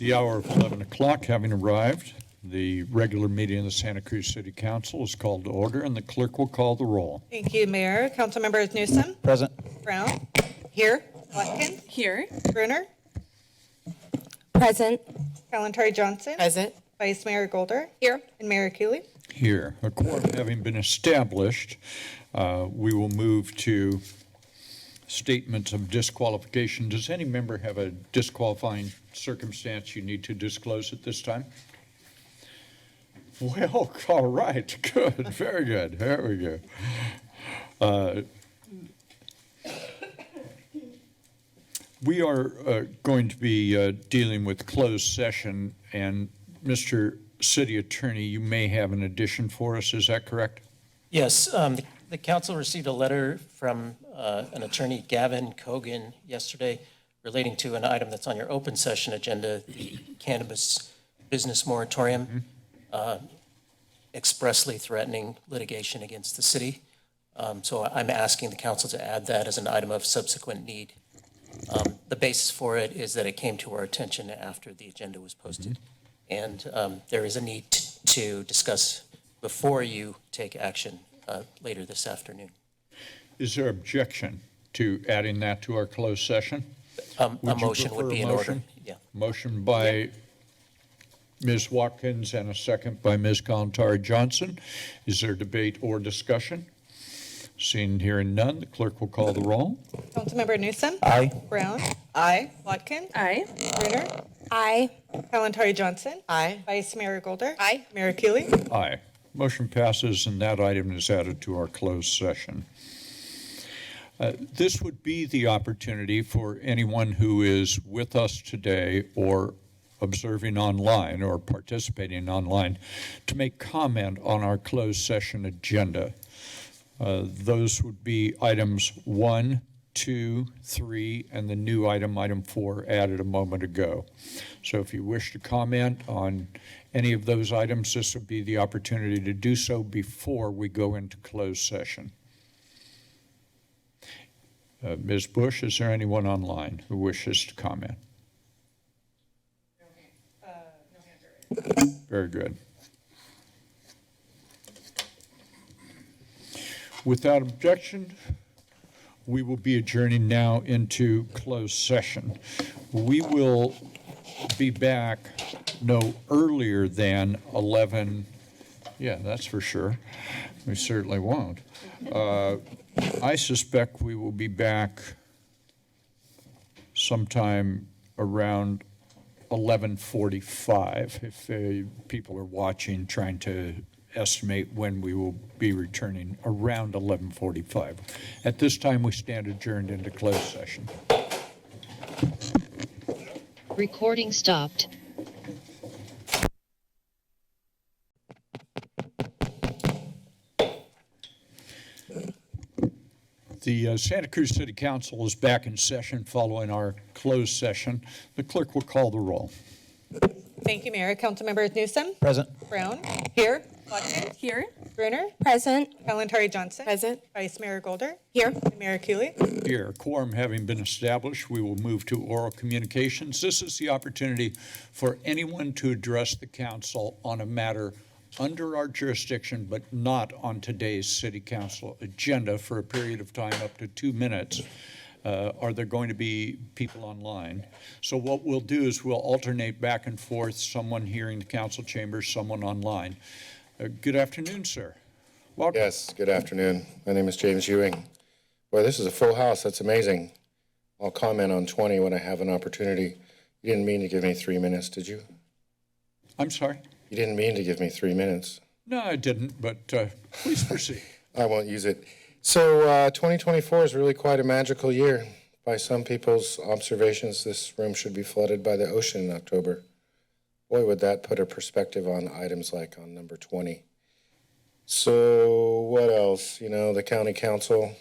The hour of 11 o'clock having arrived, the regular meeting of the Santa Cruz City Council is called to order, and the clerk will call the roll. Thank you, Mayor. Council members Newsom. Present. Brown. Here. Watkins. Here. Bruner. Present. Kalantari Johnson. Present. Vice Mayor Golder. Here. And Mayor Cooley. Here, a quorum having been established, we will move to statements of disqualification. Does any member have a disqualifying circumstance you need to disclose at this time? Well, all right, good, very good. There we go. We are going to be dealing with closed session, and Mr. City Attorney, you may have an addition for us, is that correct? Yes, the council received a letter from an attorney, Gavin Kogan, yesterday relating to an item that's on your open session agenda, the cannabis business moratorium, expressly threatening litigation against the city. So I'm asking the council to add that as an item of subsequent need. The basis for it is that it came to our attention after the agenda was posted. And there is a need to discuss before you take action later this afternoon. Is there objection to adding that to our closed session? A Would you motion would prefer be a in order. motion? Yeah. Motion by Ms. Watkins and a second by Ms. Kalantari Johnson. Is there debate or discussion? Seeing and hearing none, the clerk will call the roll. Councilmember Newsom. Aye. Brown. Aye. Watkins. Aye. Bruner. Aye. Kalantari Johnson. Aye. Vice Mayor Golder. Aye. Mayor Cooley. Aye. Motion passes, and that item is added to our closed session. This would be the opportunity for anyone who is with us today or observing online or participating online to make comment on our closed session agenda. Those would be items 1, 2, 3, and the new item 4, added a moment ago. So if you wish to comment on any of those items, this would be the opportunity to do so before we go into closed session. Ms. Bush, is there anyone online who wishes to comment? No hand raised. Very good. Without objection, we will be adjourning now into closed session. We will be back no earlier than 11. Yeah, that's for sure. We certainly won't. I suspect we will be back sometime around 11:45 if people are watching, trying to estimate when we will be returning, around 11:45. At this time, we stand adjourned into closed session. Recording stopped. The Santa Cruz City Council is back in session following our closed session. The clerk will call the roll. Thank you, Mayor. Councilmembers Newsom. Present. Brown. Here. Watkins. Here. Bruner. Present. Kalantari Johnson. Present. Vice Mayor Golder. Here. And Mayor Cooley. Here, a quorum having been established, we will move to oral communications. This is the opportunity for anyone to address the council on a matter under our jurisdiction, but not on today's city council agenda for a period of time up to 2 minutes. Are there going to be people online? So what we'll do is we'll alternate back and forth, someone here in the council chambers, someone online. Good afternoon, sir. Welcome. Yes, good afternoon. My name is James Ewing. Boy, this is a full house. That's amazing. I'll comment on 20 when I have an opportunity. You didn't mean to give me 3 minutes, did you? I'm sorry? You didn't mean to give me 3 minutes. No, I didn't, but please proceed. I won't use it. So 2024 is really quite a magical year. By some people's observations, this room should be flooded by the ocean in October. Boy, would that put a perspective on items like on number 20. So what else? You know, the county council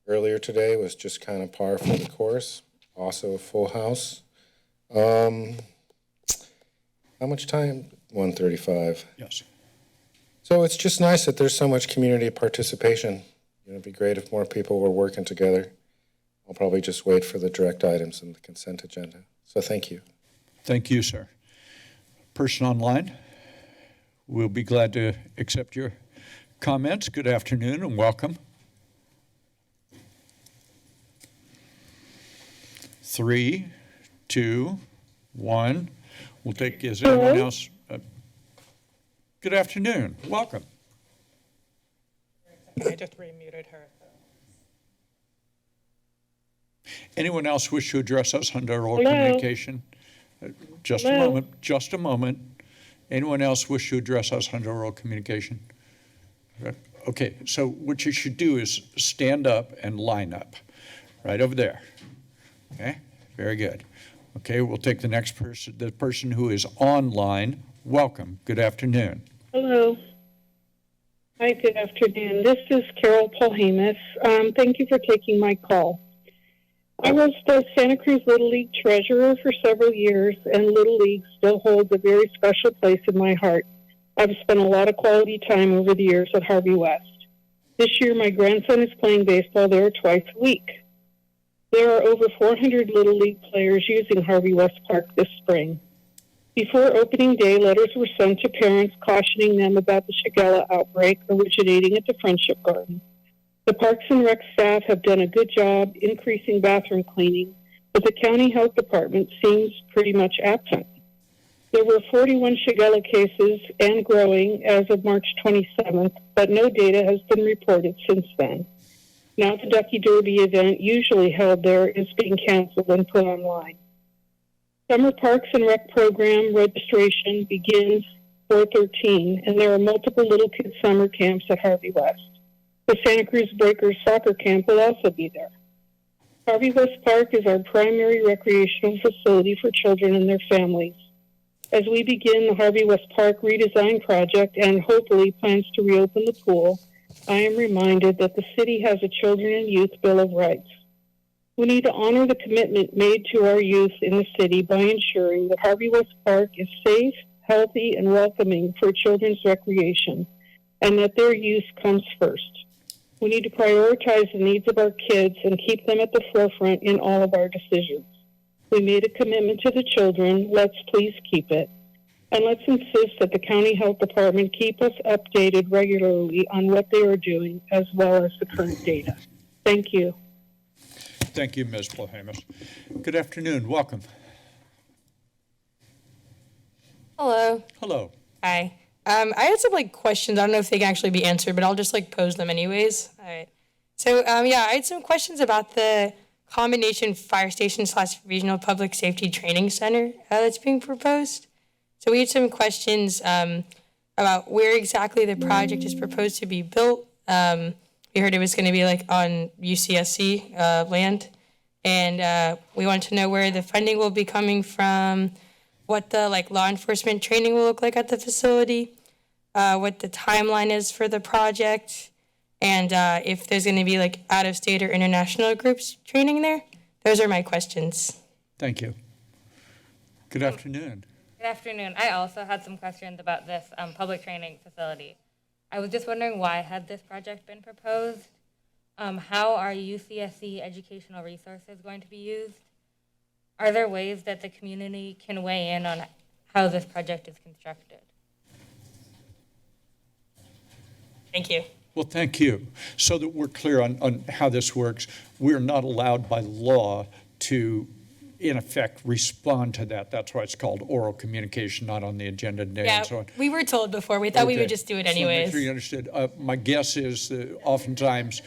earlier today was just kind of par for the course. Also a full house. How much time? 1:35. Yes. So it's just nice that there's so much community participation. You know, it'd be great if more people were working together. I'll probably just wait for the direct items in the consent agenda. So thank you. Thank you, sir. Person online, we'll be glad to accept your comments. Good afternoon and welcome. 3, 2, 1. We'll take, is anyone else? Good afternoon, welcome. I just remuted her. Anyone else wish to address us under oral Hello? communication? Just a Hello? moment, just a moment. Anyone else wish to address us under oral communication? Okay, so what you should do is stand up and line up, right over there. Okay, very good. Okay, we'll take the next person, the person who is online. Welcome, good afternoon. Hello. Hi, good afternoon. This is Carol Polhamus. Thank you for taking my call. I was the Santa Cruz Little League treasurer for several years, and Little League still holds a very special place in my heart. I've spent a lot of quality time over the years at Harvey West. This year, my grandson is playing baseball there twice a week. There are over 400 Little League players using Harvey West Park this spring. Before opening day, letters were sent to parents cautioning them about the Shigella outbreak originating at the Friendship Garden. The Parks and Rec staff have done a good job increasing bathroom cleaning, but the county health department seems pretty much absent. There were 41 Shigella cases and growing as of March 27th, but no data has been reported since then. Now the Ducky Derby event usually held there is being canceled and put online. Summer Parks and Rec program registration begins 4/13, and there are multiple little kid summer camps at Harvey West. The Santa Cruz Breakers soccer camp will also be there. Harvey West Park is our primary recreational facility for children and their families. As we begin the Harvey West Park redesign project and hopefully plans to reopen the pool, I am reminded that the city has a Children and Youth Bill of Rights. We need to honor the commitment made to our youth in the city by ensuring that Harvey West Park is safe, healthy, and welcoming for children's recreation, and that their use comes first. We need to prioritize the needs of our kids and keep them at the forefront in all of our decisions. We made a commitment to the children. Let's please keep it. And let's insist that the county health department keep us updated regularly on what they are doing as well as the current data. Thank you. Thank you, Ms. Polhamus. Good afternoon, welcome. Hello. Hello. Hi. I had some questions. I don't know if they can actually be answered, but I'll just pose them anyways. All right. So I had some questions about the combination fire station / regional public safety training center that's being proposed. So we had some questions about where exactly the project is proposed to be built. We heard it was going to be on UCSC land, and we want to know where the funding will be coming from, what the law enforcement training will look like at the facility, what the timeline is for the project, and if there's going to be out-of-state or international groups training there. Those are my questions. Thank you. Good afternoon. Good afternoon. I also had some questions about this public training facility. I was just wondering, why had this project been proposed? How are UCSC educational resources going to be used? Are there ways that the community can weigh in on how this project is constructed? Thank you. Well, thank you. So that we're clear on how this works, we're not allowed by law to, in effect, respond to that. That's why it's called oral communication, not on the agenda today and so on. We were told before. We thought we Okay. would just do it So anyways. make sure you understood. My guess is that oftentimes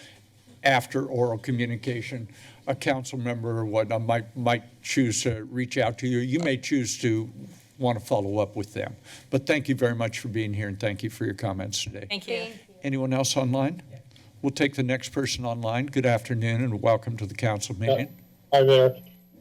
after oral communication, a council member or whatnot might choose to reach out to you. You may choose to want to follow up with them. But thank you very much for being here, and thank you for your comments today. Thank you. Anyone else online? We'll take the next person online. Good afternoon and welcome to the council meeting. Hi there.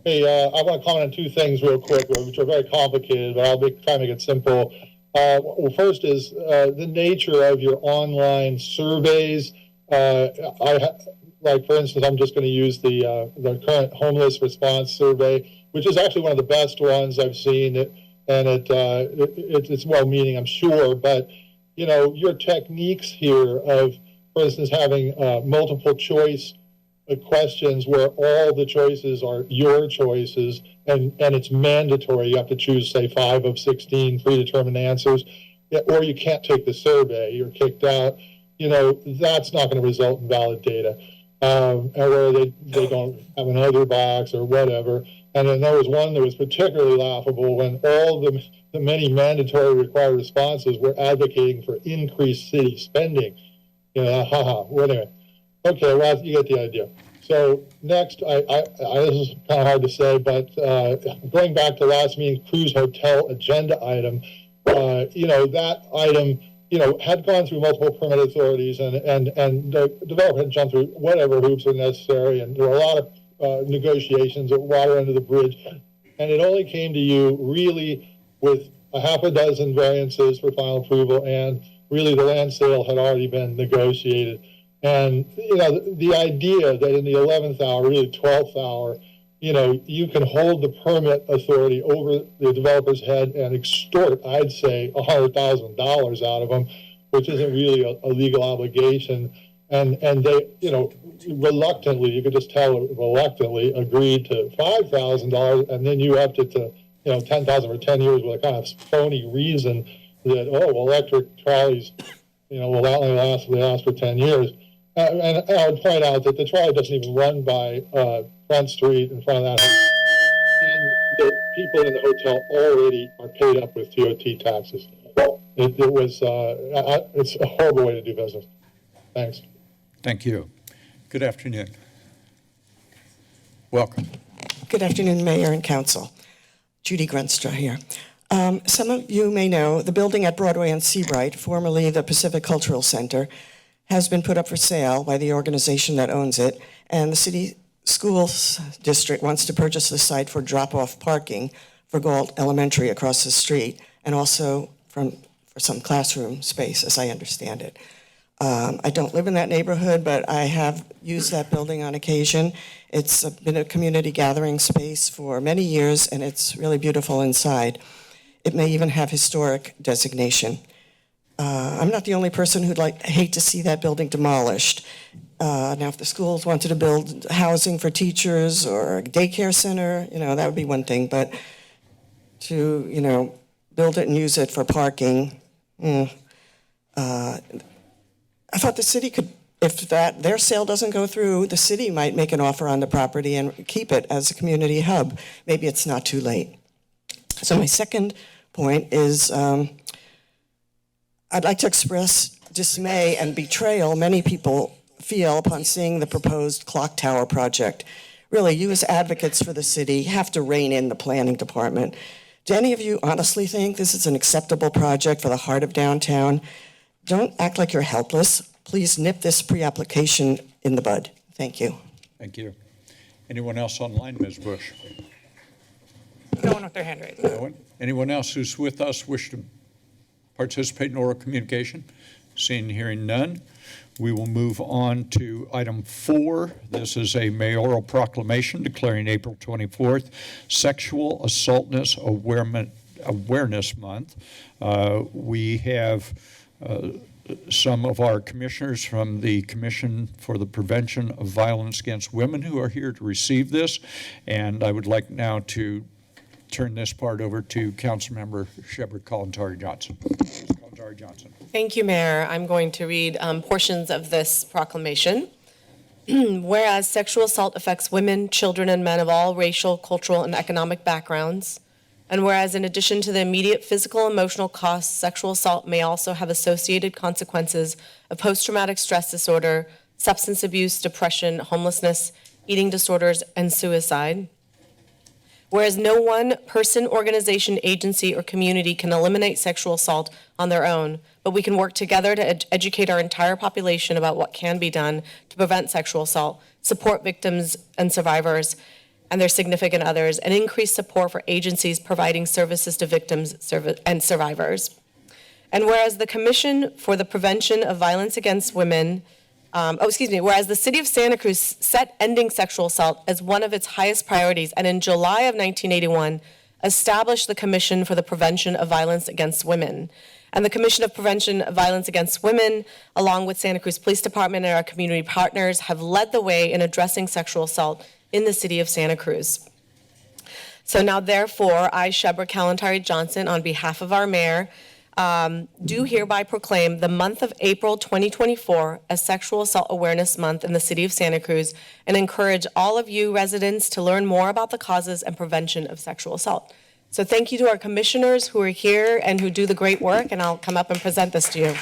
Hey, I want to comment on two things real quick, which are very complicated, but I'll try to make it simple. Well, first is the nature of your online surveys. Like, for instance, I'm just going to use the current homeless response survey, which is actually one of the best ones I've seen, and it's well-meaning, I'm sure, but you know, your techniques here of, for instance, having multiple choice questions where all the choices are your choices and it's mandatory. You have to choose, say, 5 of 16 predetermined answers, or you can't take the survey, you're kicked out. That's not going to result in valid data. Or they don't have another box or whatever. And then there was one that was particularly laughable when all the many mandatory required responses were advocating for increased city spending. Whatever. Okay, well, you get the idea. So next, this is kind of hard to say, but going back to last meeting's cruise hotel agenda item, that item, had gone through multiple permit authorities and the developer had jumped through whatever hoops were necessary. And there were a lot of negotiations at water under the bridge. And it only came to you really with a half a dozen variances for final approval. And really the land sale had already been negotiated. And, the idea that in the 11th hour, really 12th hour, you can hold the permit authority over the developer's head and extort, I'd say, $100,000 out of them, which isn't really a legal obligation. And they, reluctantly, you could just tell reluctantly agreed to $5,000, and then you upped it to, $10,000 for 10 years with a kind of phony reason that, electric trolleys, will only last for 10 years. And I would point out that the trolley doesn't even run by Front Street in front of that hotel. And the people in the hotel already are paid up with TOT taxes. It's a horrible way to do business. Thanks. Thank you. Good afternoon. Welcome. Good afternoon, Mayor and Council. Judy Grunstra here. Some of you may know the building at Broadway and Seabright, formerly the Pacific Cultural Center, has been put up for sale by the organization that owns it, and the city schools district wants to purchase the site for drop-off parking for Galt Elementary across the street, and also for some classroom space, as I understand it. I don't live in that neighborhood, but I have used that building on occasion. It's been a community gathering space for many years, and it's really beautiful inside. It may even have historic designation. I'm not the only person who'd hate to see that building demolished. Now, if the schools wanted to build housing for teachers or a daycare center, that would be one thing. But to, build it and use it for parking, I thought the city could, if their sale doesn't go through, the city might make an offer on the property and keep it as a community hub. Maybe it's not too late. So my second point is, I'd like to express dismay and betrayal many people feel upon seeing the proposed clock tower project. Really, you as advocates for the city have to rein in the planning department. Do any of you honestly think this is an acceptable project for the heart of downtown? Don't act like you're helpless. Please nip this pre-application in the bud. Thank you. Thank you. Anyone else online, Ms. Bush? No one with their hand raised. No one? Anyone else who's with us wish to participate in oral communication? Seeing and hearing none, we will move on to item 4. This is a mayoral proclamation declaring April 24th Sexual Assaultness Awareness Month. We have some of our commissioners from the Commission for the Prevention of Violence Against Women who are here to receive this, and I would like now to turn this part over to Councilmember Shepard Kalantari Johnson. Kalantari Johnson. Thank you, Mayor. I'm going to read portions of this proclamation. Whereas sexual assault affects women, children, and men of all racial, cultural, and economic backgrounds, and whereas in addition to the immediate physical and emotional costs, sexual assault may also have associated consequences of post-traumatic stress disorder, substance abuse, depression, homelessness, eating disorders, and suicide. Whereas no one person, organization, agency, or community can eliminate sexual assault on their own, but we can work together to educate our entire population about what can be done to prevent sexual assault, support victims and survivors and their significant others, and increase support for agencies providing services to victims and survivors. And whereas the Commission for the Prevention of Violence Against Women whereas the city of Santa Cruz set ending sexual assault as one of its highest priorities, and in July of 1981, established the Commission for the Prevention of Violence Against Women. And the Commission of Prevention of Violence Against Women, along with Santa Cruz Police Department and our community partners, have led the way in addressing sexual assault in the city of Santa Cruz. So now, therefore, I, Shebra Kalantari Johnson, on behalf of our mayor, do hereby proclaim the month of April 2024 as Sexual Assault Awareness Month in the city of Santa Cruz, and encourage all of you residents to learn more about the causes and prevention of sexual assault. So thank you to our commissioners who are here and who do the great work, and I'll come up and present this to you.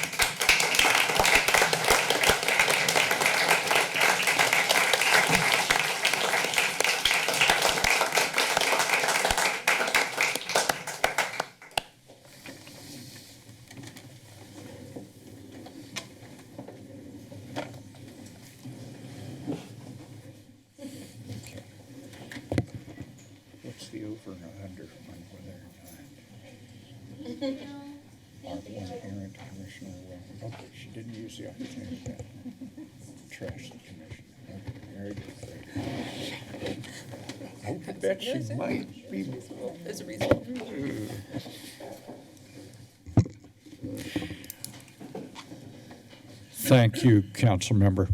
What's the over and under when we're there? One errant commissioner. Okay, she didn't use the opportunity to trash the commission. Okay, very good. I would bet she might be. There's a reason. Thank you, council member.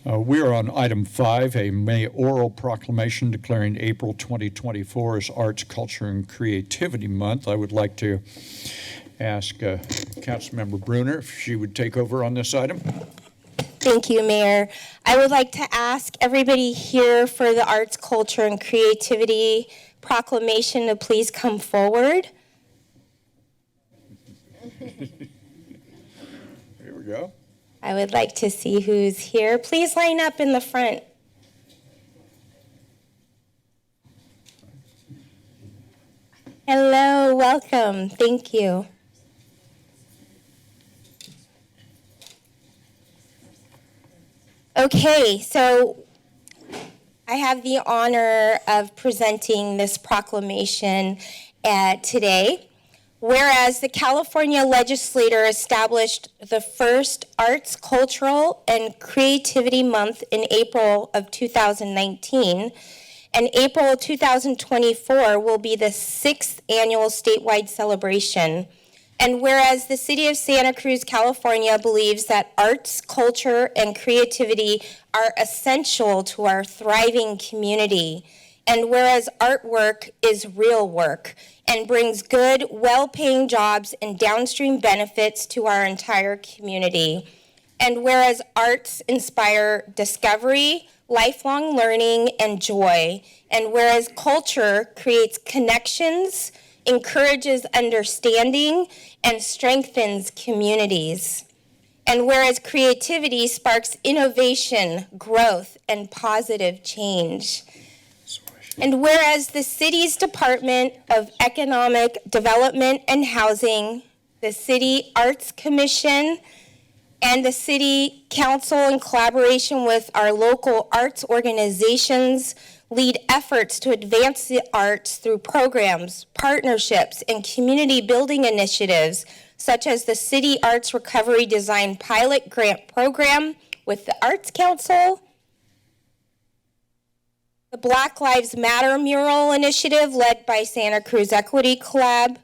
We are on item 5, a mayoral proclamation declaring April 2024 as Arts, Culture, and Creativity Month. I would like to ask Councilmember Brunner if she would take over on this item. Thank you, Mayor. I would like to ask everybody here for the Arts, Culture, and Creativity proclamation to please come forward. Here we go. I would like to see who's here. Please line up in the front. Hello, welcome. Thank you. Okay, so I have the honor of presenting this proclamation today. Whereas the California legislature established the first Arts, Cultural, and Creativity Month in April of 2019, and April 2024 will be the 6th annual statewide celebration. And whereas the city of Santa Cruz, California believes that arts, culture, and creativity are essential to our thriving community, and whereas artwork is real work and brings good, well-paying jobs and downstream benefits to our entire community, and whereas arts inspire discovery, lifelong learning, and joy, and whereas culture creates connections, encourages understanding, and strengthens communities, and whereas creativity sparks innovation, growth, and positive change. And whereas the city's Department of Economic Development and Housing, the City Arts Commission, and the City Council, in collaboration with our local arts organizations, lead efforts to advance the arts through programs, partnerships, and community building initiatives, such as the City Arts Recovery Design Pilot Grant Program with the Arts Council, the Black Lives Matter Mural Initiative led by Santa Cruz Equity Collab,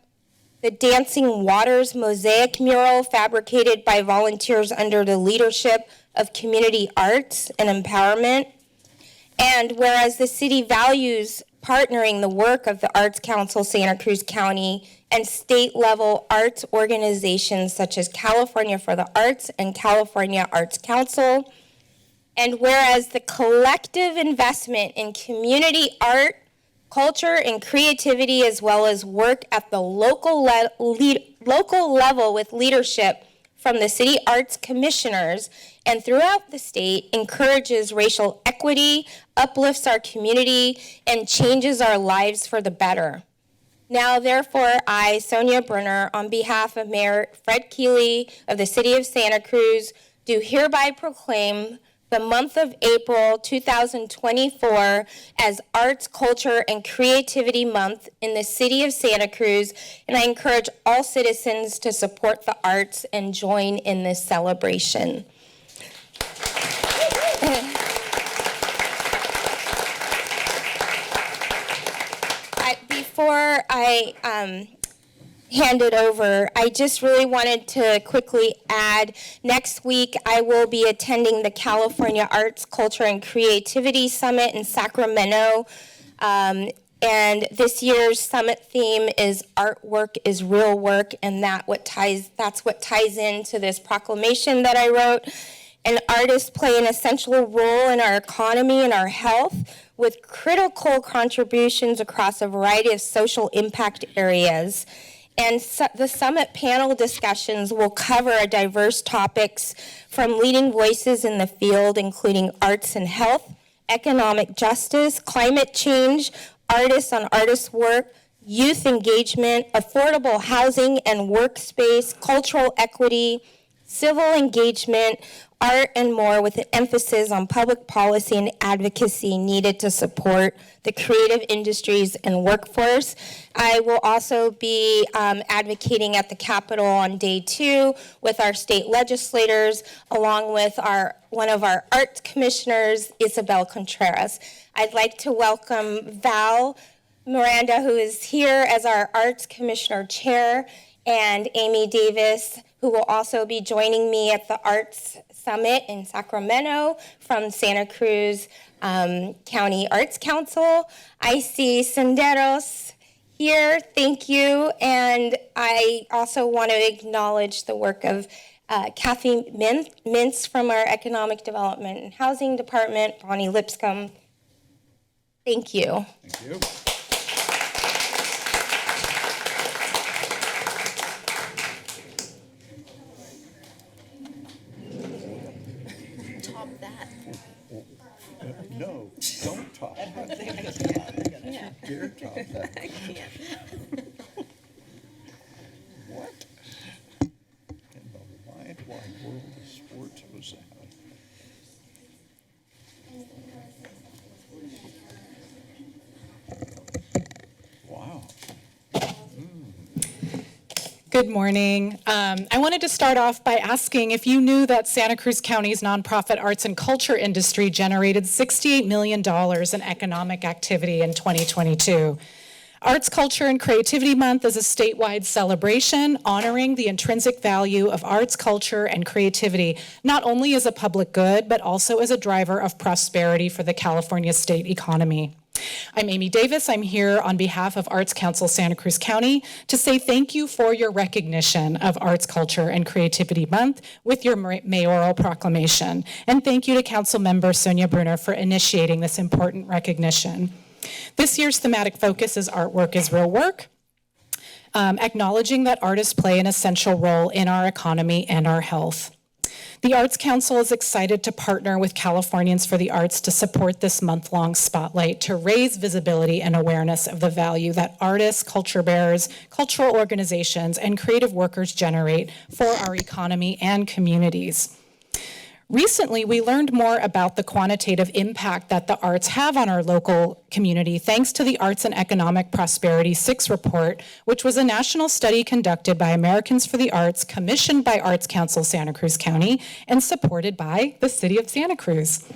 the Dancing Waters Mosaic Mural fabricated by volunteers under the leadership of Community Arts and Empowerment. And whereas the city values partnering the work of the Arts Council Santa Cruz County and state-level arts organizations such as California for the Arts and California Arts Council, and whereas the collective investment in community art, culture, and creativity, as well as work at the local level with leadership from the city arts commissioners and throughout the state, encourages racial equity, uplifts our community, and changes our lives for the better. Now, therefore, I, Sonia Brunner, on behalf of Mayor Fred Keeley of the City of Santa Cruz, do hereby proclaim the month of April 2024 as Arts, Culture, and Creativity Month in the City of Santa Cruz, and I encourage all citizens to support the arts and join in this celebration. Before I hand it over, I just really wanted to quickly add, next week I will be attending the California Arts, Culture, and Creativity Summit in Sacramento. And this year's summit theme is Artwork is Real Work, and that's what ties into this proclamation that I wrote. And artists play an essential role in our economy and our health, with critical contributions across a variety of social impact areas. And the summit panel discussions will cover diverse topics from leading voices in the field, including arts and health, economic justice, climate change, artists on artist work, youth engagement, affordable housing and workspace, cultural equity, civil engagement, art, and more, with an emphasis on public policy and advocacy needed to support the creative industries and workforce. I will also be advocating at the Capitol on day 2 with our state legislators, along with one of our arts commissioners, Isabel Contreras. I'd like to welcome Val Miranda, who is here as our Arts Commissioner Chair, and Amy Davis, who will also be joining me at the Arts Summit in Sacramento from Santa Cruz County Arts Council. I see Senderos here, thank you. And I also want to acknowledge the work of Kathy Mintz from our Economic Development and Housing Department, Bonnie Lipscomb. Thank you. Thank you. No, don't top that. You dare top that. What in the wide world of sports was that? Wow. Good morning. I wanted to start off by asking if you knew that Santa Cruz County's nonprofit arts and culture industry generated $68 million in economic activity in 2022. Arts, Culture, and Creativity Month is a statewide celebration honoring the intrinsic value of arts, culture, and creativity, not only as a public good, but also as a driver of prosperity for the California state economy. I'm Amy Davis. I'm here on behalf of Arts Council Santa Cruz County to say thank you for your recognition of Arts, Culture, and Creativity Month with your mayoral proclamation. And thank you to Council Member Sonia Brunner for initiating this important recognition. This year's thematic focus is Artwork is Real Work, acknowledging that artists play an essential role in our economy and our health. The Arts Council is excited to partner with Californians for the Arts to support this month-long spotlight to raise visibility and awareness of the value that artists, culture bearers, cultural organizations, and creative workers generate for our economy and communities. Recently, we learned more about the quantitative impact that the arts have on our local community thanks to the Arts and Economic Prosperity 6 report, which was a national study conducted by Americans for the Arts, commissioned by Arts Council Santa Cruz County, and supported by the City of Santa Cruz.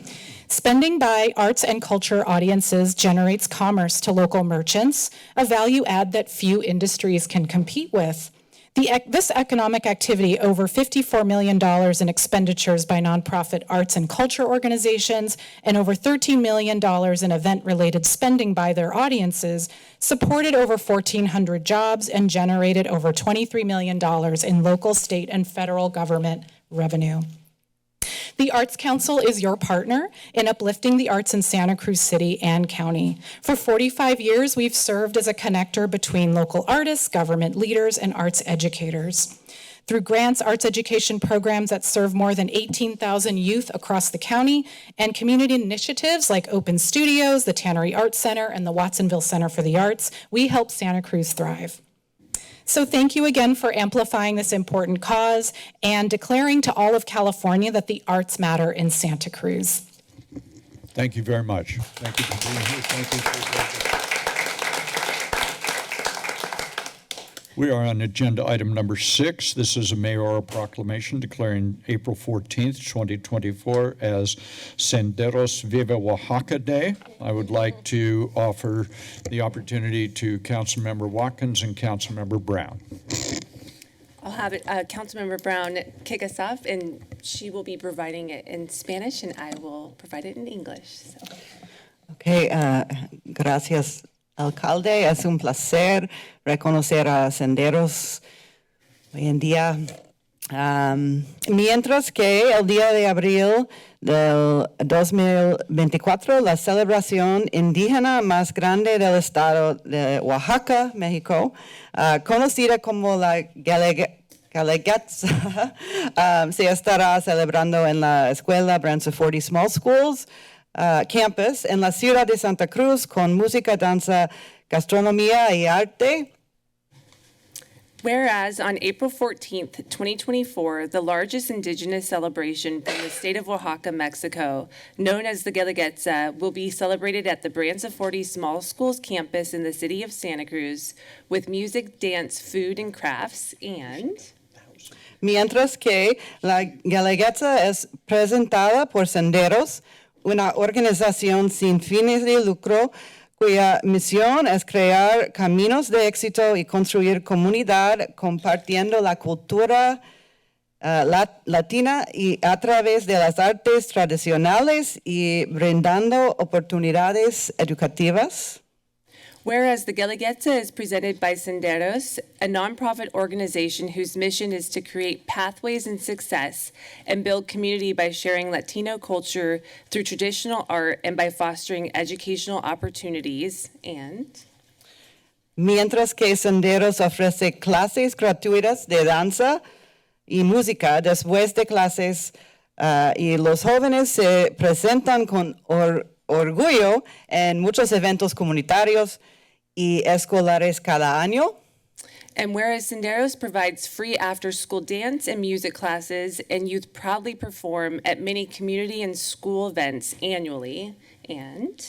Spending by arts and culture audiences generates commerce to local merchants, a value add that few industries can compete with. This economic activity, over $54 million in expenditures by nonprofit arts and culture organizations, and over $13 million in event-related spending by their audiences, supported over 1,400 jobs and generated over $23 million in local, state, and federal government revenue. The Arts Council is your partner in uplifting the arts in Santa Cruz City and County. For 45 years, we've served as a connector between local artists, government leaders, and arts educators. Through grants, arts education programs that serve more than 18,000 youth across the county, and community initiatives like Open Studios, the Tannery Arts Center, and the Watsonville Center for the Arts, we help Santa Cruz thrive. So thank you again for amplifying this important cause and declaring to all of California that the arts matter in Santa Cruz. Thank you very much. Thank you for being here. Thank you for We are on agenda item number 6. This is a mayoral proclamation declaring April 14th, 2024 as Senderos Viva Oaxaca Day. I would like to offer the opportunity to Councilmember Watkins and Councilmember Brown. I'll have Councilmember Brown kick us off, and she will be providing it in Spanish, and I will provide it in English. So. Okay, gracias, alcalde. Es un placer reconocer a Senderos hoy en día. Mientras que el día de abril del 2024, la celebración indígena más grande del estado de Oaxaca, México, conocida como la Guelaguetza, se estará celebrando en la escuela Branciforte Small Schools campus en la ciudad de Santa Cruz con música, danza, gastronomía y arte. Whereas on April 14th, 2024, the largest indigenous celebration from the state of Oaxaca, Mexico, known as the Guelaguetza, will be celebrated at the Branciforte Small Schools campus in the city of Santa Cruz with music, dance, food, and crafts, and... Mientras que la Guelaguetza es presentada por Senderos, una organización sin fines de lucro cuya misión es crear caminos de éxito y construir comunidad compartiendo la cultura latina y a través de las artes tradicionales y brindando oportunidades educativas. Whereas the Guelaguetza is presented by Senderos, a nonprofit organization whose mission is to create pathways and success and build community by sharing Latino culture through traditional art and by fostering educational opportunities, and... Mientras que Senderos ofrece clases gratuitas de danza y música después de clases y los jóvenes se presentan con orgullo en muchos eventos comunitarios y escolares cada año. And whereas Senderos provides free after-school dance and music classes, and youth proudly perform at many community and school events annually, and...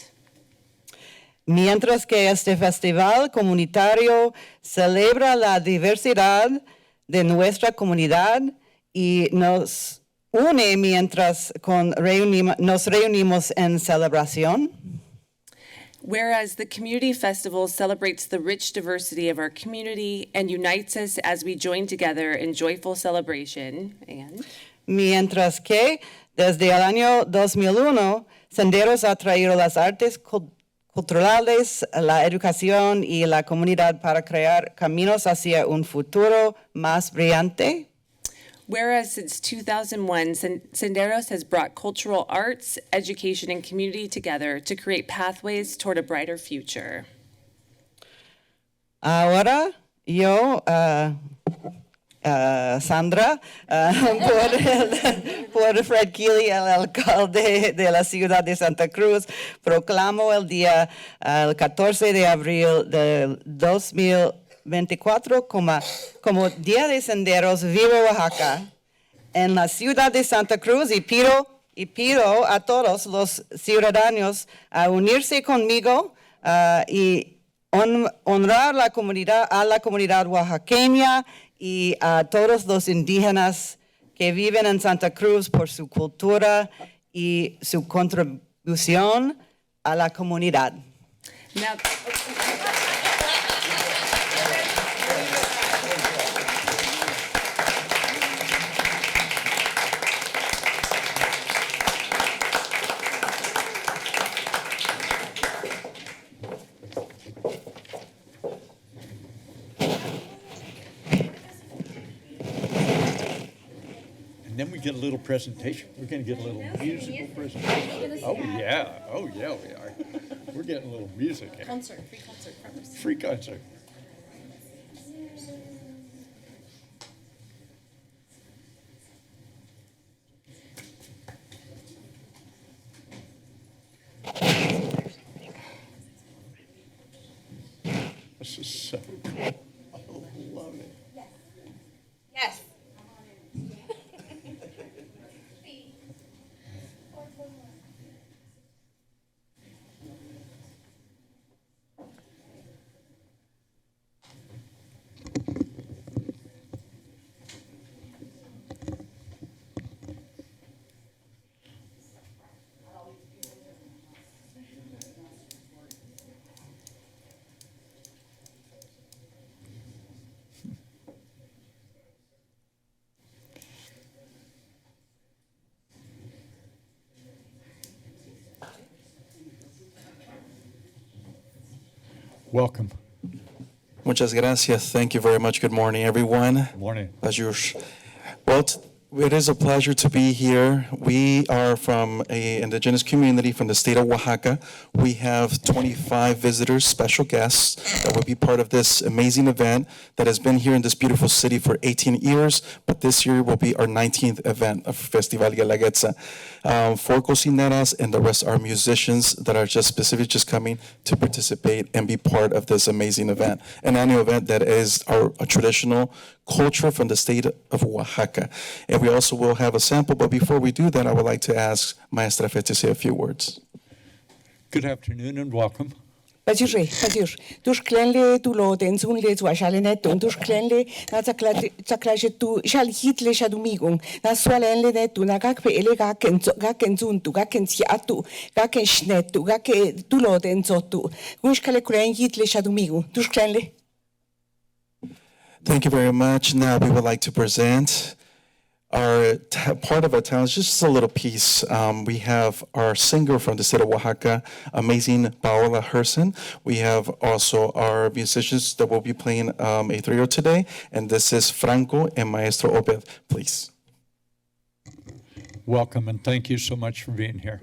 Mientras que este festival comunitario celebra la diversidad de nuestra comunidad y nos une mientras nos reunimos en celebración. Whereas the Community Festival celebrates the rich diversity of our community and unites us as we join together in joyful celebration, and... Mientras que desde el año 2001, Senderos ha traído las artes culturales, la educación y la comunidad para crear caminos hacia un futuro más brillante. Whereas since 2001, Senderos has brought cultural arts, education, and community together to create pathways toward a brighter future. Ahora yo, Sandra, por Fred Keeley, el alcalde de la ciudad de Santa Cruz, proclamo el día el 14 de abril del 2024 como Día de Senderos Viva Oaxaca en la ciudad de Santa Cruz y pido a todos los ciudadanos a unirse conmigo y honrar a la comunidad oaxaqueña y a todos los indígenas que viven en Santa Cruz por su cultura y su contribución a la comunidad. Now, And then we get a little presentation. We're going to get a little musical presentation. Oh, yeah. Oh, yeah, we are. We're getting a little music. Free concert first. Free concert. This is so cool. I love it. Yes. Welcome. Muchas gracias. Thank you very much. Good morning, everyone. Good morning. Well, it is a pleasure to be here. We are from an indigenous community from the state of Oaxaca. We have 25 visitors, special guests, that will be part of this amazing event that has been here in this beautiful city for 18 years, but this year will be our 19th event of Festival Guelaguetza. 4 cocineras and the rest are musicians that are just coming to participate and be part of this amazing event, an annual event that is a traditional culture from the state of Oaxaca. And we also will have a sample, but before we do that, I would like to ask Maestra Fe to say a few words. Good afternoon and welcome. Bajur, tush klenle tu lo den zun le zu ashalenet und tush klenle na zaklaje tu shal hitle shadumigung na swalen le net tu na gak pe ele gaken zun tu gaken siatu gaken schnet tu gake tu lo den zotu gush kale klen hitle shadumigung tush klenle. Thank you very much. Now we would like to present our part of our talent, just a little piece. We have our singer from the state of Oaxaca, amazing Paola Herson. We have also our musicians that will be playing a trio today, and this is Franco and Maestro Obed, please. Welcome and thank you so much for being here.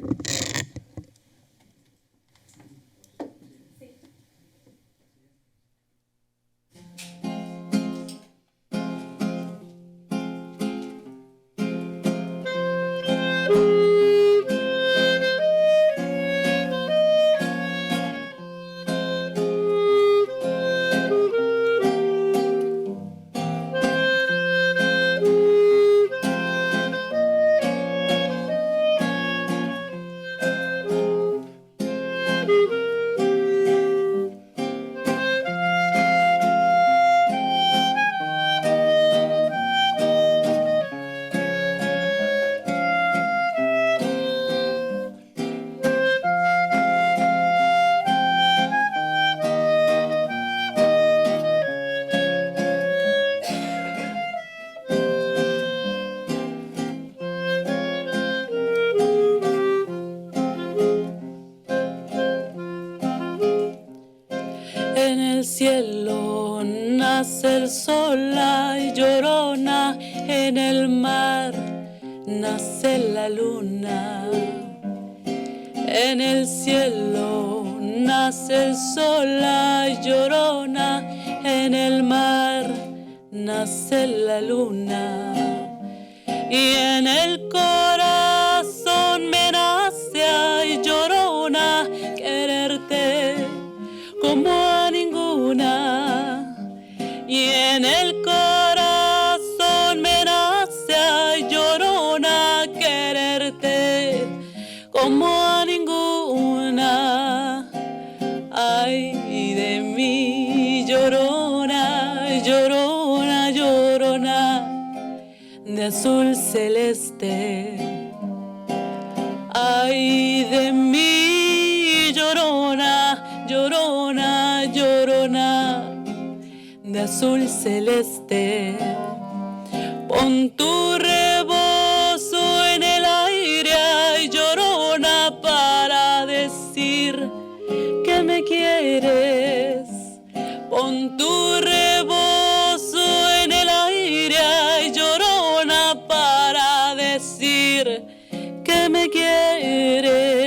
En el cielo nace el sol, ay llorona, en el mar nace la luna. En el cielo nace el sol, ay llorona, en el mar nace la luna. Y en el corazón me nace, ay llorona, quererte como a ninguna. Y en el corazón me nace, ay llorona, quererte como a ninguna. Ay de mí, llorona, llorona, llorona, de azul celeste. Ay de mí, llorona, llorona, llorona, de azul celeste. Pon tu rebozo en el aire, ay llorona, para decir que me quieres. Pon tu rebozo en el aire, ay llorona, para decir que me quieres.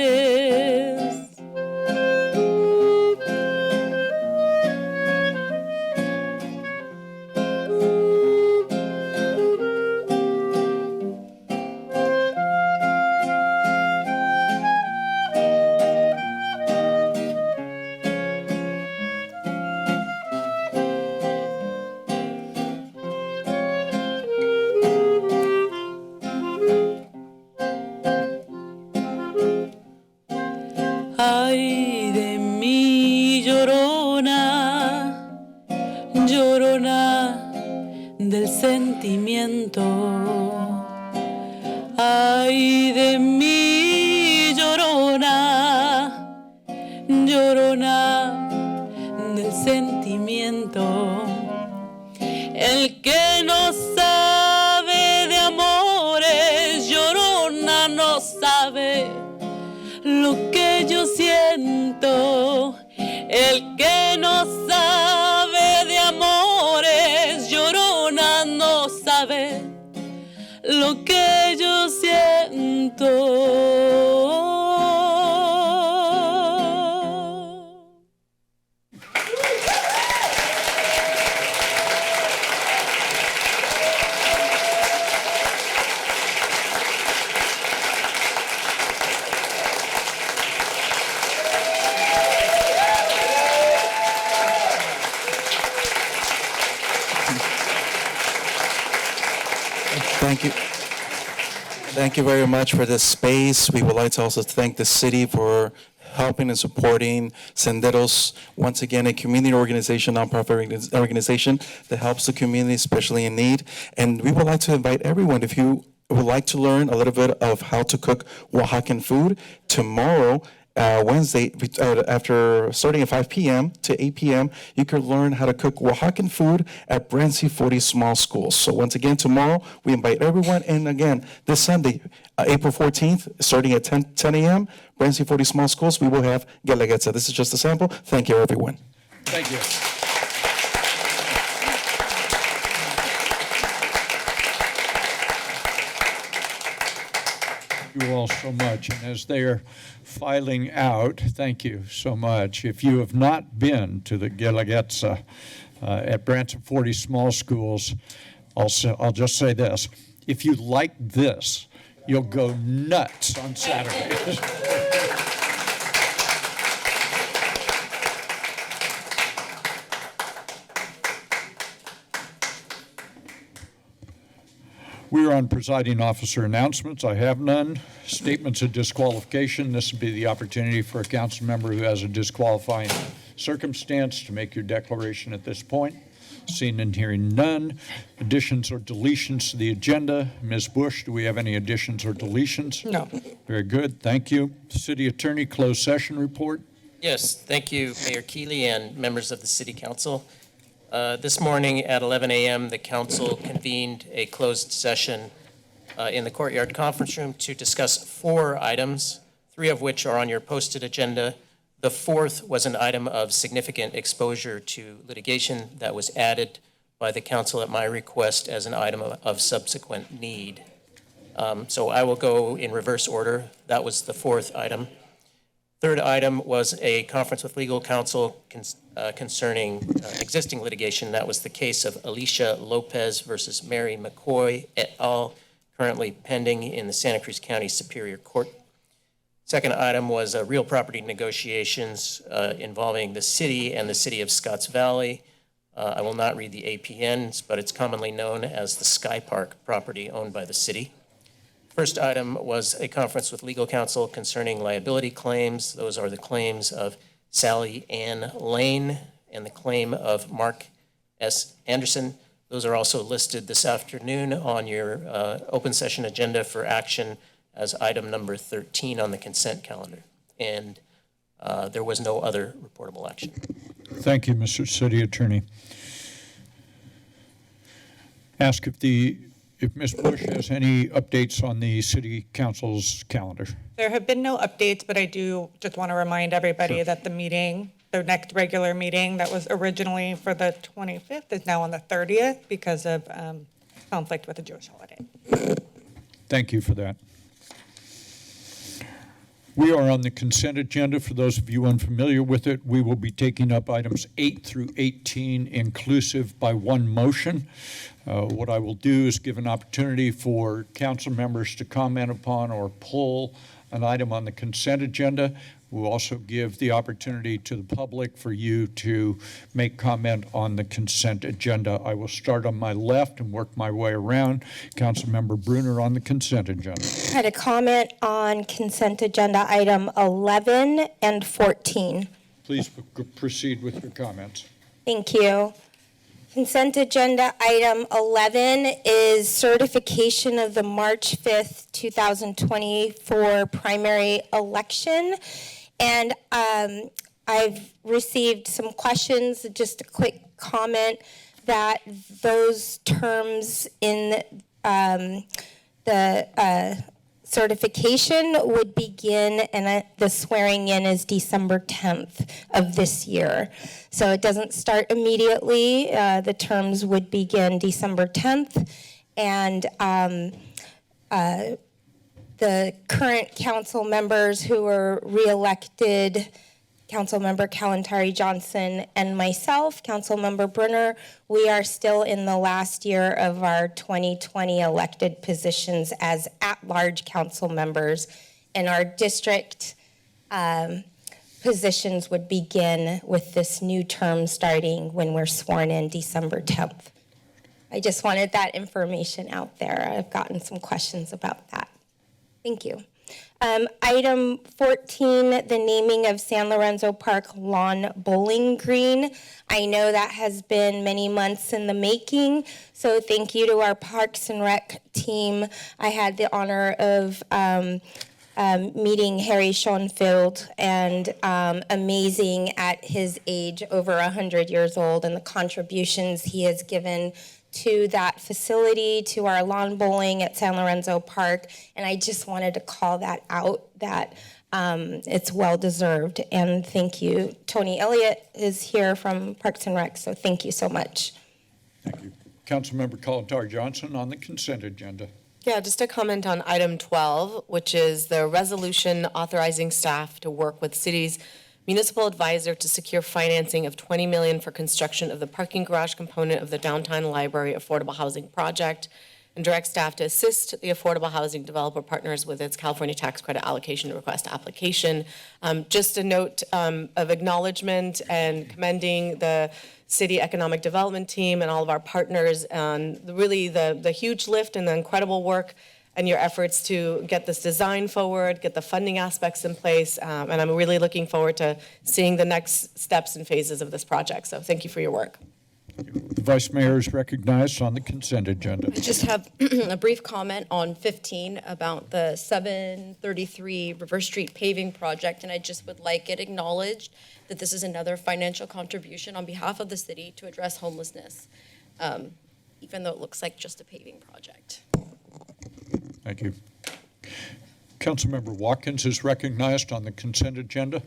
Ay de mí, llorona, llorona del sentimiento. Ay de mí, llorona, llorona del sentimiento. El que no sabe de amores, llorona, no sabe lo que yo siento. El que que no sabe de amores, llorona, no sabe lo que yo siento. Thank you. Thank you very much for this space. We would like to also thank the city for helping and supporting Senderos, once again, a community organization, nonprofit organization that helps the community, especially in need. And we would like to invite everyone, if you would like to learn a little bit of how to cook Oaxacan food, tomorrow, Wednesday, after starting at 5 p.m. to 8 p.m., you can learn how to cook Oaxacan food at Brancy 40 Small Schools. So once again, tomorrow, we invite everyone. And again, this Sunday, April 14th, starting at 10 a.m., Brancy 40 Small Schools, we will have Guelaguetza. This is just a sample. Thank you, everyone. Thank you. You all so much. And as they are filing out, thank you so much. If you have not been to the Guelaguetza at Branson 40 Small Schools, I'll just say this. If you like this, you'll go nuts on Saturday. We are on presiding officer announcements. I have none. Statements of disqualification. This would be the opportunity for a council member who has a disqualifying circumstance to make your declaration at this point. Seeing and hearing none. Additions or deletions to the agenda. Ms. Bush, do we have any additions or deletions? No. Very good. Thank you. City Attorney, closed session report. Yes, thank you, Mayor Keeley and members of the City Council. This morning at 11 a.m., the council convened a closed session in the Courtyard Conference Room to discuss 4 items, 3 of which are on your posted agenda. The 4th was an item of significant exposure to litigation that was added by the council at my request as an item of subsequent need. So I will go in reverse order. That was the 4th item. 3rd item was a conference with legal counsel concerning existing litigation. That was the case of Alicia Lopez versus Mary McCoy et al., currently pending in the Santa Cruz County Superior Court. 2nd item was real property negotiations involving the city and the city of Scotts Valley. I will not read the APNs, but it's commonly known as the Sky Park property owned by the city. 1st item was a conference with legal counsel concerning liability claims. Those are the claims of Sally Ann Lane and the claim of Mark S. Anderson. Those are also listed this afternoon on your open session agenda for action as item number 13 on the consent calendar. And there was no other reportable action. Thank you, Mr. City Attorney. Ask if Ms. Bush has any updates on the City Council's calendar. There have been no updates, but I do just want to remind everybody that the next regular meeting that was originally for the 25th is now on the 30th because of conflict with the Jewish holiday. Thank you for that. We are on the consent agenda. For those of you unfamiliar with it, we will be taking up items 8 through 18 inclusive by one motion. What I will do is give an opportunity for council members to comment upon or pull an item on the consent agenda. We'll also give the opportunity to the public for you to make comment on the consent agenda. I will start on my left and work my way around. Councilmember Brunner on the consent agenda. I had a comment on consent agenda item 11 and 14. Please proceed with your comments. Thank you. Consent agenda item 11 is certification of the March 5th, 2024 primary election. And I've received some questions, just a quick comment that those terms in the Certification would begin, and the swearing in is December 10th of this year. So it doesn't start immediately. The terms would begin December 10th, and the current council members who were reelected, Councilmember Kalantari Johnson and myself, Councilmember Brunner, we are still in the last year of our 2020 elected positions as at-large council members, and our district positions would begin with this new term starting when we're sworn in December 10th. I just wanted that information out there. I've gotten some questions about that. Thank you. Item 14, the naming of San Lorenzo Park Lawn Bowling Green. I know that has been many months in the making, so thank you to our Parks and Rec team. I had the honor of meeting Harry Schoenfeld, and amazing at his age, over 100 years old, and the contributions he has given to that facility, to our lawn bowling at San Lorenzo Park, and I just wanted to call that out, that it's well-deserved, and thank you. Tony Elliott is here from Parks and Rec, so thank you so much. Thank you. Councilmember Kalantari Johnson on the consent agenda. Yeah, just a comment on item 12, which is the resolution authorizing staff to work with city's municipal advisor to secure financing of $20 million for construction of the parking garage component of the downtown library affordable housing project, and direct staff to assist the affordable housing developer partners with its California tax credit allocation request application. Just a note of acknowledgement and commending the city economic development team and all of our partners on really the huge lift and the incredible work and your efforts to get this design forward, get the funding aspects in place, and I'm really looking forward to seeing the next steps and phases of this project. So thank you for your work. The Vice Mayor is recognized on the consent agenda. I just have a brief comment on 15 about the 733 River Street paving project, and I just would like it acknowledged that this is another financial contribution on behalf of the city to address homelessness, even though it looks like just a paving project. Thank you. Councilmember Watkins is recognized on the consent agenda.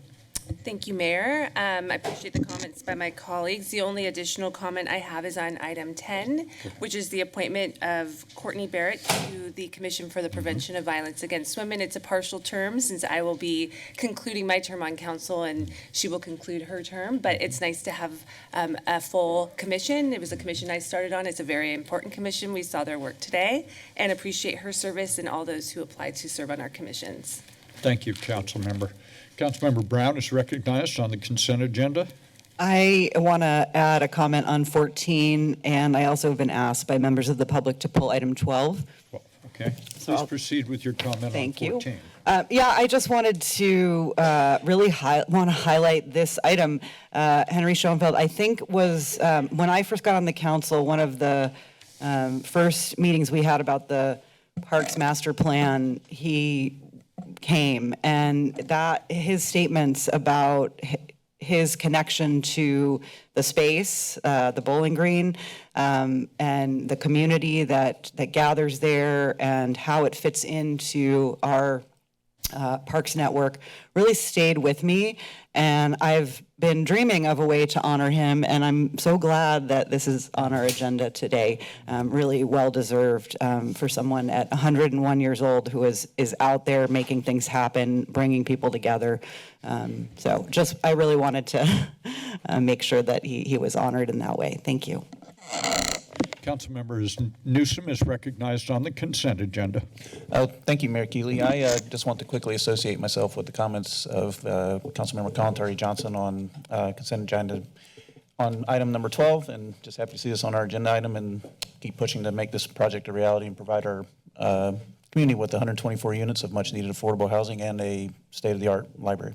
Thank you, Mayor. I appreciate the comments by my colleagues. The only additional comment I have is on item 10, which is the appointment of Courtney Barrett to the Commission for the Prevention of Violence Against Women. It's a partial term since I will be concluding my term on council and she will conclude her term, but it's nice to have a full commission. It was a commission I started on. It's a very important commission. We saw their work today and appreciate her service and all those who applied to serve on our commissions. Thank you, Councilmember. Councilmember Brown is recognized on the consent agenda. I want to add a comment on 14, and I also have been asked by members of the public to pull item 12. Okay. Please proceed with your comment on 14. Thank you. Yeah, I just wanted to really want to highlight this item. Henry Schoenfeld, I think, was, when I first got on the council, one of the first meetings we had about the Parks Master Plan, he came, and that his statements about his connection to the space, the Bowling Green, and the community that gathers there, and how it fits into our Parks Network really stayed with me, and I've been dreaming of a way to honor him, and I'm so glad that this is on our agenda today. Really well-deserved for someone at 101 years old who is out there making things happen, bringing people together. So just, I really wanted to make sure that he was honored in that way. Thank you. Councilmember Newsom is recognized on the consent agenda. Thank you, Mayor Keeley. I just want to quickly associate myself with the comments of Councilmember Kalantari Johnson on consent agenda on item number 12, and just happy to see this on our agenda item and keep pushing to make this project a reality and provide our community with 124 units of much-needed affordable housing and a state-of-the-art library.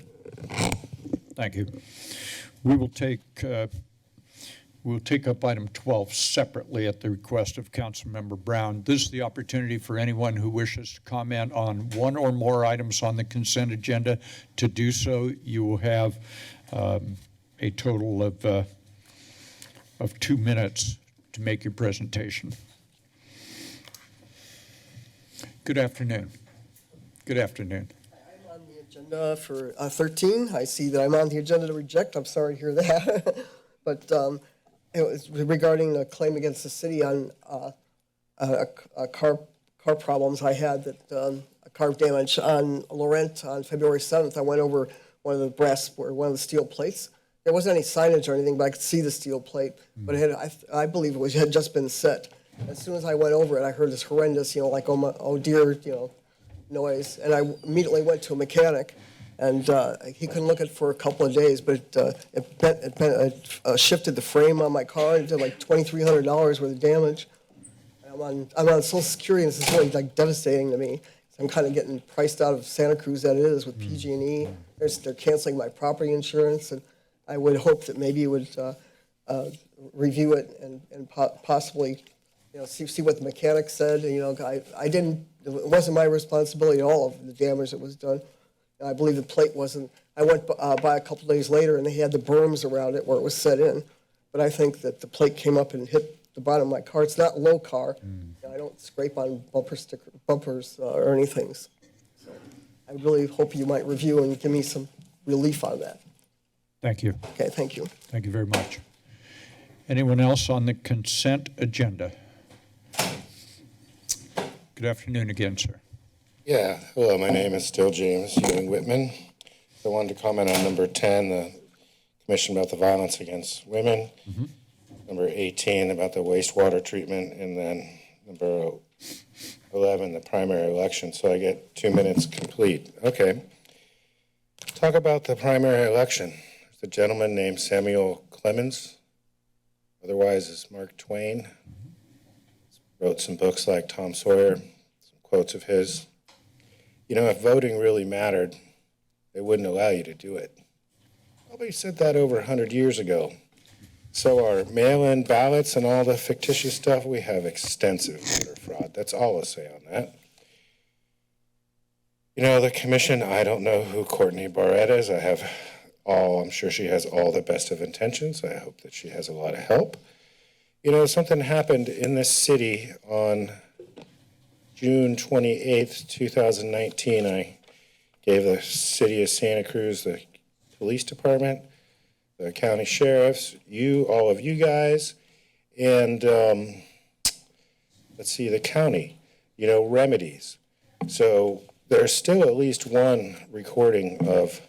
Thank you. We will take We'll take up item 12 separately at the request of Councilmember Brown. This is the opportunity for anyone who wishes to comment on one or more items on the consent agenda to do so. You will have a total of 2 minutes to make your presentation. Good afternoon. Good afternoon. I'm on the agenda for 13. I see that I'm on the agenda to reject. I'm sorry to hear that. But it was regarding the claim against the city on car problems I had, that car damage on Laurent on February 7th. I went over one of the steel plates. There wasn't any signage or anything, but I could see the steel plate. But I believe it had just been set. As soon as I went over it, I heard this horrendous, like, oh dear, noise. And I immediately went to a mechanic, and he couldn't look at it for a couple of days, but it shifted the frame on my car and did like $2,300 worth of damage. I'm on Social Security, and this is really like devastating to me. I'm kind of getting priced out of Santa Cruz as it is with PG&E. They're canceling my property insurance, and I would hope that maybe you would review it and possibly, see what the mechanic said. I didn't. It wasn't my responsibility at all of the damage that was done. I believe the plate wasn't. I went by a couple of days later, and they had the berms around it where it was set in. But I think that the plate came up and hit the bottom of my car. It's not low car. I don't scrape on bumpers or anything. So I really hope you might review and give me some relief on that. Thank you. Okay, thank you. Thank you very much. Anyone else on the consent agenda? Good afternoon again, sir. Yeah, hello, my name is still James Ewing Whitman. I wanted to comment on number 10, the Commission about the Violence Against Women, number 18 about the wastewater treatment, and then number 11, the primary election, so I get 2 minutes complete. Okay. Talk about the primary election. There's a gentleman named Samuel Clemens, otherwise is Mark Twain. Wrote some books like Tom Sawyer, some quotes of his. If voting really mattered, they wouldn't allow you to do it. Nobody said that over 100 years ago. So our mail-in ballots and all the fictitious stuff, we have extensive voter fraud. That's all I'll say on that. The commission, I don't know who Courtney Barrett is. I'm sure she has all the best of intentions. I hope that she has a lot of help. Something happened in this city on June 28th, 2019. I gave the city of Santa Cruz, the police department, the county sheriffs, all of you guys, and the county, remedies. So there's still at least one recording of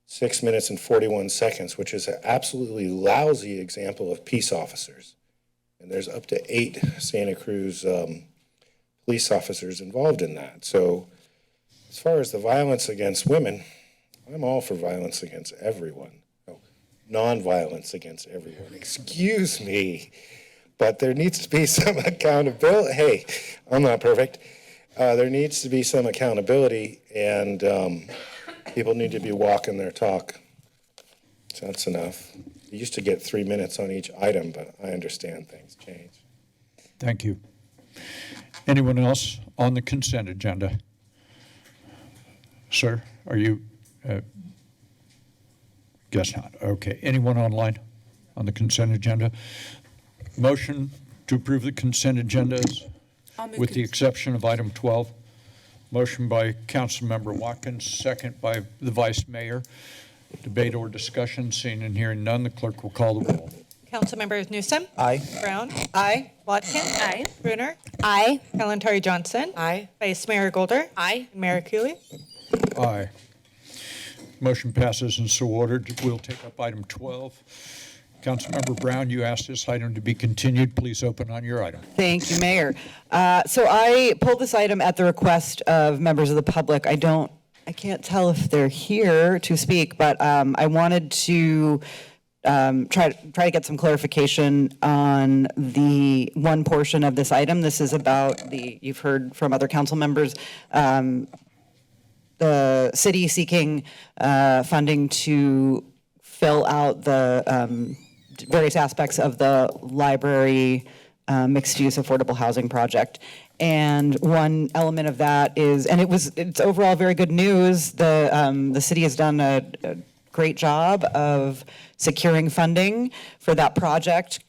6 minutes and 41 seconds, which is an absolutely lousy example of peace officers. And there's up to 8 Santa Cruz police officers involved in that. So as far as the violence against women, I'm all for violence against everyone. No, non-violence against everyone. Excuse me, but there needs to be some accountability. Hey, I'm not perfect. There needs to be some accountability, and people need to be walking their talk. So that's enough. We used to get 3 minutes on each item, but I understand things change. Thank you. Anyone else on the consent agenda? Sir, are you? Guess not. Okay. Anyone online on the consent agenda? Motion to approve the consent agendas with the exception of item 12. Motion by Councilmember Watkins, second by the Vice Mayor. Debate or discussion, seeing and hearing none, the clerk will call the roll. Councilmembers Newsom. Aye. Brown. Aye. Watkins. Aye. Bruner. Aye. Kalantari Johnson. Aye. Vice Mayor Golder. Aye. Mayor Cooley. Aye. Motion passes and so ordered. We'll take up item 12. Councilmember Brown, you asked this item to be continued. Please open on your item. Thank you, Mayor. So I pulled this item at the request of members of the public. I can't tell if they're here to speak, but I wanted to try to get some clarification on the one portion of this item. This is about you've heard from other council members, the city seeking funding to fill out the various aspects of the library mixed-use affordable housing project. And one element of that is, and it's overall very good news, the city has done a great job of securing funding for that project.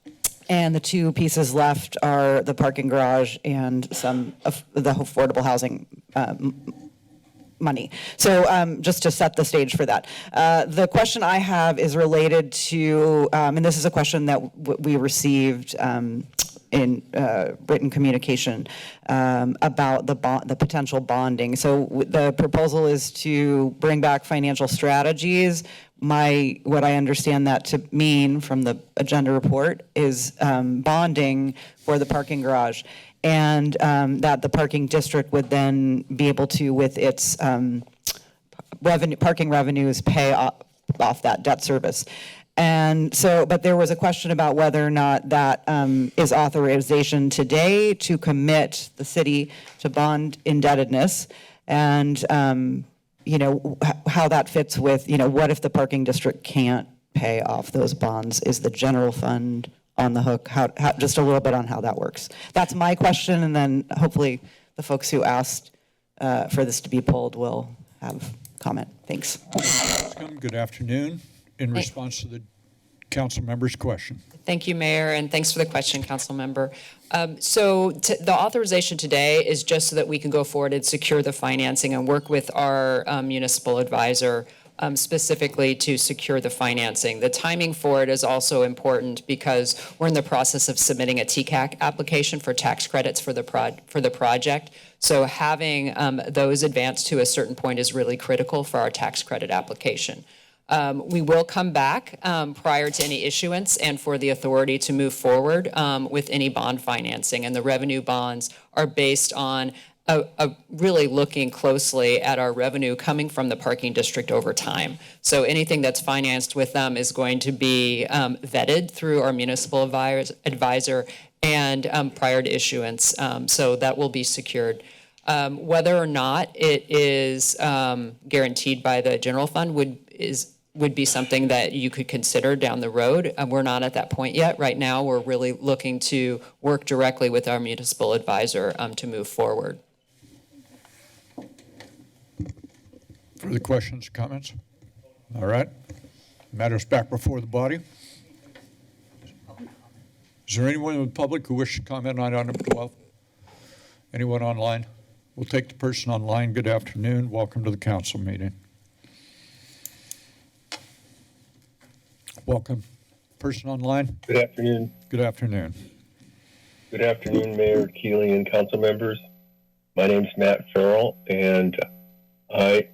And the two pieces left are the parking garage and some of the affordable housing money. So just to set the stage for that. The question I have is related to, and this is a question that we received in written communication about the potential bonding. So the proposal is to bring back financial strategies. What I understand that to mean from the agenda report is bonding for the parking garage, and that the parking district would then be able to, with its parking revenues, pay off that debt service. And so, but there was a question about whether or not that is authorization today to commit the city to bond indebtedness, and how that fits with, what if the parking district can't pay off those bonds? Is the general fund on the hook? How just a little bit on how that works. That's my question, and then hopefully the folks who asked for this to be pulled will have comment. Thanks. Good afternoon. In response to the council member's question. Thank you, Mayor, and thanks for the question, council member. The authorization today is just so that we can go forward and secure the financing and work with our municipal advisor specifically to secure the financing. The timing for it is also important because we're in the process of submitting a TCAC application for tax credits for the project. So having those advanced to a certain point is really critical for our tax credit application. We will come back prior to any issuance and for the authority to move forward with any bond financing. And the revenue bonds are based on really looking closely at our revenue coming from the parking district over time. So anything that's financed with them is going to be vetted through our municipal advisor and prior to issuance. So that will be secured. Whether or not it is guaranteed by the general fund would be something that you could consider down the road. We're not at that point yet. Right now, we're really looking to work directly with our municipal advisor to move forward. Further questions, comments? All right. Matters back before the body. Is there anyone in the public who wishes to comment on item 12? Anyone online? We'll take the person online. Good afternoon. Welcome to the council meeting. Welcome. Person online? Good afternoon. Good afternoon. Good afternoon, Mayor Keeley and council members. My name's Matt Farrell, and I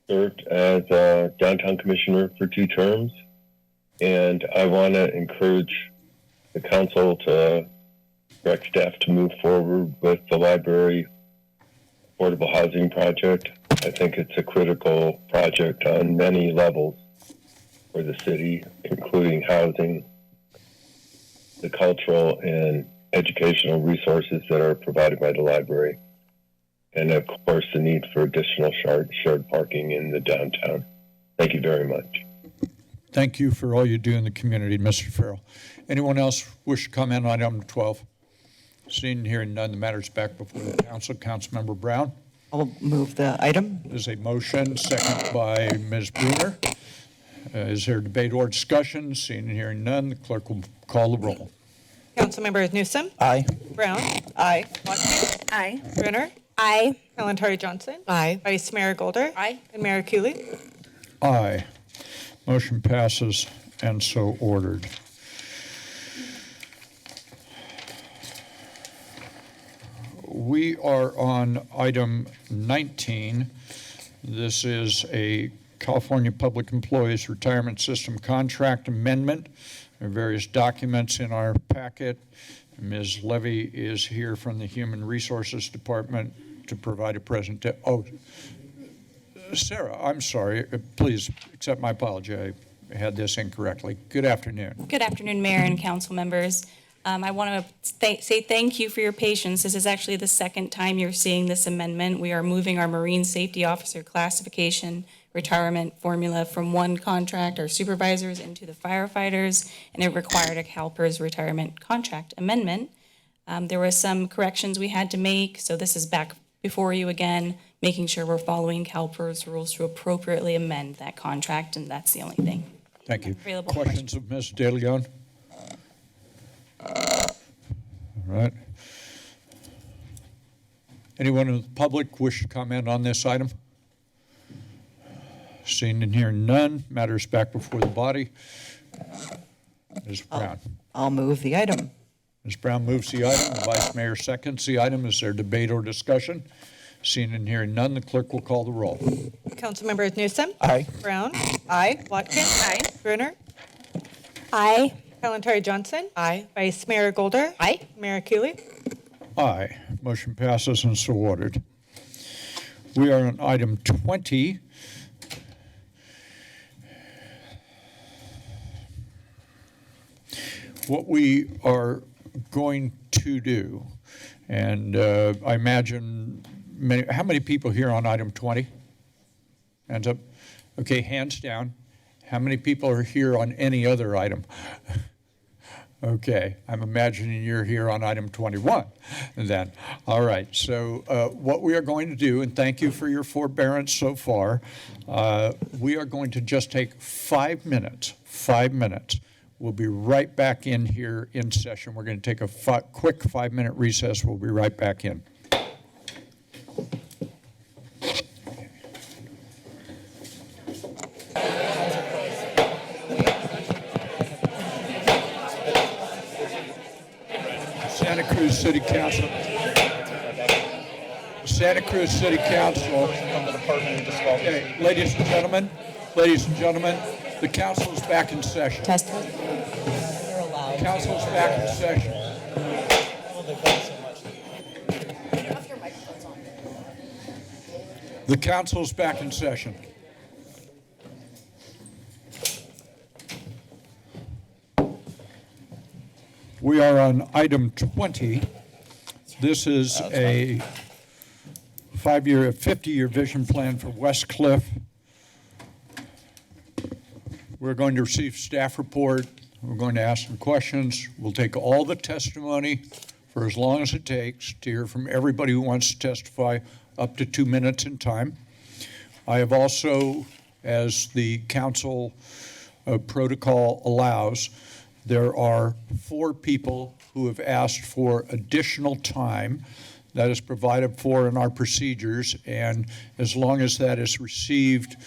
served as a downtown commissioner for 2 terms. And I want to encourage the council to direct staff to move forward with the library affordable housing project. I think it's a critical project on many levels for the city, including housing, the cultural and educational resources that are provided by the library, and of course the need for additional shared parking in the downtown. Thank you very much. Thank you for all you do in the community, Mr. Farrell. Anyone else wish to comment on item 12? Seeing and hearing none, the matter's back before the council. Councilmember Brown? I'll move the item. There's a motion, second by Ms. Bruner. Is there debate or discussion? Seeing and hearing none, the clerk will call the roll. Councilmembers Newsom. Aye. Brown. Aye. Watkins. Aye. Bruner. Aye. Kalantari Johnson. Aye. Vice Mayor Golder. Aye. And Mayor Cooley. Aye. Motion passes and so ordered. We are on item 19. This is a California Public Employees Retirement System contract amendment. There are various documents in our packet. Ms. Levy is here from the Human Resources Department to provide a presentation. Oh, Sarah, I'm sorry. Please accept my apology. I had this incorrectly. Good afternoon. Good afternoon, Mayor and council members. I want to say thank you for your patience. This is actually the second time you're seeing this amendment. We are moving our Marine Safety Officer classification retirement formula from one contract, our supervisors, into the firefighters, and it required a CalPERS retirement contract amendment. There were some corrections we had to make, so this is back before you again, making sure we're following CalPERS rules to appropriately amend that contract, and that's the only thing. Thank you. Available Questions of Ms. De Leon? All right. Anyone in the public wish to comment on this item? Seeing and hearing none, matters back before the body. Ms. Brown. I'll move the item. Ms. Brown moves the item. The Vice Mayor seconds the item. Is there debate or discussion? Seeing and hearing none, the clerk will call the roll. Councilmembers Newsom. Aye. Brown. Aye. Watkins. Aye. Brunner. Aye. Kalentari Johnson. Aye. Vice Mayor Golder. Aye. Mayor Cooley. Aye. Motion passes and so ordered. We are on item 20. What we are going to do, and I imagine how many people here on item 20? Hands up. Okay, hands down. How many people are here on any other item? Okay, I'm imagining you're here on item 21 then. All right, so what we are going to do, and thank you for your forbearance so far, we are going to just take 5 minutes, 5 minutes. We'll be right back in here in session. We're going to take a quick 5-minute recess. We'll be right back in. Santa Cruz City Council. Santa Cruz City Council. Okay, ladies and gentlemen, the council is back in session. Council is back in session. The council is back in session. We are on item 20. This is a 50-year vision plan for West Cliff. We're going to receive staff report. We're going to ask some questions. We'll take all the testimony for as long as it takes to hear from everybody who wants to testify, up to 2 minutes in time. I have also, as the council protocol allows, there are 4 people who have asked for additional time. That is provided for in our procedures, and as long as that is received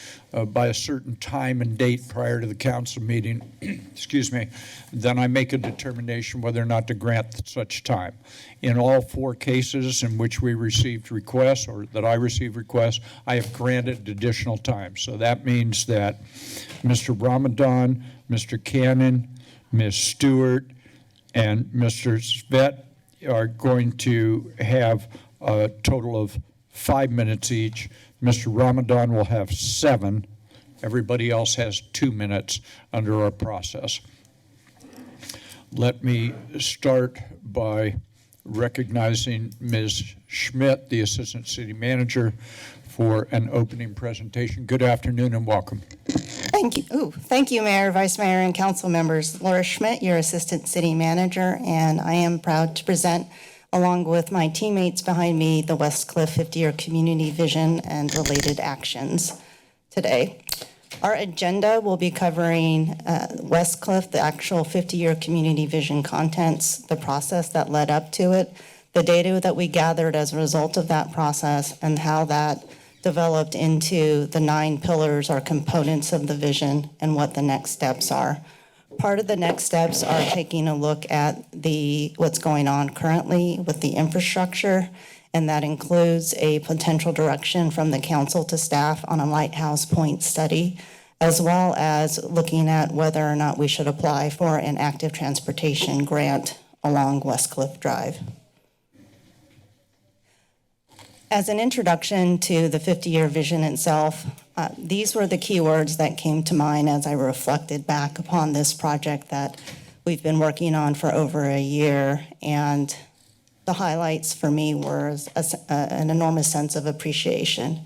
by a certain time and date prior to the council meeting, excuse me, then I make a determination whether or not to grant such time. In all 4 cases in which we received requests, or that I received requests, I have granted additional time. So that means that Mr. Ramadan, Mr. Cannon, Ms. Stewart, and Mr. Svet are going to have a total of 5 minutes each. Mr. Ramadan will have 7. Everybody else has 2 minutes under our process. Let me start by recognizing Ms. Schmidt, the Assistant City Manager, for an opening presentation. Good afternoon and welcome. Thank you. Thank you, Mayor, Vice Mayor, and council members. Laura Schmidt, your Assistant City Manager, and I am proud to present, along with my teammates behind me, the West Cliff 50-year community vision and related actions today. Our agenda will be covering West Cliff, the actual 50-year community vision contents, the process that led up to it, the data that we gathered as a result of that process, and how that developed into the 9 pillars or components of the vision and what the next steps are. Part of the next steps are taking a look at what's going on currently with the infrastructure, and that includes a potential direction from the council to staff on a Lighthouse Point study, as well as looking at whether or not we should apply for an active transportation grant along West Cliff Drive. As an introduction to the 50-year vision itself, these were the keywords that came to mind as I reflected back upon this project that we've been working on for over a year. And the highlights for me were an enormous sense of appreciation.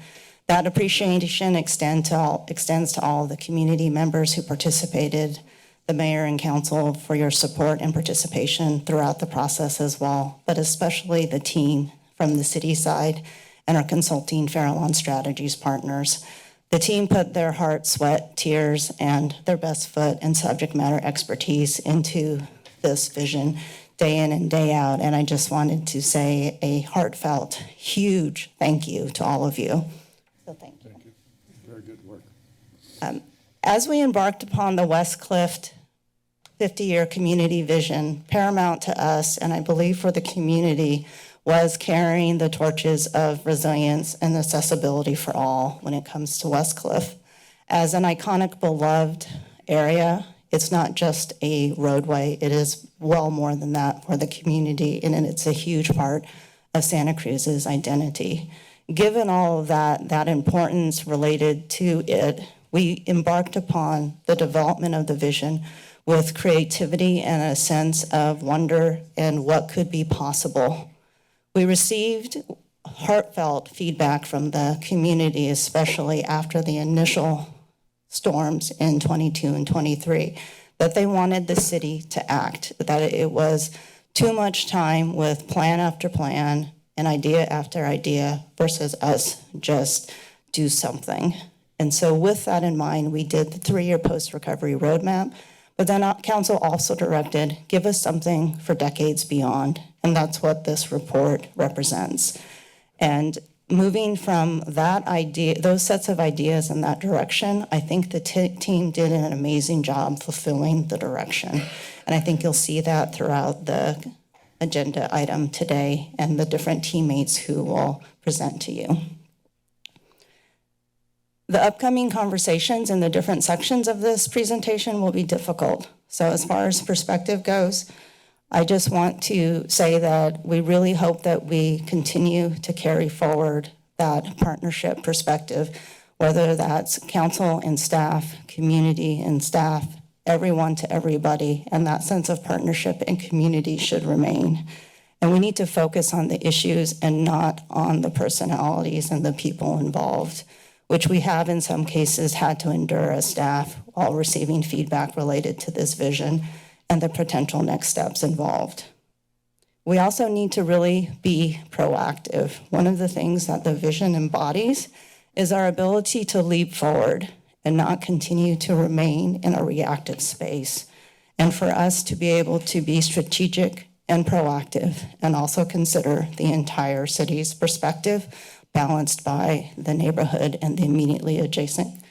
That appreciation extends to all the community members who participated, the mayor and council for your support and participation throughout the process as well, but especially the team from the city side and our consulting Farallon Strategies partners. The team put their heart, sweat, tears, and their best foot and subject matter expertise into this vision day in and day out. And I just wanted to say a heartfelt, huge thank you to all of you. So thank you. Thank you. Very good work. As we embarked upon the West Cliff 50-year community vision, paramount to us, and I believe for the community, was carrying the torches of resilience and accessibility for all when it comes to West Cliff. As an iconic, beloved area, it's not just a roadway, it is well more than that for the community, and it's a huge part of Santa Cruz's identity. Given all of that importance related to it, we embarked upon the development of the vision with creativity and a sense of wonder and what could be possible. We received heartfelt feedback from the community, especially after the initial storms in 22 and 23, that they wanted the city to act, that it was too much time with plan after plan and idea after idea versus us just do something. And so with that in mind, we did the 3-year post-recovery roadmap, but then council also directed, give us something for decades beyond, and that's what this report represents. And moving from that idea, those sets of ideas in that direction, I think the team did an amazing job fulfilling the direction. And I think you'll see that throughout the agenda item today and the different teammates who will present to you. The upcoming conversations in the different sections of this presentation will be difficult. So as far as perspective goes, I just want to say that we really hope that we continue to carry forward that partnership perspective, whether that's council and staff, community and staff, everyone to everybody, and that sense of partnership and community should remain. And we need to focus on the issues and not on the personalities and the people involved, which we have in some cases had to endure as staff while receiving feedback related to this vision and the potential next steps involved. We also need to really be proactive. One of the things that the vision embodies is our ability to leap forward and not continue to remain in a reactive space, and for us to be able to be strategic and proactive and also consider the entire city's perspective balanced by the neighborhood and the immediately adjacent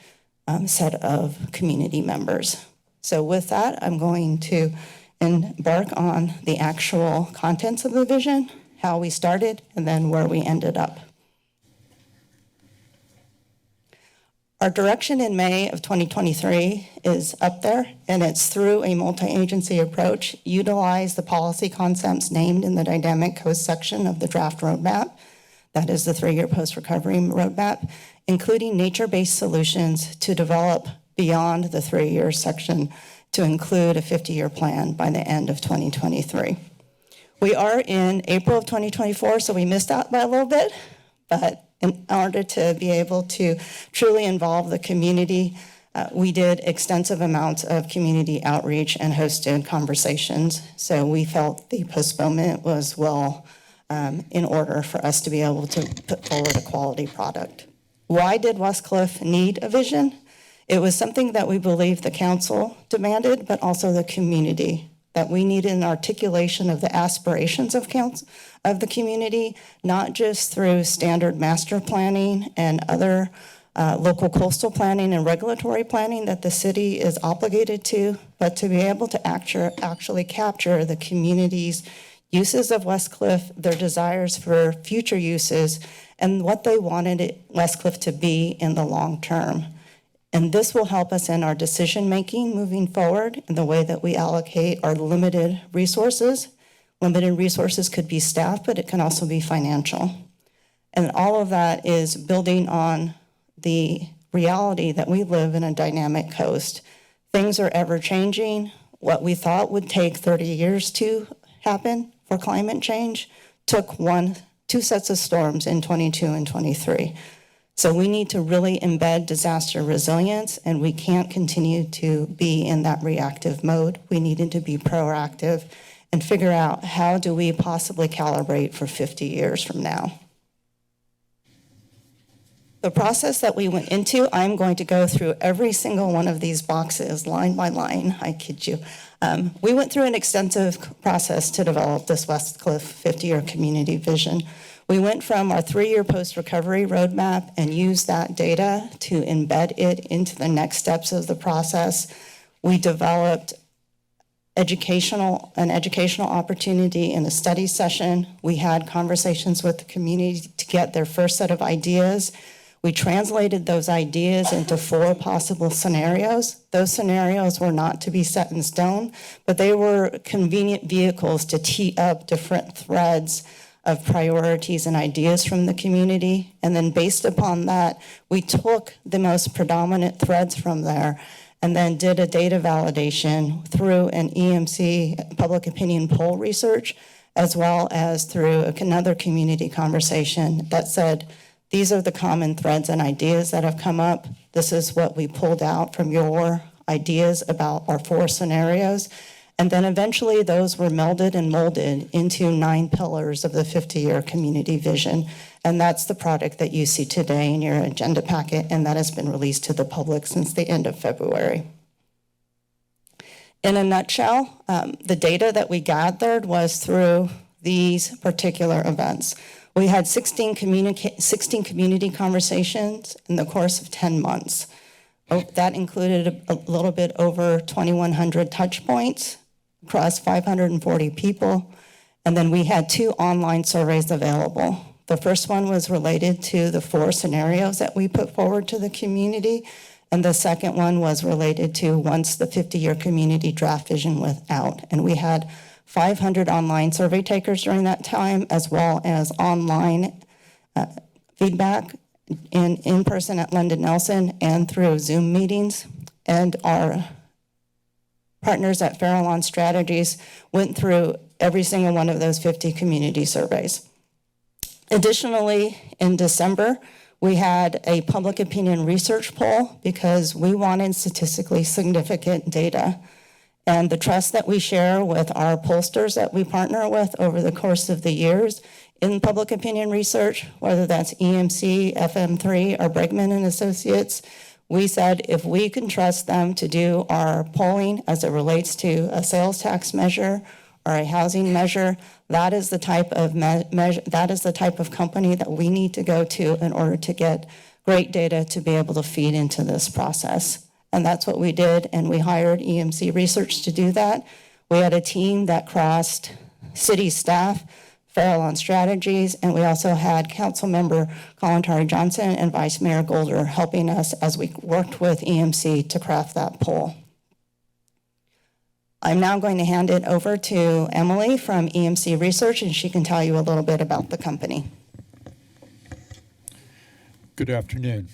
set of community members. So with that, I'm going to embark on the actual contents of the vision, how we started, and then where we ended up. Our direction in May of 2023 is up there, and it's through a multi-agency approach, utilize the policy concepts named in the dynamic coast section of the draft roadmap. That is the 3-year post-recovery roadmap, including nature-based solutions to develop beyond the 3-year section to include a 50-year plan by the end of 2023. We are in April of 2024, so we missed out by a little bit, but in order to be able to truly involve the community, we did extensive amounts of community outreach and hosted conversations. So we felt the postponement was well in order for us to be able to put forward a quality product. Why did West Cliff need a vision? It was something that we believe the council demanded, but also the community, that we needed an articulation of the aspirations of the community, not just through standard master planning and other local coastal planning and regulatory planning that the city is obligated to, but to be able to actually capture the community's uses of West Cliff, their desires for future uses, and what they wanted West Cliff to be in the long term. And this will help us in our decision-making moving forward in the way that we allocate our limited resources. Limited resources could be staff, but it can also be financial. And all of that is building on the reality that we live in a dynamic coast. Things are ever changing. What we thought would take 30 years to happen for climate change took two sets of storms in 22 and 23. So we need to really embed disaster resilience, and we can't continue to be in that reactive mode. We needed to be proactive and figure out how do we possibly calibrate for 50 years from now. The process that we went into, I'm going to go through every single one of these boxes line by line, I kid you. We went through an extensive process to develop this West Cliff 50-year community vision. We went from our 3-year post-recovery roadmap and used that data to embed it into the next steps of the process. We developed an educational opportunity in a study session. We had conversations with the community to get their first set of ideas. We translated those ideas into 4 possible scenarios. Those scenarios were not to be set in stone, but they were convenient vehicles to tee up different threads of priorities and ideas from the community. And then based upon that, we took the most predominant threads from there and then did a data validation through an EMC public opinion poll research, as well as through another community conversation that said, these are the common threads and ideas that have come up. This is what we pulled out from your ideas about our 4 scenarios. And then eventually those were melded and molded into 9 pillars of the 50-year community vision. And that's the product that you see today in your agenda packet, and that has been released to the public since the end of February. In a nutshell, the data that we gathered was through these particular events. We had 16 community conversations in the course of 10 months. That included a little bit over 2,100 touch points across 540 people. And then we had 2 online surveys available. The first one was related to the 4 scenarios that we put forward to the community. And the second one was related to once the 50-year community draft vision was out. And we had 500 online survey takers during that time, as well as online feedback in person at London Nelson and through Zoom meetings. And our partners at Farallon Strategies went through every single one of those 50 community surveys. Additionally, in December, we had a public opinion research poll because we wanted statistically significant data. And the trust that we share with our pollsters that we partner with over the course of the years in public opinion research, whether that's EMC, FM3, or Bregman and Associates, we said if we can trust them to do our polling as it relates to a sales tax measure or a housing measure, that is the type of that is the type of company that we need to go to in order to get great data to be able to feed into this process. And that's what we did, and we hired EMC Research to do that. We had a team that crossed city staff, Farallon Strategies, and we also had Councilmember Kalantari Johnson and Vice Mayor Golder helping us as we worked with EMC to craft that poll. I'm now going to hand it over to Emily from EMC Research, and she can tell you a little bit about the company. Good afternoon.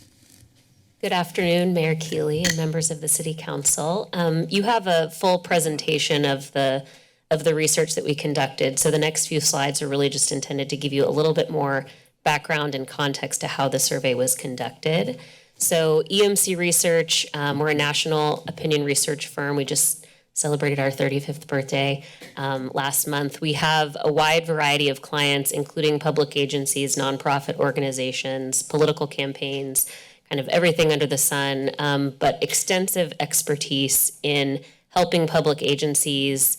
Good afternoon, Mayor Keeley and members of the City Council. You have a full presentation of the research that we conducted. So the next few slides are really just intended to give you a little bit more background and context to how the survey was conducted. So EMC Research, we're a national opinion research firm. We just celebrated our 35th birthday last month. We have a wide variety of clients, including public agencies, nonprofit organizations, political campaigns, kind of everything under the sun, but extensive expertise in helping public agencies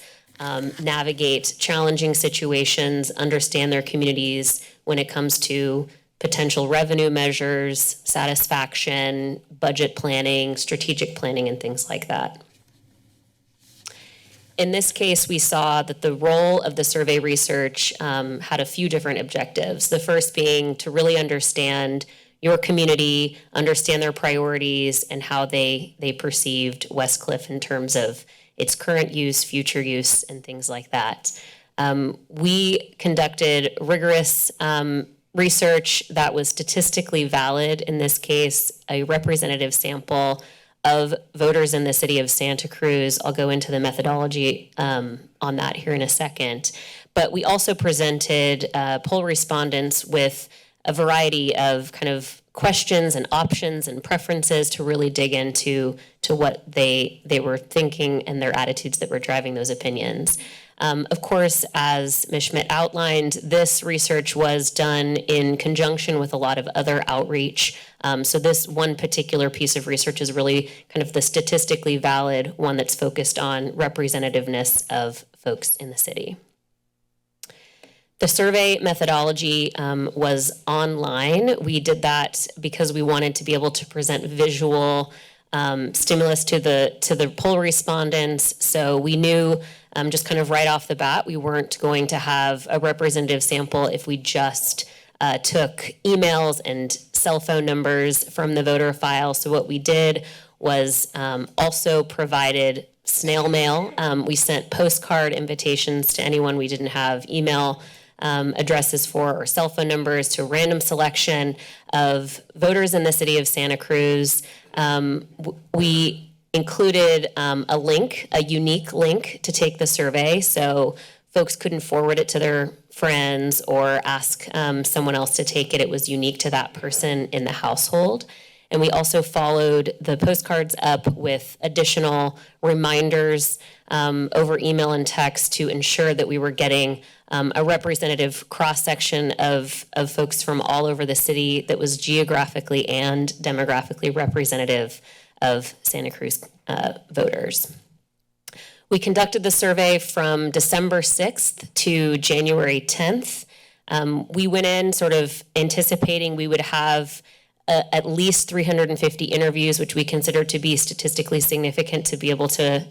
navigate challenging situations, understand their communities when it comes to potential revenue measures, satisfaction, budget planning, strategic planning, and things like that. In this case, we saw that the role of the survey research had a few different objectives. The first being to really understand your community, understand their priorities, and how they perceived West Cliff in terms of its current use, future use, and things like that. We conducted rigorous research that was statistically valid, in this case, a representative sample of voters in the city of Santa Cruz. I'll go into the methodology on that here in a second. But we also presented poll respondents with a variety of kind of questions and options and preferences to really dig into what they were thinking and their attitudes that were driving those opinions. Of course, as Ms. Schmidt outlined, this research was done in conjunction with a lot of other outreach. So this one particular piece of research is really kind of the statistically valid one that's focused on representativeness of folks in the city. The survey methodology was online. We did that because we wanted to be able to present visual stimulus to the poll respondents. So we knew just kind of right off the bat, we weren't going to have a representative sample if we just took emails and cell phone numbers from the voter file. So what we did was also provided snail mail. We sent postcard invitations to anyone we didn't have email addresses for or cell phone numbers, to a random selection of voters in the city of Santa Cruz. We included a link, a unique link to take the survey, so folks couldn't forward it to their friends or ask someone else to take it. It was unique to that person in the household. And we also followed the postcards up with additional reminders over email and text to ensure that we were getting a representative cross-section of folks from all over the city that was geographically and demographically representative of Santa Cruz voters. We conducted the survey from December 6th to January 10th. We went in sort of anticipating we would have at least 350 interviews, which we consider to be statistically significant to be able to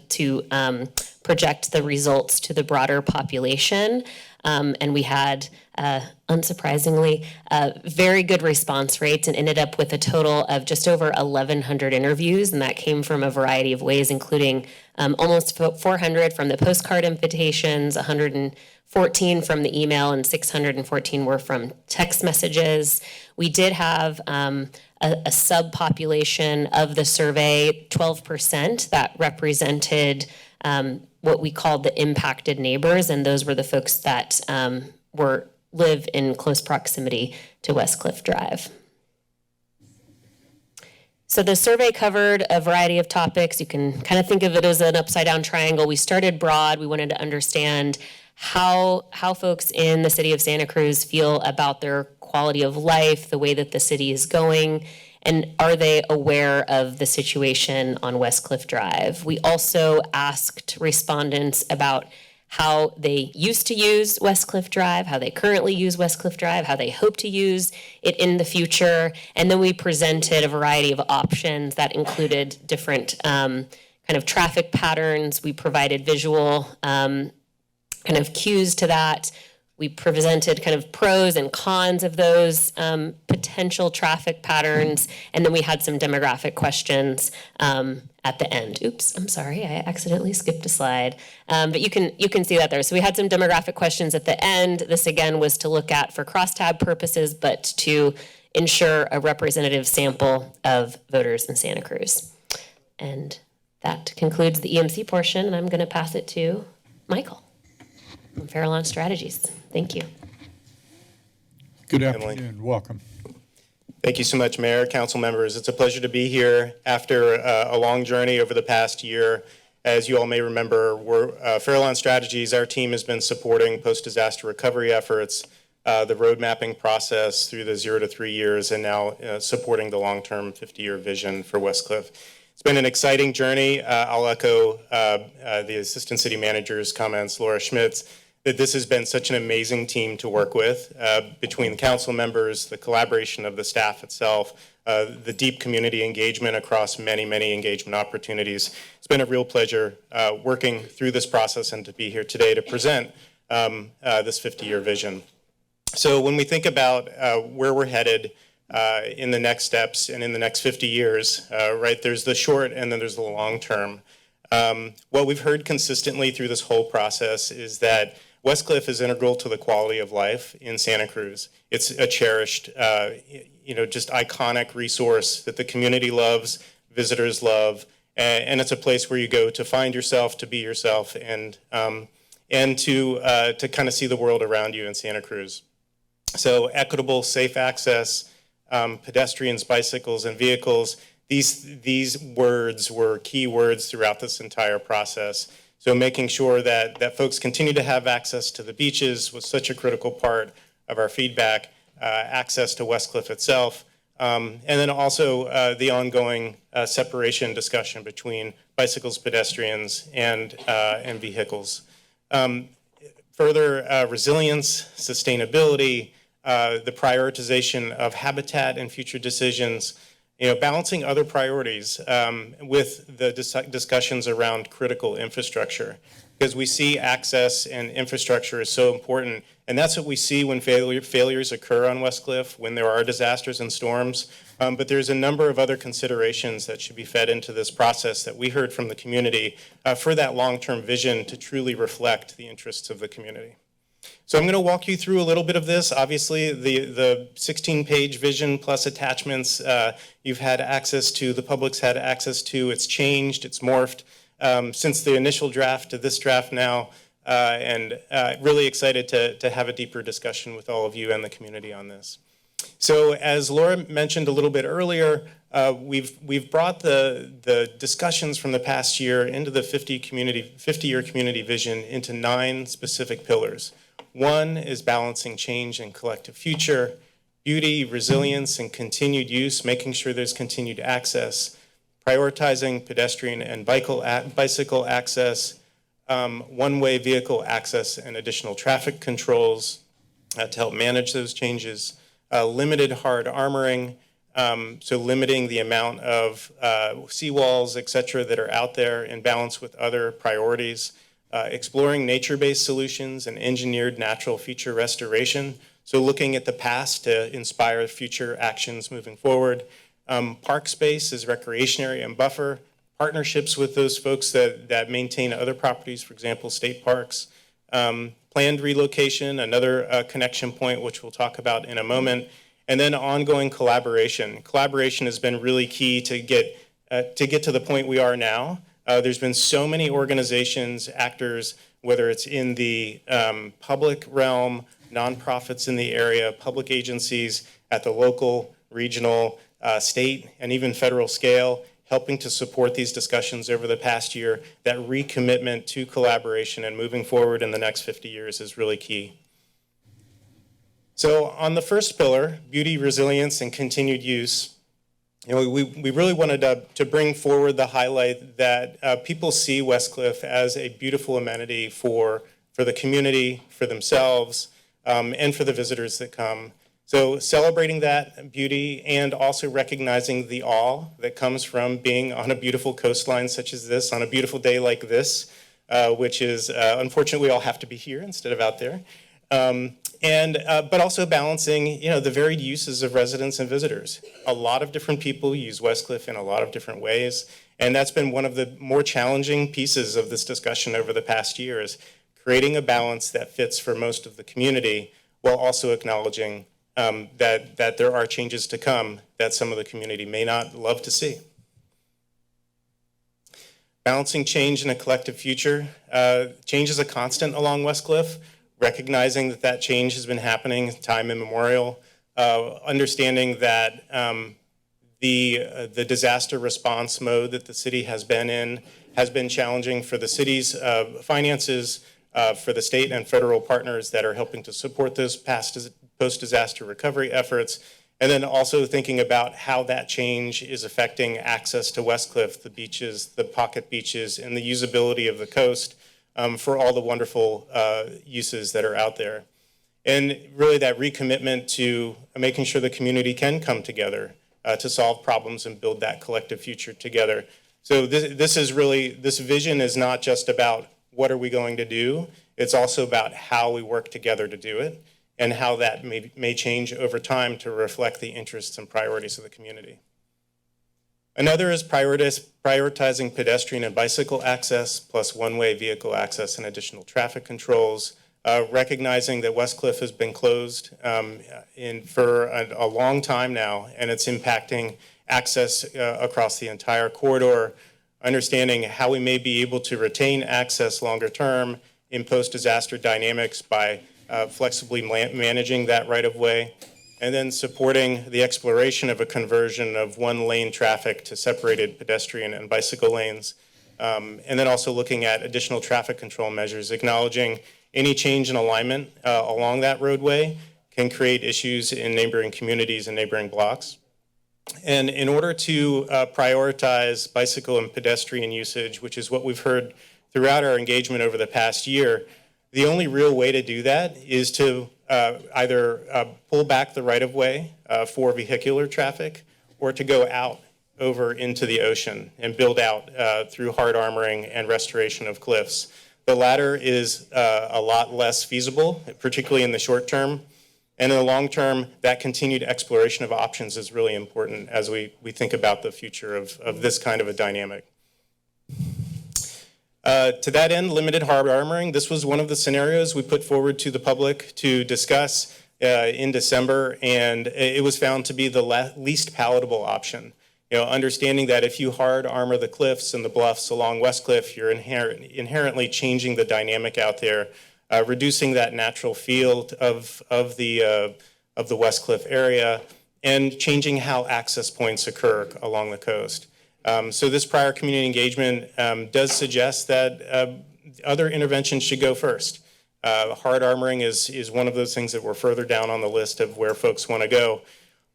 project the results to the broader population. And we had, unsurprisingly, very good response rates and ended up with a total of just over 1,100 interviews. And that came from a variety of ways, including almost 400 from the postcard invitations, 114 from the email, and 614 were from text messages. We did have a subpopulation of the survey, 12%, that represented what we called the impacted neighbors, and those were the folks that live in close proximity to Westcliff Drive. So the survey covered a variety of topics. You can kind of think of it as an upside-down triangle. We started broad. We wanted to understand how folks in the city of Santa Cruz feel about their quality of life, the way that the city is going, and are they aware of the situation on Westcliff Drive. We also asked respondents about how they used to use Westcliff Drive, how they currently use Westcliff Drive, how they hope to use it in the future, and then we presented a variety of options that included different kind of traffic patterns. We provided visual kind of cues to that. We presented kind of pros and cons of those potential traffic patterns, and then we had some demographic questions at the end. Oops, I'm sorry, I accidentally skipped a slide. But you can see that there. So we had some demographic questions at the end. This again was to look at for crosstab purposes, but to ensure a representative sample of voters in Santa Cruz. And that concludes the EMC portion, and I'm going to pass it to Michael from Farallon Strategies. Thank you. Good afternoon. Welcome. Thank you so much, Mayor, council members. It's a pleasure to be here after a long journey over the past year. As you all may remember, Farallon Strategies, our team has been supporting post-disaster recovery efforts, the road mapping process through the 0 to 3 years, and now supporting the long-term 50-year vision for Westcliff. It's been an exciting journey. I'll echo the Assistant City Manager's comments, Laura Schmidt's, that this has been such an amazing team to work with between the council members, the collaboration of the staff itself, the deep community engagement across many, many engagement opportunities. It's been a real pleasure working through this process and to be here today to present this 50-year vision. So when we think about where we're headed in the next steps and in the next 50 years, right, there's the short and then there's the long term. What we've heard consistently through this whole process is that Westcliff is integral to the quality of life in Santa Cruz. It's a cherished, just iconic resource that the community loves, visitors love, and it's a place where you go to find yourself, to be yourself, and to kind of see the world around you in Santa Cruz. So equitable, safe access, pedestrians, bicycles, and vehicles. These words were key words throughout this entire process. So making sure that folks continue to have access to the beaches was such a critical part of our feedback, access to Westcliff itself, and then also the ongoing separation discussion between bicycles, pedestrians, and vehicles. Further resilience, sustainability, the prioritization of habitat and future decisions, balancing other priorities with the discussions around critical infrastructure, because we see access and infrastructure is so important. And that's what we see when failures occur on Westcliff, when there are disasters and storms. But there's a number of other considerations that should be fed into this process that we heard from the community for that long-term vision to truly reflect the interests of the community. So I'm going to walk you through a little bit of this. Obviously, the 16-page vision plus attachments you've had access to, the public's had access to. It's changed, it's morphed since the initial draft to this draft now, and really excited to have a deeper discussion with all of you and the community on this. So as Laura mentioned a little bit earlier, we've brought the discussions from the past year into the 50-year community vision into 9 specific pillars. One is balancing change and collective future, beauty, resilience, and continued use, making sure there's continued access, prioritizing pedestrian and bicycle access, one-way vehicle access and additional traffic controls to help manage those changes, limited hard armoring, so limiting the amount of seawalls, et cetera, that are out there in balance with other priorities, exploring nature-based solutions and engineered natural feature restoration, so looking at the past to inspire future actions moving forward. Park space is recreation area and buffer, partnerships with those folks that maintain other properties, for example, state parks. Planned relocation, another connection point, which we'll talk about in a moment. And then ongoing collaboration. Collaboration has been really key to get to the point we are now. There's been so many organizations, actors, whether it's in the public realm, nonprofits in the area, public agencies at the local, regional, state, and even federal scale, helping to support these discussions over the past year. That recommitment to collaboration and moving forward in the next 50 years is really key. So on the first pillar, beauty, resilience, and continued use, we really wanted to bring forward the highlight that people see Westcliff as a beautiful amenity for the community, for themselves, and for the visitors that come. So celebrating that beauty and also recognizing the awe that comes from being on a beautiful coastline such as this, on a beautiful day like this, which is, unfortunately, we all have to be here instead of out there. But also balancing, the varied uses of residents and visitors. A lot of different people use Westcliff in a lot of different ways, and that's been one of the more challenging pieces of this discussion over the past years, creating a balance that fits for most of the community while also acknowledging that there are changes to come that some of the community may not love to see. Balancing change in a collective future. Change is a constant along Westcliff, recognizing that change has been happening time immemorial, understanding that the disaster response mode that the city has been in has been challenging for the city's finances, for the state and federal partners that are helping to support those post-disaster recovery efforts, and then also thinking about how that change is affecting access to Westcliff, the beaches, the pocket beaches, and the usability of the coast for all the wonderful uses that are out there. And really that recommitment to making sure the community can come together to solve problems and build that collective future together. So this vision is not just about what are we going to do, it's also about how we work together to do it, and how that may change over time to reflect the interests and priorities of the community. Another is prioritizing pedestrian and bicycle access, plus one-way vehicle access and additional traffic controls, recognizing that Westcliff has been closed for a long time now, and it's impacting access across the entire corridor, understanding how we may be able to retain access longer term in post-disaster dynamics by flexibly managing that right-of-way, and then supporting the exploration of a conversion of one-lane traffic to separated pedestrian and bicycle lanes. And then also looking at additional traffic control measures, acknowledging any change in alignment along that roadway can create issues in neighboring communities and neighboring blocks. And in order to prioritize bicycle and pedestrian usage, which is what we've heard throughout our engagement over the past year, the only real way to do that is to either pull back the right-of-way for vehicular traffic or to go out over into the ocean and build out through hard armoring and restoration of cliffs. The latter is a lot less feasible, particularly in the short term. And in the long term, that continued exploration of options is really important as we think about the future of this kind of a dynamic. To that end, limited hard armoring, this was one of the scenarios we put forward to the public to discuss in December, and it was found to be the least palatable option. You know, understanding that if you hard armor the cliffs and the bluffs along West Cliff, you're inherently changing the dynamic out there, reducing that natural feel of the West Cliff area, and changing how access points occur along the coast. So this prior community engagement does suggest that other interventions should go first. Hard armoring is one of those things that we're further down on the list of where folks want to go.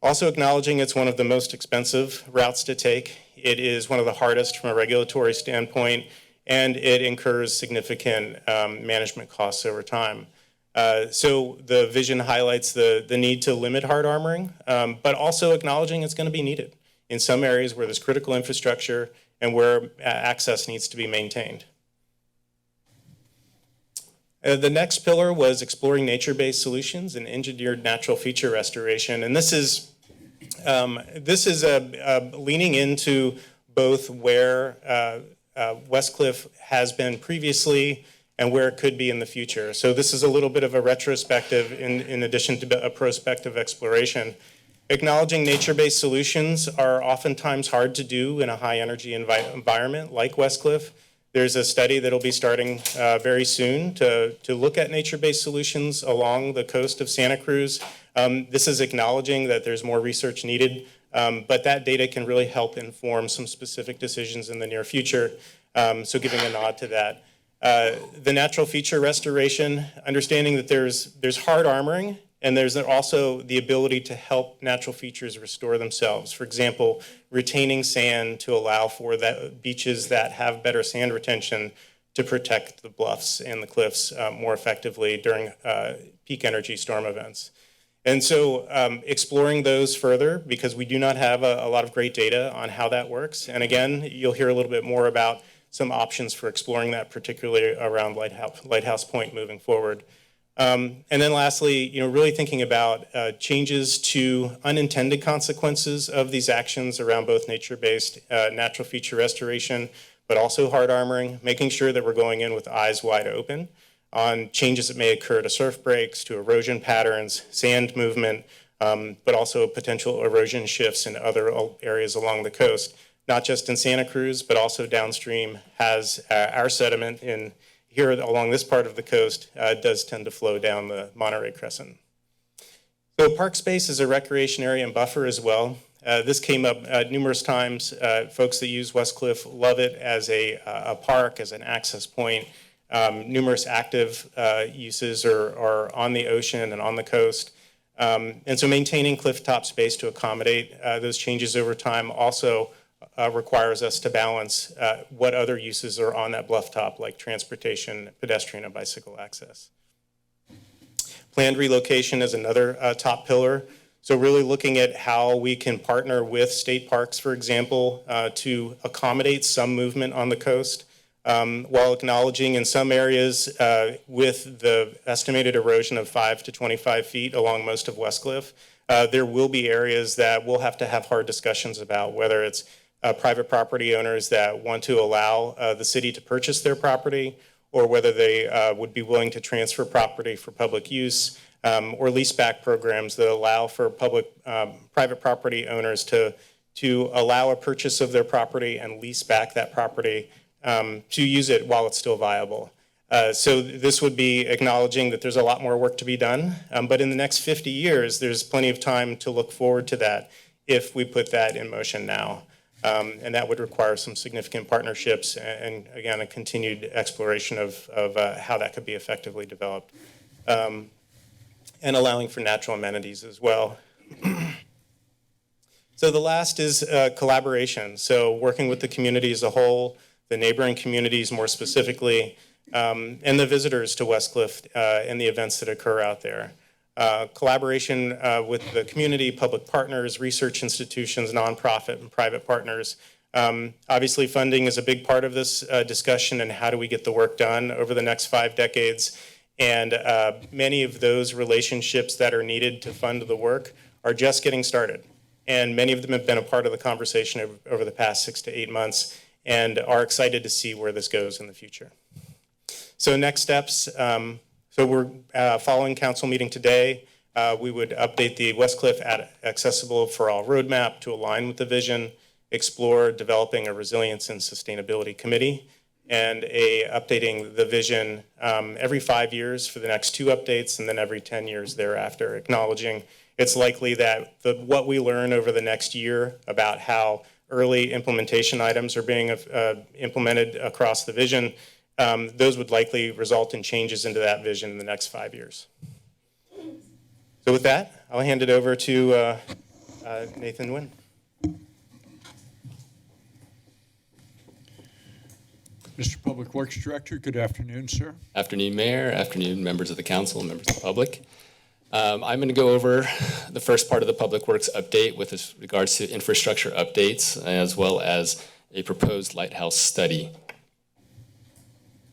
Also acknowledging it's one of the most expensive routes to take. It is one of the hardest from a regulatory standpoint, and it incurs significant management costs over time. So the vision highlights the need to limit hard armoring, but also acknowledging it's going to be needed in some areas where there's critical infrastructure and where access needs to be maintained. The next pillar was exploring nature-based solutions and engineered natural feature restoration. And this is leaning into both where West Cliff has been previously and where it could be in the future. So this is a little bit of a retrospective in addition to a prospective exploration. Acknowledging nature-based solutions are oftentimes hard to do in a high-energy environment like West Cliff. There's a study that'll be starting very soon to look at nature-based solutions along the coast of Santa Cruz. This is acknowledging that there's more research needed, but that data can really help inform some specific decisions in the near future, so giving a nod to that. The natural feature restoration, understanding that there's hard armoring, and there's also the ability to help natural features restore themselves. For example, retaining sand to allow for beaches that have better sand retention to protect the bluffs and the cliffs more effectively during peak energy storm events. And so exploring those further, because we do not have a lot of great data on how that works. And again, you'll hear a little bit more about some options for exploring that, particularly around Lighthouse Point moving forward. And then lastly, really thinking about changes to unintended consequences of these actions around both nature-based natural feature restoration, but also hard armoring, making sure that we're going in with eyes wide open on changes that may occur to surf breaks, to erosion patterns, sand movement, but also potential erosion shifts in other areas along the coast, not just in Santa Cruz, but also downstream as our sediment in here along this part of the coast does tend to flow down the Monterey Crescent. So park space is a recreation area and buffer as well. This came up numerous times. Folks that use West Cliff love it as a park, as an access point. Numerous active uses are on the ocean and on the coast. And so maintaining cliff top space to accommodate those changes over time also requires us to balance what other uses are on that bluff top, like transportation, pedestrian, and bicycle access. Planned relocation is another top pillar. So really looking at how we can partner with state parks, for example, to accommodate some movement on the coast, while acknowledging in some areas with the estimated erosion of 5 to 25 feet along most of West Cliff, there will be areas that we'll have to have hard discussions about, whether it's private property owners that want to allow the city to purchase their property, or whether they would be willing to transfer property for public use, or leaseback programs that allow for private property owners to allow a purchase of their property and lease back that property to use it while it's still viable. So this would be acknowledging that there's a lot more work to be done, but in the next 50 years, there's plenty of time to look forward to that if we put that in motion now. And that would require some significant partnerships and again, a continued exploration of how that could be effectively developed. And allowing for natural amenities as well. So the last is collaboration. So working with the community as a whole, the neighboring communities more specifically, and the visitors to Westcliff and the events that occur out there. Collaboration with the community, public partners, research institutions, nonprofit and private partners. Obviously, funding is a big part of this discussion and how do we get the work done over the next 5 decades. And many of those relationships that are needed to fund the work are just getting started. And many of them have been a part of the conversation over the past 6 to 8 months and are excited to see where this goes in the future. So next steps, so we're following council meeting today. We would update the Westcliff Accessible for All roadmap to align with the vision, explore developing a resilience and sustainability committee, and updating the vision every 5 years for the next 2 updates, and then every 10 years thereafter, acknowledging it's likely that what we learn over the next year about how early implementation items are being implemented across the vision, those would likely result in changes into that vision in the next 5 years. So with that, I'll hand it over to Nathan Nguyen. Mr. Public Works Director, good afternoon, sir. Afternoon, Mayor. Afternoon, members of the council, members of the public. I'm going to go over the first part of the Public Works update with regards to infrastructure updates, as well as a proposed lighthouse study.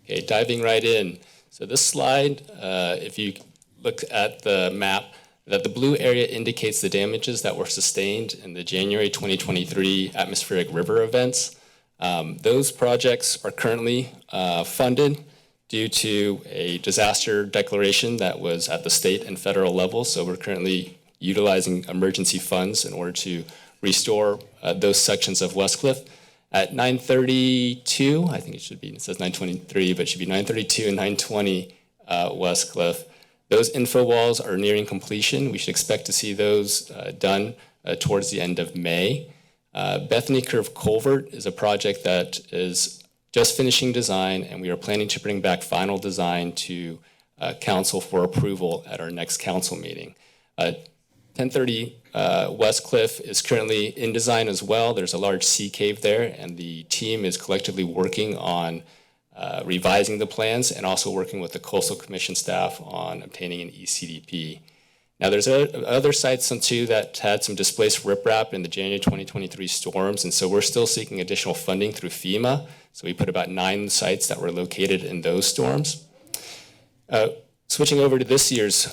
Okay, diving right in. So this slide, if you look at the map, that the blue area indicates the damages that were sustained in the January 2023 atmospheric river events. Those projects are currently funded due to a disaster declaration that was at the state and federal level. So we're currently utilizing emergency funds in order to restore those sections of Westcliff. At 932, I think it should be, it says 923, but it should be 932 and 920 Westcliff. Those info walls are nearing completion. We should expect to see those done towards the end of May. Bethany Curve Culvert is a project that is just finishing design, and we are planning to bring back final design to council for approval at our next council meeting. 1030 Westcliff is currently in design as well. There's a large sea cave there, and the team is collectively working on revising the plans and also working with the Coastal Commission staff on obtaining an ECDP. Now, there's other sites too that had some displaced riprap in the January 2023 storms, and so we're still seeking additional funding through FEMA. So we put about 9 sites that were located in those storms. Switching over to this year's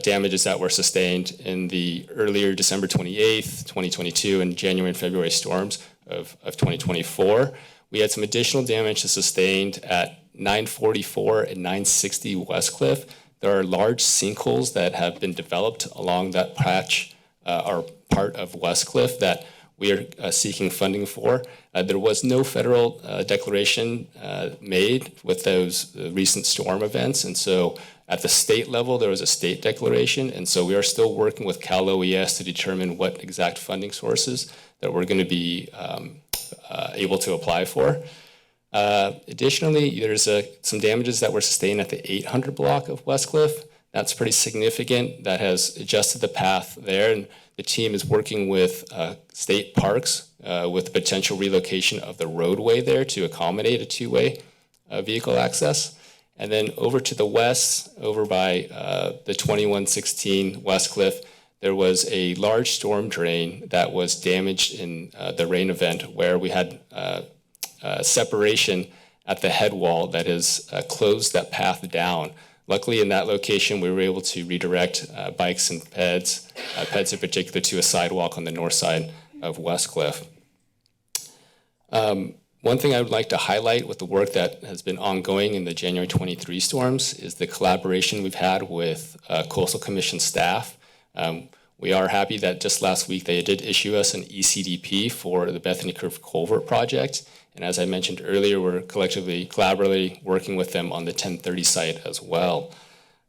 damages that were sustained in the earlier December 28th, 2022 and January and February storms of 2024. We had some additional damage sustained at 944 and 960 Westcliff. There are large sinkholes that have been developed along that patch or part of Westcliff that we are seeking funding for. There was no federal declaration made with those recent storm events, and so at the state level there was a state declaration, and so we are still working with Cal OES to determine what exact funding sources that we're going to be able to apply for. Additionally, there's some damages that were sustained at the 800 block of Westcliff. That's pretty significant. That has adjusted the path there, and the team is working with state parks with the potential relocation of the roadway there to accommodate a 2-way vehicle access. And then over to the west, over by the 2116 Westcliff, there was a large storm drain that was damaged in the rain event where we had separation at the head wall that has closed that path down. Luckily, in that location, we were able to redirect bikes and peds in particular, to a sidewalk on the north side of Westcliff. One thing I would like to highlight with the work that has been ongoing in the January 23 storms is the collaboration we've had with Coastal Commission staff. We are happy that just last week they did issue us an ECDP for the Bethany Curve Culvert project, And as I mentioned earlier, we're collaboratively working with them on the 1030 site as well.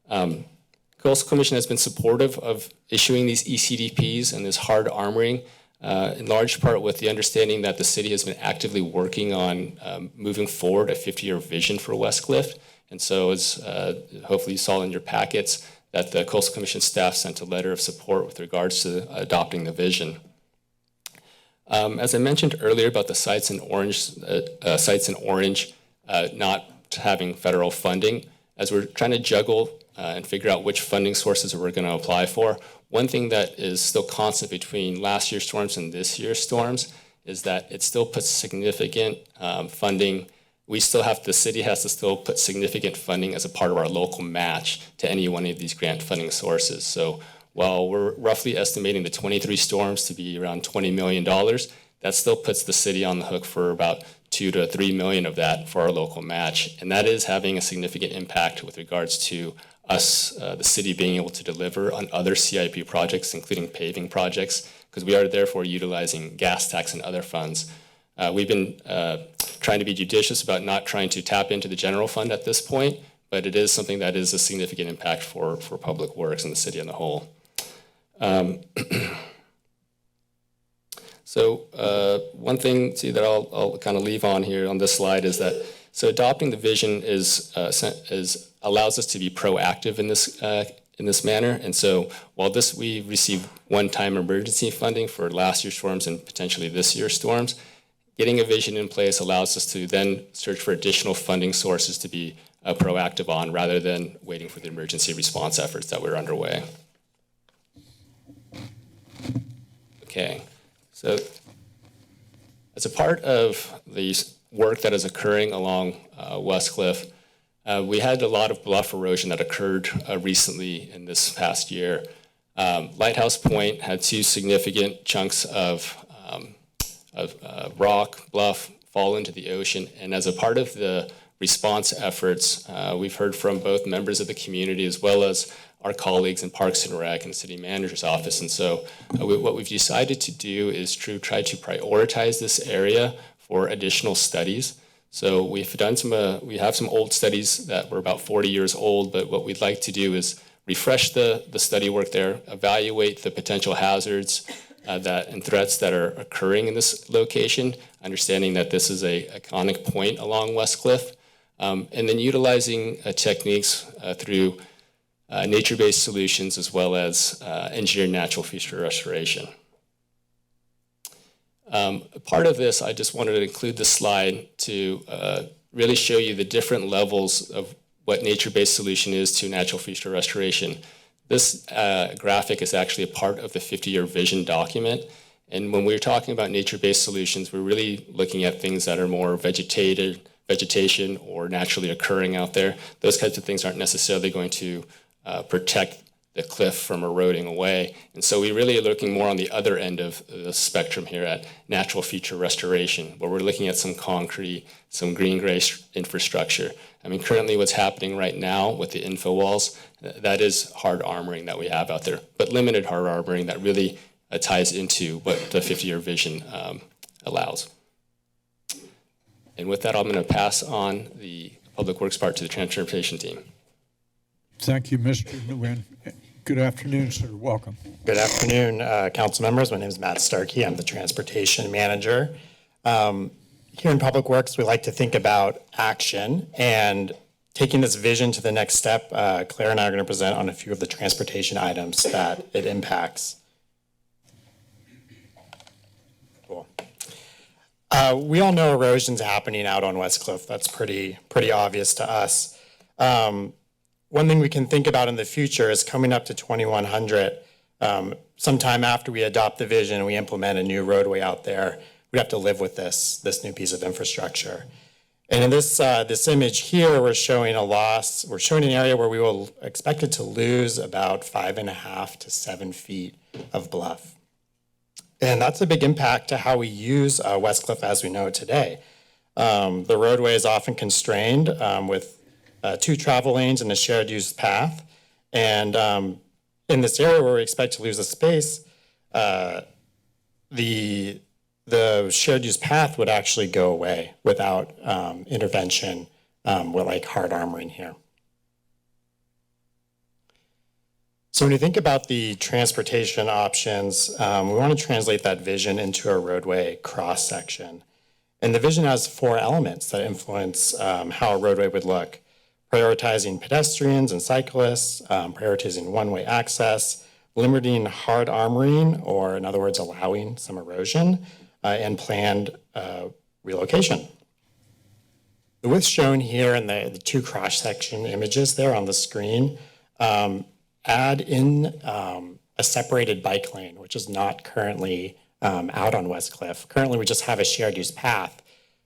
Coastal Commission has been supportive of issuing these ECDPs and this hard armoring, in large part with the understanding that the city has been actively working on moving forward a 50-year vision for Westcliff. And so as hopefully you saw in your packets, that the Coastal Commission staff sent a letter of support with regards to adopting the vision. As I mentioned earlier about the sites in orange not having federal funding, as we're trying to juggle and figure out which funding sources we're going to apply for, one thing that is still constant between last year's storms and this year's storms is that it still puts significant funding. The city has to still put significant funding as a part of our local match to any one of these grant funding sources. So while we're roughly estimating the 23 storms to be around $20 million, that still puts the city on the hook for about $2 to $3 million of that for our local match. And that is having a significant impact with regards to us, the city, being able to deliver on other CIP projects, including paving projects, because we are therefore utilizing gas tax and other funds. We've been trying to be judicious about not trying to tap into the general fund at this point, but it is something that is a significant impact for public works in the city on the whole. One thing too that I'll kind of leave on here on this slide is that adopting the vision allows us to be proactive in this manner. And so while we received one-time emergency funding for last year's storms and potentially this year's storms, getting a vision in place allows us to then search for additional funding sources to be proactive on rather than waiting for the emergency response efforts that were underway. Okay, so as a part of the work that is occurring along Westcliff, we had a lot of bluff erosion that occurred recently in this past year. Lighthouse Point had two significant chunks of rock, bluff fall into the ocean. And as a part of the response efforts, we've heard from both members of the community as well as our colleagues in Parks and Rec and the City Manager's Office. And so what we've decided to do is to try to prioritize this area for additional studies. So we have some old studies that were about 40 years old, but what we'd like to do is refresh the study work there, evaluate the potential hazards and threats that are occurring in this location, understanding that this is a iconic point along Westcliff, and then utilizing techniques through nature-based solutions as well as engineered natural feature restoration. Part of this, I just wanted to include this slide to really show you the different levels of what nature-based solution is to natural feature restoration. This graphic is actually a part of the 50-year vision document. And when we're talking about nature-based solutions, we're really looking at things that are more vegetation or naturally occurring out there. Those kinds of things aren't necessarily going to protect the cliff from eroding away. And so we really are looking more on the other end of the spectrum here at natural feature restoration, where we're looking at some concrete, some green-gray infrastructure. I mean, currently what's happening right now with the info walls, that is hard armoring that we have out there, but limited hard armoring that really ties into what the 50-year vision allows. And with that, I'm going to pass on the Public Works part to the Transportation team. Thank you, Mr. Nguyen. Good afternoon, sir. Welcome. Good afternoon, council members. My name is Matt Starkey. I'm the Transportation Manager. Here in Public Works, we like to think about action and taking this vision to the next step. Claire and I are going to present on a few of the transportation items that it impacts. Cool. We all know erosion's happening out on Westcliff. That's pretty obvious to us. One thing we can think about in the future is coming up to 2100, sometime after we adopt the vision and we implement a new roadway out there, we have to live with this new piece of infrastructure. And in this image here, we're showing an area where we will expect it to lose about 5.5 to 7 feet of bluff. And that's a big impact to how we use Westcliff as we know it today. The roadway is often constrained with 2 travel lanes and a shared use path. And in this area where we expect to lose the space, the the shared use path would actually go away without intervention with like hard armoring here. So when you think about the transportation options, we want to translate that vision into a roadway cross section. And the vision has 4 elements that influence how a roadway would look: prioritizing pedestrians and cyclists, prioritizing one-way access, limiting hard armoring, or in other words, allowing some erosion, and planned relocation. The width shown here in the 2 cross-section images there on the screen add in a separated bike lane, which is not currently out on West Cliff. Currently, we just have a shared use path.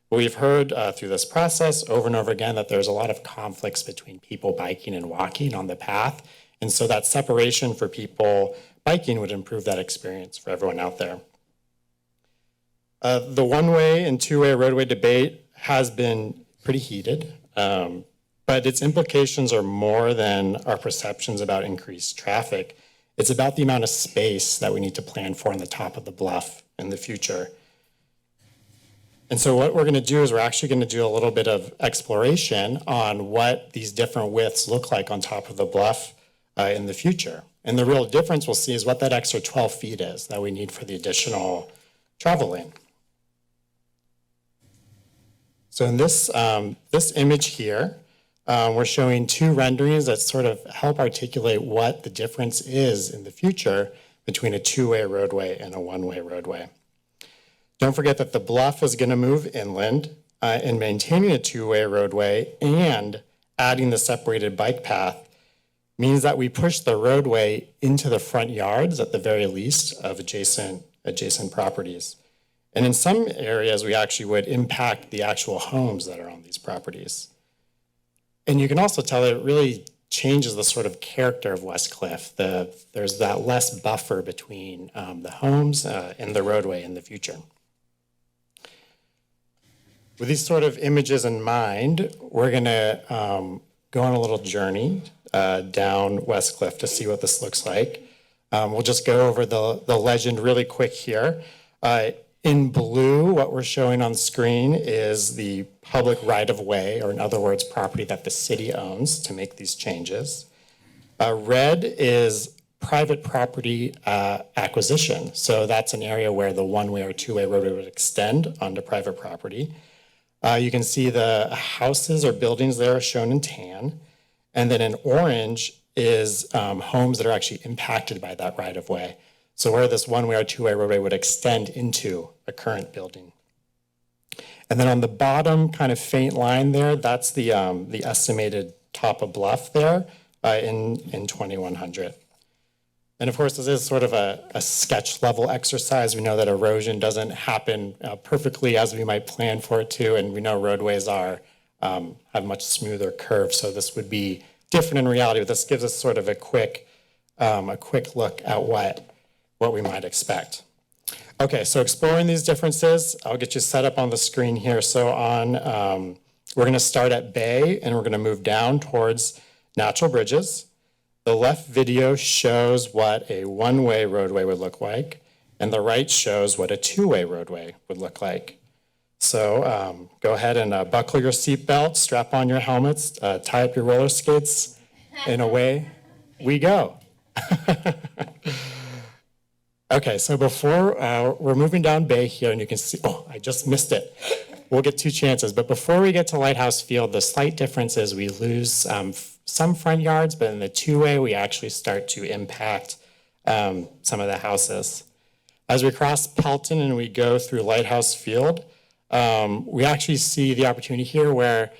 But we've heard through this process over and over again that there's a lot of conflicts between people biking and walking on the path. And so that separation for people biking would improve that experience for everyone out there. The one-way and two-way roadway debate has been pretty heated, but its implications are more than our perceptions about increased traffic. It's about the amount of space that we need to plan for on the top of the bluff in the future. And so what we're going to do is we're actually going to do a little bit of exploration on what these different widths look like on top of the bluff in the future. And the real difference we'll see is what that extra 12 feet is that we need for the additional travel lane. So in this image here, we're showing 2 renderings that sort of help articulate what the difference is in the future between a 2-way roadway and a 1-way roadway. Don't forget that the bluff is going to move inland, and maintaining a 2-way roadway and adding the separated bike path means that we push the roadway into the front yards at the very least of adjacent properties. And in some areas, we actually would impact the actual homes that are on these properties. And you can also tell that it really changes the sort of character of West Cliff. There's that less buffer between the homes and the roadway in the future. With these sort of images in mind, we're going to go on a little journey down West Cliff to see what this looks like. We'll just go over the legend really quick here. In blue, what we're showing on screen is the public right-of-way, or in other words, property that the city owns to make these changes. Red is private property acquisition. So that's an area where the 1-way or 2-way roadway would extend onto private property. You can see the houses or buildings there shown in tan. And then in orange is homes that are actually impacted by that right-of-way. So where this 1-way or 2-way roadway would extend into a current building. And then on the bottom kind of faint line there, that's the estimated top of bluff there in 2100. And of course, this is sort of a sketch level exercise. We know that erosion doesn't happen perfectly as we might plan for it to, and we know roadways have much smoother curves. So this would be different in reality, but this gives us sort of a quick look at what we might expect. Okay, so exploring these differences, I'll get you set up on the screen here. So we're gonna start at Bay and we're gonna move down towards Natural Bridges. The left video shows what a 1-way roadway would look like, and the right shows what a 2-way roadway would look like. So go ahead and buckle your seatbelt, strap on your helmets, tie up your roller skates, and away we go. Okay, so before we're moving down Bay here, and you can see, oh, I just missed it. We'll get 2 chances, but before we get to Lighthouse Field, the slight difference is we lose some front yards, but in the 2-way, we actually start to impact some of the houses. As we cross Pelton and we go through Lighthouse Field, we actually see the opportunity here where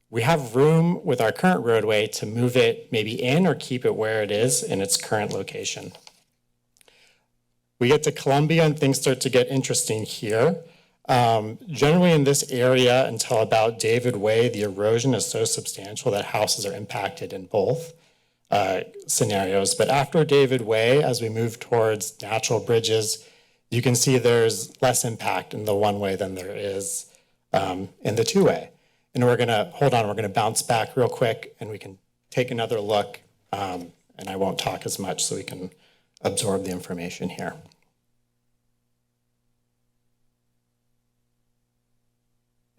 we have room with our current roadway to move it maybe in or keep it where it is in its current location. We get to Columbia and things start to get interesting here. Generally in this area until about David Way, the erosion is so substantial that houses are impacted in both scenarios. But after David Way, as we move towards Natural Bridges, you can see there's less impact in the 1-way than there is in the 2-way. And we're gonna bounce back real quick and we can take another look, and I won't talk as much so we can absorb the information here.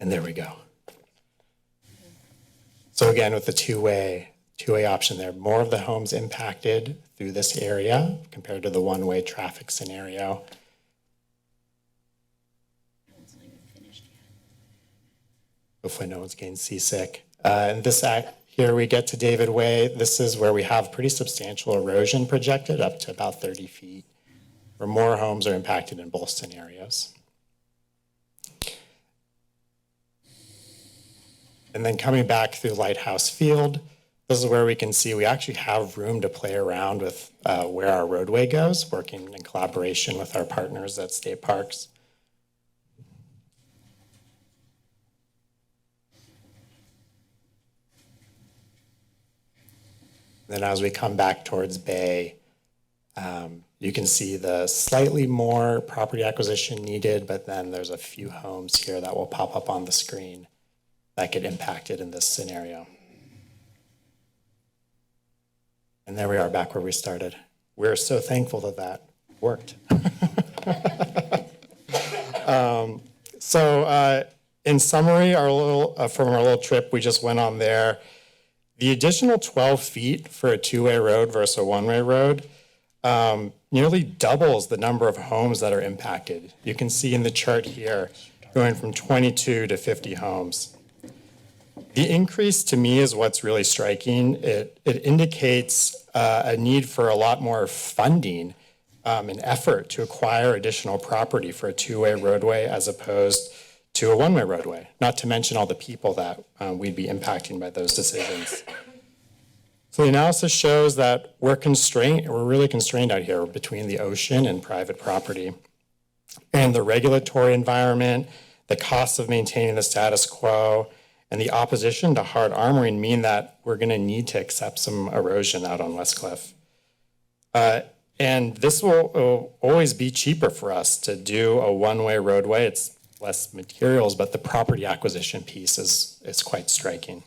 And there we go. So again, with the two-way option there, more of the homes impacted through this area compared to the one-way traffic scenario. Hopefully no one's getting seasick. And this here we get to David Way. This is where we have pretty substantial erosion projected up to about 30 feet, where more homes are impacted in both scenarios. And then coming back through Lighthouse Field, this is where we can see we actually have room to play around with where our roadway goes, working in collaboration with our partners at State Parks. Then as we come back towards Bay, you can see the slightly more property acquisition needed, but then there's a few homes here that will pop up on the screen that get impacted in this scenario. And there we are back where we started. We're so thankful that that worked. In summary, from our little trip we just went on there, the additional 12 feet for a two-way road versus a one-way road nearly doubles the number of homes that are impacted. You can see in the chart here, going from 22 to 50 homes. The increase to me is what's really striking. It indicates a need for a lot more funding and effort to acquire additional property for a two-way roadway as opposed to a one-way roadway, not to mention all the people that we'd be impacting by those decisions. So the analysis shows that we're really constrained out here between the ocean and private property. And the regulatory environment, the costs of maintaining the status quo, and the opposition to hard armoring mean that we're going to need to accept some erosion out on Westcliff. And this will always be cheaper for us to do a one-way roadway. It's less materials, but the property acquisition piece is quite striking.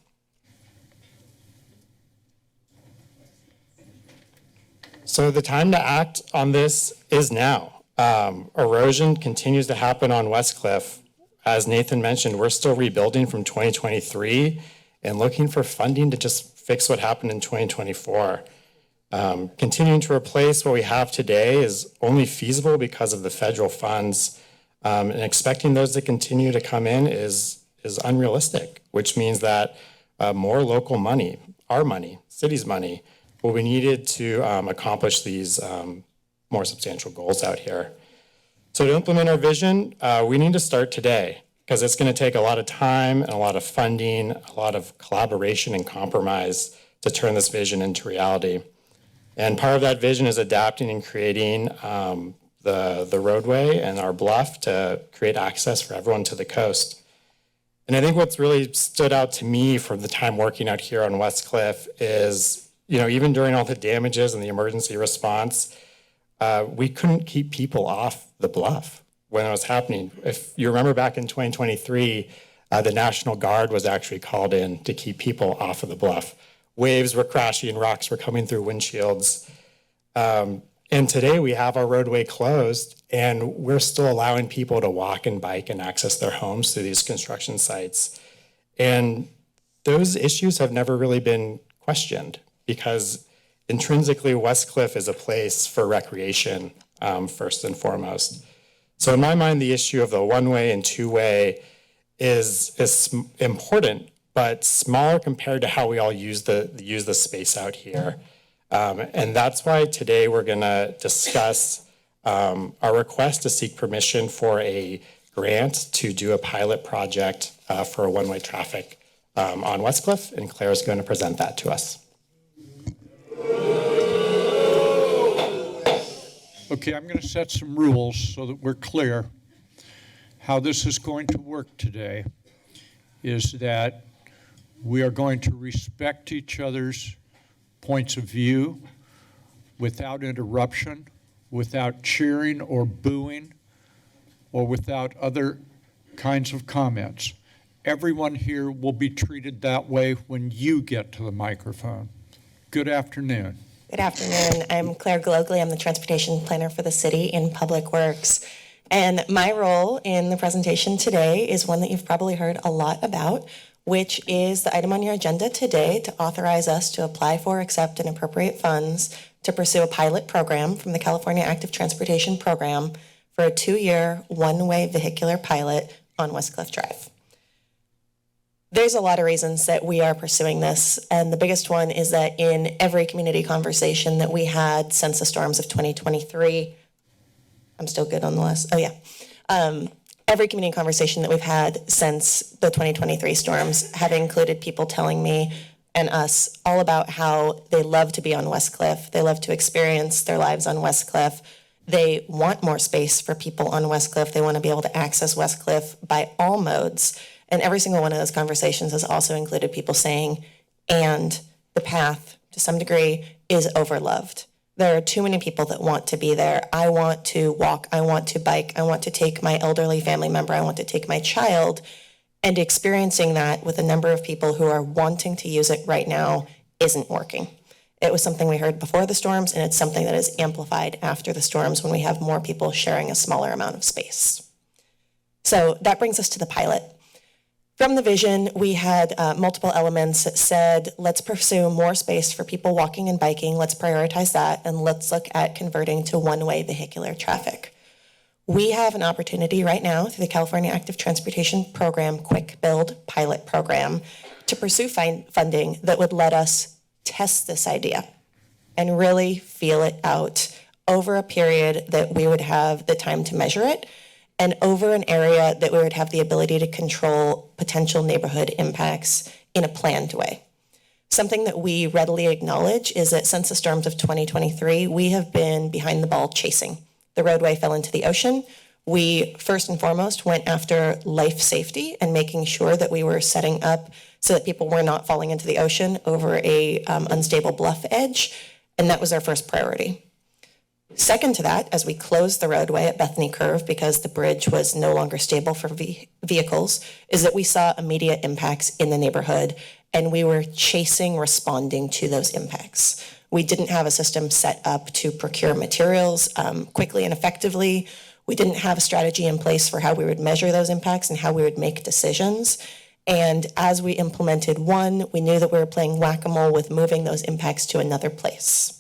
So the time to act on this is now. Erosion continues to happen on Westcliff. As Nathan mentioned, we're still rebuilding from 2023 and looking for funding to just fix what happened in 2024. Continuing to replace what we have today is only feasible because of the federal funds, and expecting those to continue to come in is unrealistic, which means that more local money, our money, city's money, will be needed to accomplish these more substantial goals out here. So to implement our vision, we need to start today because it's going to take a lot of time and a lot of funding, a lot of collaboration and compromise to turn this vision into reality. And part of that vision is adapting and creating the roadway and our bluff to create access for everyone to the coast. And I think what's really stood out to me from the time working out here on Westcliff is, even during all the damages and the emergency response, we couldn't keep people off the bluff when it was happening. If you remember back in 2023, the National Guard was actually called in to keep people off of the bluff. Waves were crashing, rocks were coming through windshields. And today we have our roadway closed and we're still allowing people to walk and bike and access their homes through these construction sites. And those issues have never really been questioned because intrinsically Westcliff is a place for recreation, first and foremost. So in my mind, the issue of the one-way and two-way is important, but smaller compared to how we all use the space out here. And that's why today we're going to discuss our request to seek permission for a grant to do a pilot project for a one-way traffic on Westcliff, and Claire is going to present that to us. Okay, I'm going to set some rules so that we're clear. How this is going to work today is that we are going to respect each other's points of view without interruption, without cheering or booing, or without other kinds of comments. Everyone here will be treated that way when you get to the microphone. Good afternoon. Good afternoon. I'm Claire Glogly. I'm the transportation planner for the city in Public Works. And my role in the presentation today is one that you've probably heard a lot about, which is the item on your agenda today to authorize us to apply for, accept, and appropriate funds to pursue a pilot program from the California Active Transportation Program for a 2-year, one-way vehicular pilot on West Cliff Drive. There's a lot of reasons that we are pursuing this, and the biggest one is that in every community conversation that we had since the storms of 2023, I'm still good on the list. Oh, yeah. Every community conversation that we've had since the 2023 storms have included people telling me and us all about how they love to be on West Cliff. They love to experience their lives on West Cliff. They want more space for people on West Cliff. They want to be able to access West Cliff by all modes. And every single one of those conversations has also included people saying, and the path, to some degree, is overloved. There are too many people that want to be there. I want to walk, I want to bike, I want to take my elderly family member, I want to take my child, and experiencing that with a number of people who are wanting to use it right now isn't working. It was something we heard before the storms, and it's something that is amplified after the storms when we have more people sharing a smaller amount of space. So that brings us to the pilot. From the vision, we had multiple elements that said, let's pursue more space for people walking and biking, let's prioritize that, and let's look at converting to one-way vehicular traffic. We have an opportunity right now through the California Active Transportation Program Quick Build Pilot Program to pursue funding that would let us test this idea and really feel it out over a period that we would have the time to measure it, and over an area that we would have the ability to control potential neighborhood impacts in a planned way. Something that we readily acknowledge is that since the storms of 2023, we have been behind the ball chasing. The roadway fell into the ocean. We first and foremost went after life safety and making sure that we were setting up so that people were not falling into the ocean over a unstable bluff edge, and that was our first priority. Second to that, as we closed the roadway at Bethany Curve because the bridge was no longer stable for vehicles, is that we saw immediate impacts in the neighborhood, and we were responding to those impacts. We didn't have a system set up to procure materials quickly and effectively. We didn't have a strategy in place for how we would measure those impacts and how we would make decisions. And as we implemented one, we knew that we were playing whack-a-mole with moving those impacts to another place.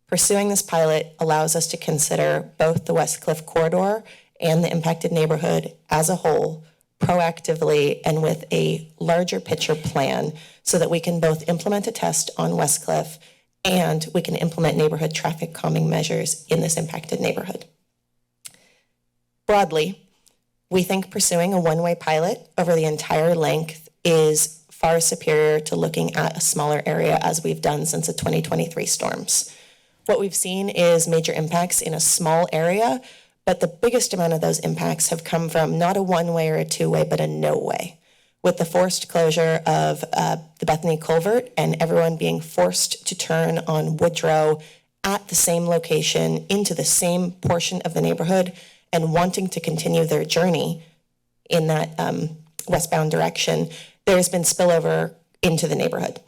Pursuing this pilot allows us to consider both the West Cliff corridor and the impacted neighborhood as a whole proactively and with a larger picture plan so that we can both implement a test on West Cliff and we can implement neighborhood traffic calming measures in this impacted neighborhood. Broadly, we think pursuing a one-way pilot over the entire length is far superior to looking at a smaller area as we've done since the 2023 storms. What we've seen is major impacts in a small area, but the biggest amount of those impacts have come from not a one-way or a two-way, but a no-way. With the forced closure of the Bethany Culvert and everyone being forced to turn on Woodrow at the same location into the same portion of the neighborhood and wanting to continue their journey in that westbound direction, there has been spillover into the neighborhood.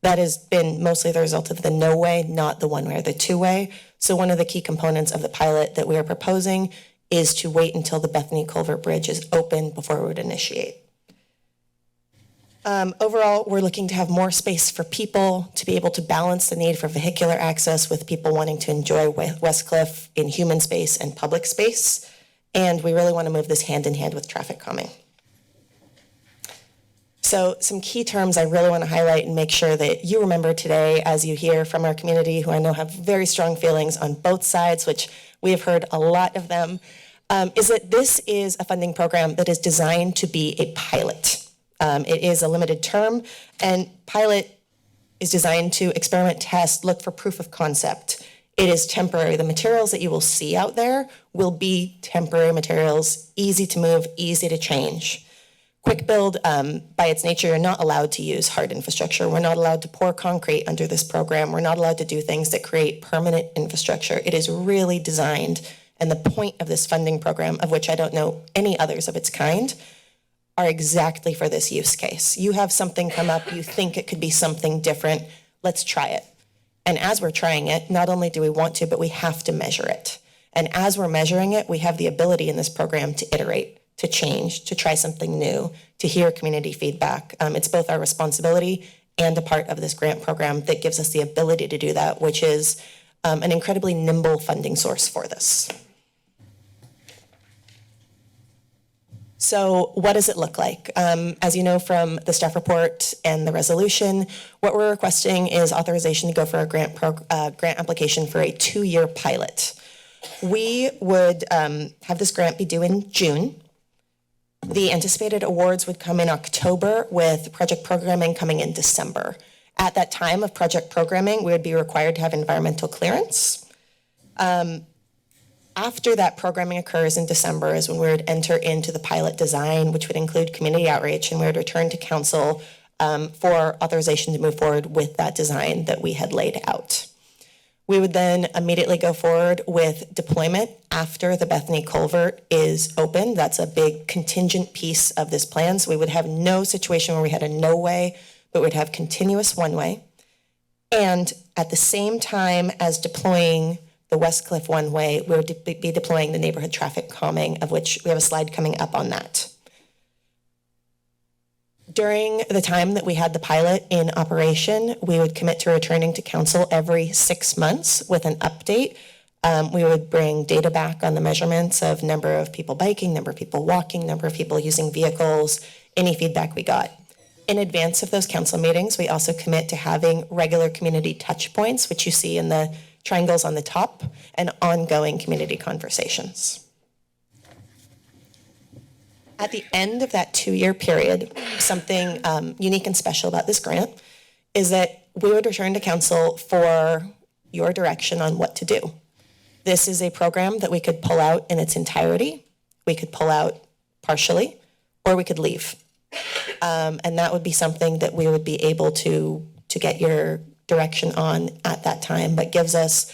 That has been mostly the result of the no-way, not the one-way or the two-way. So one of the key components of the pilot that we are proposing is to wait until the Bethany Culvert Bridge is open before we would initiate. Overall, we're looking to have more space for people to be able to balance the need for vehicular access with people wanting to enjoy West Cliff in human space and public space. And we really want to move this hand in hand with traffic calming. So some key terms I really want to highlight and make sure that you remember today as you hear from our community, who I know have very strong feelings on both sides, which we have heard a lot of them, is that this is a funding program that is designed to be a pilot. It is a limited term, and pilot is designed to experiment, test, look for proof of concept. It is temporary. The materials that you will see out there will be temporary materials, easy to move, easy to change. Quick build, by its nature, you're not allowed to use hard infrastructure. We're not allowed to pour concrete under this program. We're not allowed to do things that create permanent infrastructure. It is really designed, and the point of this funding program, of which I don't know any others of its kind, are exactly for this use case. You have something come up, you think it could be something different, let's try it. And as we're trying it, not only do we want to, but we have to measure it. And as we're measuring it, we have the ability in this program to iterate, to change, to try something new, to hear community feedback. It's both our responsibility and a part of this grant program that gives us the ability to do that, which is an incredibly nimble funding source for this. So what does it look like? As you know from the staff report and the resolution, what we're requesting is authorization to go for a grant application for a 2-year pilot. We would have this grant be due in June. The anticipated awards would come in October, with project programming coming in December. At that time of project programming, we would be required to have environmental clearance. After that programming occurs in December is when we would enter into the pilot design, which would include community outreach, and we would return to council for authorization to move forward with that design that we had laid out. We would then immediately go forward with deployment after the Bethany Culvert is open. That's a big contingent piece of this plan. So we would have no situation where we had a no-way, but we'd have continuous one-way. And at the same time as deploying the West Cliff one-way, we would be deploying the neighborhood traffic calming, of which we have a slide coming up on that. During the time that we had the pilot in operation, we would commit to returning to council every 6 months with an update. We would bring data back on the measurements of number of people biking, number of people walking, number of people using vehicles, any feedback we got. In advance of those council meetings, we also commit to having regular community touch points, which you see in the triangles on the top, and ongoing community conversations. At the end of that 2-year period, something unique and special about this grant is that we would return to council for your direction on what to do. This is a program that we could pull out in its entirety, we could pull out partially, or we could leave. And that would be something that we would be able to get your direction on at that time, but gives us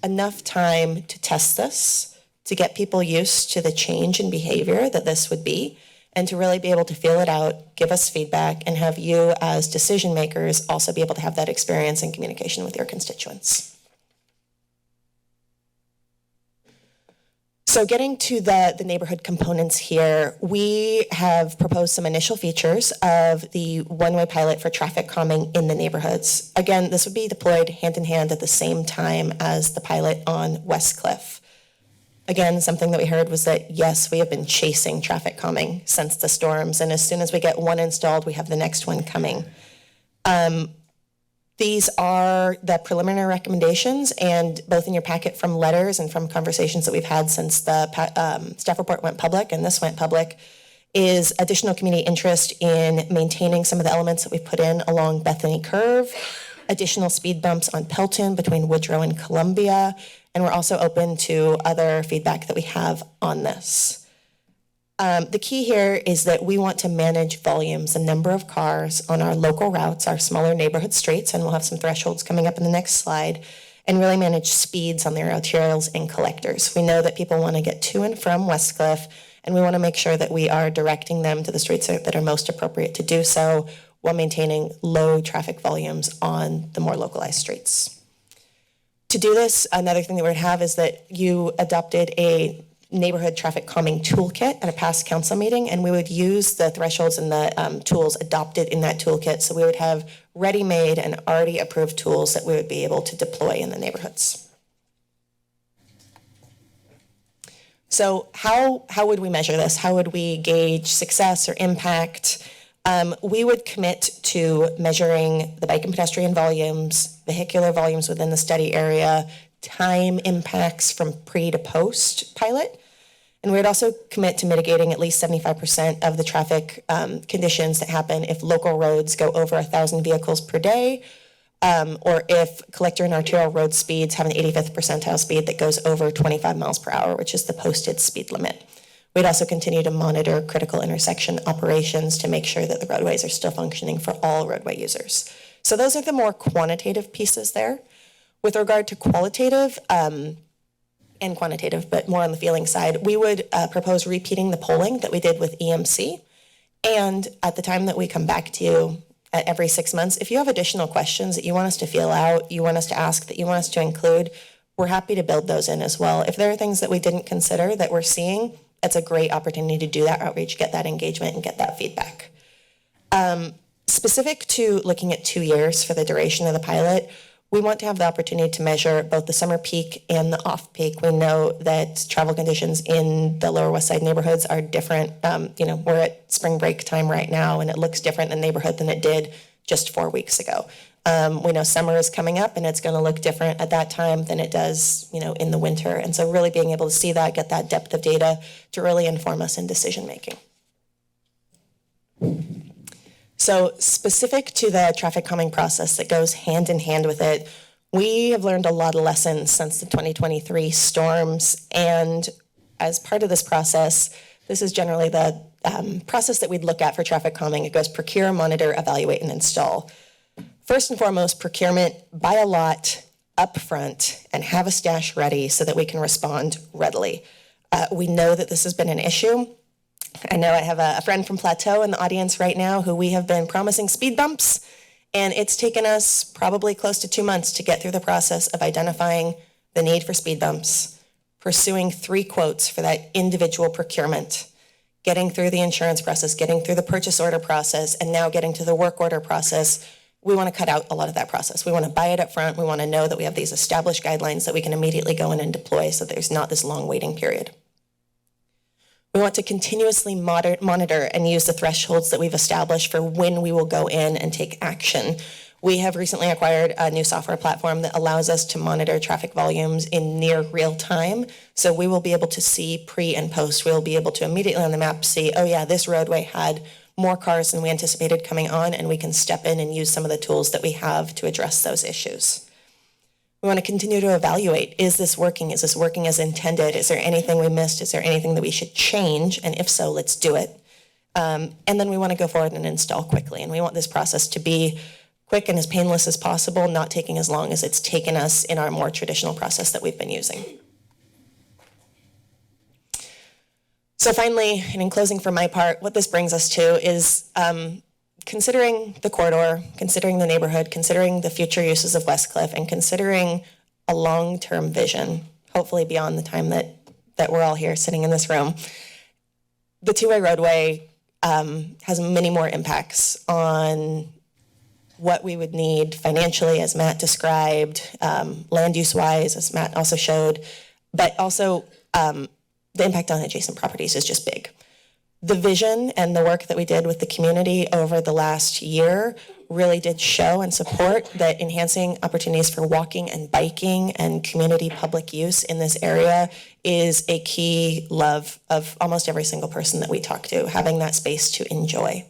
enough time to test this, to get people used to the change in behavior that this would be, and to really be able to feel it out, give us feedback, and have you as decision makers also be able to have that experience and communication with your constituents. So getting to the neighborhood components here, we have proposed some initial features of the one-way pilot for traffic calming in the neighborhoods. Again, this would be deployed hand in hand at the same time as the pilot on West Cliff. Again, something that we heard was that, yes, we have been chasing traffic calming since the storms, and as soon as we get one installed, we have the next one coming. These are the preliminary recommendations, and both in your packet from letters and from conversations that we've had since the staff report went public and this went public, is additional community interest in maintaining some of the elements that we've put in along Bethany Curve, additional speed bumps on Pelton between Woodrow and Columbia, and we're also open to other feedback that we have on this. The key here is that we want to manage volumes, the number of cars on our local routes, our smaller neighborhood streets, and we'll have some thresholds coming up in the next slide, and really manage speeds on their arterials and collectors. We know that people want to get to and from West Cliff, and we want to make sure that we are directing them to the streets that are most appropriate to do so while maintaining low traffic volumes on the more localized streets. To do this, another thing that we would have is that you adopted a neighborhood traffic calming toolkit at a past council meeting, and we would use the thresholds and the tools adopted in that toolkit. So we would have ready-made and already approved tools that we would be able to deploy in the neighborhoods. So how would we measure this? How would we gauge success or impact? We would commit to measuring the bike and pedestrian volumes, vehicular volumes within the study area, time impacts from pre to post pilot. And we would also commit to mitigating at least 75% of the traffic conditions that happen if local roads go over 1,000 vehicles per day, or if collector and arterial road speeds have an 85th percentile speed that goes over 25 miles per hour, which is the posted speed limit. We'd also continue to monitor critical intersection operations to make sure that the roadways are still functioning for all roadway users. So those are the more quantitative pieces there. With regard to qualitative and quantitative, but more on the feeling side, we would propose repeating the polling that we did with EMC. And at the time that we come back to you at every 6 months, if you have additional questions that you want us to feel out, you want us to ask, that you want us to include, we're happy to build those in as well. If there are things that we didn't consider that we're seeing, it's a great opportunity to do that outreach, get that engagement, and get that feedback. Specific to looking at 2 years for the duration of the pilot, we want to have the opportunity to measure both the summer peak and the off-peak. We know that travel conditions in the Lower West Side neighborhoods are different. We're at spring break time right now, and it looks different in the neighborhood than it did just 4 weeks ago. We know summer is coming up, and it's going to look different at that time than it does, in the winter. And so really being able to see that, get that depth of data to really inform us in decision-making. So specific to the traffic calming process that goes hand in hand with it, we have learned a lot of lessons since the 2023 storms. And as part of this process, this is generally the process that we'd look at for traffic calming. It goes procure, monitor, evaluate, and install. First and foremost, procurement, buy a lot upfront and have a stash ready so that we can respond readily. We know that this has been an issue. I know I have a friend from Plateau in the audience right now who we have been promising speed bumps, and it's taken us probably close to 2 months to get through the process of identifying the need for speed bumps, pursuing 3 quotes for that individual procurement, getting through the insurance process, getting through the purchase order process, and now getting to the work order process. We want to cut out a lot of that process. We want to buy it up front. We want to know that we have these established guidelines that we can immediately go in and deploy so there's not this long waiting period. We want to continuously monitor and use the thresholds that we've established for when we will go in and take action. We have recently acquired a new software platform that allows us to monitor traffic volumes in near real time. So we will be able to see pre and post. We'll be able to immediately on the map see, oh yeah, this roadway had more cars than we anticipated coming on, and we can step in and use some of the tools that we have to address those issues. We want to continue to evaluate, is this working? Is this working as intended? Is there anything we missed? Is there anything that we should change? And if so, let's do it. And then we want to go forward and install quickly. And we want this process to be quick and as painless as possible, not taking as long as it's taken us in our more traditional process that we've been using. So finally, and in closing for my part, what this brings us to is considering the corridor, considering the neighborhood, considering the future uses of Westcliff, and considering a long-term vision, hopefully beyond the time that we're all here sitting in this room. The two-way roadway has many more impacts on what we would need financially, as Matt described, land use-wise, as Matt also showed, but also the impact on adjacent properties is just big. The vision and the work that we did with the community over the last year really did show and support that enhancing opportunities for walking and biking and community public use in this area is a key love of almost every single person that we talk to, having that space to enjoy.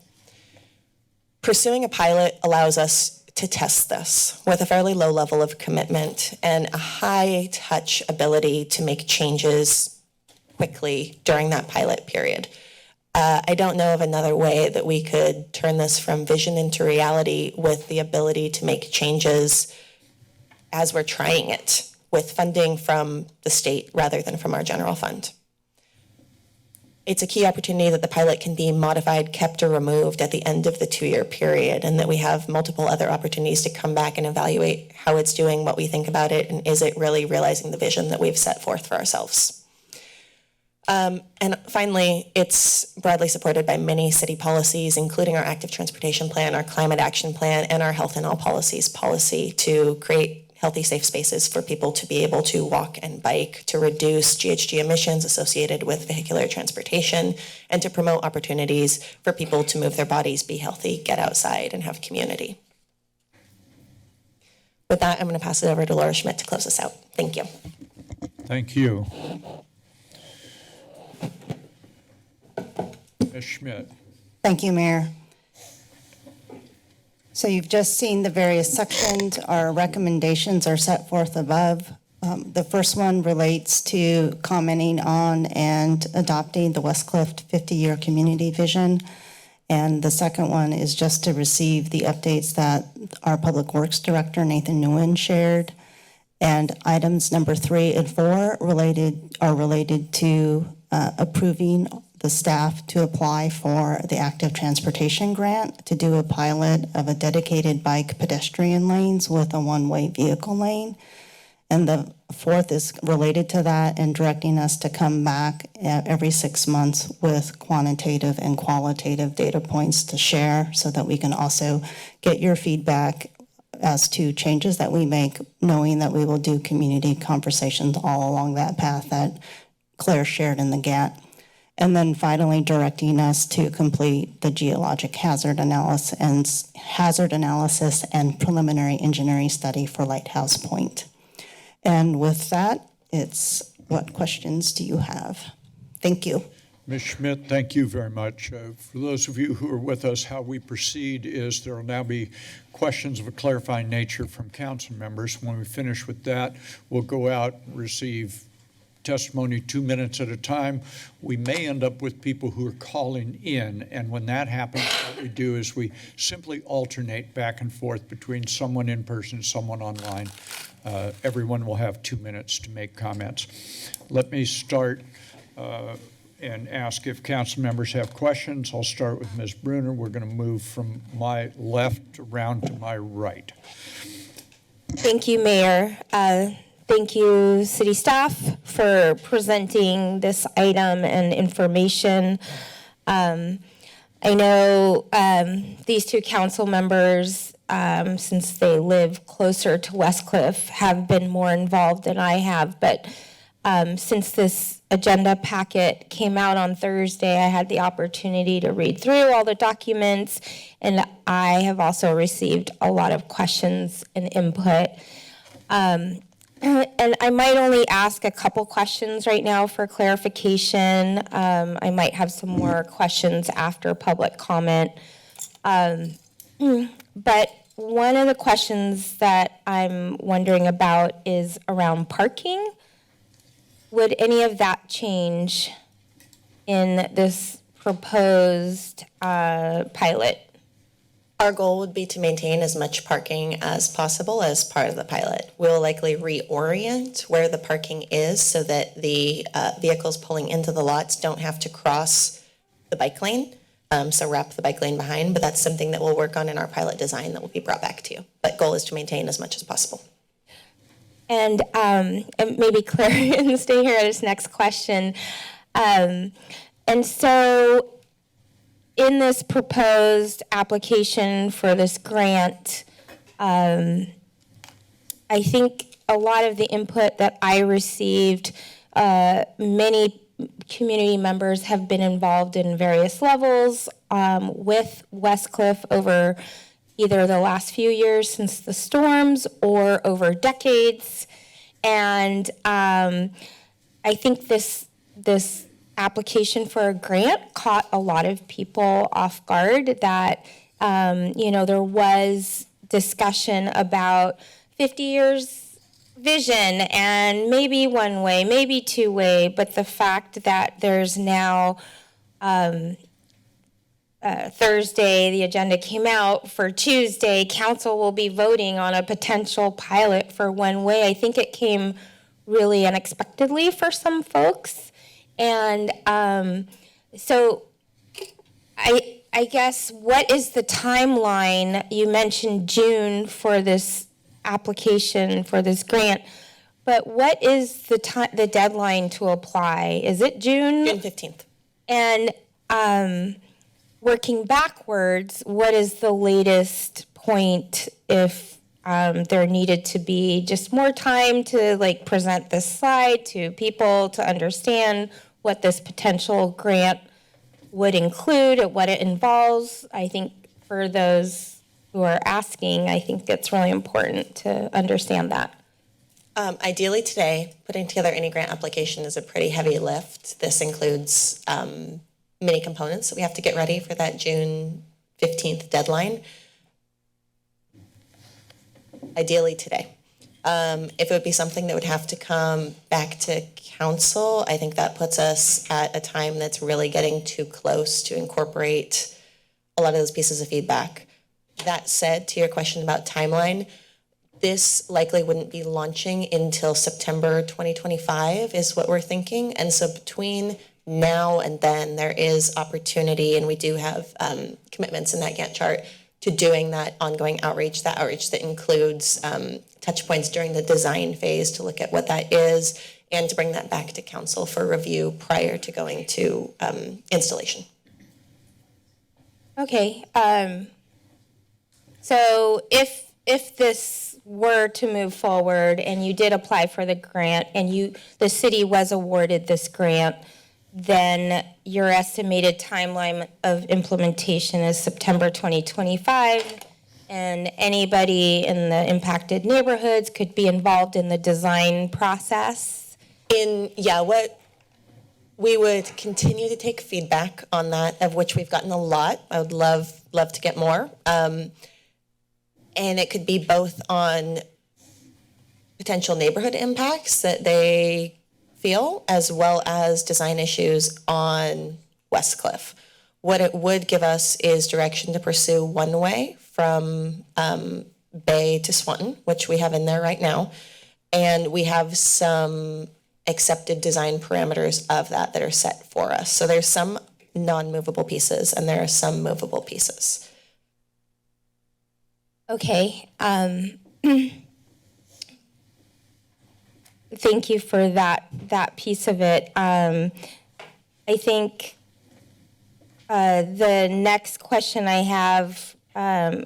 Pursuing a pilot allows us to test this with a fairly low level of commitment and a high touch ability to make changes quickly during that pilot period. I don't know of another way that we could turn this from vision into reality with the ability to make changes as we're trying it with funding from the state rather than from our general fund. It's a key opportunity that the pilot can be modified, kept, or removed at the end of the 2-year period, and that we have multiple other opportunities to come back and evaluate how it's doing, what we think about it, and is it really realizing the vision that we've set forth for ourselves. And finally, it's broadly supported by many city policies, including our active transportation plan, our climate action plan, and our health in all policies policy to create healthy, safe spaces for people to be able to walk and bike, to reduce GHG emissions associated with vehicular transportation, and to promote opportunities for people to move their bodies, be healthy, get outside, and have community. With that, I'm going to pass it over to Laura Schmidt to close us out. Thank you. Thank you. Ms. Schmidt. Thank you, Mayor. So you've just seen the various sections. Our recommendations are set forth above. The first one relates to commenting on and adopting the Westcliff 50-year community vision. And the second one is just to receive the updates that our Public Works Director, Nathan Nguyen, shared. And items number 3 and 4 are related to approving the staff to apply for the active transportation grant to do a pilot of a dedicated bike pedestrian lanes with a one-way vehicle lane. And the fourth is related to that and directing us to come back every 6 months with quantitative and qualitative data points to share so that we can also get your feedback as to changes that we make, knowing that we will do community conversations all along that path that Claire shared in the GAT. And then finally directing us to complete the geologic hazard analysis and preliminary engineering study for Lighthouse Point. And with that, it's what questions do you have? Thank you. Ms. Schmidt, thank you very much. For those of you who are with us, how we proceed is there will now be questions of a clarifying nature from council members. When we finish with that, we'll go out and receive testimony 2 minutes at a time. We may end up with people who are calling in, and when that happens, what we do is we simply alternate back and forth between someone in person, someone online. Everyone will have 2 minutes to make comments. Let me start and ask if council members have questions. I'll start with Ms. Bruner. We're going to move from my left around to my right. Thank you, Mayor. Thank you, city staff, for presenting this item and information. I know these two council members, since they live closer to Westcliff, have been more involved than I have, but since this agenda packet came out on Thursday, I had the opportunity to read through all the documents, and I have also received a lot of questions and input. And I might only ask a couple questions right now for clarification. I might have some more questions after public comment. But one of the questions that I'm wondering about is around parking. Would any of that change in this proposed pilot? Our goal would be to maintain as much parking as possible as part of the pilot. We'll likely reorient where the parking is so that the vehicles pulling into the lots don't have to cross the bike lane, so wrap the bike lane behind, but that's something that we'll work on in our pilot design that will be brought back to you. But goal is to maintain as much as possible. And maybe Claire can stay here at this next question. And so in this proposed application for this grant, I think a lot of the input that I received, many community members have been involved in various levels with Westcliff over either the last few years since the storms or over decades. And I think this application for a grant caught a lot of people off guard that, there was discussion about 50 years vision and maybe one way, maybe two way, but the fact that there's now Thursday, the agenda came out for Tuesday, council will be voting on a potential pilot for one way. I think it came really unexpectedly for some folks. And so I guess, what is the timeline? You mentioned June for this application for this grant, but what is the deadline to apply? Is it June? June 15th. And working backwards, what is the latest point if there needed to be just more time to present this slide to people to understand what this potential grant would include and what it involves? I think for those who are asking, I think it's really important to understand that. Ideally today, putting together any grant application is a pretty heavy lift. This includes many components that we have to get ready for that June 15th deadline. Ideally today. If it would be something that would have to come back to council, I think that puts us at a time that's really getting too close to incorporate a lot of those pieces of feedback. That said, to your question about timeline, this likely wouldn't be launching until September 2025 is what we're thinking. And so between now and then, there is opportunity, and we do have commitments in that Gantt chart to doing that ongoing outreach, that includes touch points during the design phase to look at what that is and to bring that back to council for review prior to going to installation. Okay, so if this were to move forward and you did apply for the grant and the city was awarded this grant, then your estimated timeline of implementation is September 2025, and anybody in the impacted neighborhoods could be involved in the design process? What we would continue to take feedback on that, of which we've gotten a lot. I would love to get more. And it could be both on potential neighborhood impacts that they feel, as well as design issues on West Cliff. What it would give us is direction to pursue one way from Bay to Swanton, which we have in there right now. And we have some accepted design parameters of that are set for us. So there's some non-movable pieces and there are some movable pieces. Okay. Thank you for that piece of it. I think the next question I have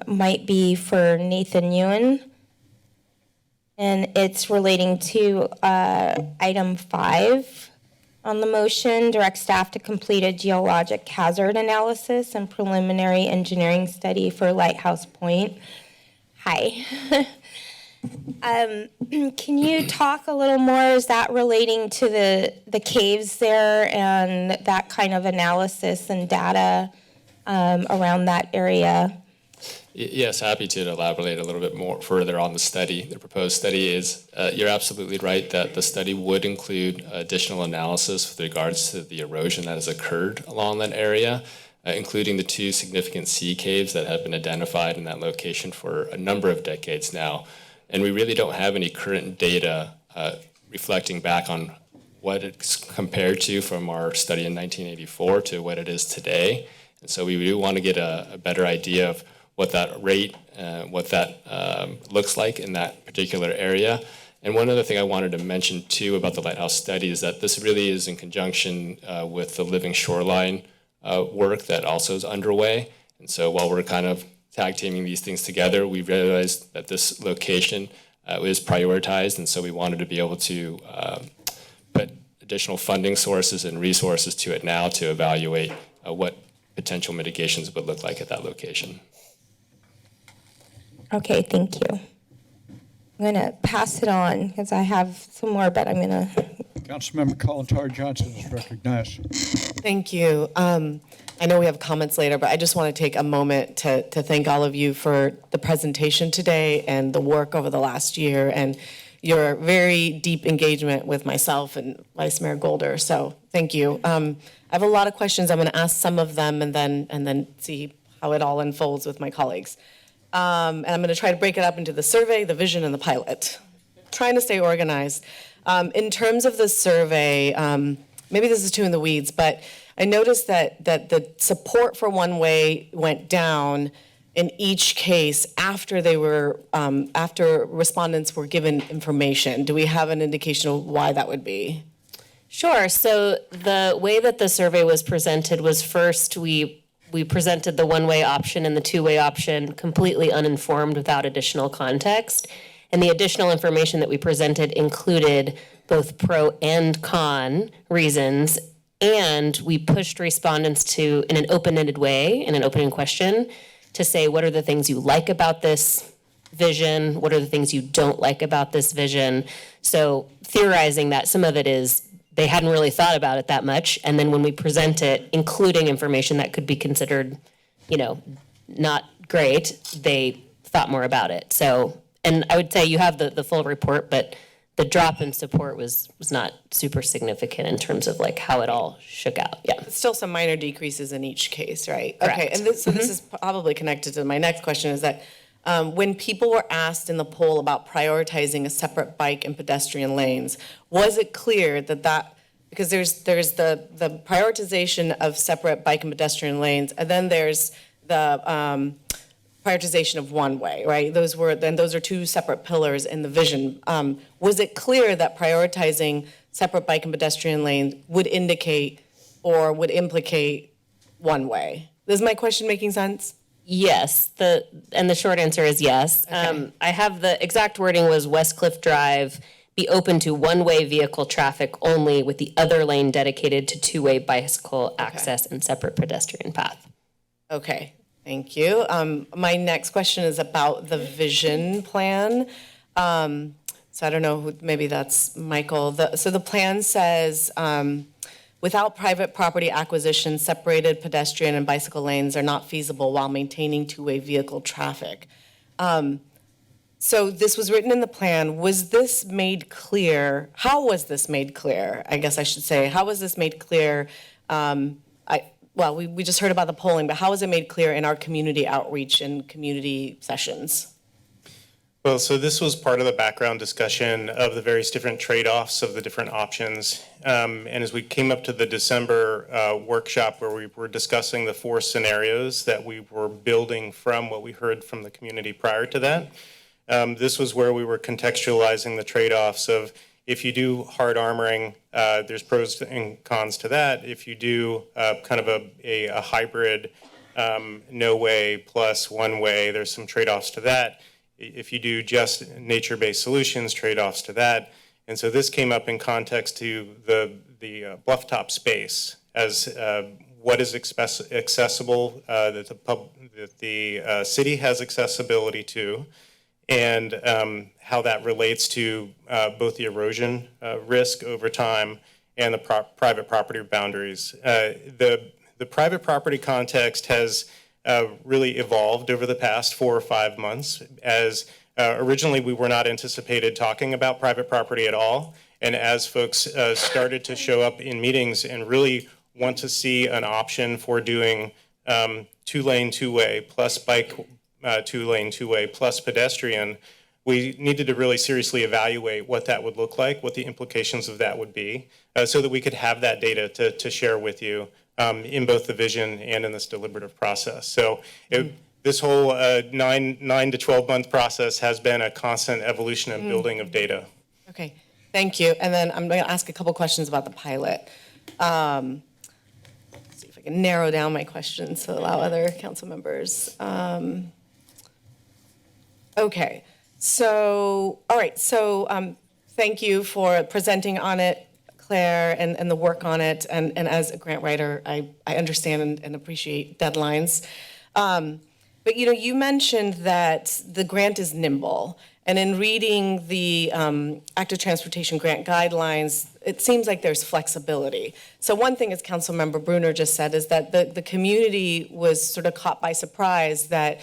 might be for Nathan Ewan. And it's relating to item 5 on the motion, direct staff to complete a geologic hazard analysis and preliminary engineering study for Lighthouse Point. Hi. Can you talk a little more? Is that relating to the caves there and that kind of analysis and data around that area? Yes, happy to elaborate a little bit more further on the study. The proposed study is, you're absolutely right that the study would include additional analysis with regards to the erosion that has occurred along that area, including the 2 significant sea caves that have been identified in that location for a number of decades now. And we really don't have any current data reflecting back on what it's compared to from our study in 1984 to what it is today. And so we do want to get a better idea of what that rate, what that looks like in that particular area. And one other thing I wanted to mention too about the Lighthouse study is that this really is in conjunction with the Living Shoreline work that also is underway. And so while we're kind of tag teaming these things together, we realized that this location is prioritized, and so we wanted to be able to put additional funding sources and resources to it now to evaluate what potential mitigations would look like at that location. Okay, thank you. I'm going to pass it on because I have some more, but I'm going to... Councilmember Kalantari Johnson is recognized. Thank you. I know we have comments later, but I just want to take a moment to thank all of you for the presentation today and the work over the last year and your very deep engagement with myself and Vice Mayor Golder. So thank you. I have a lot of questions. I'm going to ask some of them and then see how it all unfolds with my colleagues. And I'm going to try to break it up into the survey, the vision, and the pilot. Trying to stay organized. In terms of the survey, maybe this is too in the weeds, but I noticed that the support for one way went down in each case after they were after respondents were given information. Do we have an indication of why that would be? Sure. So the way that the survey was presented was first we presented the one-way option and the two-way option completely uninformed without additional context. And the additional information that we presented included both pro and con reasons. And we pushed respondents to, in an open-ended way, in an opening question, to say, what are the things you like about this vision? What are the things you don't like about this vision? So theorizing that some of it is they hadn't really thought about it that much. And then when we present it, including information that could be considered, not great, they thought more about it. So, and I would say you have the full report, but the drop in support was not super significant in terms of like how it all shook out. Yeah. Still some minor decreases in each case, right? Correct. Okay, and this is probably connected to my next question is that when people were asked in the poll about prioritizing a separate bike and pedestrian lanes, was it clear that because there's the prioritization of separate bike and pedestrian lanes, and then there's the prioritization of one-way, right? Those are two separate pillars in the vision. Was it clear that prioritizing separate bike and pedestrian lanes would indicate or would implicate one-way? Is my question making sense? Yes, and the short answer is yes. I have the exact wording was West Cliff Drive be open to one-way vehicle traffic only with the other lane dedicated to two-way bicycle access and separate pedestrian path. Okay, thank you. My next question is about the vision plan. So I don't know, maybe that's Michael. So the plan says, without private property acquisition, separated pedestrian and bicycle lanes are not feasible while maintaining two-way vehicle traffic. So this was written in the plan. Was this made clear? How was this made clear? I guess I should say, how was this made clear? We just heard about the polling, but how was it made clear in our community outreach and community sessions? Well, so this was part of the background discussion of the various different trade-offs of the different options. And as we came up to the December workshop where we were discussing the 4 scenarios that we were building from what we heard from the community prior to that, this was where we were contextualizing the trade-offs of if you do hard armoring, there's pros and cons to that. If you do kind of a hybrid no way plus one way, there's some trade-offs to that. If you do just nature-based solutions, trade-offs to that. And so this came up in context to the bluff-top space as what is accessible, that the city has accessibility to, and how that relates to both the erosion risk over time and the private property boundaries. The private property context has really evolved over the past 4 or 5 months, as originally we were not anticipated talking about private property at all. And as folks started to show up in meetings and really want to see an option for doing 2-lane, 2-way plus bike, 2-lane, 2-way plus pedestrian, we needed to really seriously evaluate what that would look like, what the implications of that would be, so that we could have that data to share with you in both the vision and in this deliberative process. So this whole 9 to 12 month process has been a constant evolution and building of data. Okay, thank you. And then I'm going to ask a couple questions about the pilot. Let's see if I can narrow down my questions to allow other council members. Okay, so, all right, so thank you for presenting on it, Claire, and the work on it. And as a grant writer, I understand and appreciate deadlines. But you mentioned that the grant is nimble. And in reading the active transportation grant guidelines, it seems like there's flexibility. So one thing, as Councilmember Brunner just said, is that the community was sort of caught by surprise that,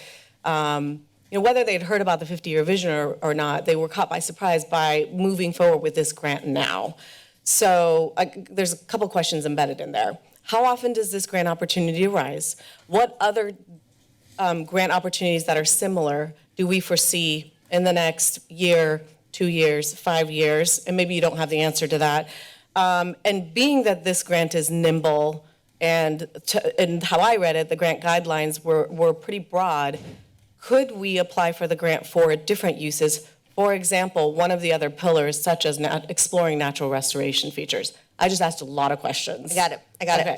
whether they'd heard about the 50-year vision or not, they were caught by surprise by moving forward with this grant now. So there's a couple questions embedded in there. How often does this grant opportunity arise? What other grant opportunities that are similar do we foresee in the next year, 2 years, 5 years? And maybe you don't have the answer to that. And being that this grant is nimble, and how I read it, the grant guidelines were pretty broad, could we apply for the grant for different uses? For example, one of the other pillars, such as exploring natural restoration features. I just asked a lot of questions. I got it.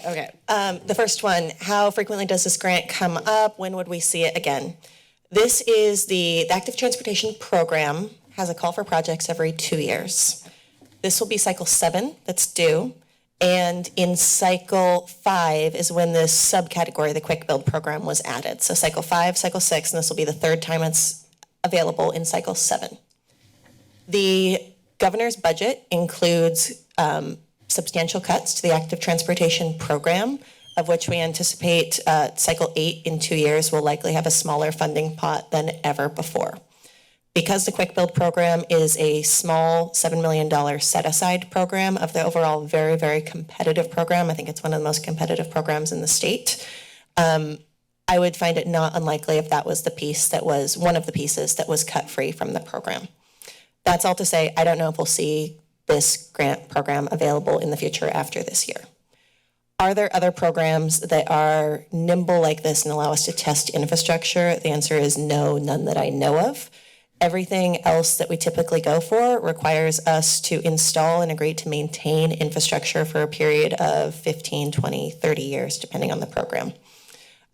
Okay. The first one, how frequently does this grant come up? When would we see it again? This is the Active Transportation Program, has a call for projects every 2 years. This will be cycle 7 that's due. And in cycle 5 is when this subcategory, the Quick Build Program, was added. So cycle 5, cycle 6, and this will be the 3rd time it's available in cycle 7. The governor's budget includes substantial cuts to the Active Transportation Program, of which we anticipate cycle 8 in 2 years will likely have a smaller funding pot than ever before. Because the Quick Build Program is a small $7 million set-aside program of the overall very, very competitive program, I think it's one of the most competitive programs in the state, I would find it not unlikely if that was the piece that was one of the pieces that was cut free from the program. That's all to say, I don't know if we'll see this grant program available in the future after this year. Are there other programs that are nimble like this and allow us to test infrastructure? The answer is no, none that I know of. Everything else that we typically go for requires us to install and agree to maintain infrastructure for a period of 15, 20, 30 years, depending on the program.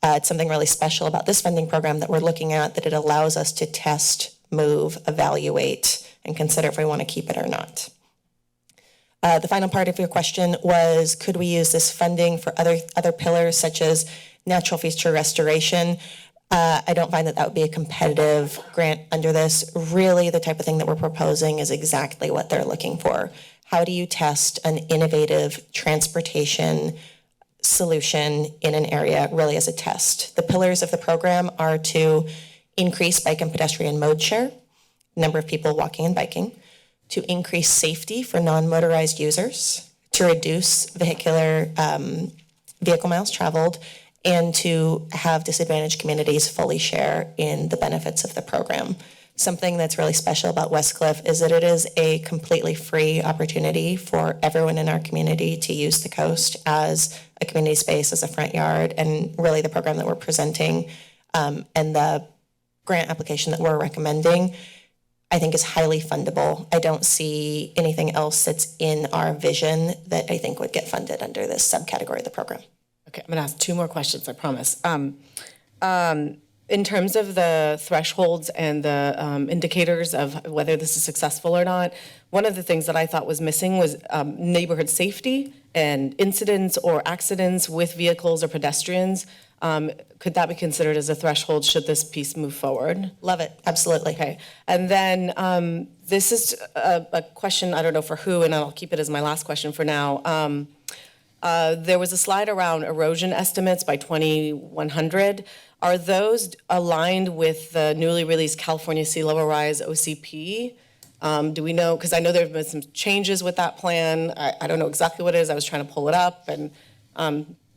It's something really special about this funding program that we're looking at, that it allows us to test, move, evaluate, and consider if we want to keep it or not. The final part of your question was, could we use this funding for other pillars such as natural feature restoration? I don't find that that would be a competitive grant under this. Really, the type of thing that we're proposing is exactly what they're looking for. How do you test an innovative transportation solution in an area really as a test? The pillars of the program are to increase bike and pedestrian mode share, number of people walking and biking, to increase safety for non-motorized users, to reduce vehicle miles traveled, and to have disadvantaged communities fully share in the benefits of the program. Something that's really special about Westcliff is that it is a completely free opportunity for everyone in our community to use the coast as a community space, as a front yard, and really the program that we're presenting and the grant application that we're recommending, I think is highly fundable. I don't see anything else that's in our vision that I think would get funded under this subcategory of the program. Okay, I'm gonna ask two more questions, I promise. In terms of the thresholds and the indicators of whether this is successful or not, one of the things that I thought was missing was neighborhood safety and incidents or accidents with vehicles or pedestrians. Could that be considered as a threshold should this piece move forward? Love it, absolutely. Okay, and then this is a question, I don't know for who, and I'll keep it as my last question for now. There was a slide around erosion estimates by 2100. Are those aligned with the newly released California Sea Level Rise OCP? Do we know, because I know there have been some changes with that plan. I don't know exactly what it is. I was trying to pull it up. And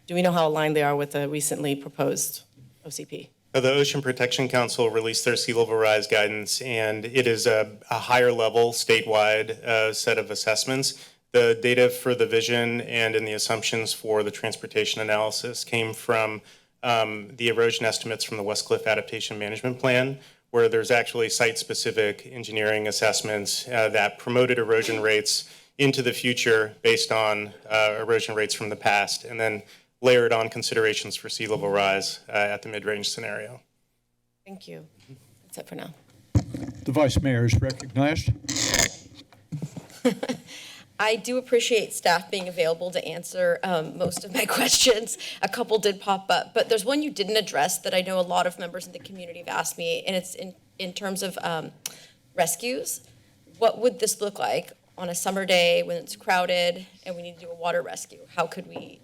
do we know how aligned they are with the recently proposed OCP? The Ocean Protection Council released their sea level rise guidance, and it is a higher level statewide set of assessments. The data for the vision and in the assumptions for the transportation analysis came from the erosion estimates from the Westcliff Adaptation Management Plan, where there's actually site-specific engineering assessments that promoted erosion rates into the future based on erosion rates from the past, and then layered on considerations for sea level rise at the mid-range scenario. Thank you. That's it for now. The Vice Mayor is recognized. I do appreciate staff being available to answer most of my questions. A couple did pop up, but there's one you didn't address that I know a lot of members in the community have asked me, and it's in terms of rescues. What would this look like on a summer day when it's crowded and we need to do a water rescue? How could we?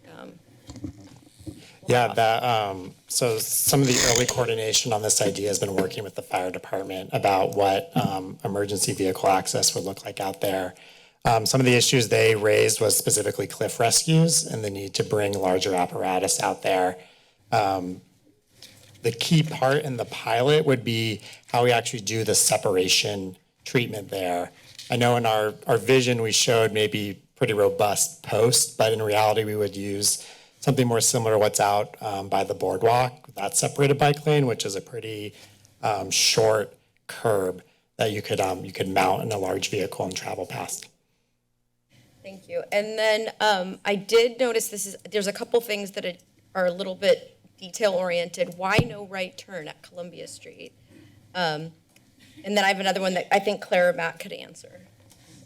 So some of the early coordination on this idea has been working with the fire department about what emergency vehicle access would look like out there. Some of the issues they raised was specifically cliff rescues and the need to bring larger apparatus out there. The key part in the pilot would be how we actually do the separation treatment there. I know in our vision we showed maybe pretty robust posts, but in reality we would use something more similar to what's out by the boardwalk, that separated bike lane, which is a pretty short curb that you could mount in a large vehicle and travel past. Thank you. And then I did notice there's a couple things that are a little bit detail oriented. Why no right turn at Columbia Street? And then I have another one that I think Claire or Matt could answer.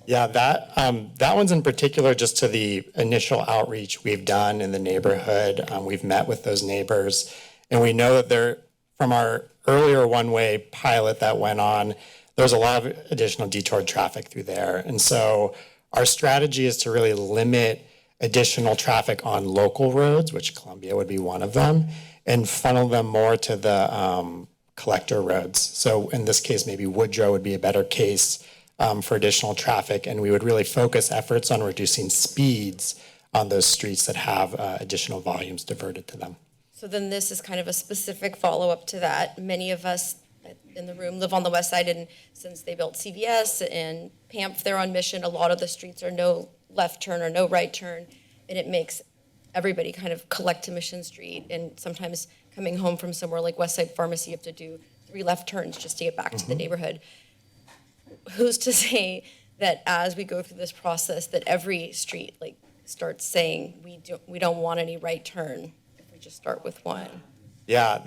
Yeah, that one's in particular just to the initial outreach we've done in the neighborhood. We've met with those neighbors, and we know that from our earlier one-way pilot that went on, there's a lot of additional detoured traffic through there. And so our strategy is to really limit additional traffic on local roads, which Columbia would be one of them, and funnel them more to the collector roads. So in this case, maybe Woodrow would be a better case for additional traffic, and we would really focus efforts on reducing speeds on those streets that have additional volumes diverted to them. So then this is kind of a specific follow-up to that. Many of us in the room live on the west side, and since they built CVS and PAMP, they're on Mission, a lot of the streets are no left turn or no right turn, and it makes everybody kind of collect to Mission Street, and sometimes coming home from somewhere like West Side Pharmacy, you have to do 3 left turns just to get back to the neighborhood. Who's to say that as we go through this process, that every street like starts saying we don't want any right turn if we just start with one? Yeah,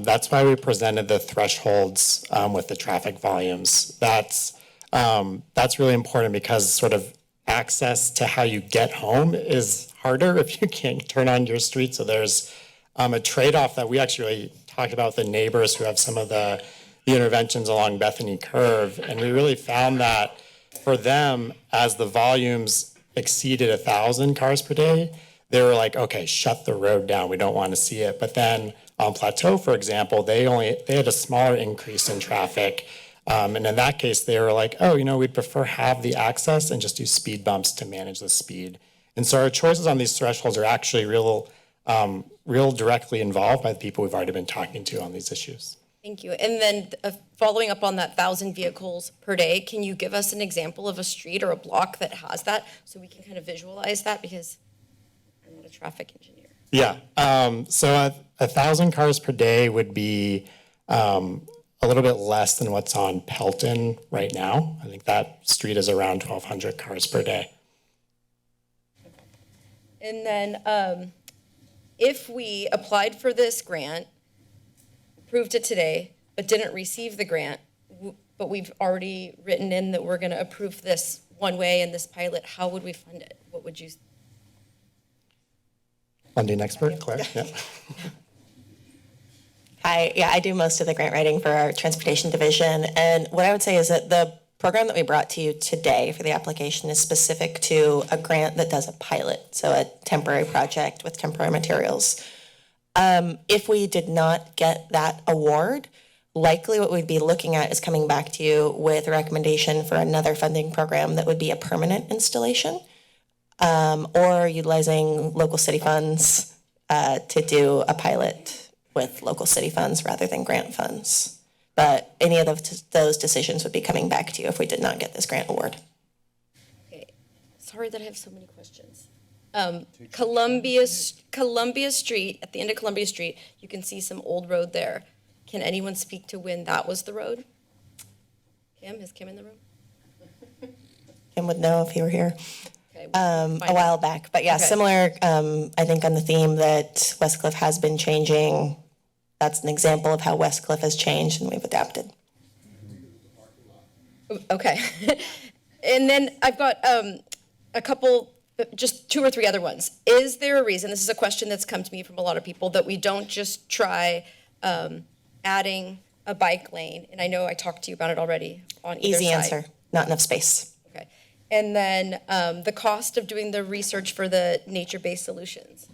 that's why we presented the thresholds with the traffic volumes. That's really important because sort of access to how you get home is harder if you can't turn on your street. So there's a trade-off that we actually talked about with the neighbors who have some of the interventions along Bethany Curve. And we really found that for them, as the volumes exceeded 1,000 cars per day, they were like, okay, shut the road down. We don't want to see it. But then on Plateau, for example, they had a smaller increase in traffic. And in that case, they were like, oh, we'd prefer have the access and just do speed bumps to manage the speed. And so our choices on these thresholds are actually real directly involved by the people we've already been talking to on these issues. Thank you. And then following up on that 1,000 vehicles per day, can you give us an example of a street or a block that has that so we can kind of visualize that? Because I'm not a traffic engineer. Yeah. So 1,000 cars per day would be a little bit less than what's on Pelton right now. I think that street is around 1,200 cars per day. And then if we applied for this grant, approved it today, but didn't receive the grant, but we've already written in that we're going to approve this one way in this pilot, how would we fund it? What would you? Funding expert, Claire? Yeah. Hi, I do most of the grant writing for our transportation division. And what I would say is that the program that we brought to you today for the application is specific to a grant that does a pilot, so a temporary project with temporary materials. If we did not get that award, likely what we'd be looking at is coming back to you with a recommendation for another funding program that would be a permanent installation, or utilizing local city funds to do a pilot with local city funds rather than grant funds. But any of those decisions would be coming back to you if we did not get this grant award. Okay, sorry that I have so many questions. Columbia Street, at the end of Columbia Street, you can see some old road there. Can anyone speak to when that was the road? Kim, is Kim in the room? Kim would know if he were here. Okay, a while back. But yeah, Okay. similar, I think on the theme that West Cliff has been changing. That's an example of how West Cliff has changed and we've adapted. Okay. And then I've got a couple, just 2 or 3 other ones. Is there a reason, this is a question that's come to me from a lot of people, that we don't just try adding a bike lane? And I know I talked to you about it already on either side. Easy answer, not enough space. Okay. And then the cost of doing the research for the nature-based solutions.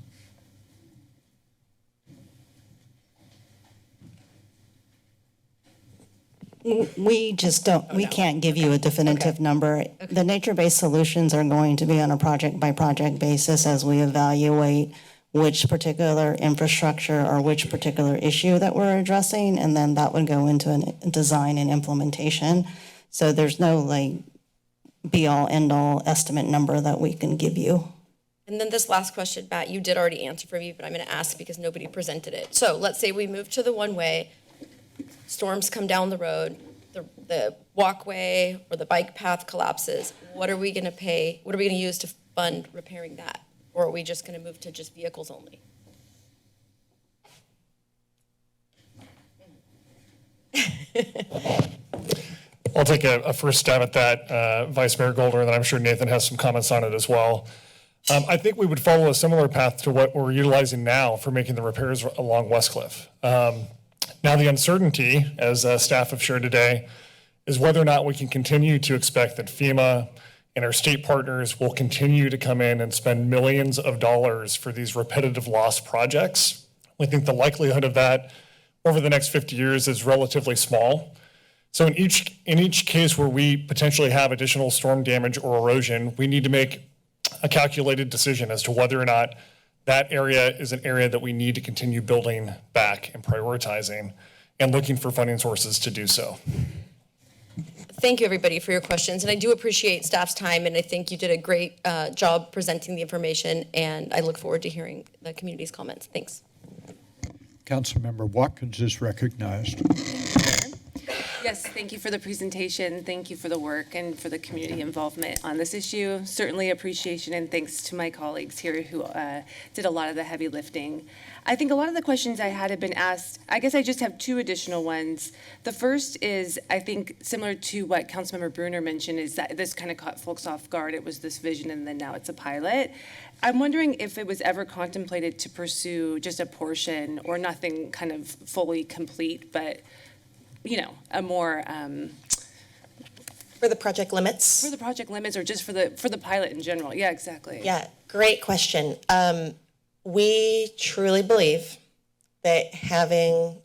We just don't, we can't give you a definitive number. The nature-based solutions are going to be on a project-by-project basis as we evaluate which particular infrastructure or which particular issue that we're addressing, and then that would go into a design and implementation. So there's no be-all, end-all estimate number that we can give you. And then this last question, Matt, you did already answer for me, but I'm going to ask because nobody presented it. So let's say we move to the one-way, storms come down the road, the walkway or the bike path collapses. What are we going to pay? What are we going to use to fund repairing that? Or are we just going to move to just vehicles only? I'll take a first stab at that, Vice Mayor Golder, and then I'm sure Nathan has some comments on it as well. I think we would follow a similar path to what we're utilizing now for making the repairs along West Cliff. Now, the uncertainty, as staff have shared today, is whether or not we can continue to expect that FEMA and our state partners will continue to come in and spend millions of dollars for these repetitive loss projects. We think the likelihood of that over the next 50 years is relatively small. So in each case where we potentially have additional storm damage or erosion, we need to make a calculated decision as to whether or not that area is an area that we need to continue building back and prioritizing and looking for funding sources to do so. thank you, everybody, for your questions. And I do appreciate staff's time, and I think you did a great job presenting the information, and I look forward to hearing the community's comments. Thanks. Councilmember Watkins is recognized. Yes, thank you for the presentation. Thank you for the work and for the community involvement on this issue. Certainly appreciation and thanks to my colleagues here who did a lot of the heavy lifting. I think a lot of the questions I had have been asked. I guess I just have two additional ones. The first is, I think, similar to what Councilmember Bruner mentioned, is that this kind of caught folks off guard. It was this vision and then now it's a pilot. I'm wondering if it was ever contemplated to pursue just a portion or nothing kind of fully complete, but a more For the project limits? for the project limits or just for the pilot in general. Yeah, exactly. Yeah, great question. We truly believe that having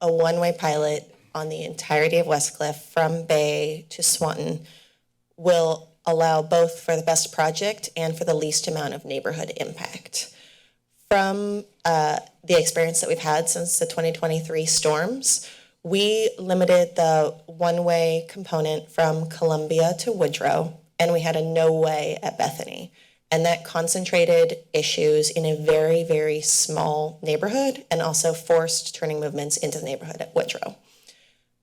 a one-way pilot on the entirety of Westcliff from Bay to Swanton will allow both for the best project and for the least amount of neighborhood impact. From the experience that we've had since the 2023 storms, we limited the one-way component from Columbia to Woodrow, and we had a no-way at Bethany. And that concentrated issues in a very, very small neighborhood and also forced turning movements into the neighborhood at Woodrow.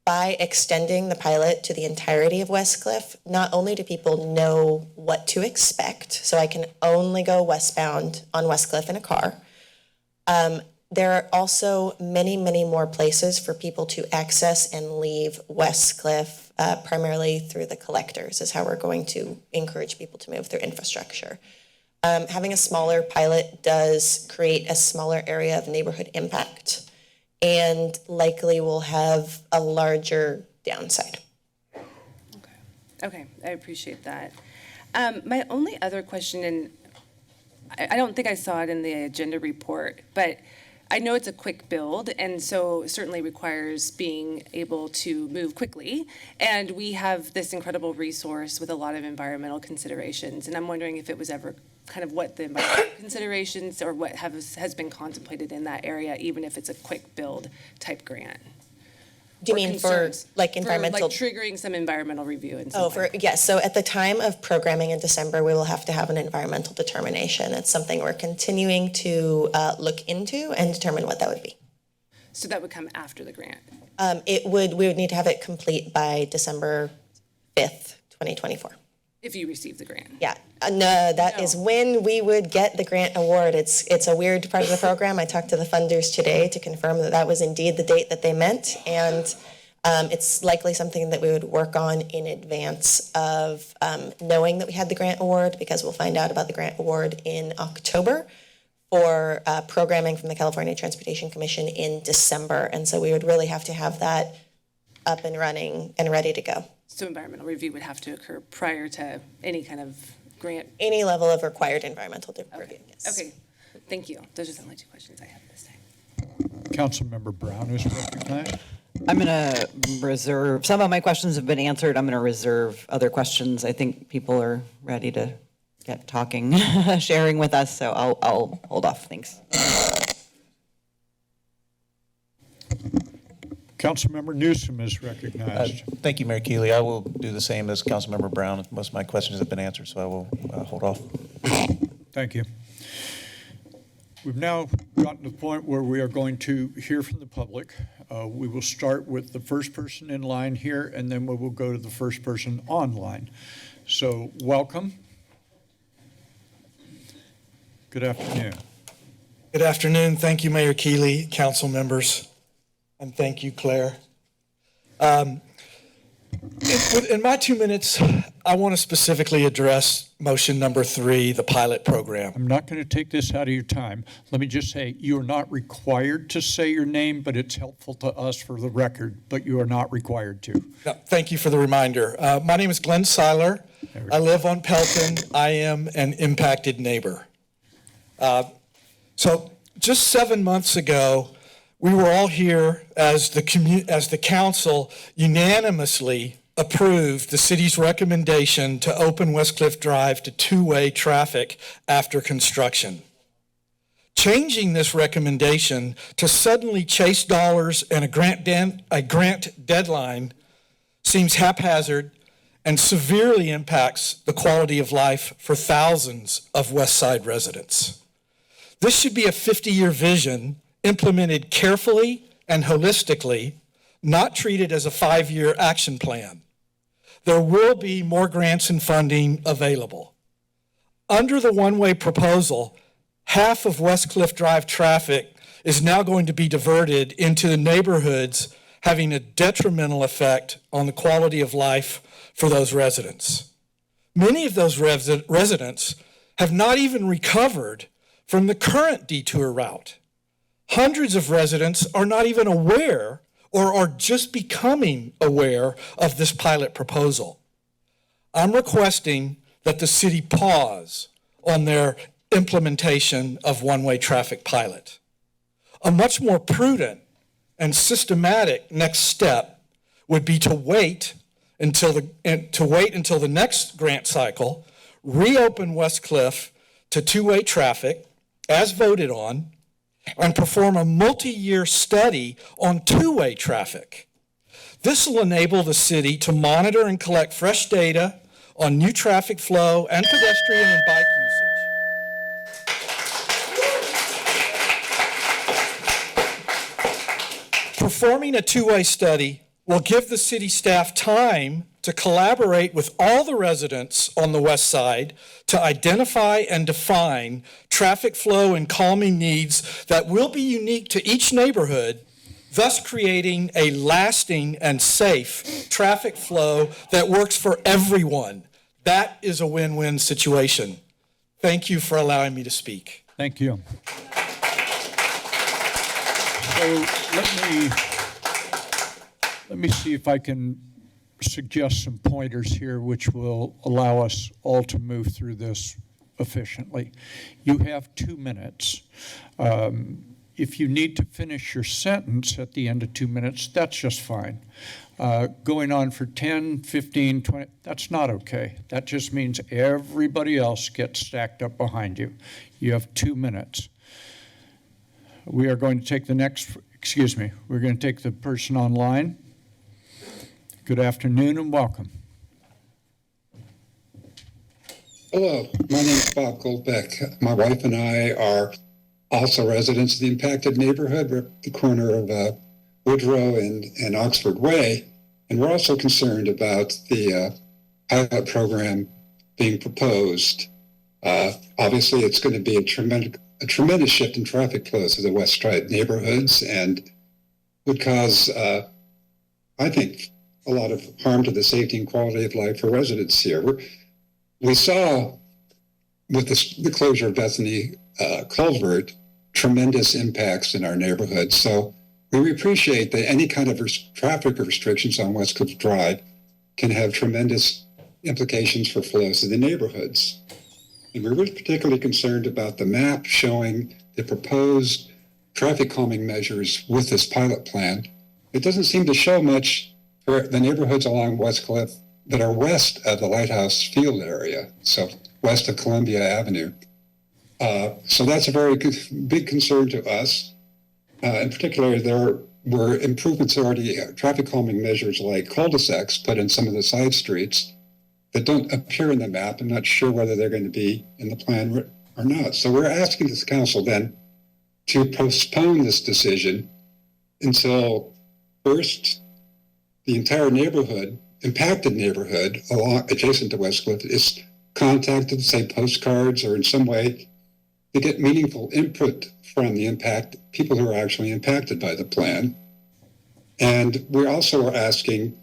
By extending the pilot to the entirety of Westcliff, not only do people know what to expect, so I can only go westbound on Westcliff in a car, there are also many, many more places for people to access and leave Westcliff, primarily through the collectors is how we're going to encourage people to move through infrastructure. Having a smaller pilot does create a smaller area of neighborhood impact and likely will have a larger downside. Okay, I appreciate that. My only other question, and I don't think I saw it in the agenda report, but I know it's a quick build, and so certainly requires being able to move quickly. And we have this incredible resource with a lot of environmental considerations. And I'm wondering if it was ever kind of what the environmental considerations or what has been contemplated in that area, even if it's a quick build type grant. Do you Or mean for concerns like for, environmental? triggering some environmental review in some way. Yes, so at the time of programming in December, we will have to have an environmental determination. It's something we're continuing to look into and determine what that would be. So that would come after the grant. We would need to have it complete by December 5th, 2024. If you receive the grant. Yeah, no, that is when we would get the grant award. It's a weird part of the program. I talked to the funders today to confirm that that was indeed the date that they meant. And it's likely something that we would work on in advance of knowing that we had the grant award, because we'll find out about the grant award in October for programming from the California Transportation Commission in December. And so we would really have to have that up and running and ready to go. So environmental review would have to occur prior to any kind of grant? Any level of required environmental review, yes. Okay, thank you. Those are the only two questions I have this time. Councilmember Brown is recognized. I'm going to reserve, some of my questions have been answered. I'm going to reserve other questions. I think people are ready to get talking, sharing with us, so I'll hold off. Thanks. Councilmember Newsom is recognized. Thank you, Mayor Keeley. I will do the same as Councilmember Brown. Most of my questions have been answered, so I will hold off. Thank you. We've now gotten to the point where we are going to hear from the public. We will start with the first person in line here, and then we will go to the first person online. So welcome. Good afternoon. Good afternoon. Thank you, Mayor Keeley, council members, and thank you, Claire. In my 2 minutes, I want to specifically address motion number 3, the pilot program. I'm not going to take this out of your time. Let me just say, you are not required to say your name, but it's helpful to us for the record, but you are not required to. No, thank you for the reminder. My name is Glenn Seiler. I live on Pelton. I am an impacted neighbor. So just 7 months ago, we were all here as the council unanimously approved the city's recommendation to open Westcliff Drive to two-way traffic after construction. Changing this recommendation to suddenly chase dollars and a grant deadline seems haphazard and severely impacts the quality of life for thousands of West Side residents. This should be a 50-year vision implemented carefully and holistically, not treated as a 5-year action plan. There will be more grants and funding available. Under the one-way proposal, half of Westcliff Drive traffic is now going to be diverted into the neighborhoods, having a detrimental effect on the quality of life for those residents. Many of those residents have not even recovered from the current detour route. Hundreds of residents are not even aware or are just becoming aware of this pilot proposal. I'm requesting that the city pause on their implementation of one-way traffic pilot. A much more prudent and systematic next step would be to wait until the next grant cycle, reopen Westcliff to two-way traffic as voted on, and perform a multi-year study on two-way traffic. This will enable the city to monitor and collect fresh data on new traffic flow and pedestrian and bike usage. Performing a two-way study will give the city staff time to collaborate with all the residents on the west side to identify and define traffic flow and calming needs that will be unique to each neighborhood, thus creating a lasting and safe traffic flow that works for everyone. That is a win-win situation. Thank you for allowing me to speak. Thank you. So let me see if I can suggest some pointers here which will allow us all to move through this efficiently. You have 2 minutes. If you need to finish your sentence at the end of 2 minutes, that's just fine. Going on for 10, 15, 20, that's not okay. That just means everybody else gets stacked up behind you. You have 2 minutes. We are going to take we're going to take the person online. Good afternoon and welcome. Hello, my name is Bob Goldbeck. My wife and I are also residents of the impacted neighborhood. We're at the corner of Woodrow and Oxford Way, and we're also concerned about the pilot program being proposed. Obviously, it's going to be a tremendous shift in traffic flows to the West Side neighborhoods and would cause, I think, a lot of harm to the safety and quality of life for residents here. We saw with the closure of Bethany Culvert tremendous impacts in our neighborhood. So we appreciate that any kind of traffic restrictions on Westcliff Drive can have tremendous implications for flows in the neighborhoods. And we were particularly concerned about the map showing the proposed traffic calming measures with this pilot plan. It doesn't seem to show much for the neighborhoods along Westcliff that are west of the Lighthouse Field area, so west of Columbia Avenue. So that's a very big concern to us. In particular, there were improvements already, traffic calming measures like cul-de-sacs put in some of the side streets that don't appear in the map. I'm not sure whether they're going to be in the plan or not. So we're asking this council then to postpone this decision until first the entire neighborhood, impacted neighborhood adjacent to Westcliff is contacted, say postcards or in some way, to get meaningful input from the people who are actually impacted by the plan. And we also are asking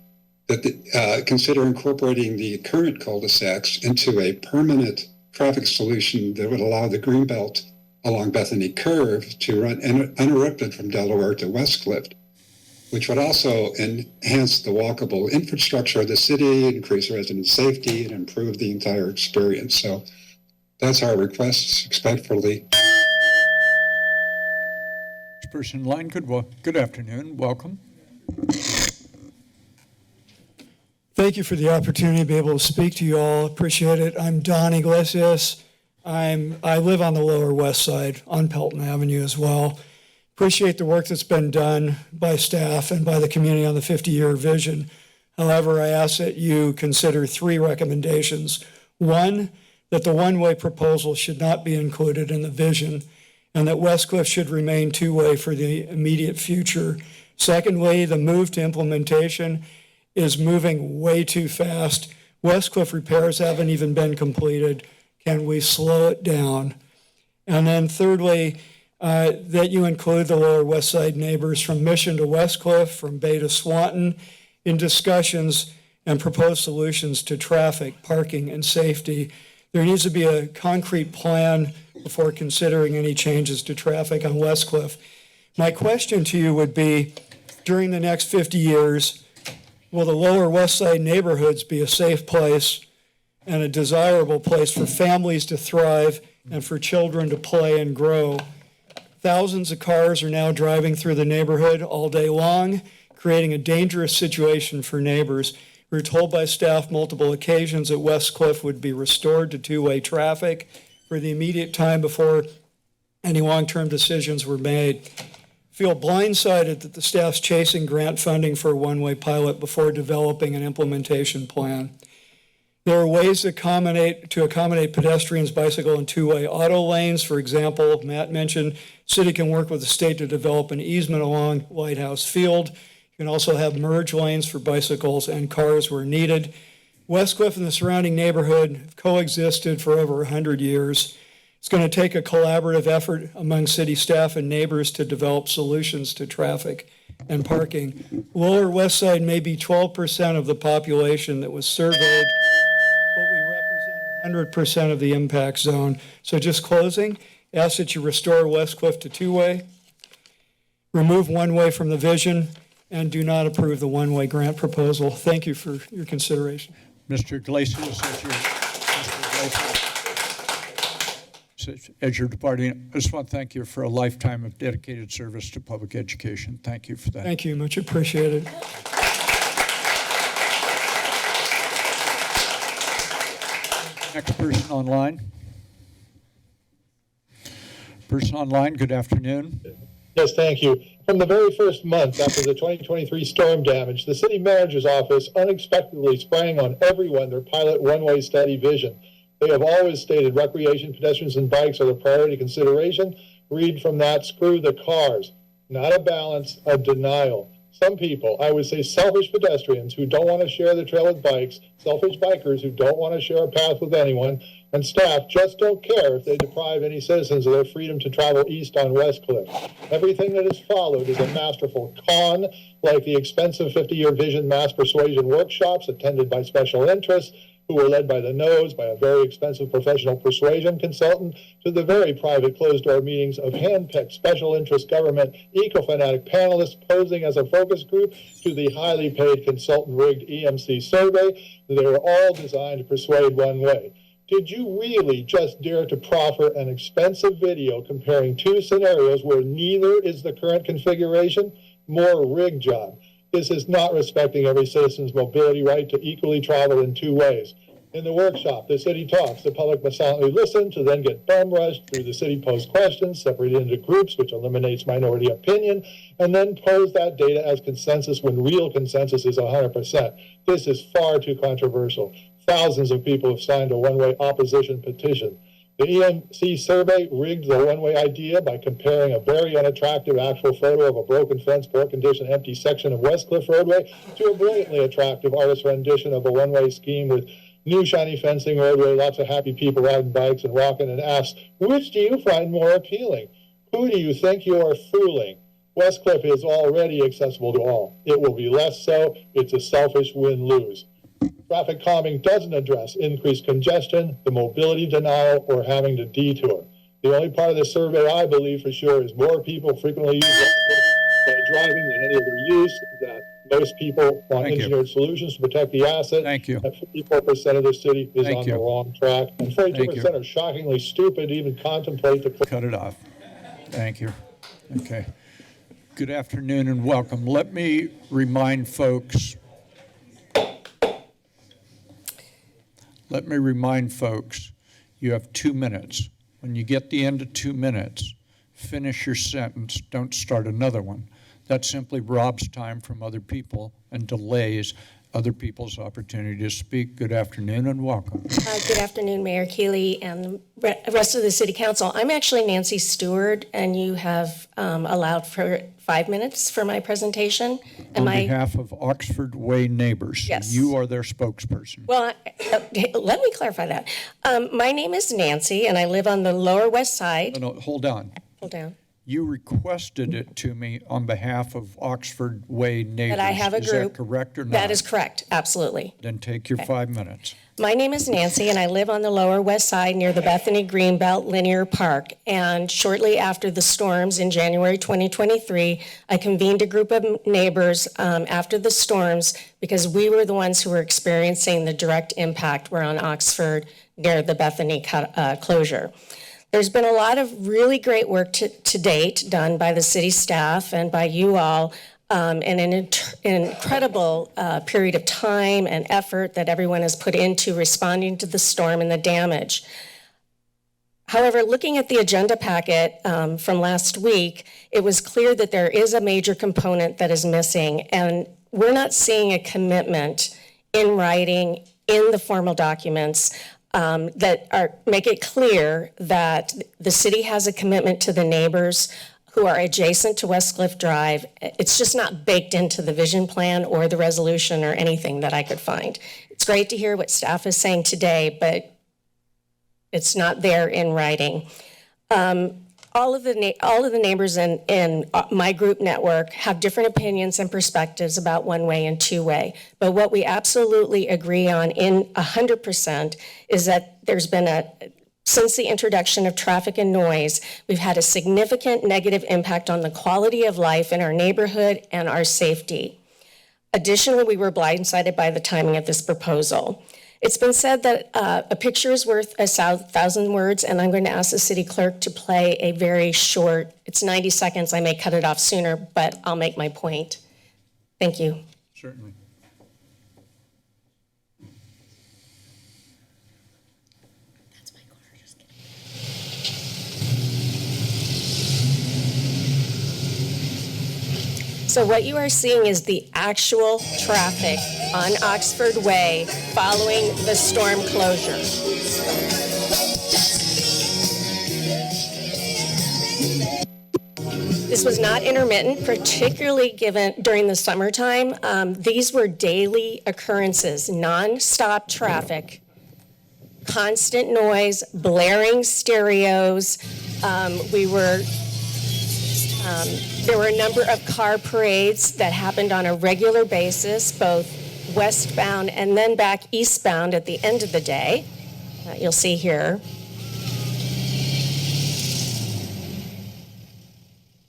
that consider incorporating the current cul-de-sacs into a permanent traffic solution that would allow the Greenbelt along Bethany Curve to run uninterrupted from Delaware to Westcliff, which would also enhance the walkable infrastructure of the city, increase resident safety, and improve the entire experience. So that's our request, respectfully. Person in line, good afternoon, welcome. Thank you for the opportunity to be able to speak to you all. Appreciate it. I'm Don Iglesias. I live on the Lower West Side on Pelton Avenue as well. Appreciate the work that's been done by staff and by the community on the 50-year vision. However, I ask that you consider 3 recommendations. 1, that the one-way proposal should not be included in the vision, and that Westcliff should remain two-way for the immediate future. Secondly, the move to implementation is moving way too fast. Westcliff repairs haven't even been completed. Can we slow it down? And then thirdly, that you include the Lower West Side neighbors from Mission to Westcliff, from Bay to Swanton, in discussions and proposed solutions to traffic, parking, and safety. There needs to be a concrete plan before considering any changes to traffic on Westcliff. My question to you would be, during the next 50 years, will the Lower West Side neighborhoods be a safe place and a desirable place for families to thrive and for children to play and grow? Thousands of cars are now driving through the neighborhood all day long, creating a dangerous situation for neighbors. We were told by staff multiple occasions that Westcliff would be restored to two-way traffic for the immediate time before any long-term decisions were made. Feel blindsided that the staff's chasing grant funding for a one-way pilot before developing an implementation plan. There are ways to accommodate pedestrians, bicycle, and two-way auto lanes. For example, Matt mentioned city can work with the state to develop an easement along Lighthouse Field. You can also have merge lanes for bicycles and cars where needed. Westcliff and the surrounding neighborhood have coexisted for over 100 years. It's going to take a collaborative effort among city staff and neighbors to develop solutions to traffic and parking. Lower West Side may be 12% of the population that was surveyed, but we represent 100% of the impact zone. So just closing, ask that you restore Westcliff to two-way, remove one-way from the vision, and do not approve the one-way grant proposal. Thank you for your consideration. Mr. Iglesias, as you're departing, I just want to thank you for a lifetime of dedicated service to public education. Thank you for that. Thank you, much appreciated. Next person online. Person online, good afternoon. Yes, thank you. From the very first month after the 2023 storm damage, the city manager's office unexpectedly sprang on everyone their pilot one-way study vision. They have always stated recreation, pedestrians, and bikes are the priority consideration. Read from that, screw the cars. Not a balance, a denial. Some people, I would say selfish pedestrians who don't want to share the trail with bikes, selfish bikers who don't want to share a path with anyone, and staff just don't care if they deprive any citizens of their freedom to travel east on Westcliff. Everything that has followed is a masterful con, like the expensive 50-year vision mass persuasion workshops attended by special interests who were led by the nose by a very expensive professional persuasion consultant, to the very private closed-door meetings of hand-picked special interest government eco-fanatic panelists posing as a focus group, to the highly paid consultant-rigged EMC survey. They were all designed to persuade one way. Did you really just dare to proffer an expensive video comparing two scenarios where neither is the current configuration? More rig job. This is not respecting every citizen's mobility right to equally travel in two ways. In the workshop, the city talks. The public must silently listen to then get bum rushed through the city posed questions, separated into groups, which eliminates minority opinion, and then pose that data as consensus when real consensus is 100%. This is far too controversial. Thousands of people have signed a one-way opposition petition. The EMC survey rigged the one-way idea by comparing a very unattractive actual photo of a broken fence, poor condition, empty section of Westcliff roadway to a brilliantly attractive artist rendition of a one-way scheme with new shiny fencing roadway, lots of happy people riding bikes and walking, and asks, which do you find more appealing? Who do you think you are fooling? Westcliff is already accessible to all. It will be less so. It's a selfish win-lose. Traffic calming doesn't address increased congestion, the mobility denial, or having to detour. The only part of the survey I believe for sure is more people frequently use driving than any other use, that most people want engineered solutions to protect the asset. Thank you. That 54% of the city is on the wrong track. And 42% are shockingly stupid to even contemplate the... Cut it off. Thank you. Okay. Good afternoon and welcome. Let me remind folks you have 2 minutes. When you get the end of 2 minutes, finish your sentence. Don't start another one. That simply robs time from other people and delays other people's opportunity to speak. Good afternoon and welcome. Good afternoon, Mayor Keeley and the rest of the City Council. I'm actually Nancy Stewart, and you have allowed for 5 minutes for my presentation. On behalf of Oxford Way Neighbors, Yes. you are their spokesperson. Well, let me clarify that. My name is Nancy, and I live on the Lower West Side. No, hold on. Hold down. You requested it to me on behalf of Oxford Way Neighbors. That I have a Is group. that correct or not? That is correct, absolutely. Then take your 5 minutes. My name is Nancy, and I live on the Lower West Side near the Bethany Greenbelt Linear Park. And shortly after the storms in January 2023, I convened a group of neighbors after the storms because we were the ones who were experiencing the direct impact. We're on Oxford near the Bethany closure. There's been a lot of really great work to date done by the city staff and by you all, and an incredible period of time and effort that everyone has put into responding to the storm and the damage. However, looking at the agenda packet from last week, it was clear that there is a major component that is missing, and we're not seeing a commitment in writing in the formal documents that make it clear that the city has a commitment to the neighbors who are adjacent to Westcliff Drive. It's just not baked into the vision plan or the resolution or anything that I could find. It's great to hear what staff is saying today, but it's not there in writing. All of the neighbors in my group network have different opinions and perspectives about one-way and two-way. But what we absolutely agree on in 100% is that there's been since the introduction of traffic and noise, we've had a significant negative impact on the quality of life in our neighborhood and our safety. Additionally, we were blindsided by the timing of this proposal. It's been said that a picture is worth 1,000 words, and I'm going to ask the city clerk to play a very short, it's 90 seconds, I may cut it off sooner, but I'll make my point. Thank you. Certainly. So what you are seeing is the actual traffic on Oxford Way following the storm closure. This was not intermittent, particularly given during the summertime. These were daily occurrences, non-stop traffic, constant noise, blaring stereos. There were a number of car parades that happened on a regular basis, both westbound and then back eastbound at the end of the day. You'll see here.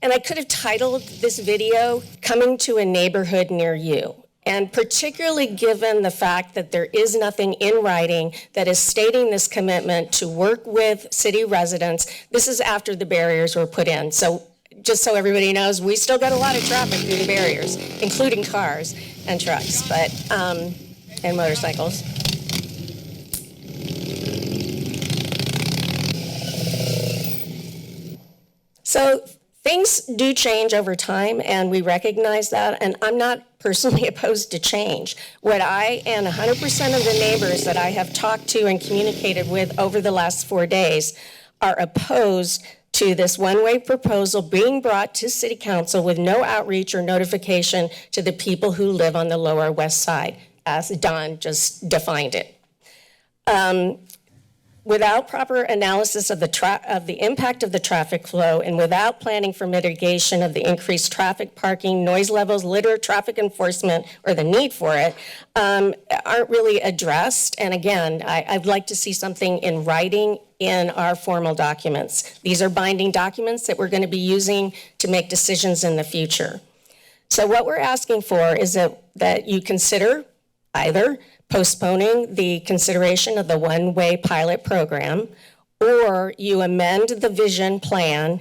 And I could have titled this video, Coming to a Neighborhood Near You. And particularly given the fact that there is nothing in writing that is stating this commitment to work with city residents, this is after the barriers were put in. So just so everybody knows, we still got a lot of traffic through the barriers, including cars and trucks, but and motorcycles. So things do change over time, and we recognize that, and I'm not personally opposed to change. What I and 100% of the neighbors that I have talked to and communicated with over the last 4 days are opposed to this one-way proposal being brought to City Council with no outreach or notification to the people who live on the Lower West Side, as Don just defined it. Without proper analysis of the impact of the traffic flow and without planning for mitigation of the increased traffic, parking, noise levels, litter, traffic enforcement, or the need for it, aren't really addressed. And again, I'd like to see something in writing in our formal documents. These are binding documents that we're going to be using to make decisions in the future. So what we're asking for is that you consider either postponing the consideration of the one-way pilot program, or you amend the vision plan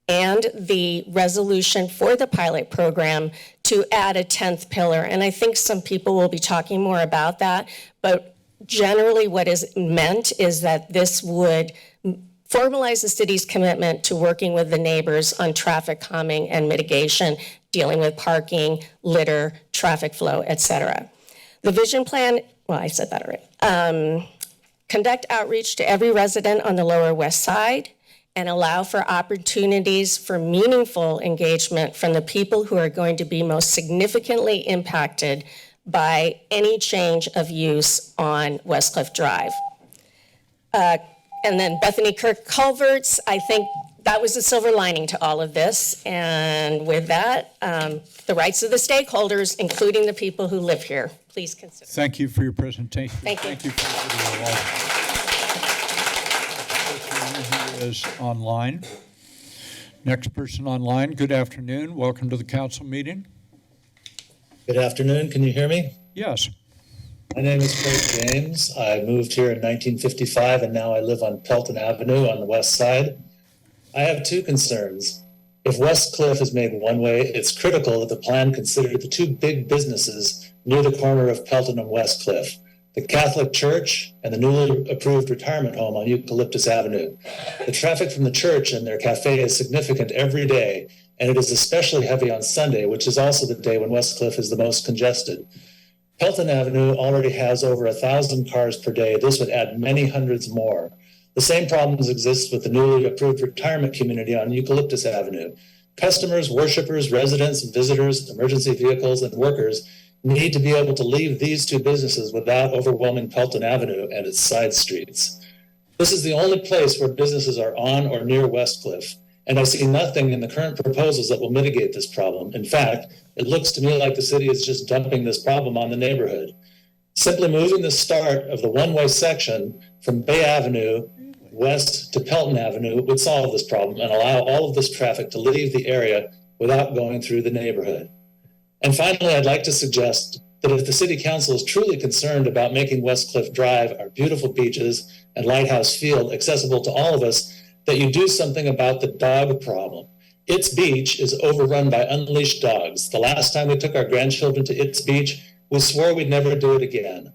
and the resolution for the pilot program to add a 10th pillar. And I think some people will be talking more about that, but generally what is meant is that this would formalize the city's commitment to working with the neighbors on traffic calming and mitigation, dealing with parking, litter, traffic flow, et cetera. The vision plan, well, I said that already. Conduct outreach to every resident on the Lower West Side and allow for opportunities for meaningful engagement from the people who are going to be most significantly impacted by any change of use on Westcliff Drive. And then Bethany Kirk culverts, I think that was the silver lining to all of this. And with that, the rights of the stakeholders, including the people who live here, please consider. Thank you for your presentation. Thank you. Thank you for your video. Who is online? Next person online, good afternoon. Welcome to the council meeting. Good afternoon. Can you hear me? Yes. My name is Craig James. I moved here in 1955 and now I live on Pelton Avenue on the west side. I have two concerns. If Westcliff is made one way, it's critical that the plan consider the two big businesses near the corner of Pelton and Westcliff, the Catholic Church and the newly approved retirement home on Eucalyptus Avenue. The traffic from the church and their cafe is significant every day, and it is especially heavy on Sunday, which is also the day when Westcliff is the most congested. Pelton Avenue already has over 1,000 cars per day. This would add many hundreds more. The same problems exist with the newly approved retirement community on Eucalyptus Avenue. Customers, worshipers, residents, visitors, emergency vehicles, and workers need to be able to leave these two businesses without overwhelming Pelton Avenue and its side streets. This is the only place where businesses are on or near Westcliff, and I see nothing in the current proposals that will mitigate this problem. In fact, it looks to me like the city is just dumping this problem on the neighborhood. Simply moving the start of the one-way section from Bay Avenue west to Pelton Avenue would solve this problem and allow all of this traffic to leave the area without going through the neighborhood. And finally, I'd like to suggest that if the City Council is truly concerned about making Westcliff Drive, our beautiful beaches, and Lighthouse Field accessible to all of us, that you do something about the dog problem. Its Beach is overrun by unleashed dogs. The last time we took our grandchildren to Its Beach, we swore we'd never do it again,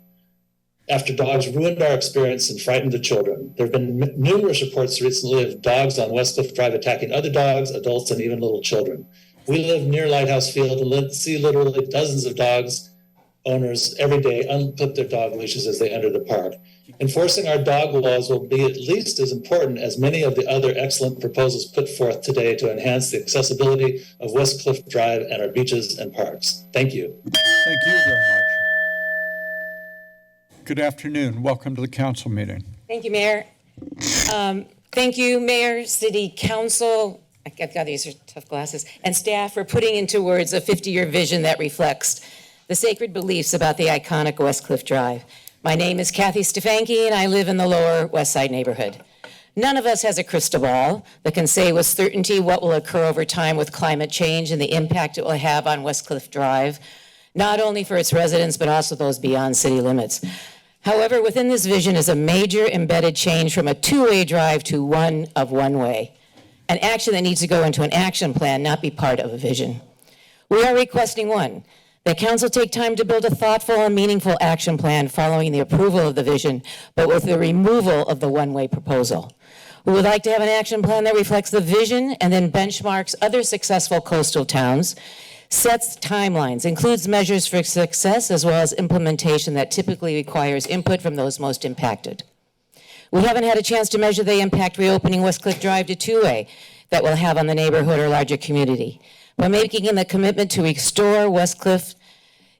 after dogs ruined our experience and frightened the children. There have been numerous reports recently of dogs on Westcliff Drive attacking other dogs, adults, and even little children. We live near Lighthouse Field and see literally dozens of dogs owners every day unput their dog leashes as they enter the park. Enforcing our dog laws will be at least as important as many of the other excellent proposals put forth today to enhance the accessibility of Westcliff Drive and our beaches and parks. Thank you. Thank you very much. Good afternoon. Welcome to the council meeting. Thank you, Mayor. Thank you, Mayor, City Council, I've got these are tough glasses, and staff for putting into words a 50-year vision that reflects the sacred beliefs about the iconic Westcliff Drive. My name is Kathy Stefanke, and I live in the Lower West Side neighborhood. None of us has a crystal ball that can say with certainty what will occur over time with climate change and the impact it will have on Westcliff Drive, not only for its residents, but also those beyond city limits. However, within this vision is a major embedded change from a two-way drive to one of one way, an action that needs to go into an action plan, not be part of a vision. We are requesting one, that council take time to build a thoughtful and meaningful action plan following the approval of the vision, but with the removal of the one-way proposal. We would like to have an action plan that reflects the vision and then benchmarks other successful coastal towns, sets timelines, includes measures for success as well as implementation that typically requires input from those most impacted. We haven't had a chance to measure the impact reopening Westcliff Drive to two-way that will have on the neighborhood or larger community. By making the commitment to restore Westcliff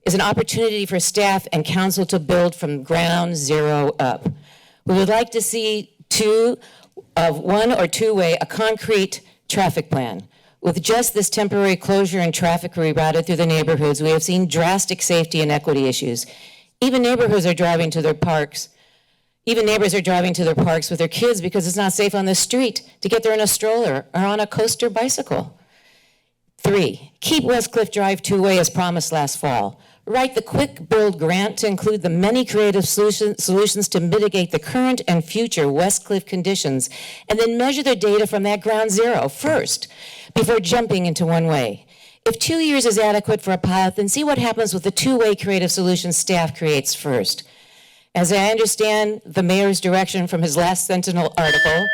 is an opportunity for staff and council to build from ground zero up. We would like to see one or two-way, a concrete traffic plan. With just this temporary closure and traffic rerouted through the neighborhoods, we have seen drastic safety and equity issues. Even neighbors are driving to their parks with their kids because it's not safe on the street to get there in a stroller or on a coaster bicycle. 3, keep Westcliff Drive two-way as promised last fall. Write the quick build grant to include the many creative solutions to mitigate the current and future Westcliff conditions, and then measure the data from that ground zero first before jumping into one way. If 2 years is adequate for a pilot, then see what happens with the two-way creative solutions staff creates first. As I understand the mayor's direction from his last Sentinel article,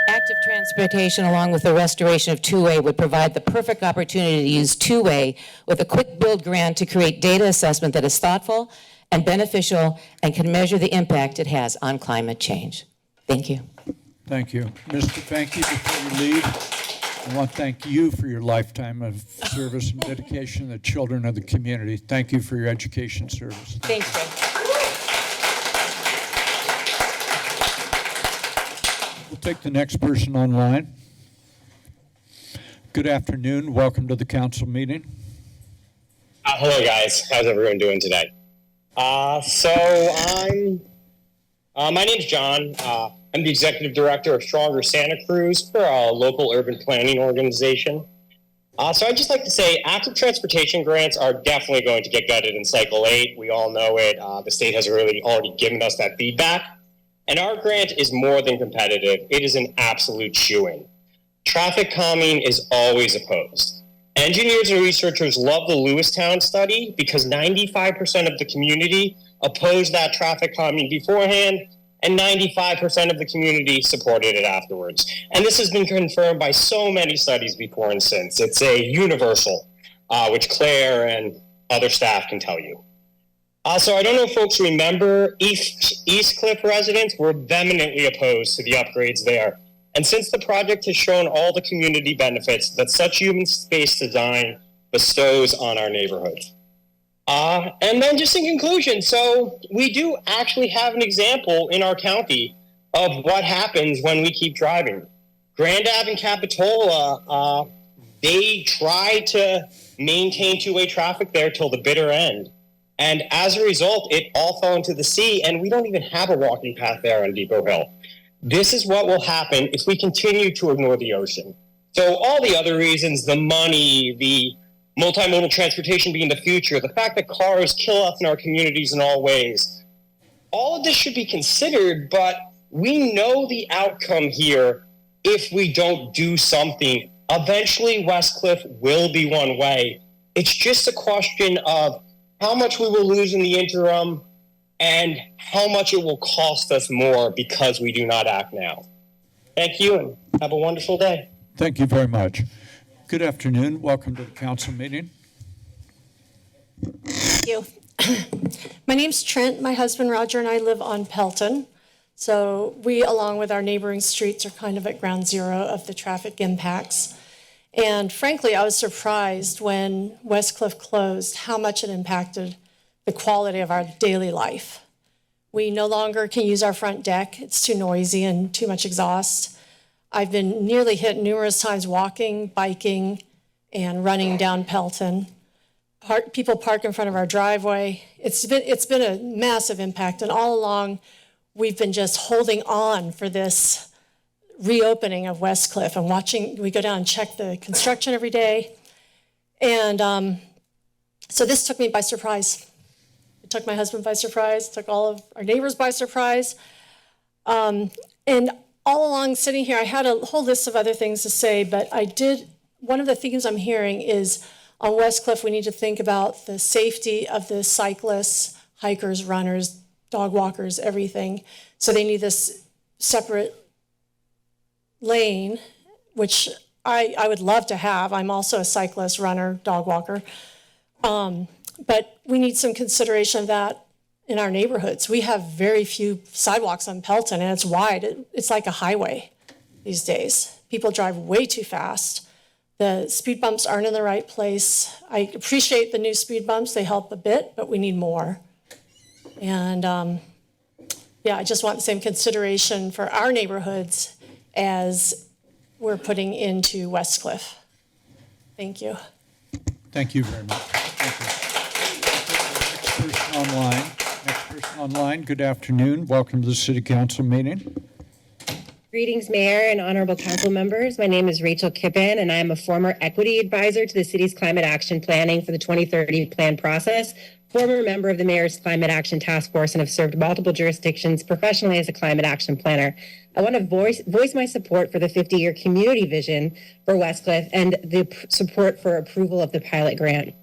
active transportation along with the restoration of two-way would provide the perfect opportunity to use two-way with a quick build grant to create data assessment that is thoughtful and beneficial and can measure the impact it has on climate change. Thank you. Thank you. Mr. Banky, before you leave, I want to thank you for your lifetime of service and dedication to the children of the community. Thank you for your education service. Thanks, Jay. We'll take the next person online. Good afternoon. Welcome to the council meeting. Hello, guys. How's everyone doing today? My name's John. I'm the executive director of Stronger Santa Cruz. We're a local urban planning organization. So I'd just like to say active transportation grants are definitely going to get gutted in Cycle 8. We all know it. The state has really already given us that feedback. And our grant is more than competitive. It is an absolute shoo-in. Traffic calming is always opposed. Engineers and researchers love the Lewistown study because 95% of the community opposed that traffic calming beforehand, and 95% of the community supported it afterwards. And this has been confirmed by so many studies before and since. It's a universal, which Claire and other staff can tell you. So I don't know if folks remember, East Cliff residents were vehemently opposed to the upgrades there. And since the project has shown all the community benefits that such human space design bestows on our neighborhoods. And then just in conclusion, so we do actually have an example in our county of what happens when we keep driving. Grand Ave and Capitola, they try to maintain two-way traffic there till the bitter end. And as a result, it all fell into the sea, and we don't even have a walking path there on Depot Hill. This is what will happen if we continue to ignore the ocean. So all the other reasons, the money, the multimodal transportation being the future, the fact that cars kill us in our communities in all ways, all of this should be considered, but we know the outcome here if we don't do something. Eventually, West Cliff will be one way. It's just a question of how much we will lose in the interim and how much it will cost us more because we do not act now. Thank you, and have a wonderful day. Thank you very much. Good afternoon. Welcome to the council meeting. Thank you. My name's Trent. My husband Roger and I live on Pelton. So we, along with our neighboring streets, are kind of at ground zero of the traffic impacts. And frankly, I was surprised when West Cliff closed how much it impacted the quality of our daily life. We no longer can use our front deck. It's too noisy and too much exhaust. I've been nearly hit numerous times walking, biking, and running down Pelton. People park in front of our driveway. It's been a massive impact, and all along, we've been just holding on for this reopening of West Cliff and watching. We go down and check the construction every day, and so this took me by surprise. It took my husband by surprise. Took all of our neighbors by surprise, and all along sitting here, I had a whole list of other things to say, but one of the themes I'm hearing is on West Cliff, we need to think about the safety of the cyclists, hikers, runners, dog walkers, everything. So they need this separate lane, which I would love to have. I'm also a cyclist, runner, dog walker. But we need some consideration of that in our neighborhoods. We have very few sidewalks on Pelton, and it's wide. It's like a highway these days. People drive way too fast. The speed bumps aren't in the right place. I appreciate the new speed bumps. They help a bit, but we need more. And I just want the same consideration for our neighborhoods as we're putting into West Cliff. Thank you. Thank you very much. Thank you. Next person online, good afternoon. Welcome to the City Council meeting. Greetings, Mayor and honorable council members. My name is Rachel Kippen, and I am a former equity advisor to the city's climate action planning for the 2030 plan process, former member of the Mayor's Climate Action Task Force, and have served multiple jurisdictions professionally as a climate action planner. I want to voice my support for the 50-year community vision for West Cliff and the support for approval of the pilot grant.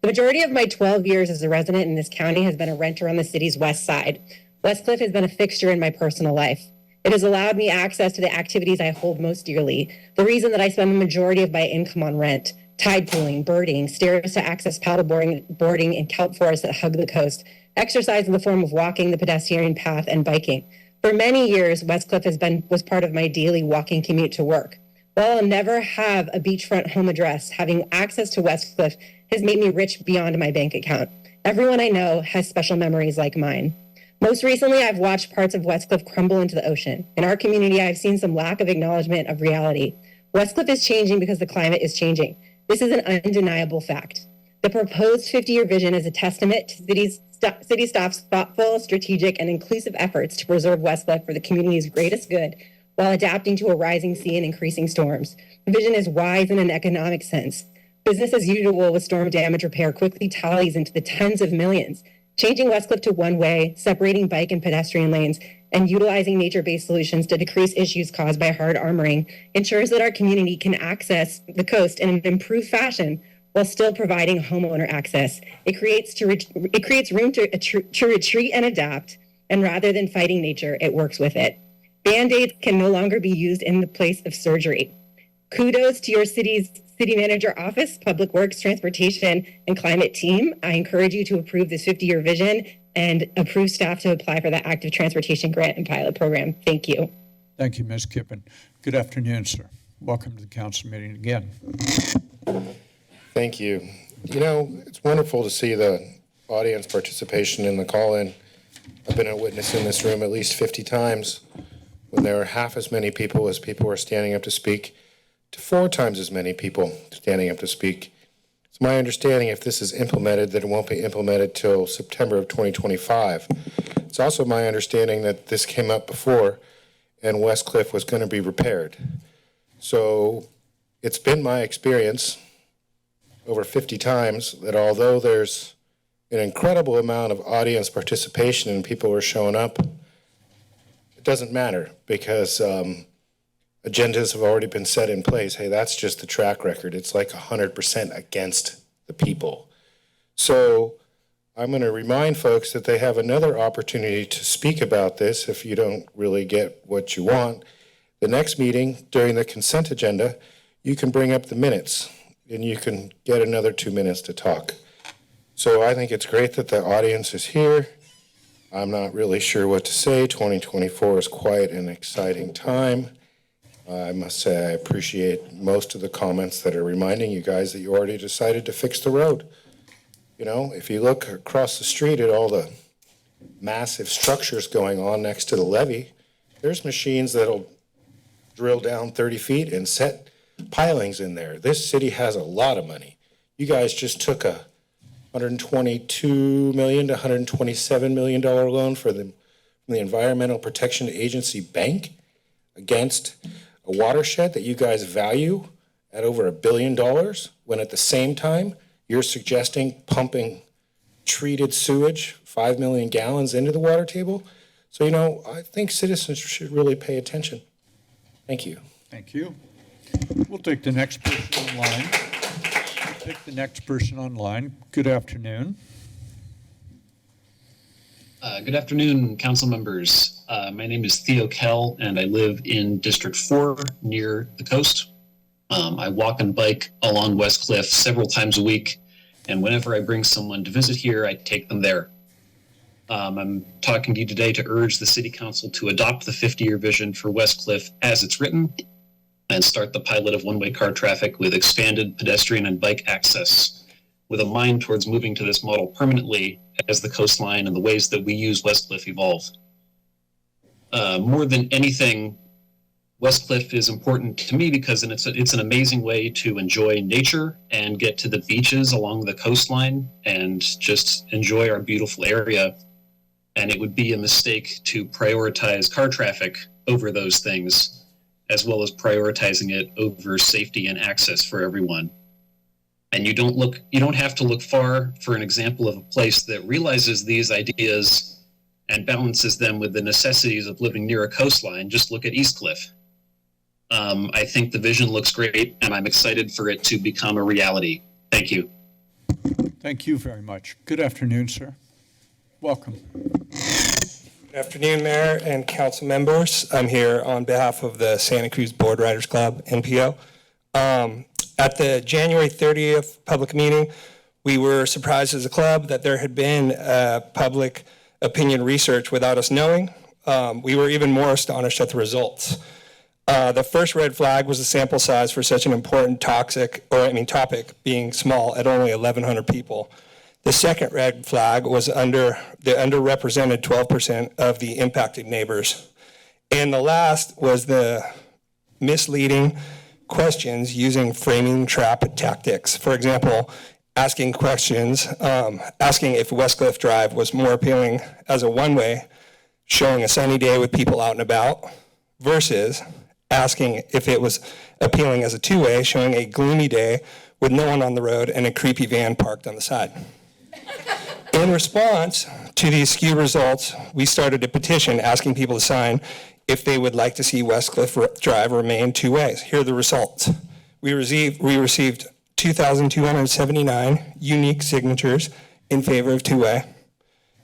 The majority of my 12 years as a resident in this county has been a renter on the city's west side. West Cliff has been a fixture in my personal life. It has allowed me access to the activities I hold most dearly. The reason that I spend the majority of my income on rent, tide pooling, birding, stairs to access paddle boarding and kelp forests that hug the coast, exercise in the form of walking the pedestrian path and biking. For many years, Westcliff was part of my daily walking commute to work. While I'll never have a beachfront home address, having access to Westcliff has made me rich beyond my bank account. Everyone I know has special memories like mine. Most recently, I've watched parts of Westcliff crumble into the ocean. In our community, I've seen some lack of acknowledgement of reality. Westcliff is changing because the climate is changing. This is an undeniable fact. The proposed 50-year vision is a testament to city staff's thoughtful, strategic, and inclusive efforts to preserve Westcliff for the community's greatest good while adapting to a rising sea and increasing storms. The vision is wise in an economic sense. Business as usual with storm damage repair quickly tallies into the tens of millions. Changing Westcliff to one-way, separating bike and pedestrian lanes, and utilizing nature-based solutions to decrease issues caused by hard armoring ensures that our community can access the coast in an improved fashion while still providing homeowner access. It creates room to retreat and adapt, and rather than fighting nature, it works with it. Band-Aids can no longer be used in the place of surgery. Kudos to your city's city manager office, public works, transportation, and climate team. I encourage you to approve this 50-year vision and approve staff to apply for the active transportation grant and pilot program. Thank you. Thank you, Ms. Kippen. Good afternoon, sir. Welcome to the council meeting again. Thank you. You know, it's wonderful to see the audience participation in the call-in. I've been a witness in this room at least 50 times when there are half as many people as people are standing up to speak, to 4 times as many people standing up to speak. It's my understanding if this is implemented that it won't be implemented till September of 2025. It's also my understanding that this came up before and Westcliff was going to be repaired. So it's been my experience over 50 times that although there's an incredible amount of audience participation and people are showing up, it doesn't matter because agendas have already been set in place. Hey, that's just the track record. It's like 100% against the people. So I'm going to remind folks that they have another opportunity to speak about this if you don't really get what you want. The next meeting during the consent agenda, you can bring up the minutes and you can get another 2 minutes to talk. So I think it's great that the audience is here. I'm not really sure what to say. 2024 is quite an exciting time. I must say I appreciate most of the comments that are reminding you guys that you already decided to fix the road. You know, if you look across the street at all the massive structures going on next to the levee, there's machines that'll drill down 30 feet and set pilings in there. This city has a lot of money. You guys just took a $122 million to $127 million loan from the Environmental Protection Agency Bank against a watershed that you guys value at over $1 billion, when at the same time you're suggesting pumping treated sewage, 5 million gallons into the water table. So, you know, I think citizens should really pay attention. Thank you. Thank you. We'll take the next person online. Good afternoon. Good afternoon, council members. My name is Theo Kell, and I live in District 4 near the coast. I walk and bike along Westcliff several times a week, and whenever I bring someone to visit here, I take them there. I'm talking to you today to urge the City Council to adopt the 50-year vision for Westcliff as it's written and start the pilot of one-way car traffic with expanded pedestrian and bike access, with a mind towards moving to this model permanently as the coastline and the ways that we use Westcliff evolve. More than anything, Westcliff is important to me because it's an amazing way to enjoy nature and get to the beaches along the coastline and just enjoy our beautiful area. And it would be a mistake to prioritize car traffic over those things, as well as prioritizing it over safety and access for everyone. And you don't have to look far for an example of a place that realizes these ideas and balances them with the necessities of living near a coastline. Just look at Eastcliff. I think the vision looks great, and I'm excited for it to become a reality. Thank you. Thank you very much. Good afternoon, sir. Welcome. Good afternoon, Mayor and council members. I'm here on behalf of the Santa Cruz Board Riders Club, NPO. At the January 30th public meeting, We were surprised as a club that there had been public opinion research without us knowing. We were even more astonished at the results. The first red flag was the sample size for such an important topic being small at only 1,100 people. The second red flag was the underrepresented 12% of the impacted neighbors. And the last was the misleading questions using framing trap tactics. For example, asking questions, asking if Westcliff Drive was more appealing as a one-way, showing a sunny day with people out and about, versus asking if it was appealing as a two-way, showing a gloomy day with no one on the road and a creepy van parked on the side. In response to these skewed results, we started a petition asking people to sign if they would like to see Westcliff Drive remain two ways. Here are the results. We received 2,279 unique signatures in favor of two-way,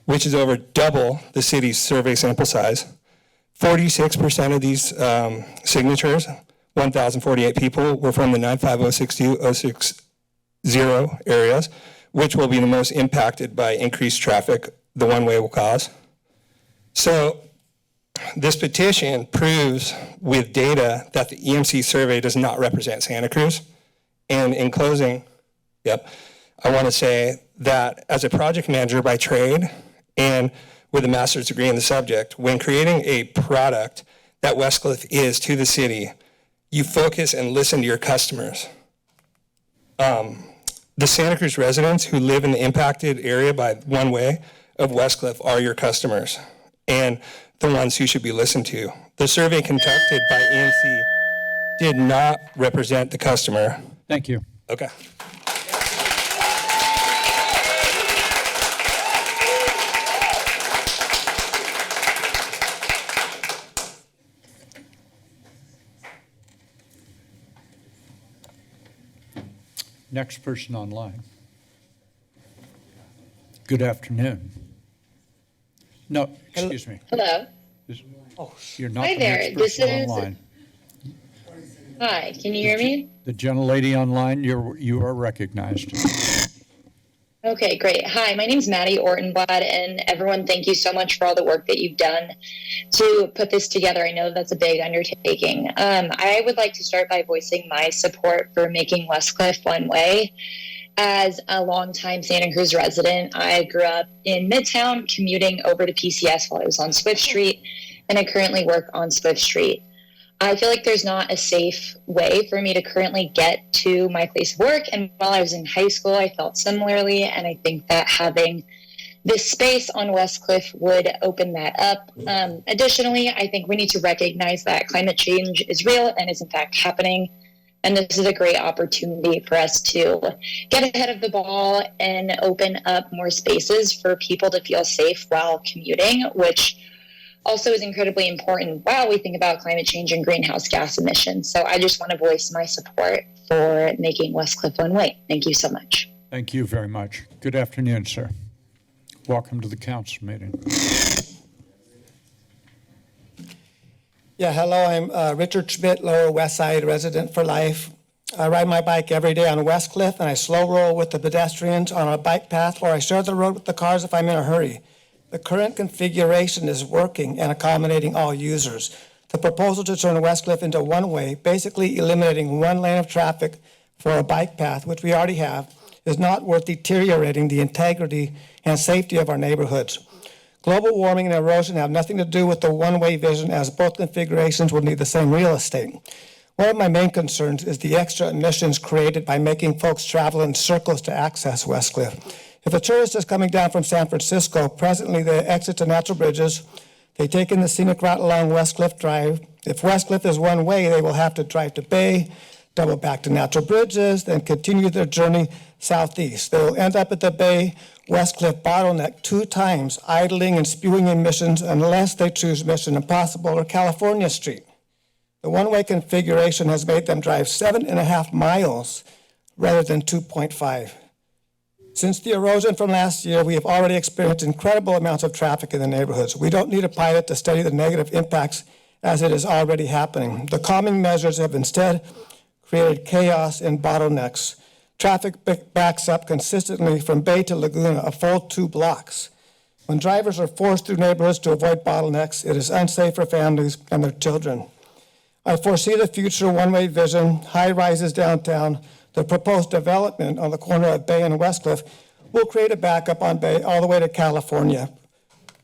which is over double the city's survey sample size. 46% of these signatures, 1,048 people, were from the 95062-060 areas, which will be the most impacted by increased traffic the one-way will cause. So this petition proves with data that the EMC survey does not represent Santa Cruz. And in closing, I want to say that as a project manager by trade and with a master's degree in the subject, when creating a product that Westcliff is to the city, you focus and listen to your customers. The Santa Cruz residents who live in the impacted area by one way of Westcliff are your customers and the ones who should be listened to. The survey conducted by EMC did not represent the customer. Thank you. Okay. Next person online. Good afternoon. No, excuse me. Hello. You're not Hi the there. next This person is. online. Hi. Can you hear me? The gentlelady online, you are recognized. Okay, great. Hi, my name's Maddie Ortenblad, and everyone, thank you so much for all the work that you've done to put this together. I know that's a big undertaking. I would like to start by voicing my support for making Westcliff one way. As a longtime Santa Cruz resident, I grew up in Midtown, commuting over to PCS while I was on Swift Street, and I currently work on Swift Street. I feel like there's not a safe way for me to currently get to my place of work. And while I was in high school, I felt similarly. And I think that having this space on Westcliff would open that up. Additionally, I think we need to recognize that climate change is real and is in fact happening. And this is a great opportunity for us to get ahead of the ball and open up more spaces for people to feel safe while commuting, which also is incredibly important while we think about climate change and greenhouse gas emissions. So I just want to voice my support for making Westcliff one way. Thank you so much. Thank you very much. Good afternoon, sir. Welcome to the council meeting. Yeah, hello, I'm Richard Schmidt, Lower West Side resident for life. I ride my bike every day on Westcliff, and I slow roll with the pedestrians on a bike path, or I share the road with the cars if I'm in a hurry. The current configuration is working and accommodating all users. The proposal to turn Westcliff into one-way, basically eliminating one lane of traffic for a bike path, which we already have, is not worth deteriorating the integrity and safety of our neighborhoods. Global warming and erosion have nothing to do with the one-way vision, as both configurations will need the same real estate. One of my main concerns is the extra emissions created by making folks travel in circles to access Westcliff. If a tourist is coming down from San Francisco, presently they exit to Natural Bridges. They take in the scenic route along Westcliff Drive. If Westcliff is one way, they will have to drive to Bay, double back to Natural Bridges, then continue their journey southeast. They will end up at the Bay Westcliff bottleneck 2 times, idling and spewing emissions unless they choose Mission Impossible or California Street. The one-way configuration has made them drive 7.5 miles rather than 2.5. Since the erosion from last year, we have already experienced incredible amounts of traffic in the neighborhoods. We don't need a pilot to study the negative impacts, as it is already happening. The calming measures have instead created chaos and bottlenecks. traffic backs up consistently from Bay to Laguna a full 2 blocks. When drivers are forced through neighborhoods to avoid bottlenecks, it is unsafe for families and their children. I foresee the future one-way vision, high rises downtown, the proposed development on the corner of Bay and Westcliff will create a backup on Bay all the way to California.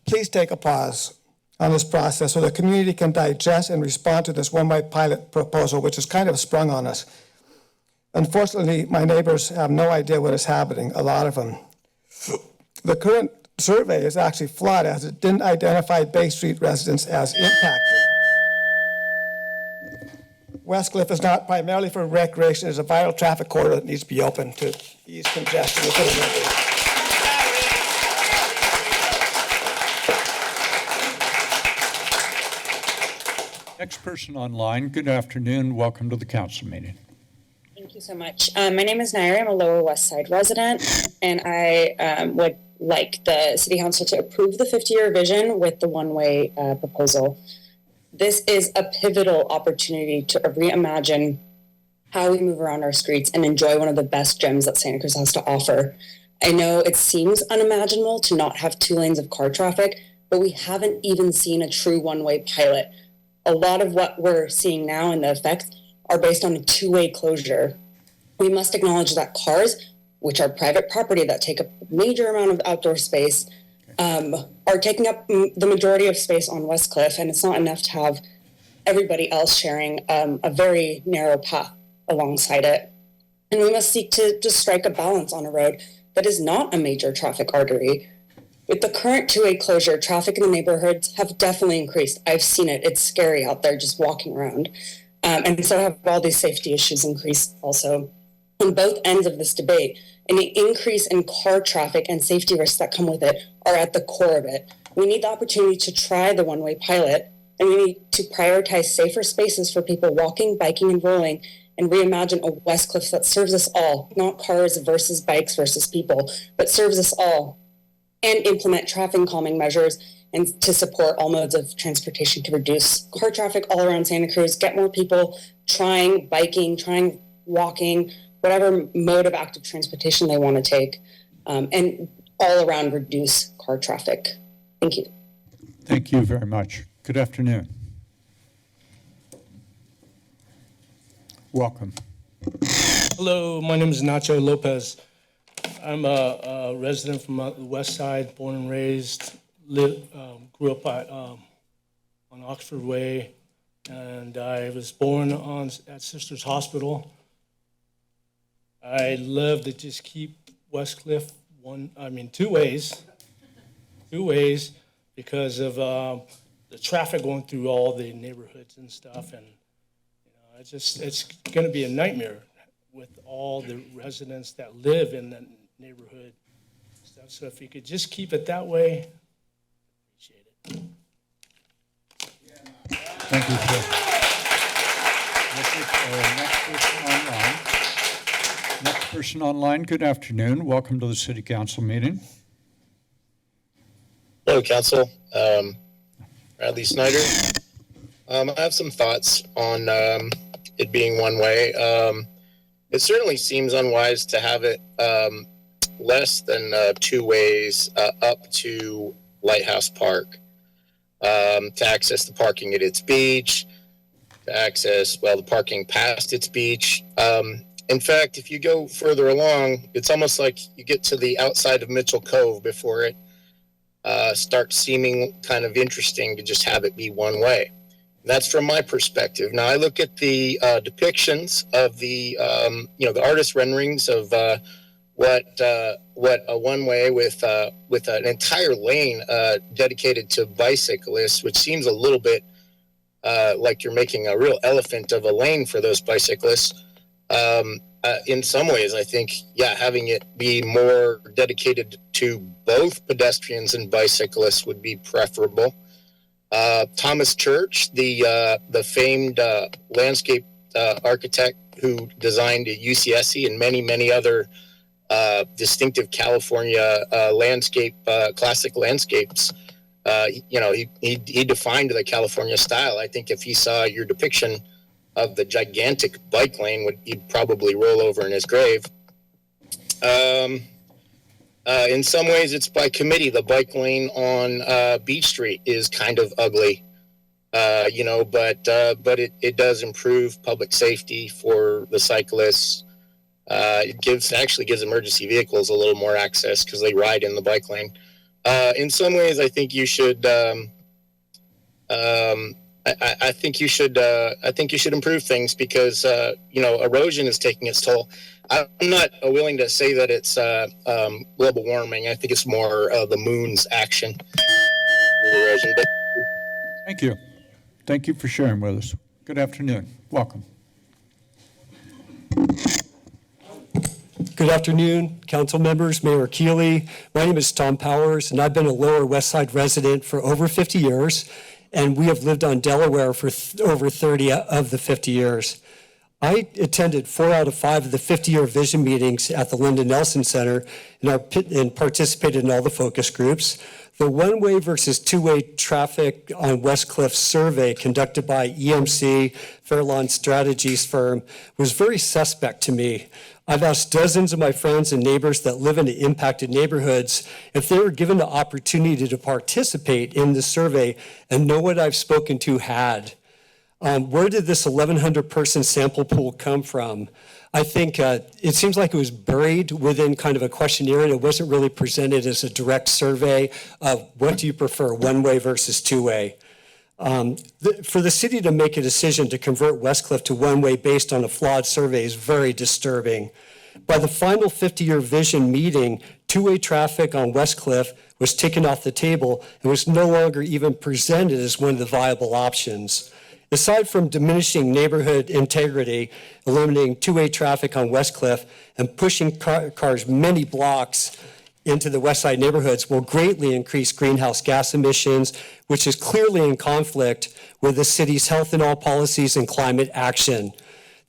Please take a pause on this process so the community can digest and respond to this one-way pilot proposal, which is kind of sprung on us. Unfortunately, my neighbors have no idea what is happening, a lot of them. The current survey is actually flawed as it didn't identify Bay Street residents as impacted. Westcliff is not primarily for recreation. It's a vital traffic corridor that needs to be open to ease congestion within the neighborhood. Next person online, good afternoon. Welcome to the council meeting. Thank you so much. My name is Nairi. I'm a Lower West Side resident, and I would like the City Council to approve the 50-year vision with the one-way proposal. This is a pivotal opportunity to reimagine how we move around our streets and enjoy one of the best gems that Santa Cruz has to offer. I know it seems unimaginable to not have 2 lanes of car traffic, but we haven't even seen a true one-way pilot. A lot of what we're seeing now and the effects are based on a 2-way closure. We must acknowledge that cars, which are private property that take a major amount of outdoor space, are taking up the majority of space on Westcliff, and it's not enough to have everybody else sharing a very narrow path alongside it. And we must seek to just strike a balance on a road that is not a major traffic artery. With the current 2-way closure, traffic in the neighborhoods have definitely increased. I've seen it. It's scary out there just walking around. And so have all these safety issues increased also. On both ends of this debate, and the increase in car traffic and safety risks that come with it are at the core of it. We need the opportunity to try the one-way pilot, and we need to prioritize safer spaces for people walking, biking, and rolling, and reimagine a Westcliff that serves us all, not cars versus bikes versus people, but serves us all, and implement traffic calming measures and to support all modes of transportation to reduce car traffic all around Santa Cruz, get more people trying biking, trying walking, whatever mode of active transportation they want to take, and all around reduce car traffic. Thank you. Thank you very much. Good afternoon. Welcome. Hello, my name is Nacho Lopez. I'm a resident from the west side, born and raised, grew up on Oxford Way, and I was born at Sisters Hospital. I love to just keep Westcliff two ways because of the traffic going through all the neighborhoods and stuff, and it's going to be a nightmare with all the residents that live in that neighborhood stuff. So if you could just keep it that way, appreciate it. Thank you, sir. Next person online, good afternoon. Welcome to the City Council meeting. Hello, Council. Bradley Snyder. I have some thoughts on it being one way. It certainly seems unwise to have it less than 2 ways up to Lighthouse Park to access the parking at its beach, to access, the parking past its beach. In fact, if you go further along, it's almost like you get to the outside of Mitchell Cove before it starts seeming kind of interesting to just have it be one way. That's from my perspective. Now, I look at the depictions of the artist renderings of what a one way with an entire lane dedicated to bicyclists, which seems a little bit like you're making a real elephant of a lane for those bicyclists. In some ways, I think, having it be more dedicated to both pedestrians and bicyclists would be preferable. Thomas Church, the famed landscape architect who designed UCSC and many other distinctive California classic landscapes, he defined the California style. I think if he saw your depiction of the gigantic bike lane, he'd probably roll over in his grave. In some ways, it's by committee. The bike lane on Beach Street is kind of ugly, but it does improve public safety for the cyclists. It actually gives emergency vehicles a little more access because they ride in the bike lane. In some ways, I think you should. I think you should improve things because erosion is taking its toll. I'm not willing to say that it's global warming. I think it's more the moon's action. Erosion. But Thank you. Thank you for sharing with us. Good afternoon. Welcome. Good afternoon, council members, Mayor Keeley. My name is Tom Powers, and I've been a Lower West Side resident for over 50 years, and we have lived on Delaware for over 30 of the 50 years. I attended 4 out of 5 of the 50-year vision meetings at the Lyndon Nelson Center and participated in all the focus groups. The one-way versus two-way traffic on West Cliff survey conducted by EMC, Fairlawn Strategies firm, was very suspect to me. I've asked dozens of my friends and neighbors that live in the impacted neighborhoods if they were given the opportunity to participate in the survey, and no one I've spoken to had. Where did this 1,100-person sample pool come from? I think it seems like it was buried within kind of a questionnaire, and it wasn't really presented as a direct survey of what do you prefer, one-way versus two-way. For the city to make a decision to convert West Cliff to one-way based on a flawed survey is very disturbing. By the final 50-year vision meeting, two-way traffic on West Cliff was taken off the table and was no longer even presented as one of the viable options. Aside from diminishing neighborhood integrity, eliminating two-way traffic on West Cliff and pushing cars many blocks into the West Side neighborhoods will greatly increase greenhouse gas emissions, which is clearly in conflict with the city's health and all policies and climate action.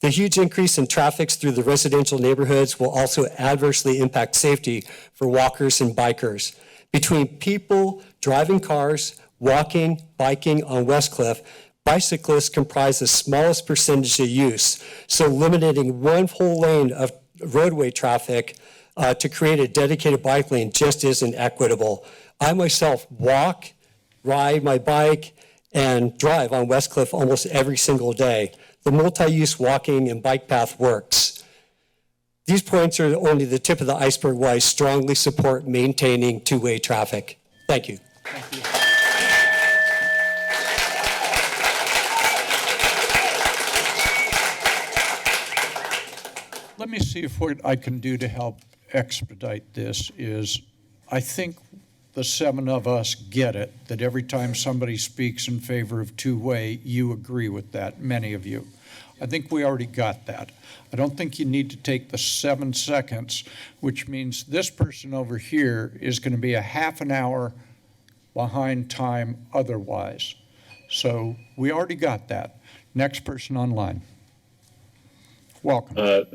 The huge increase in traffic through the residential neighborhoods will also adversely impact safety for walkers and bikers. Between people driving cars, walking, biking on West Cliff, bicyclists comprise the smallest percentage of use, so eliminating one whole lane of roadway traffic to create a dedicated bike lane just isn't equitable. I myself walk, ride my bike, and drive on West Cliff almost every single day. The multi-use walking and bike path works. These points are only the tip of the iceberg why I strongly support maintaining two-way traffic. Thank you. Thank you. Let me see if what I can do to help expedite this is, I think the 7 of us get it, that every time somebody speaks in favor of two-way, you agree with that, many of you. I think we already got that. I don't think you need to take the 7 seconds, which means this person over here is going to be a half an hour behind time otherwise. So we already got that. Next person online. Welcome.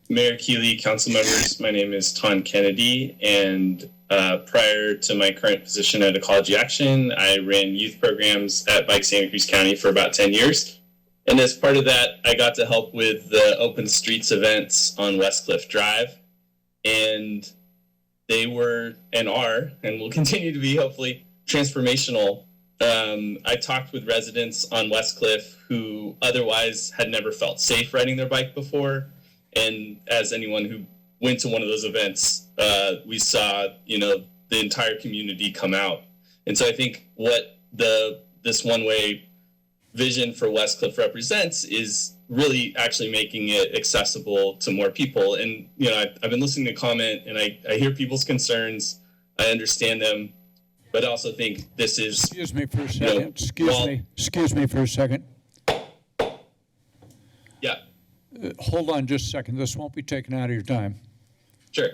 Mayor Keeley, council members, my name is Ton Kennedy, and prior to my current position at Ecology Action, I ran youth programs at Bike Santa Cruz County for about 10 years. And as part of that, I got to help with the Open Streets events on West Cliff Drive. And they were and are, and will continue to be, hopefully, transformational. I talked with residents on West Cliff who otherwise had never felt safe riding their bike before. And as anyone who went to one of those events, we saw, the entire community come out. And so I think what this one-way vision for West Cliff represents is really actually making it accessible to more people. And, I've been listening to comment, and I hear people's concerns. I understand them, but I also think this is... Excuse me for a second. Excuse me for a second. Yeah. Hold on just a second. This won't be taken out of your time. Sure.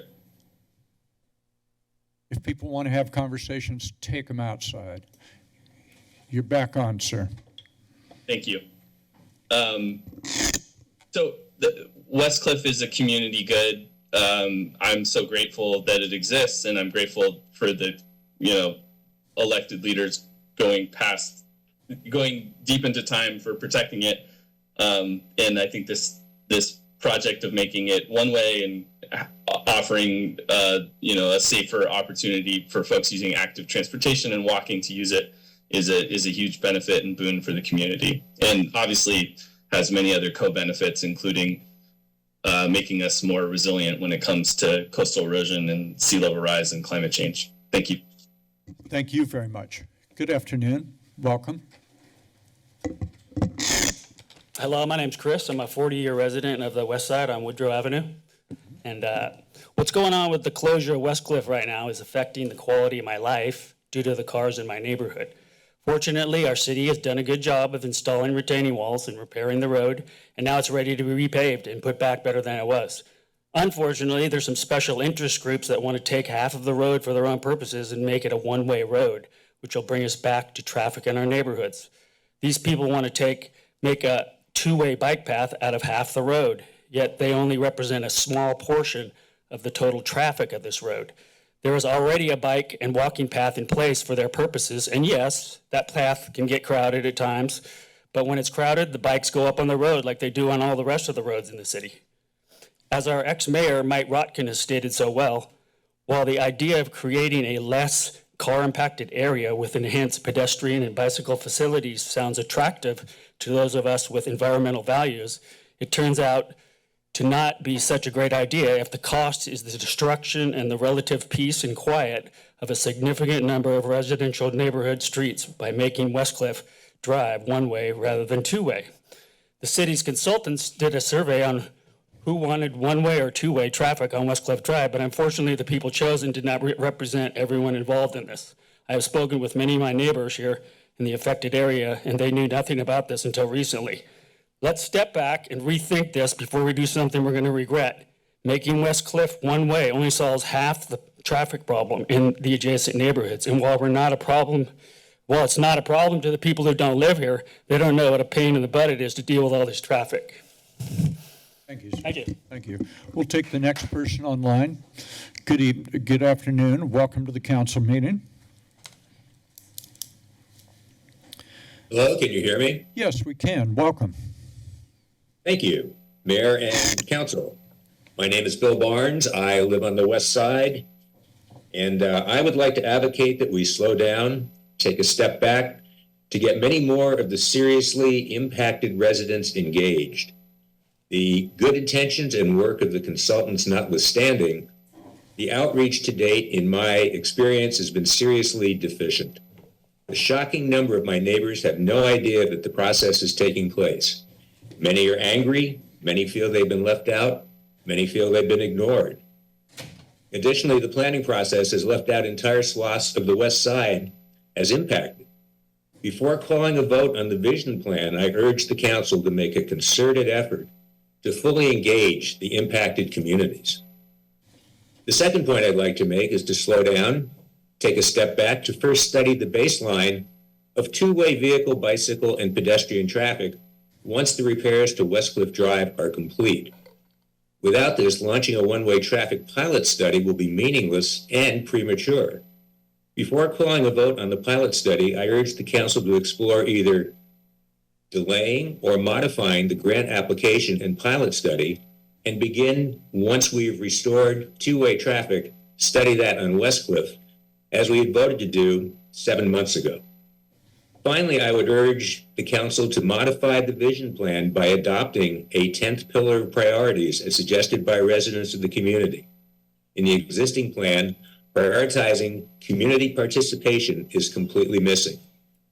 If people want to have conversations, take them outside. You're back on, sir. Thank you. So West Cliff is a community good. I'm so grateful that it exists, and I'm grateful for the, elected leaders going deep into time for protecting it. And I think this project of making it one way offering a safer opportunity for folks using active transportation and walking to use it is a huge benefit and boon for the community, and obviously has many other co-benefits, including making us more resilient when it comes to coastal erosion and sea level rise and climate change. Thank you. Thank you very much. Good afternoon. Welcome. Hello, my name's Chris. I'm a 40-year resident of the West Side on Woodrow Avenue. And what's going on with the closure of West Cliff right now is affecting the quality of my life due to the cars in my neighborhood. Fortunately, our city has done a good job of installing retaining walls and repairing the road, and now it's ready to be repaved and put back better than it was. Unfortunately, there's some special interest groups that want to take half of the road for their own purposes and make it a one-way road, which will bring us back to traffic in our neighborhoods. These people want to make a two-way bike path out of half the road, yet they only represent a small portion of the total traffic of this road. There is already a bike and walking path in place for their purposes, and yes, that path can get crowded at times, but when it's crowded, the bikes go up on the road like they do on all the rest of the roads in the city. As our ex-mayor, Mike Rotkin, has stated so well, while the idea of creating a less car-impacted area with enhanced pedestrian and bicycle facilities sounds attractive to those of us with environmental values, it turns out to not be such a great idea if the cost is the destruction and the relative peace and quiet of a significant number of residential neighborhood streets by making West Cliff Drive one-way rather than two-way. The city's consultants did a survey on who wanted one-way or two-way traffic on West Cliff Drive, but unfortunately the people chosen did not represent everyone involved in this. I have spoken with many of my neighbors here in the affected area, and they knew nothing about this until recently. Let's step back and rethink this before we do something we're going to regret. Making West Cliff one-way only solves half the traffic problem in the adjacent neighborhoods, and while it's not a problem to the people who don't live here, they don't know what a pain in the butt it is to deal with all this traffic. Thank you. Thank you. Thank you. We'll take the next person online. Good afternoon. Welcome to the council meeting. Hello, can you hear me? Yes, we can. Welcome. Thank you, Mayor and Council. My name is Bill Barnes. I live on the West Side, and I would like to advocate that we slow down, take a step back to get many more of the seriously impacted residents engaged. The good intentions and work of the consultants notwithstanding, the outreach to date, in my experience, has been seriously deficient. A shocking number of my neighbors have no idea that the process is taking place. Many are angry, many feel they've been left out, many feel they've been ignored. Additionally, the planning process has left out entire swaths of the West Side as impacted. Before calling a vote on the vision plan, I urge the council to make a concerted effort to fully engage the impacted communities. The second point I'd like to make is to slow down, take a step back to first study the baseline of two-way vehicle, bicycle, and pedestrian traffic once the repairs to West Cliff Drive are complete. Without this, launching a one-way traffic pilot study will be meaningless and premature. Before calling a vote on the pilot study, I urge the council to explore either delaying or modifying the grant application and pilot study and begin, once we've restored two-way traffic, study that on West Cliff, as we had voted to do 7 months ago. Finally, I would urge the council to modify the vision plan by adopting a 10th pillar of priorities as suggested by residents of the community. In the existing plan, prioritizing community participation is completely missing.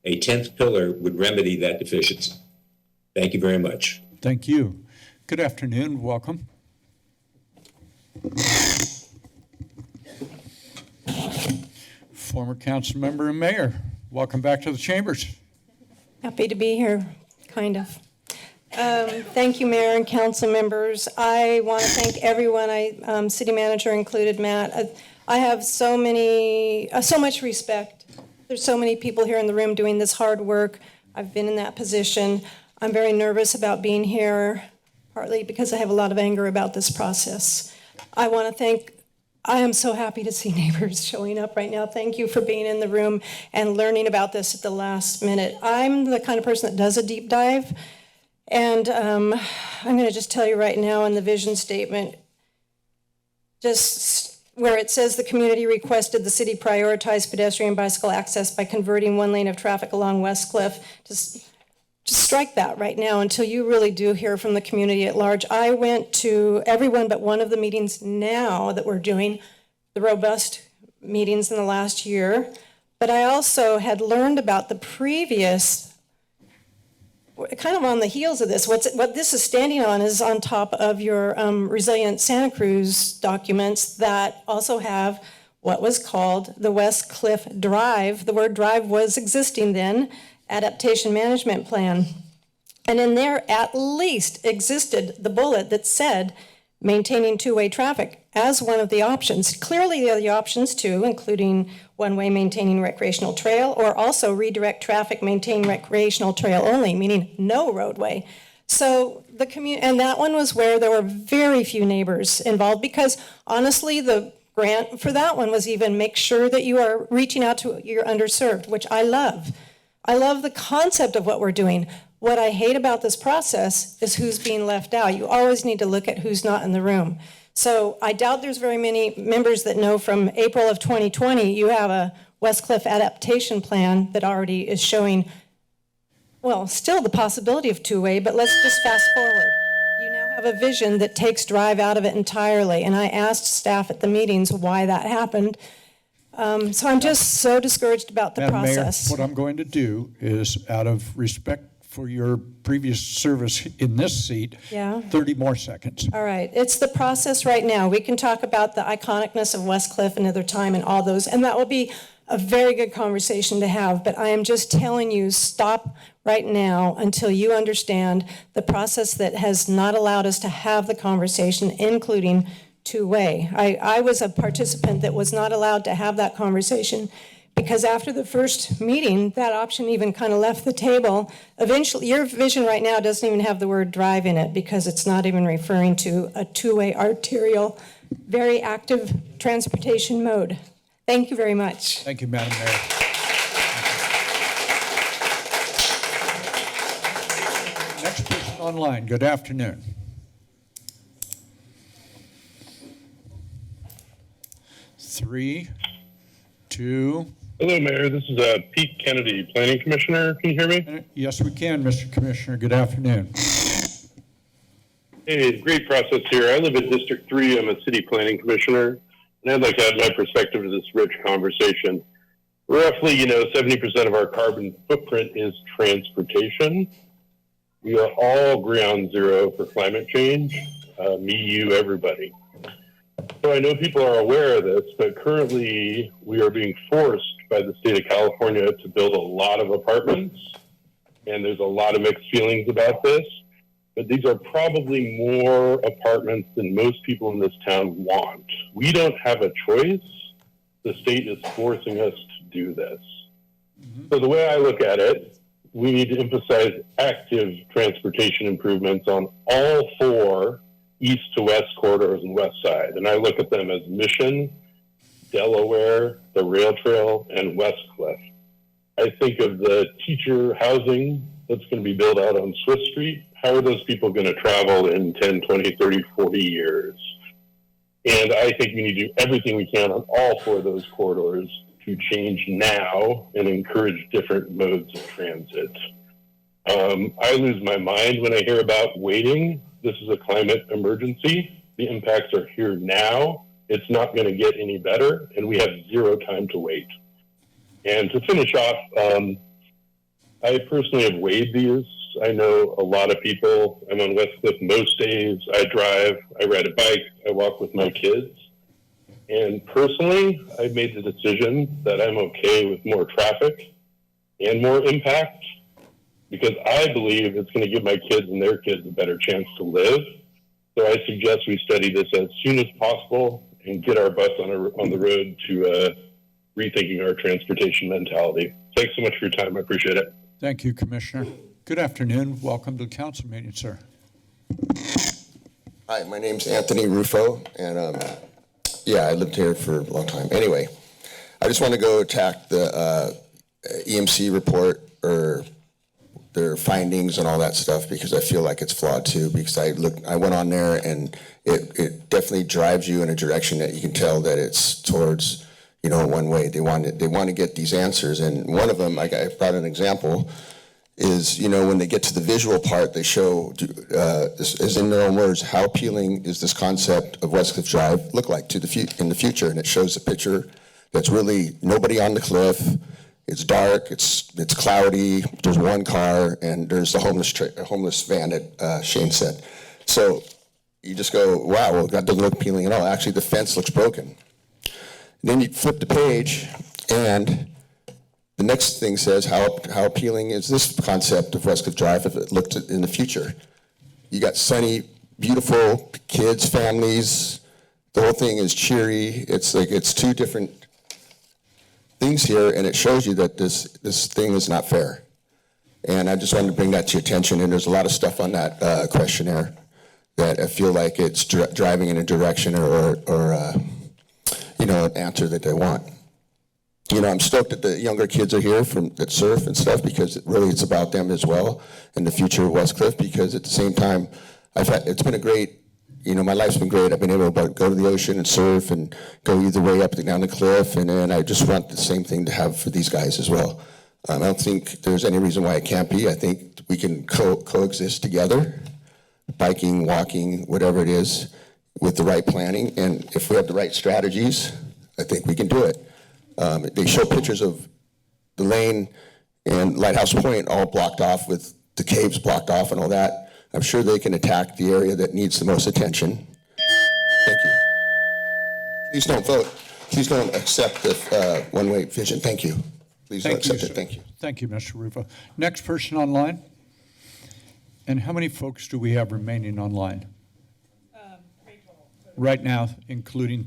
A 10th pillar would remedy that deficiency. Thank you very much. Thank you. Good afternoon. Welcome. Former council member and mayor, welcome back to the chambers. Happy to be here, kind of. Thank you, Mayor and council members. I want to thank everyone, city manager included, Matt. I have so much respect. There's so many people here in the room doing this hard work. I've been in that position. I'm very nervous about being here, partly because I have a lot of anger about this process. I am so happy to see neighbors showing up right now. Thank you for being in the room and learning about this at the last minute. I'm the kind of person that does a deep dive, and I'm going to just tell you right now in the vision statement, just where it says the community requested the city prioritize pedestrian and bicycle access by converting one lane of traffic along West Cliff. Just strike that right now until you really do hear from the community at large. I went to every one but one of the meetings now that we're doing, the robust meetings in the last year, but I also had learned about the previous, kind of on the heels of this. What this is standing on is on top of your Resilient Santa Cruz documents that also have what was called the West Cliff Drive. The word drive was existing then, adaptation management plan. And in there at least existed the bullet that said maintaining two-way traffic as one of the options. Clearly the other options too, including one-way maintaining recreational trail, or also redirect traffic, maintain recreational trail only, meaning no roadway. So the and that one was where there were very few neighbors involved, because honestly, the grant for that one was even make sure that you are reaching out to your underserved, which I love. I love the concept of what we're doing. What I hate about this process is who's being left out. You always need to look at who's not in the room. So I doubt there's very many members that know from April of 2020, you have a West Cliff adaptation plan that already is showing, well, still the possibility of two-way, but let's just fast forward. You now have a vision that takes drive out of it entirely. And I asked staff at the meetings why that happened. So I'm just so discouraged about the Madam process. Mayor, what I'm going to do is, out of respect for your previous service in this seat, 30 more seconds. All right, it's the process right now. We can talk about the iconicness of West Cliff another time and all those, and that will be a very good conversation to have, but I am just telling you, stop right now until you understand the process that has not allowed us to have the conversation, including two-way. I was a participant that was not allowed to have that conversation because after the first meeting, that option even kind of left the table. Eventually, your vision right now doesn't even have the word drive in it because it's not even referring to a two-way arterial, very active transportation mode. Thank you very much. Thank you, Madam Mayor. Next person online, good afternoon. Three, two. Hello, Mayor. This is Pete Kennedy, Planning Commissioner. Can you hear me? Yes, we can, Mr. Commissioner. Good afternoon. Hey, great process here. I live in District 3. I'm a city planning commissioner, and I'd like to add my perspective to this rich conversation. Roughly, 70% of our carbon footprint is transportation. We are all ground zero for climate change. Me, you, everybody. So I know people are aware of this, but currently we are being forced by the state of California to build a lot of apartments, and there's a lot of mixed feelings about this, but these are probably more apartments than most people in this town want. We don't have a choice. The state is forcing us to do this. So the way I look at it, we need to emphasize active transportation improvements on all four east to west corridors and west side. And I look at them as Mission, Delaware, the Rail Trail, and West Cliff. I think of the teacher housing that's going to be built out on Swiss Street. How are those people going to travel in 10, 20, 30, 40 years? And I think we need to do everything we can on all four of those corridors to change now and encourage different modes of transit. I lose my mind when I hear about waiting. This is a climate emergency. The impacts are here now. It's not going to get any better, and we have zero time to wait. And to finish off, I personally have weighed these. I know a lot of people. I'm on West Cliff most days. I drive, I ride a bike, I walk with my kids. And personally, I've made the decision that I'm okay with more traffic and more impact, because I believe it's going to give my kids and their kids a better chance to live. So I suggest we study this as soon as possible and get our bus on the road to rethinking our transportation mentality. Thanks so much for your time. I appreciate it. Thank you, Commissioner. Good afternoon. Welcome to the council meeting, sir. Hi, my name's Anthony Rufo, and I lived here for a long time. Anyway, I just want to go attack the EMC report, or their findings and all that stuff, because I feel like it's flawed too, because I went on there and it definitely drives you in a direction that you can tell that it's towards, one way. They want to get these answers. And one of them, I brought an example, is, when they get to the visual part, they show, this is in their own words, how appealing is this concept of Westcliff Drive look like in the future? And it shows a picture that's really nobody on the cliff. It's dark, it's cloudy, there's one car, and there's the homeless van that Shane said. So you just go, wow, well, that doesn't look appealing at all. Actually, the fence looks broken. And then you flip the page, and the next thing says, how appealing is this concept of Westcliff Drive if it looked in the future? You got sunny, beautiful kids, families. The whole thing is cheery. It's like it's two different things here, and it shows you that this thing is not fair. And I just wanted to bring that to your attention. And there's a lot of stuff on that questionnaire that I feel like it's driving in a direction or an answer that they want. I'm stoked that the younger kids are here that surf and stuff, because it's about them as well and the future of Westcliff. Because at the same time, it's been a great. My life's been great. I've been able to go to the ocean and surf and go either way up and down the cliff. And then I just want the same thing to have for these guys as well. I don't think there's any reason why it can't be. I think we can coexist together, biking, walking, whatever it is, with the right planning. And if we have the right strategies, I think we can do it. They show pictures of the lane and Lighthouse Point all blocked off with the caves blocked off and all that. I'm sure they can attack the area that needs the most attention. Thank you. Please don't vote. Please don't accept the one-way vision. Thank you. Please don't accept it. Thank you. Thank you, Mr. Rufo. Next person online. And how many folks do we have remaining online? Right now, including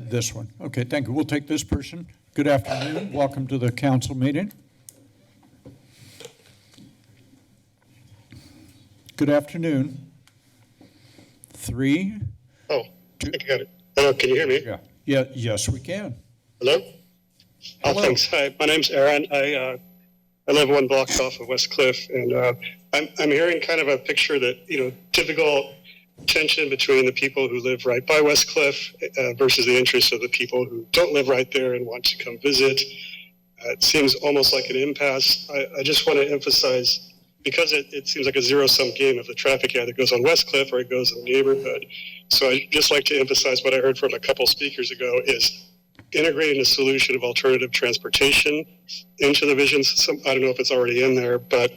this one. Okay, thank you. We'll take this person. Good afternoon. Welcome to the council meeting. Good afternoon. 3. Oh, I got it. Hello, can you hear me? Yeah. Yes, we can. Hello? Oh, thanks. Hi, my name's Aaron. I live 1 block off of Westcliff, and I'm hearing kind of a picture that, typical tension between the people who live right by Westcliff versus the interests of the people who don't live right there and want to come visit. It seems almost like an impasse. I just want to emphasize, because it seems like a zero-sum game if the traffic either goes on Westcliff or it goes in the neighborhood. So I'd just like to emphasize what I heard from a couple speakers ago is integrating a solution of alternative transportation into the visions. I don't know if it's already in there, but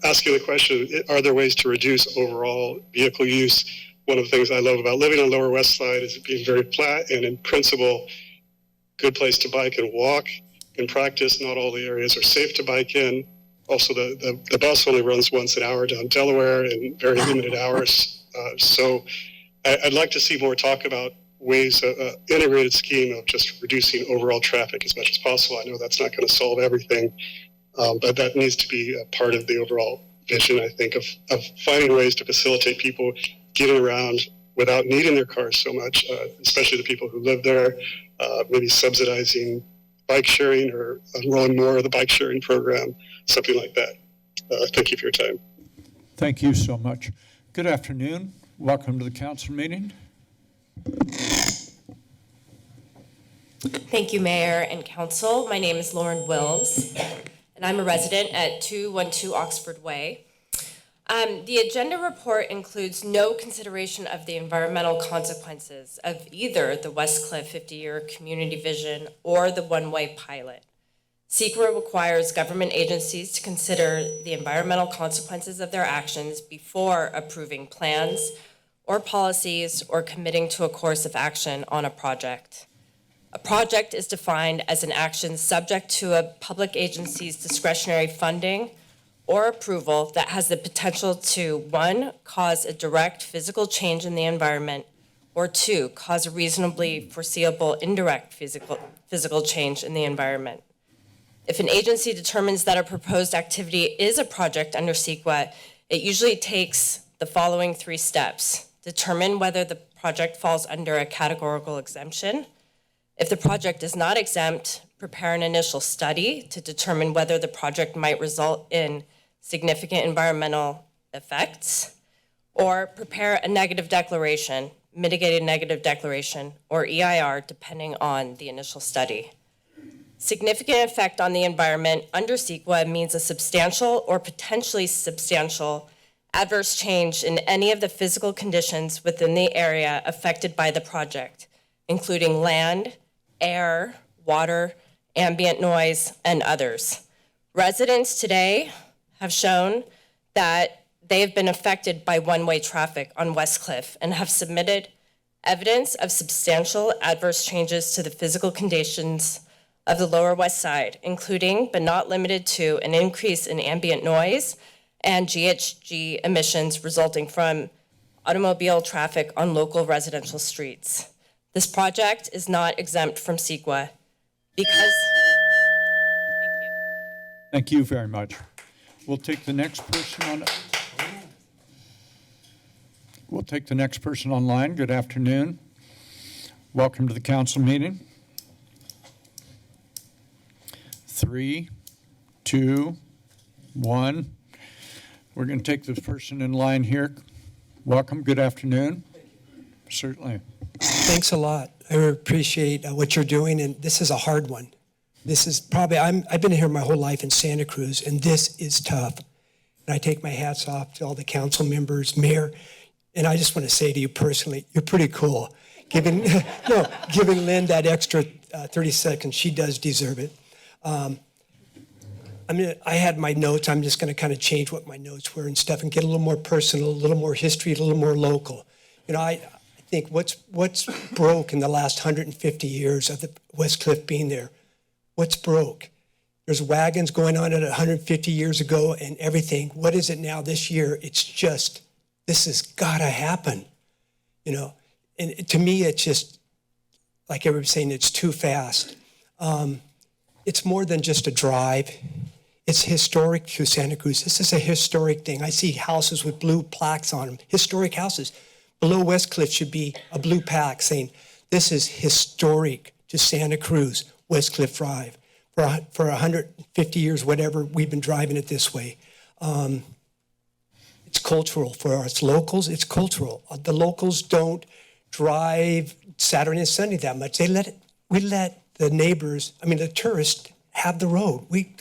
asking the question, are there ways to reduce overall vehicle use? One of the things I love about living on Lower West Side is it being very flat and in principle, good place to bike and walk. In practice, not all the areas are safe to bike in. Also, the bus only runs once an hour down Delaware in very limited hours. So I'd like to see more talk about ways, integrated scheme of just reducing overall traffic as much as possible. I know that's not going to solve everything, but that needs to be a part of the overall vision, I think, of finding ways to facilitate people getting around without needing their cars so much, especially the people who live there, maybe subsidizing bike sharing or enrolling more of the bike sharing program, something like that. Thank you for your time. Thank you so much. Good afternoon. Welcome to the council meeting. Thank you, Mayor and Council. My name is Lauren Wills, and I'm a resident at 212 Oxford Way. The agenda report includes no consideration of the environmental consequences of either the Westcliff 50-year community vision or the one-way pilot. SEQRA requires government agencies to consider the environmental consequences of their actions before approving plans or policies or committing to a course of action on a project. A project is defined as an action subject to a public agency's discretionary funding or approval that has the potential to, 1, cause a direct physical change in the environment, or 2, cause a reasonably foreseeable indirect physical change in the environment. If an agency determines that a proposed activity is a project under CEQA, it usually takes the following 3 steps. Determine whether the project falls under a categorical exemption. If the project is not exempt, prepare an initial study to determine whether the project might result in significant environmental effects, or prepare a negative declaration, mitigated negative declaration, or EIR, depending on the initial study. Significant effect on the environment under CEQA means a substantial or potentially substantial adverse change in any of the physical conditions within the area affected by the project, including land, air, water, ambient noise, and others. Residents today have shown that they have been affected by one-way traffic on West Cliff and have submitted evidence of substantial adverse changes to the physical conditions of the Lower West Side, including but not limited to an increase in ambient noise and GHG emissions resulting from automobile traffic on local residential streets. This project is not exempt from CEQA because... Thank you very much. We'll take the next person online. Good afternoon. Welcome to the council meeting. 3, 2, 1. We're going to take the person in line here. Welcome. Good afternoon. Certainly. Thanks a lot. I appreciate what you're doing, and this is a hard one. This is probably, I've been here my whole life in Santa Cruz, and this is tough. And I take my hats off to all the council members, mayor, and I just want to say to you personally, you're pretty cool. Giving Lynn that extra 30 seconds, she does deserve it. I had my notes. I'm just going to kind of change what my notes were and stuff and get a little more personal, a little more history, a little more local. You know, I think what's broke in the last 150 years of the West Cliff being there, what's broke? There's wagons going on at 150 years ago and everything. What is it now this year? It's just, this has got to happen, you know. And to me, it's just, like everybody's saying, it's too fast. It's more than just a drive. It's historic to Santa Cruz. This is a historic thing. I see houses with blue plaques on them, historic houses. Below West Cliff should be a blue plaque saying, this is historic to Santa Cruz, West Cliff Drive. For 150 years, whatever, we've been driving it this way. It's cultural. For us locals, it's cultural. The locals don't drive Saturday and Sunday that much. We let the neighbors, the tourists, have the road. We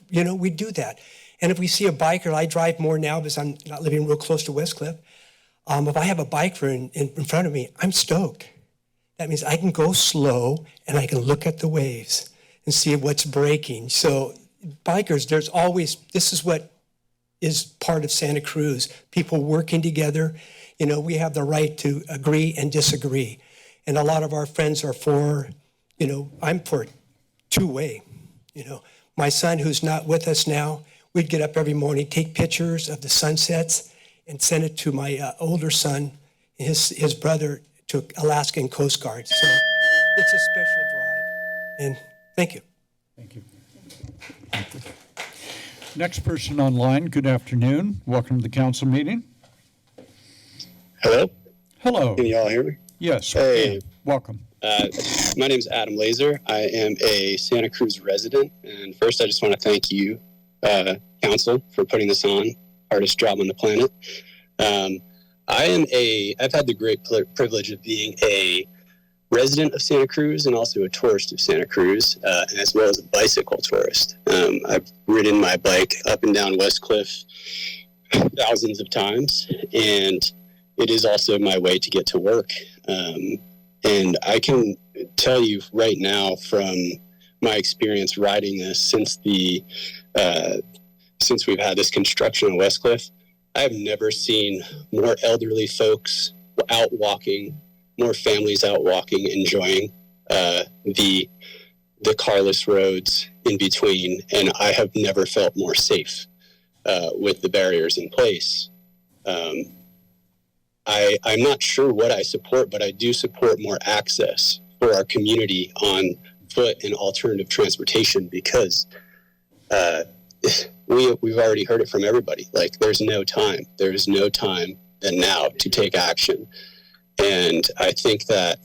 do that. And if we see a biker, I drive more now because I'm not living real close to West Cliff. If I have a biker in front of me, I'm stoked. That means I can go slow and I can look at the waves and see what's breaking. So bikers, this is what is part of Santa Cruz. People working together. You know, we have the right to agree and disagree. And a lot of our friends are for, I'm for two-way. My son, who's not with us now, we'd get up every morning, take pictures of the sunsets and send it to my older son. His brother took Alaskan Coast Guard. So it's a special drive. And thank you. Thank you. Next person online, good afternoon. Welcome to the council meeting. Hello? Hello. Can you all hear me? Yes. Hey. Welcome. My name is Adam Laser. I am a Santa Cruz resident. And first, I just want to thank you, council, for putting this on. Hardest job on the planet. I've had the great privilege of being a resident of Santa Cruz and also a tourist of Santa Cruz, as well as a bicycle tourist. I've ridden my bike up and down West Cliff thousands of times, and it is also my way to get to work. And I can tell you right now from my experience riding this since we've had this construction on West Cliff, I've never seen more elderly folks out walking, more families out walking, enjoying the carless roads in between, and I have never felt more safe with the barriers in place. I'm not sure what I support, but I do support more access for our community on foot and alternative transportation because we've already heard it from everybody. Like, there's no time. There is no time than now to take action. And I think that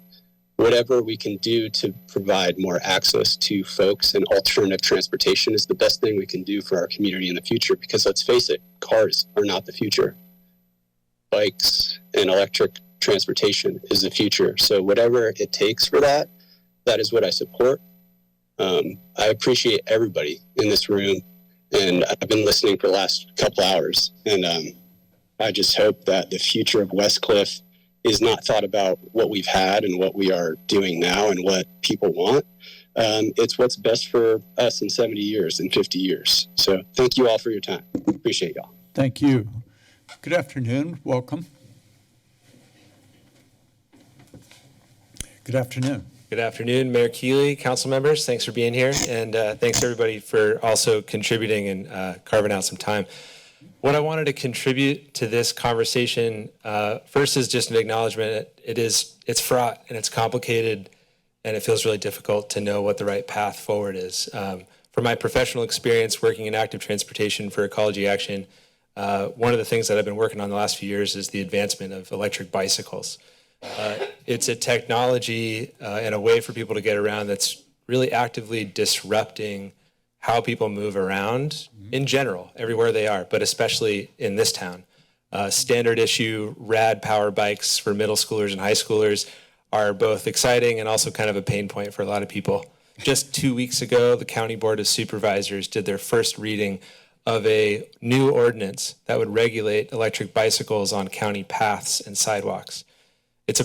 whatever we can do to provide more access to folks and alternative transportation is the best thing we can do for our community in the future, because let's face it, cars are not the future. Bikes and electric transportation is the future. So whatever it takes for that, that is what I support. I appreciate everybody in this room, and I've been listening for the last couple hours, and I just hope that the future of Westcliff is not thought about what we've had and what we are doing now and what people want. It's what's best for us in 70 years and 50 years. So thank you all for your time. Appreciate y'all. Thank you. Good afternoon. Welcome. Good afternoon. Good afternoon, Mayor Keeley, council members. Thanks for being here. And thanks everybody for also contributing and carving out some time. What I wanted to contribute to this conversation first is just an acknowledgement. It's fraught and it's complicated, and it feels really difficult to know what the right path forward is. From my professional experience working in active transportation for Ecology Action, one of the things that I've been working on the last few years is the advancement of electric bicycles. It's a technology and a way for people to get around that's really actively disrupting how people move around in general, everywhere they are, but especially in this town. Standard issue rad power bikes for middle schoolers and high schoolers are both exciting and also kind of a pain point for a lot of people. Just 2 weeks ago, the County Board of Supervisors did their first reading of a new ordinance that would regulate electric bicycles on county paths and sidewalks. It's a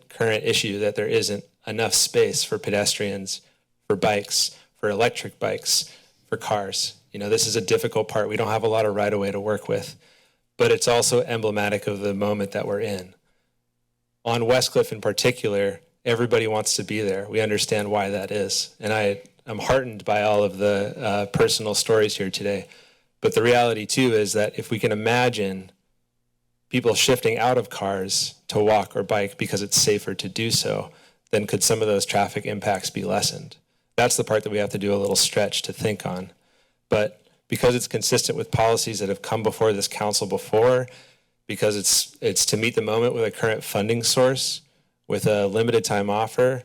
current issue that there isn't enough space for pedestrians, for bikes, for electric bikes, for cars. You know, this is a difficult part. We don't have a lot of right-of-way to work with, but it's also emblematic of the moment that we're in. On Westcliff in particular, everybody wants to be there. We understand why that is. And I'm heartened by all of the personal stories here today. But the reality too is that if we can imagine people shifting out of cars to walk or bike because it's safer to do so, then could some of those traffic impacts be lessened? That's the part that we have to do a little stretch to think on. But because it's consistent with policies that have come before this council before, because it's to meet the moment with a current funding source, with a limited time offer,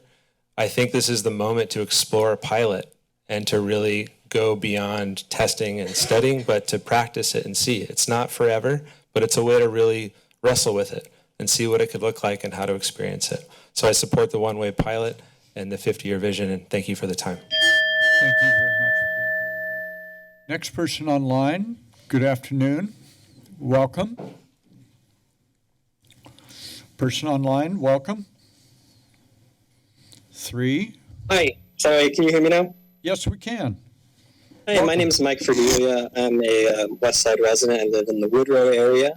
I think this is the moment to explore a pilot and to really go beyond testing and studying, but to practice it and see. It's not forever, but it's a way to really wrestle with it and see what it could look like and how to experience it. So I support the one-way pilot and the 50-year vision, and thank you for the time. Thank you very much for being here today. Next person online, good afternoon. Welcome. Person online, welcome. 3. Hi, sorry, can you hear me now? Yes, we can. Hi, my name is Mike Ferdelia. I'm a West Side resident. I live in the Woodrow area.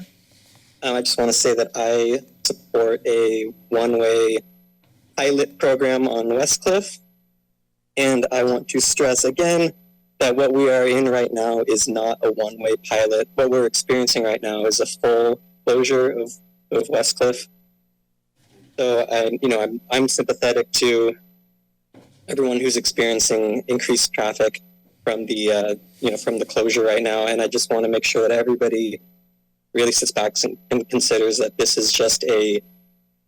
I just want to say that I support a one-way pilot program on Westcliff. And I want to stress again that what we are in right now is not a one-way pilot. What we're experiencing right now is a full closure of Westcliff. So I'm sympathetic to everyone who's experiencing increased traffic from the from the closure right now, and I just want to make sure that everybody really sits back and considers that this is just a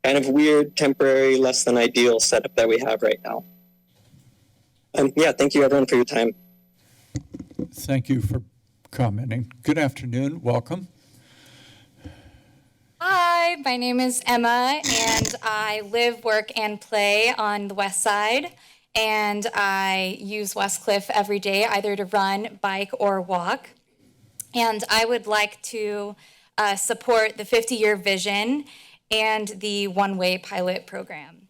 kind of weird, temporary, less than ideal setup that we have right now. Thank you everyone for your time. Thank you for commenting. Good afternoon. Welcome. Hi, my name is Emma, and I live, work, and play on the West Side. And I use Westcliff every day, either to run, bike, or walk. And I would like to support the 50-year vision and the one-way pilot program.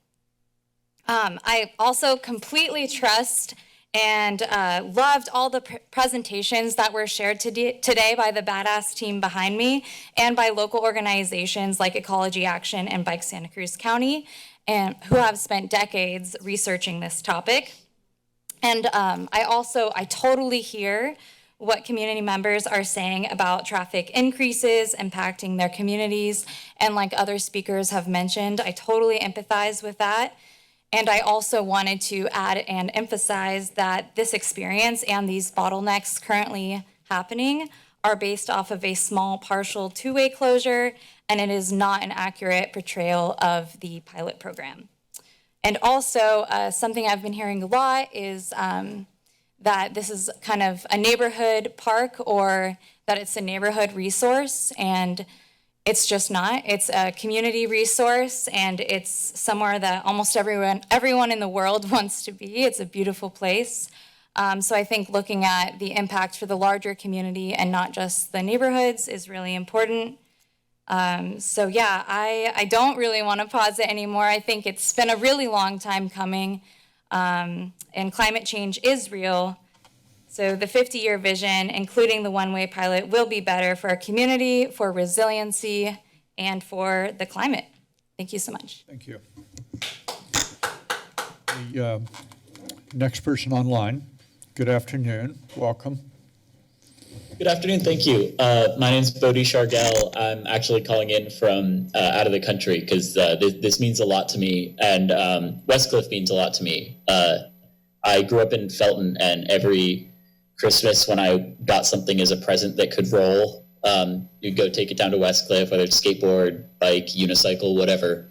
I also completely trust and loved all the presentations that were shared today by the badass team behind me and by local organizations like Ecology Action and Bike Santa Cruz County, and who have spent decades researching this topic. And I totally hear what community members are saying about traffic increases impacting their communities. And like other speakers have mentioned, I totally empathize with that. And I also wanted to add and emphasize that this experience and these bottlenecks currently happening are based off of a small partial two-way closure, and it is not an accurate portrayal of the pilot program. And also, something I've been hearing a lot is that this is kind of a neighborhood park, or that it's a neighborhood resource, and it's just not. It's a community resource, and it's somewhere that almost everyone in the world wants to be. It's a beautiful place. So I think looking at the impact for the larger community and not just the neighborhoods is really important. So yeah, I don't really want to pause it anymore. I think it's been a really long time coming, and climate change is real. So the 50-year vision, including the one-way pilot, will be better for our community, for resiliency, and for the climate. Thank you so much. Thank you. The next person online. Good afternoon. Welcome. Good afternoon. Thank you. My name is Bodhi Shargel. I'm actually calling in from out of the country because this means a lot to me, and Westcliff means a lot to me. I grew up in Felton, and every Christmas when I got something as a present that could roll, you'd go take it down to Westcliff, whether it's skateboard, bike, unicycle, whatever.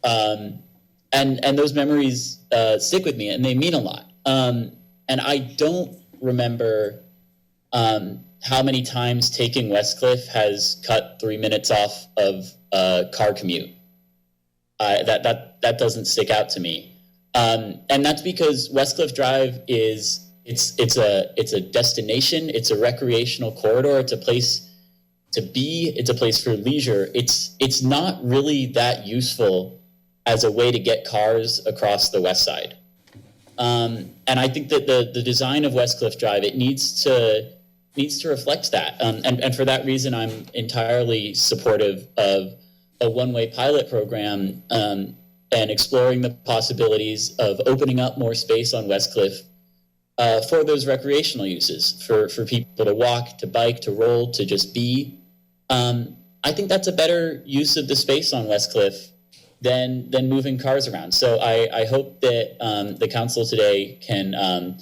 And those memories stick with me, and they mean a lot. And I don't remember how many times taking Westcliff has cut 3 minutes off of a car commute. That doesn't stick out to me. And that's because Westcliff Drive is it's a destination, it's a recreational corridor, it's a place to be, it's a place for leisure. It's not really that useful as a way to get cars across the west side. And I think that the design of Westcliff Drive, it needs to reflect that. And for that reason, I'm entirely supportive of a one-way pilot program and exploring the possibilities of opening up more space on Westcliff for those recreational uses, for people to walk, to bike, to roll, to just be. I think that's a better use of the space on Westcliff than moving cars around. So I hope that the council today can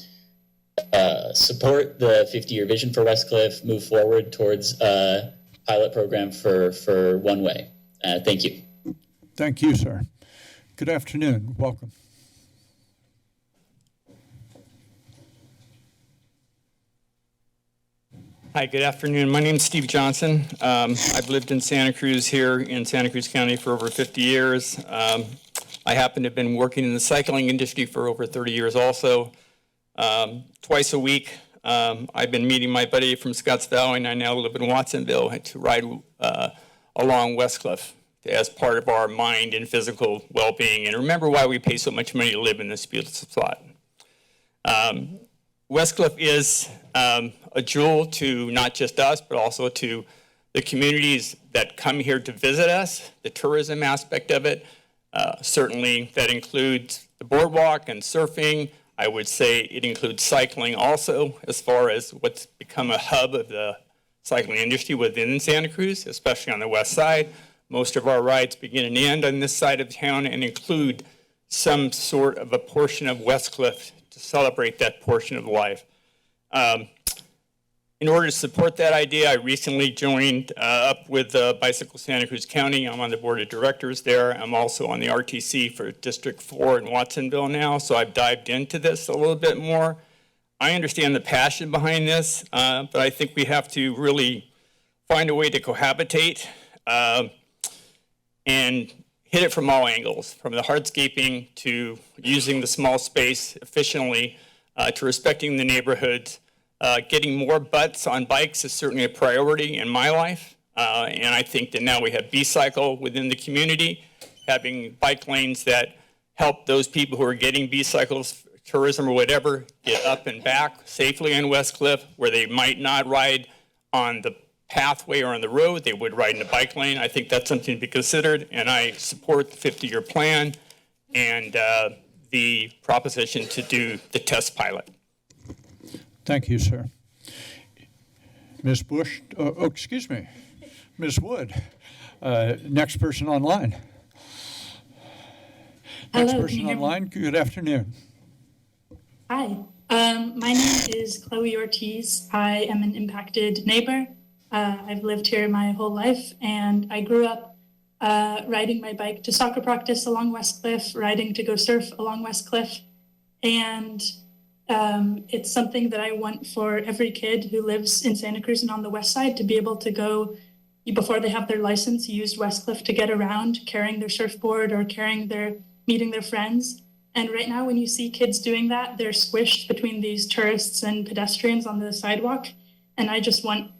support the 50-year vision for Westcliff, move forward towards a pilot program for one way. Thank you. Thank you, sir. Good afternoon. Welcome. Hi, good afternoon. My name is Steve Johnson. I've lived in Santa Cruz here in Santa Cruz County for over 50 years. I happen to have been working in the cycling industry for over 30 years also. Twice a week, I've been meeting my buddy from Scotts Valley, and I now live in Watsonville, to ride along Westcliff as part of our mind and physical well-being. And remember why we pay so much money to live in this beautiful spot. Westcliff is a jewel to not just us, but also to the communities that come here to visit us, the tourism aspect of it. Certainly that includes the boardwalk and surfing. I would say it includes cycling also, as far as what's become a hub of the cycling industry within Santa Cruz, especially on the west side. Most of our rides begin and end on this side of town and include some sort of a portion of Westcliff to celebrate that portion of life. In order to support that idea, I recently joined up with Bicycle Santa Cruz County. I'm on the board of directors there. I'm also on the RTC for District 4 in Watsonville now, so I've dived into this a little bit more. I understand the passion behind this, but I think we have to really find a way to cohabitate and hit it from all angles, from the hardscaping to using the small space efficiently to respecting the neighborhoods. Getting more butts on bikes is certainly a priority in my life. And I think that now we have B-Cycle within the community, having bike lanes that help those people who are getting B-Cycles, tourism or whatever, get up and back safely on Westcliff, where they might not ride on the pathway or on the road, they would ride in the bike lane. I think that's something to be considered, and I support the 50-year plan and the proposition to do the test pilot. Thank you, sir. Ms. Bush, excuse me, Ms. Wood, next person online. Next Hello, person online, good afternoon. Hi, my name is Chloe Ortiz. I am an impacted neighbor. I've lived here my whole life, and I grew up riding my bike to soccer practice along West Cliff, riding to go surf along West Cliff. And it's something that I want for every kid who lives in Santa Cruz and on the west side to be able to go, before they have their license, use West Cliff to get around, carrying their surfboard or meeting their friends. And right now, when you see kids doing that, they're squished between these tourists and pedestrians on the sidewalk. And I just want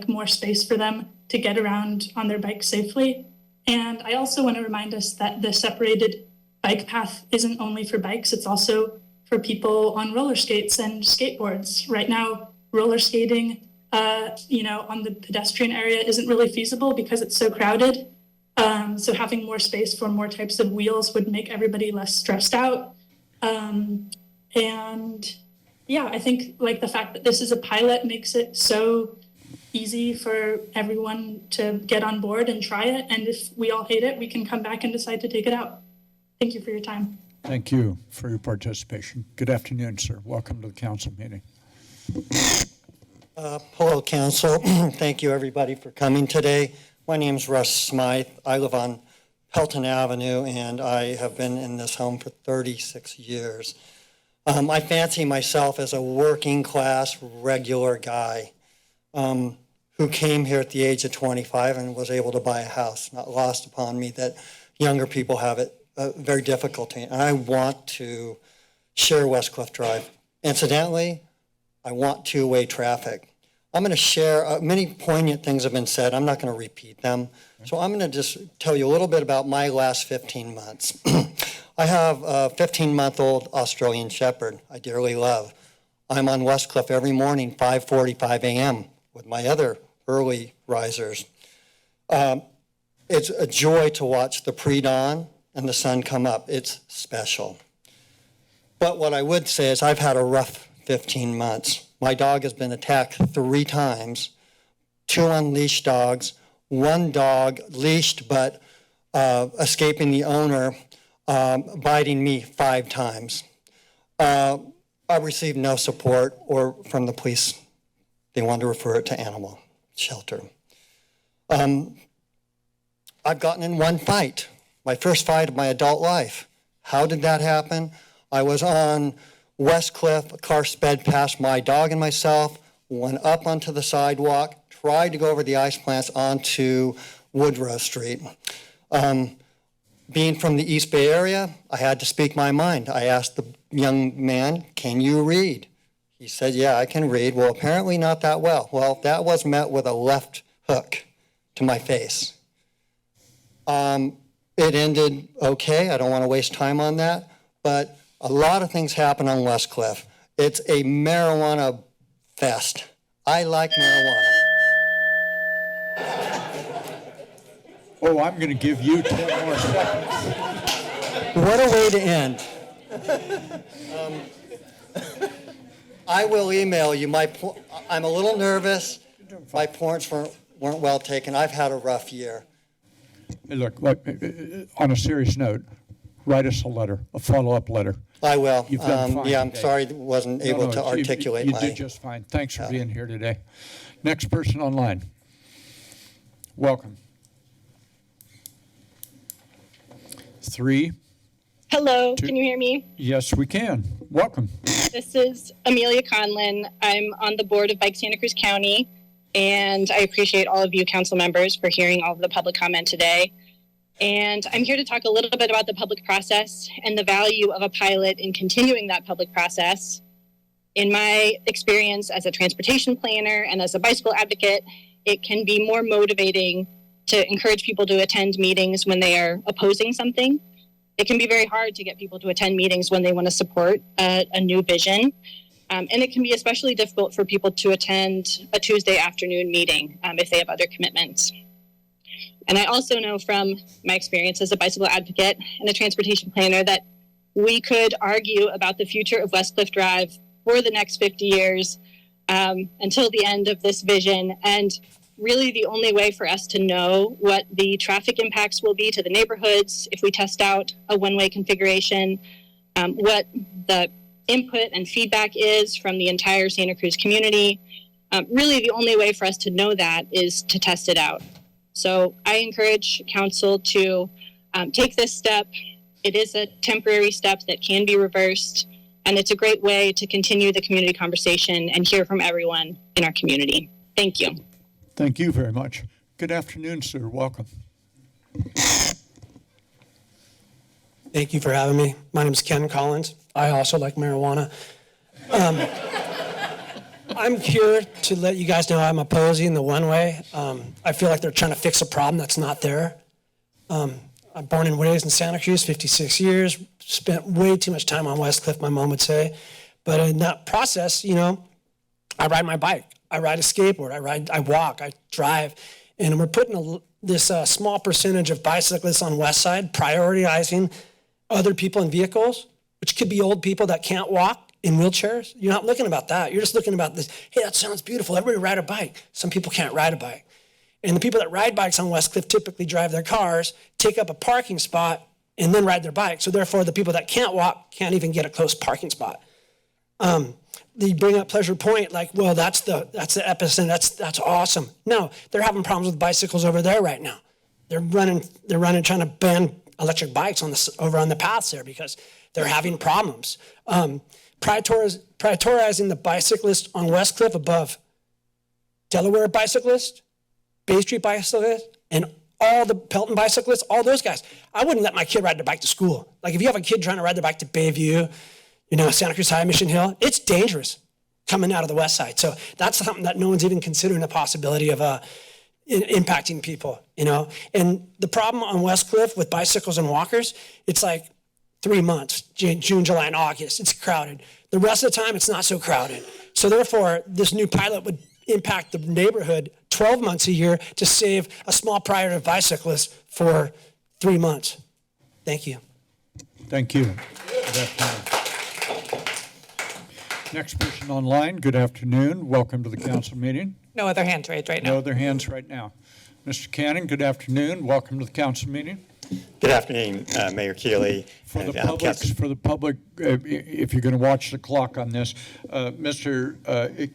more space for them to get around on their bike safely. And I also want to remind us that the separated bike path isn't only for bikes, it's also for people on roller skates and skateboards. Right now, roller skating, on the pedestrian area isn't really feasible because it's so crowded. So having more space for more types of wheels would make everybody less stressed out. And yeah, I think the fact that this is a pilot makes it so easy for everyone to get on board and try it. And if we all hate it, we can come back and decide to take it out. Thank you for your time. Thank you for your participation. Good afternoon, sir. Welcome to the council meeting. Hello, council. Thank you, everybody, for coming today. My name is Russ Smythe. I live on Pelton Avenue, and I have been in this home for 36 years. I fancy myself as a working-class, regular guy who came here at the age of 25 and was able to buy a house. Not lost upon me that younger people have it very difficult. And I want to share West Cliff Drive. Incidentally, I want two-way traffic. I'm going to share, many poignant things have been said. I'm not going to repeat them. So I'm going to just tell you a little bit about my last 15 months. I have a 15-month-old Australian Shepherd I dearly love. I'm on West Cliff every morning, 5:45 a.m. with my other early risers. It's a joy to watch the pre-dawn and the sun come up. It's special. But what I would say is I've had a rough 15 months. My dog has been attacked 3 times, 2 unleashed dogs, 1 dog leashed but escaping the owner, biting me 5 times. I received no support or from the police. They wanted to refer it to animal shelter. I've gotten in 1 fight, my first fight of my adult life. How did that happen? I was on West Cliff, a car sped past my dog and myself, went up onto the sidewalk, tried to go over the ice plants onto Woodrow Street. Being from the East Bay area, I had to speak my mind. I asked the young man, "Can you read?" He said, "Yeah, I can read." Well, apparently not that well. Well, that was met with a left hook to my face. It ended okay. I don't want to waste time on that, but a lot of things happen on West Cliff. It's a marijuana fest. I like marijuana. Oh, I'm going to give you 10 more seconds. What a way to end. I will email you. I'm a little nervous. My points weren't well taken. I've had a rough year. Hey, look, on a serious note, write us a letter, a follow-up letter. I will. You've done fine I'm today. sorry I wasn't able to articulate you did just fine. Thanks for being here today. Next person online. Welcome. 3. Hello, 2. Can you hear me? Yes, we can. Welcome. This is Amelia Conlin. I'm on the board of Bike Santa Cruz County, and I appreciate all of you council members for hearing all of the public comment today. And I'm here to talk a little bit about the public process and the value of a pilot in continuing that public process. In my experience as a transportation planner and as a bicycle advocate, it can be more motivating to encourage people to attend meetings when they are opposing something. It can be very hard to get people to attend meetings when they want to support a new vision. And it can be especially difficult for people to attend a Tuesday afternoon meeting if they have other commitments. And I also know from my experience as a bicycle advocate and a transportation planner that we could argue about the future of West Cliff Drive for the next 50 years until the end of this vision. And really the only way for us to know what the traffic impacts will be to the neighborhoods if we test out a one-way configuration, what the input and feedback is from the entire Santa Cruz community. Really the only way for us to know that is to test it out. So I encourage council to take this step. It is a temporary step that can be reversed, and it's a great way to continue the community conversation and hear from everyone in our community. Thank you. Thank you very much. Good afternoon, sir. Welcome. Thank you for having me. My name is Ken Collins. I also like marijuana. I'm here to let you guys know I'm opposing the one-way. I feel like they're trying to fix a problem that's not there. I'm born and raised in Santa Cruz, 56 years, spent way too much time on Westcliff, my mom would say. But in that process, you know, I ride my bike, I ride a skateboard, I walk, I drive, and we're putting this small percentage of bicyclists on West Side, prioritizing other people in vehicles, which could be old people that can't walk in wheelchairs. You're not looking about that. You're just looking about this, hey, that sounds beautiful. Everybody ride a bike. Some people can't ride a bike. And the people that ride bikes on Westcliff typically drive their cars, take up a parking spot, and then ride their bike. So therefore, the people that can't walk can't even get a close parking spot. They bring up Pleasure Point, like, well, that's the epicenter. That's awesome. No, they're having problems with bicycles over there right now. They're running, trying to ban electric bikes over on the paths there because they're having problems. Prioritizing the bicyclist on Westcliff above Delaware bicyclists, Bay Street bicyclists, and all the Pelton bicyclists, all those guys. I wouldn't let my kid ride their bike to school. Like if you have a kid trying to ride their bike to Bayview, you know, Santa Cruz High, Mission Hill, it's dangerous coming out of the West Side. So that's something that no one's even considering the possibility of impacting people, you know. And the problem on Westcliff with bicycles and walkers, it's like 3 months, June, July, and August, it's crowded. The rest of the time, it's not so crowded. So therefore, this new pilot would impact the neighborhood 12 months a year to save a small priority of bicyclists for 3 months. Thank you. Thank you. Next person online, good afternoon. Welcome to the council meeting. No other hands raised right now. No other hands right now. Mr. Cannon, good afternoon. Welcome to the council meeting. Good afternoon, Mayor Keeley. For the public, if you're going to watch the clock on this, Mr.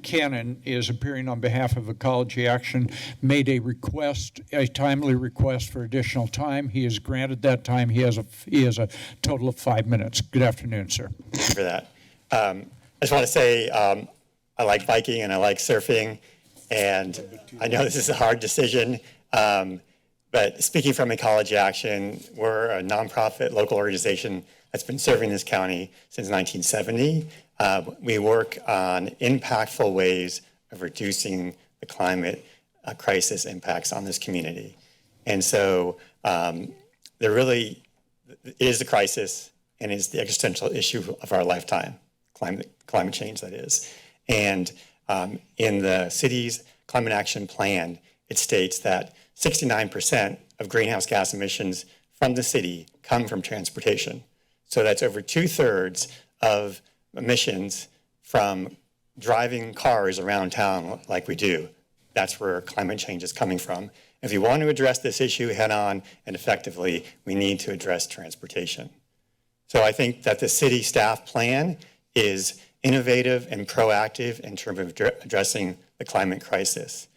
Cannon is appearing on behalf of Ecology Action, made a timely request for additional time. He has granted that time. He has a total of 5 minutes. Good afternoon, sir. Thank you for that. I just want to say I like biking and I like surfing, and I know this is a hard decision. But speaking from Ecology Action, we're a nonprofit local organization that's been serving this county since 1970. We work on impactful ways of reducing the climate crisis impacts on this community. And so there really is a crisis, and it's the existential issue of our lifetime, climate change, that is. And in the city's climate action plan, it states that 69% of greenhouse gas emissions from the city come from transportation. So that's over 2/3 of emissions from driving cars around town like we do. That's where climate change is coming from. If you want to address this issue head on and effectively, we need to address transportation. So I think that the city staff plan is innovative and proactive in terms of addressing the climate crisis.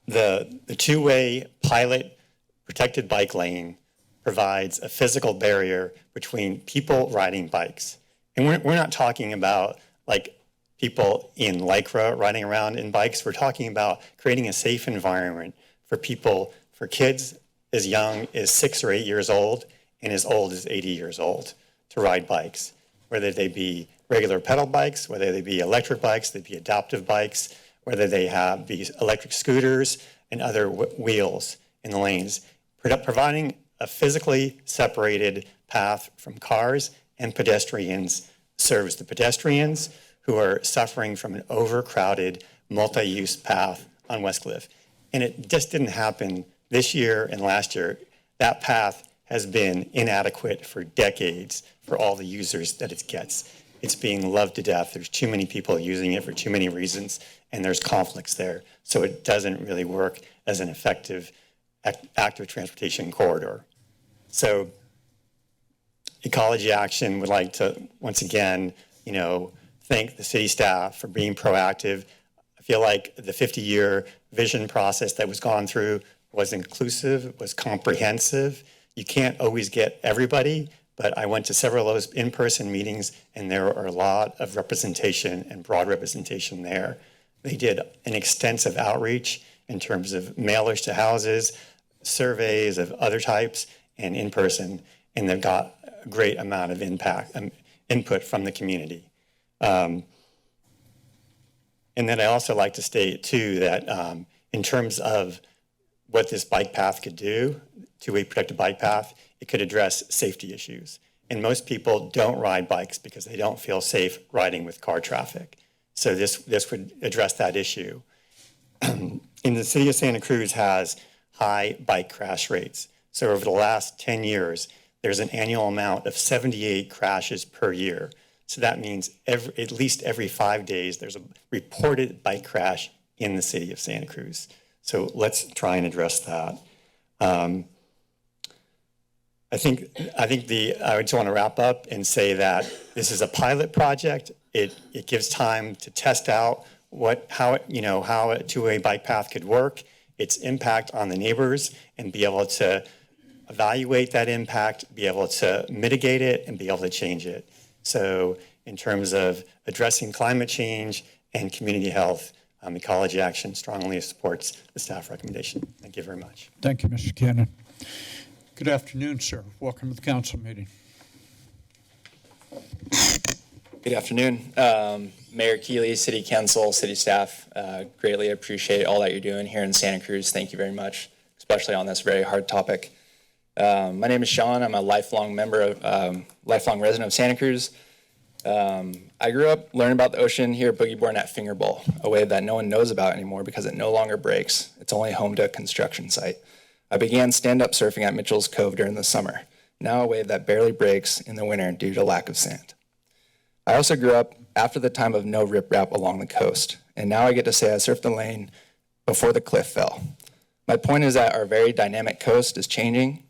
The two-way pilot protected bike lane provides a physical barrier between people riding bikes. And we're not talking about like people in Lycra riding around in bikes. We're talking about creating a safe environment for people, for kids as young as 6 or 8 years old and as old as 80 years old to ride bikes, whether they be regular pedal bikes, whether they be electric bikes, they be adaptive bikes, whether they have these electric scooters and other wheels in the lanes, providing a physically separated path from cars and pedestrians serves the pedestrians who are suffering from an overcrowded multi-use path on Westcliff. And it just didn't happen this year and last year. That path has been inadequate for decades for all the users that it gets. It's being loved to death. There's too many people using it for too many reasons, and there's conflicts there. So it doesn't really work as an effective active transportation corridor. So Ecology Action would like to, once again, thank the city staff for being proactive. I feel like the 50-year vision process that was gone through was inclusive, was comprehensive. You can't always get everybody, but I went to several of those in-person meetings, and there were a lot of representation and broad representation there. They did an extensive outreach in terms of mailers to houses, surveys of other types, and in person, and they've got a great amount of input from the community. And then I also like to state too that in terms of what this bike path could do, two-way protected bike path, it could address safety issues. And most people don't ride bikes because they don't feel safe riding with car traffic. So this would address that issue. And the city of Santa Cruz has high bike crash rates. So over the last 10 years, there's an annual amount of 78 crashes per year. So that means at least every 5 days, there's a reported bike crash in the city of Santa Cruz. So let's try and address that. I just want to wrap up and say that this is a pilot project. It gives time to test out how a two-way bike path could work, its impact on the neighbors, and be able to evaluate that impact, be able to mitigate it, and be able to change it. So in terms of addressing climate change and community health, Ecology Action strongly supports the staff recommendation. Thank you very much. Thank you, Mr. Cannon. Good afternoon, sir. Welcome to the council meeting. Good afternoon. Mayor Keeley, City Council, City staff, greatly appreciate all that you're doing here in Santa Cruz. Thank you very much, especially on this very hard topic. My name is Sean. I'm a lifelong resident of Santa Cruz. I grew up learning about the ocean here at Boogie Board at Finger Bowl, a wave that no one knows about anymore because it no longer breaks. It's only home to a construction site. I began stand-up surfing at Mitchell's Cove during the summer, now a wave that barely breaks in the winter due to lack of sand. I also grew up after the time of no riprap along the coast, and now I get to say I surfed the lane before the cliff fell. My point is that our very dynamic coast is changing.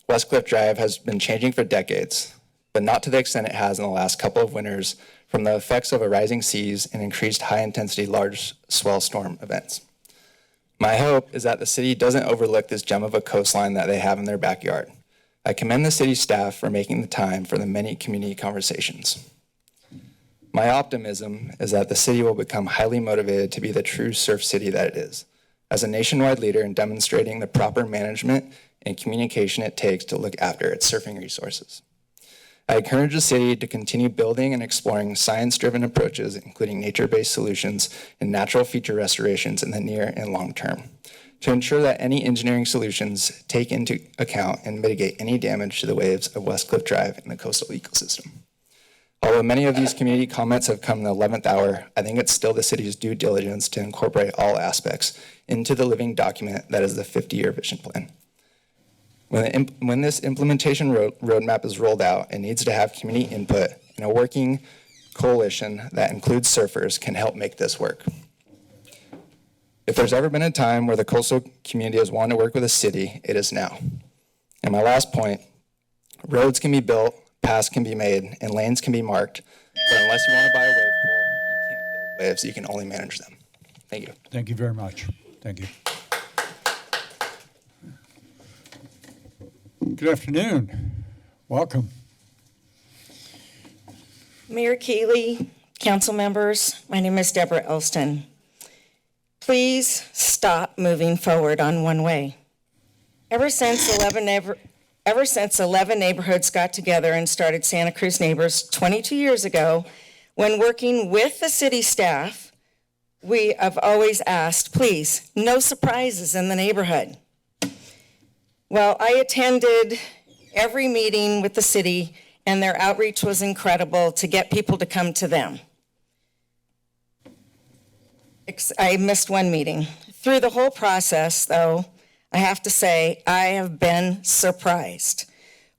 West Cliff Drive has been changing for decades, but not to the extent it has in the last couple of winters from the effects of a rising seas and increased high-intensity large swell storm events. My hope is that the city doesn't overlook this gem of a coastline that they have in their backyard. I commend the city staff for making the time for the many community conversations. My optimism is that the city will become highly motivated to be the true surf city that it is, as a nationwide leader in demonstrating the proper management and communication it takes to look after its surfing resources. I encourage the city to continue building and exploring science-driven approaches, including nature-based solutions and natural feature restorations in the near and long term, to ensure that any engineering solutions take into account and mitigate any damage to the waves of West Cliff Drive and the coastal ecosystem. Although many of these community comments have come in the 11th hour, I think it's still the city's due diligence to incorporate all aspects into the living document that is the 50-year vision plan. When this implementation roadmap is rolled out, it needs to have community input, and a working coalition that includes surfers can help make this work. If there's ever been a time where the coastal community has wanted to work with a city, it is now. And my last point, roads can be built, paths can be made, and lanes can be marked, but unless you want to buy a wave pool, you can't build waves, you can only manage them. Thank you. Thank you very much. Thank you. Good afternoon. Welcome. Mayor Keeley, council members, my name is Deborah Elston. Please stop moving forward on one way. Ever since 11 neighborhoods got together and started Santa Cruz Neighbors 22 years ago, when working with the city staff, we have always asked, please, no surprises in the neighborhood. Well, I attended every meeting with the city, and their outreach was incredible to get people to come to them. I missed one meeting. Through the whole process, though, I have to say I have been surprised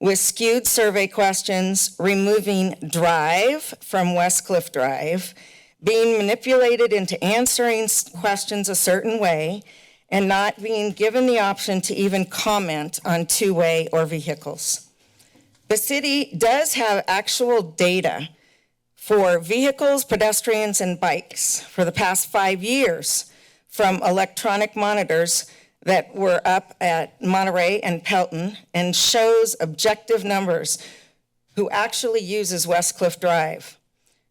with skewed survey questions, removing drive from West Cliff Drive, being manipulated into answering questions a certain way, and not being given the option to even comment on two-way or vehicles. The city does have actual data for vehicles, pedestrians, and bikes for the past 5 years from electronic monitors that were up at Monterey and Pelton and shows objective numbers who actually uses Westcliff Drive.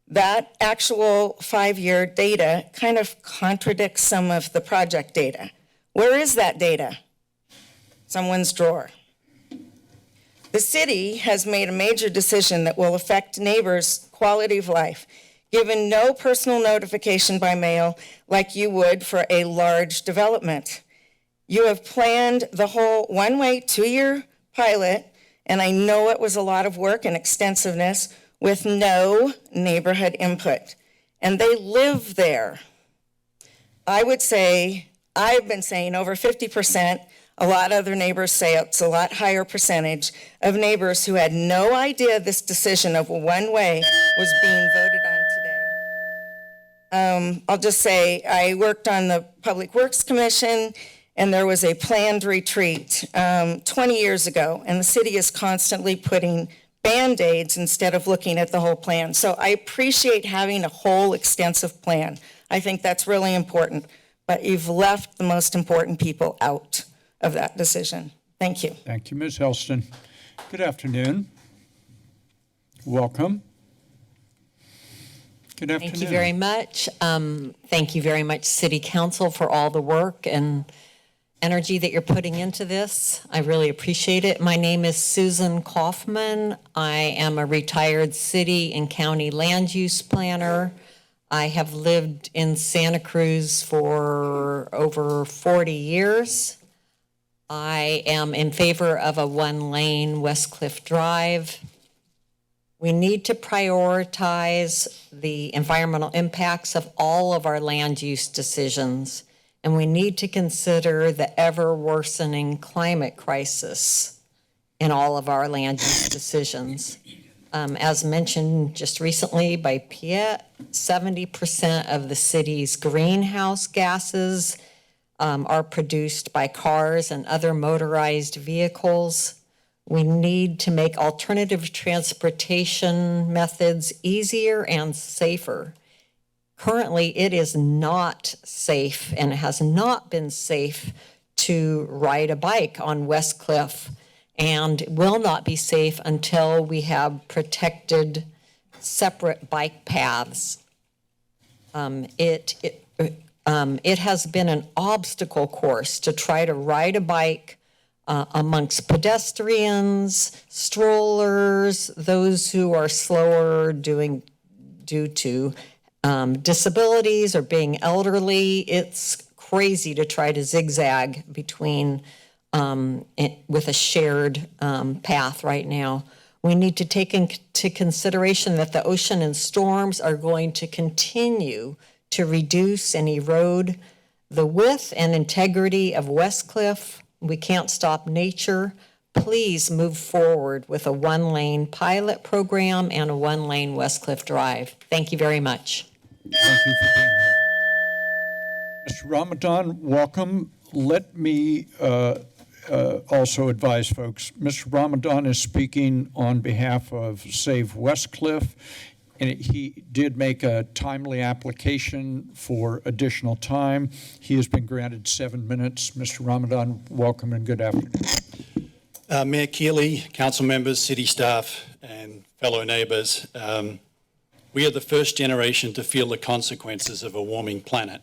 That actual 5-year data kind of contradicts some of the project data. Where is that data? Someone's drawer. The city has made a major decision that will affect neighbors' quality of life, given no personal notification by mail like you would for a large development. You have planned the whole one-way 2-year pilot, and I know it was a lot of work and extensiveness with no neighborhood input, and they live there. I would say, I've been saying over 50%, a lot of other neighbors say it's a lot higher percentage of neighbors who had no idea this decision of one-way was being voted on today. I'll just say I worked on the Public Works Commission, and there was a planned retreat 20 years ago, and the city is constantly putting Band-Aids instead of looking at the whole plan. So I appreciate having a whole extensive plan. I think that's really important, but you've left the most important people out of that decision. Thank you. Thank you, Ms. Helston. Good afternoon. Welcome. Good afternoon. Thank you very much. Thank you very much, City Council, for all the work and energy that you're putting into this. I really appreciate it. My name is Susan Kaufman. I am a retired city and county land use planner. I have lived in Santa Cruz for over 40 years. I am in favor of a one-lane Westcliff Drive. We need to prioritize the environmental impacts of all of our land use decisions, and we need to consider the ever-worsening climate crisis in all of our land use decisions. As mentioned just recently by Piet, 70% of the city's greenhouse gases are produced by cars and other motorized vehicles. We need to make alternative transportation methods easier and safer. Currently, it is not safe and has not been safe to ride a bike on Westcliff, and will not be safe until we have protected separate bike paths. It has been an obstacle course to try to ride a bike amongst pedestrians, strollers, those who are slower due to disabilities or being elderly. It's crazy to try to zigzag between with a shared path right now. We need to take into consideration that the ocean and storms are going to continue to reduce and erode the width and integrity of Westcliff. We can't stop nature. Please move forward with a one-lane pilot program and a one-lane Westcliff Drive. Thank you very much. Thank you for being here. Mr. Ramadan, welcome. Let me also advise folks, Mr. Ramadan is speaking on behalf of Save Westcliff, and he did make a timely application for additional time. He has been granted 7 minutes. Mr. Ramadan, welcome and good afternoon. Mayor Keeley, council members, city staff, and fellow neighbours, we are the first generation to feel the consequences of a warming planet,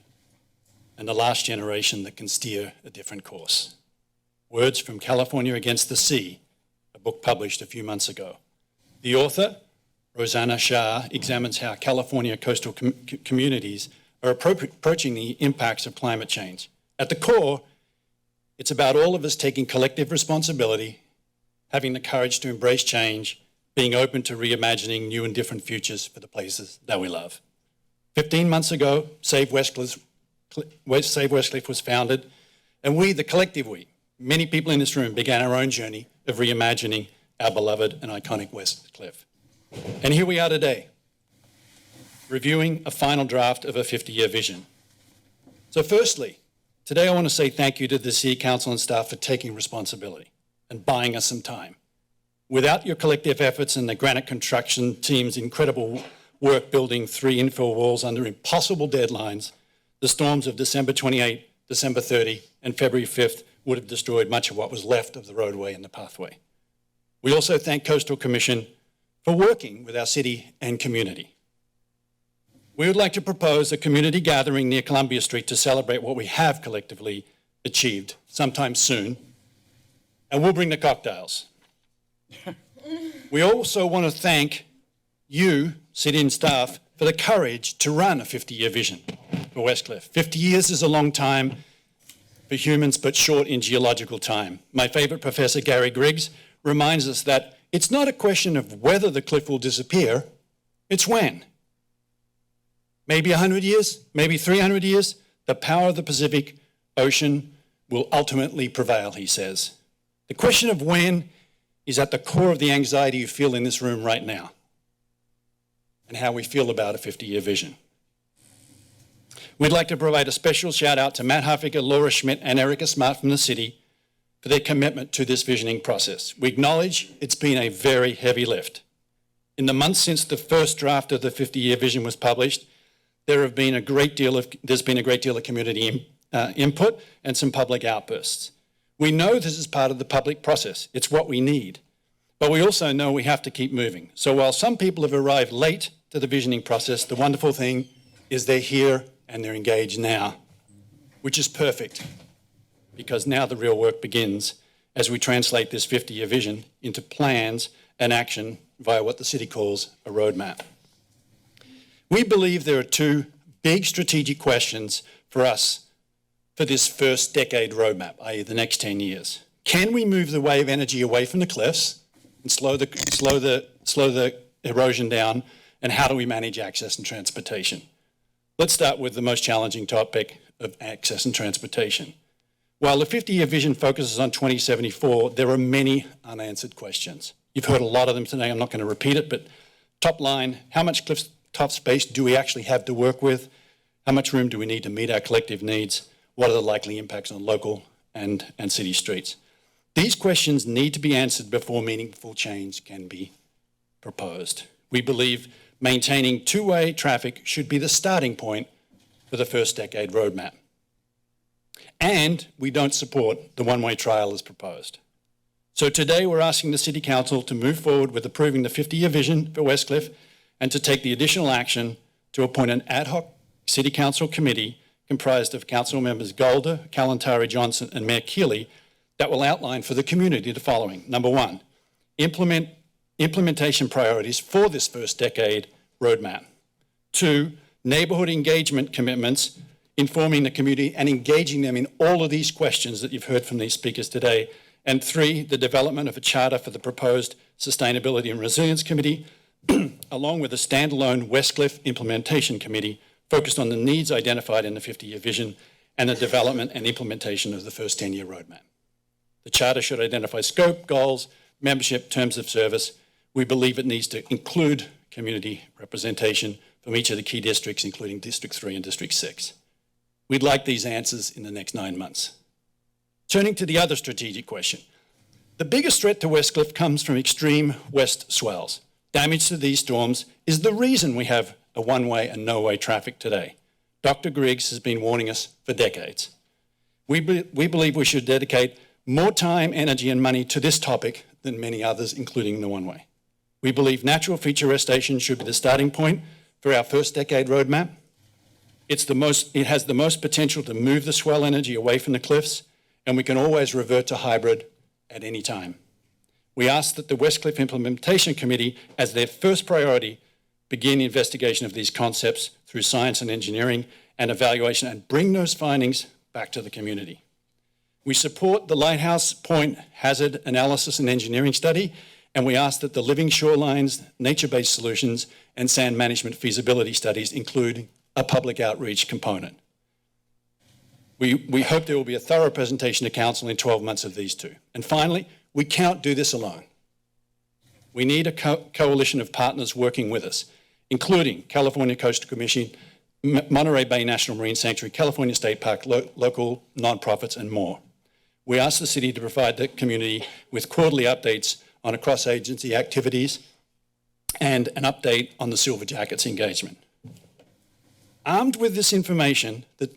and the last generation that can steer a different course. Words from California Against the Sea, a book published a few months ago. The author, Rosanna Shah, examines how California coastal communities are approaching the impacts of climate change. At the core, it's about all of us taking collective responsibility, having the courage to embrace change, being open to reimagining new and different futures for the places that we love. 15 months ago, Save Westcliff was founded, and we, the collective we, many people in this room, began our own journey of reimagining our beloved and iconic Westcliff. And here we are today, reviewing a final draft of a 50-year vision. So firstly, today I want to say thank you to the City Council and staff for taking responsibility and buying us some time. Without your collective efforts and the Granite Construction team's incredible work building 3 infill walls under impossible deadlines, the storms of December 28, December 30, and February 5th would have destroyed much of what was left of the roadway and the pathway. We also thank Coastal Commission for working with our city and community. We would like to propose a community gathering near Columbia Street to celebrate what we have collectively achieved sometime soon, and we'll bring the cocktails. We also want to thank you, city and staff, for the courage to run a 50-year vision for Westcliff. 50 years is a long time for humans, but short in geological time. My favorite professor, Gary Griggs, reminds us that it's not a question of whether the cliff will disappear, it's when. Maybe 100 years, maybe 300 years, the power of the Pacific Ocean will ultimately prevail, he says. The question of when is at the core of the anxiety you feel in this room right now and how we feel about a 50-year vision. We'd like to provide a special shout out to Matt Huffiger, Laura Schmidt, and Erica Smart from the city for their commitment to this visioning process. We acknowledge it's been a very heavy lift. In the months since the first draft of the 50-year vision was published, there's been a great deal of community input and some public outbursts. We know this is part of the public process. It's what we need. But we also know we have to keep moving. So while some people have arrived late to the visioning process, the wonderful thing is they're here and they're engaged now, which is perfect, because now the real work begins as we translate this 50-year vision into plans and action via what the city calls a roadmap. We believe there are 2 big strategic questions for us for this first decade roadmap, i.e. the next 10 years. Can we move the wave energy away from the cliffs and slow the erosion down, and how do we manage access and transportation? Let's start with the most challenging topic of access and transportation. While the 50-year vision focuses on 2074, there are many unanswered questions. You've heard a lot of them today. I'm not going to repeat it, but top line, how much cliff-top space do we actually have to work with? How much room do we need to meet our collective needs? What are the likely impacts on local and city streets? These questions need to be answered before meaningful change can be proposed. We believe maintaining 2-way traffic should be the starting point for the first decade roadmap. And we don't support the one-way trial as proposed. So today we're asking the City Council to move forward with approving the 50-year vision for Westcliff and to take the additional action to appoint an ad hoc City Council committee comprised of Council members Golder, Kalantari Johnson, and Mayor Keeley that will outline for the community the following. Number 1, implementation priorities for this first decade roadmap. 2, neighbourhood engagement commitments, informing the community and engaging them in all of these questions that you've heard from these speakers today. And 3, the development of a charter for the proposed Sustainability and Resilience Committee, along with a standalone Westcliff Implementation Committee focused on the needs identified in the 50-year vision and the development and implementation of the first 10-year roadmap. The charter should identify scope, goals, membership, terms of service. We believe it needs to include community representation from each of the key districts, including District 3 and District 6. We'd like these answers in the next 9 months. Turning to the other strategic question. The biggest threat to Westcliff comes from extreme west swells. Damage to these storms is the reason we have a one-way and no-way traffic today. Dr. Griggs has been warning us for decades. We believe we should dedicate more time, energy, and money to this topic than many others, including the one-way. We believe natural feature restoration should be the starting point for our first decade roadmap. It has the most potential to move the swell energy away from the cliffs, and we can always revert to hybrid at any time. We ask that the Westcliff Implementation Committee, as their first priority, begin the investigation of these concepts through science and engineering and evaluation and bring those findings back to the community. We support the Lighthouse Point Hazard Analysis and Engineering Study, and we ask that the Living Shorelines, Nature-Based Solutions, and Sand Management Feasibility Studies include a public outreach component. We hope there will be a thorough presentation to Council in 12 months of these 2. And finally, we can't do this alone. We need a coalition of partners working with us, including California Coastal Commission, Monterey Bay National Marine Sanctuary, California State Park, local nonprofits, and more. We ask the city to provide the community with quarterly updates on cross-agency activities and an update on the Silver Jackets engagement. Armed with this information that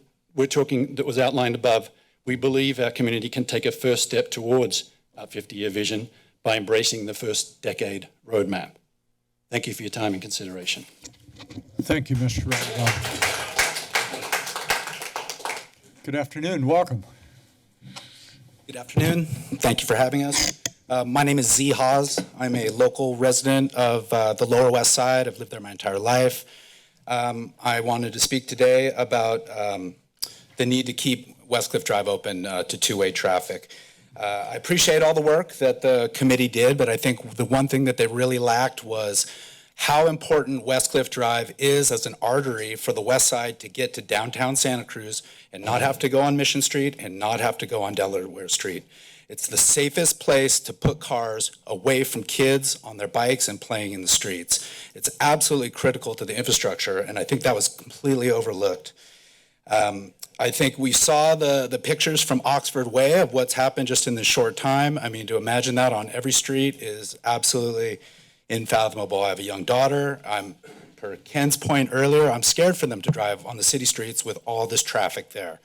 was outlined above, we believe our community can take a first step towards our 50-year vision by embracing the first decade roadmap. Thank you for your time and consideration. Thank you, Mr. Randall. Good afternoon. Welcome. Good afternoon. Thank you for having us. My name is Z Haas. I'm a local resident of the Lower West Side. I've lived there my entire life. I wanted to speak today about the need to keep Westcliff Drive open to two-way traffic. I appreciate all the work that the committee did, but I think the one thing that they really lacked was how important Westcliff Drive is as an artery for the West Side to get to downtown Santa Cruz and not have to go on Mission Street and not have to go on Delaware Street. It's the safest place to put cars away from kids on their bikes and playing in the streets. It's absolutely critical to the infrastructure, and I think that was completely overlooked. I think we saw the pictures from Oxford Way of what's happened just in this short time. I mean, to imagine that on every street is absolutely unfathomable. I have a young daughter. Per Ken's point earlier, I'm scared for them to drive on the city streets with all this traffic there.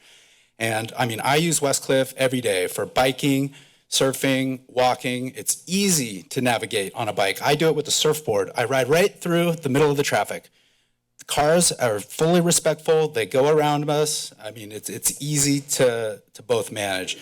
And I mean, I use Westcliff every day for biking, surfing, walking. It's easy to navigate on a bike. I do it with a surfboard. I ride right through the middle of the traffic. The cars are fully respectful. They go around us. I mean, it's easy to both manage.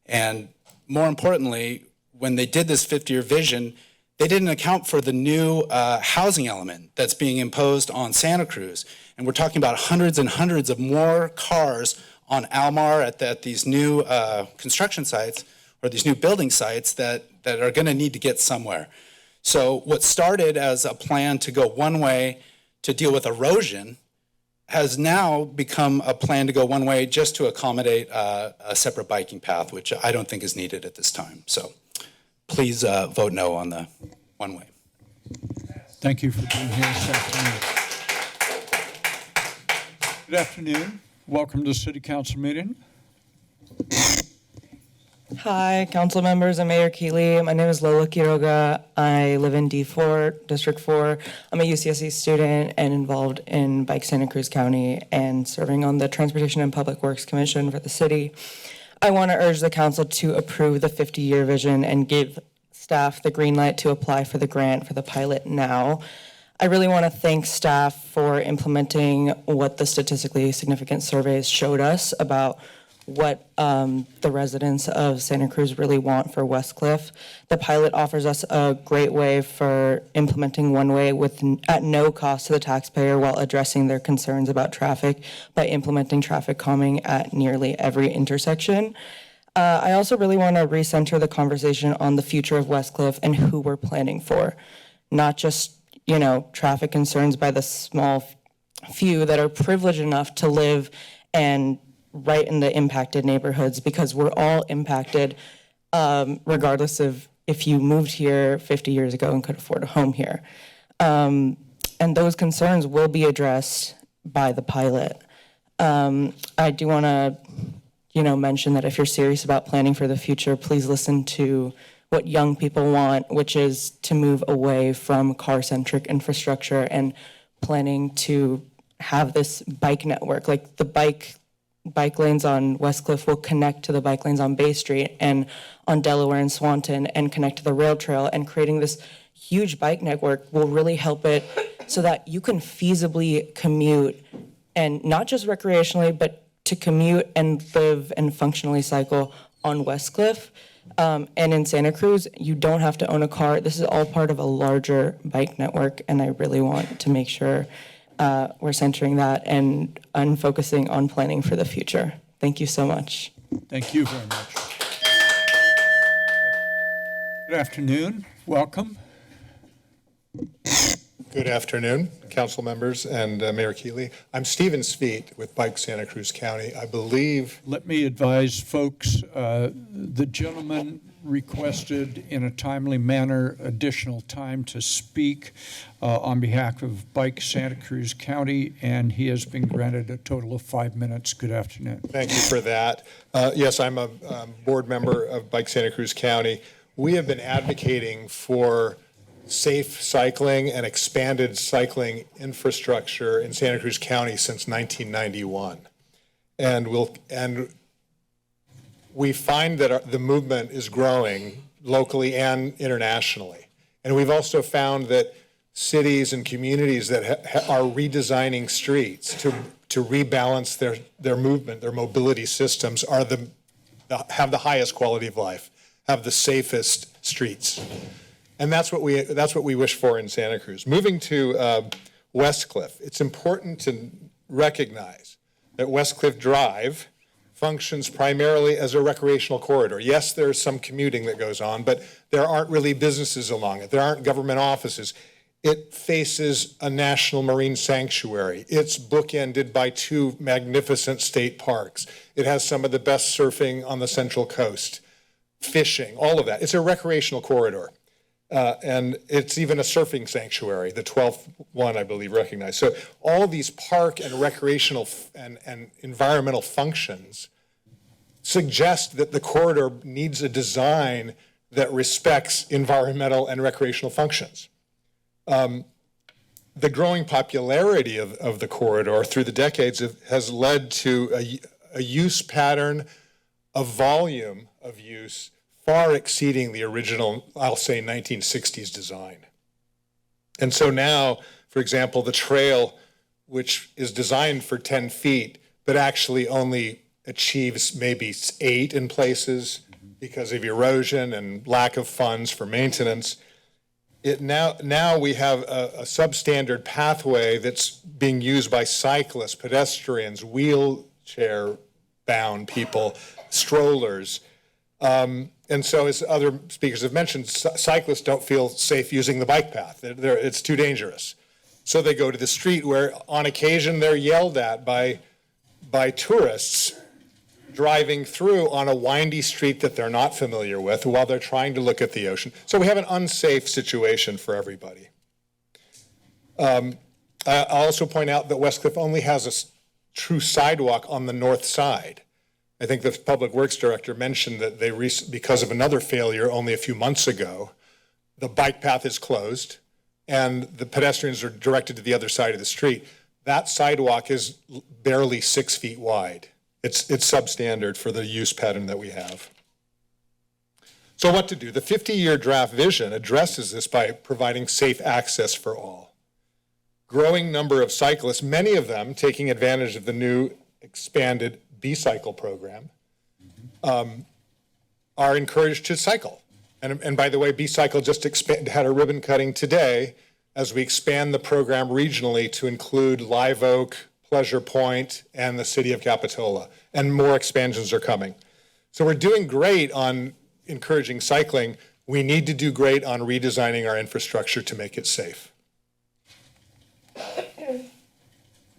And more importantly, when they did this 50-year vision, they didn't account for the new housing element that's being imposed on Santa Cruz. And we're talking about hundreds and hundreds of more cars on Almar at these new construction sites or these new building sites that are going to need to get somewhere. So what started as a plan to go one way to deal with erosion has now become a plan to go one way just to accommodate a separate biking path, which I don't think is needed at this time. So please vote no on the one way. Thank you for being here this afternoon. Good afternoon. Welcome to the City Council meeting. Hi, council members and Mayor Keeley. My name is Lola Quiroga. I live in D4, District 4. I'm a UCSC student and involved in Bike Santa Cruz County and serving on the Transportation and Public Works Commission for the city. I want to urge the council to approve the 50-year vision and give staff the green light to apply for the grant for the pilot now. I really want to thank staff for implementing what the statistically significant surveys showed us about what the residents of Santa Cruz really want for Westcliff. The pilot offers us a great way for implementing one way at no cost to the taxpayer while addressing their concerns about traffic by implementing traffic calming at nearly every intersection. I also really want to recenter the conversation on the future of Westcliff and who we're planning for, not just traffic concerns by the small few that are privileged enough to live and right in the impacted neighborhoods, because we're all impacted regardless of if you moved here 50 years ago and could afford a home here. And those concerns will be addressed by the pilot. I do want to mention that if you're serious about planning for the future, please listen to what young people want, which is to move away from car-centric infrastructure and planning to have this bike network. Like the bike lanes on Westcliff will connect to the bike lanes on Bay Street and on Delaware and Swanton and connect to the rail trail, and creating this huge bike network will really help it so that you can feasibly commute, and not just recreationally, but to commute and live and functionally cycle on Westcliff. And in Santa Cruz, you don't have to own a car. This is all part of a larger bike network, and I really want to make sure we're centering that and focusing on planning for the future. Thank you so much. Thank you very much. Good afternoon. Welcome. Good afternoon, council members and Mayor Keeley. I'm Stephen Sveet with Bike Santa Cruz County. I believe... Let me advise folks, the gentleman requested in a timely manner additional time to speak on behalf of Bike Santa Cruz County, and he has been granted a total of 5 minutes. Good afternoon. Thank you for that. Yes, I'm a board member of Bike Santa Cruz County. We have been advocating for safe cycling and expanded cycling infrastructure in Santa Cruz County since 1991. And we find that the movement is growing locally and internationally. And we've also found that cities and communities that are redesigning streets to rebalance their movement, their mobility systems, have the highest quality of life, have the safest streets. And that's what we wish for in Santa Cruz. Moving to Westcliff, it's important to recognize that Westcliff Drive functions primarily as a recreational corridor. Yes, there's some commuting that goes on, but there aren't really businesses along it. There aren't government offices. It faces a national marine sanctuary. It's bookended by 2 magnificent state parks. It has some of the best surfing on the Central Coast, fishing, all of that. It's a recreational corridor. And it's even a surfing sanctuary, the 12th one, I believe, recognized. So all these park and recreational and environmental functions suggest that the corridor needs a design that respects environmental and recreational functions. The growing popularity of the corridor through the decades has led to a use pattern, a volume of use far exceeding the original, I'll say, 1960s design. And so now, for example, the trail, which is designed for 10 feet, but actually only achieves maybe 8 in places because of erosion and lack of funds for maintenance. Now we have a substandard pathway that's being used by cyclists, pedestrians, wheelchair-bound people, strollers. And so, as other speakers have mentioned, cyclists don't feel safe using the bike path. It's too dangerous. So they go to the street where, on occasion, they're yelled at by tourists driving through on a windy street that they're not familiar with while they're trying to look at the ocean. So we have an unsafe situation for everybody. I'll also point out that Westcliff only has a true sidewalk on the north side. I think the Public Works Director mentioned that because of another failure only a few months ago, the bike path is closed and the pedestrians are directed to the other side of the street. That sidewalk is barely 6 feet wide. It's substandard for the use pattern that we have. So what to do? The 50-year draft vision addresses this by providing safe access for all. Growing number of cyclists, many of them taking advantage of the new expanded B-Cycle program, are encouraged to cycle. And by the way, B-Cycle just had a ribbon cutting today as we expand the program regionally to include Live Oak, Pleasure Point, and the city of Capitola. And more expansions are coming. So we're doing great on encouraging cycling. We need to do great on redesigning our infrastructure to make it safe.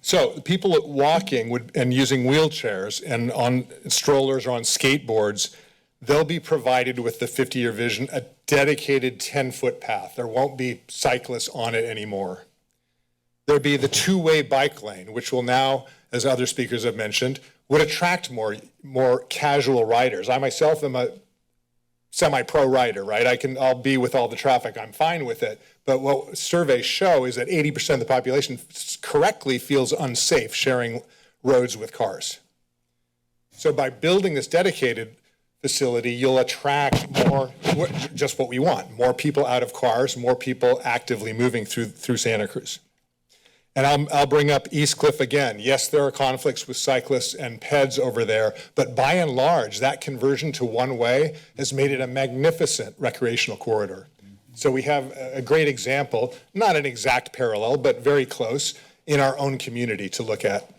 So people walking and using wheelchairs and on strollers or on skateboards, they'll be provided with the 50-year vision, a dedicated 10-foot path. There won't be cyclists on it anymore. There'll be the 2-way bike lane, which will now, as other speakers have mentioned, would attract more casual riders. I myself am a semi-pro rider, right? I'll be with all the traffic, I'm fine with it. But what surveys show is that 80% of the population correctly feels unsafe sharing roads with cars. So by building this dedicated facility, you'll attract more, just what we want, more people out of cars, more people actively moving through Santa Cruz. And I'll bring up East Cliff again. Yes, there are conflicts with cyclists and peds over there, but by and large, that conversion to one-way has made it a magnificent recreational corridor. So we have a great example, not an exact parallel, but very close in our own community to look at.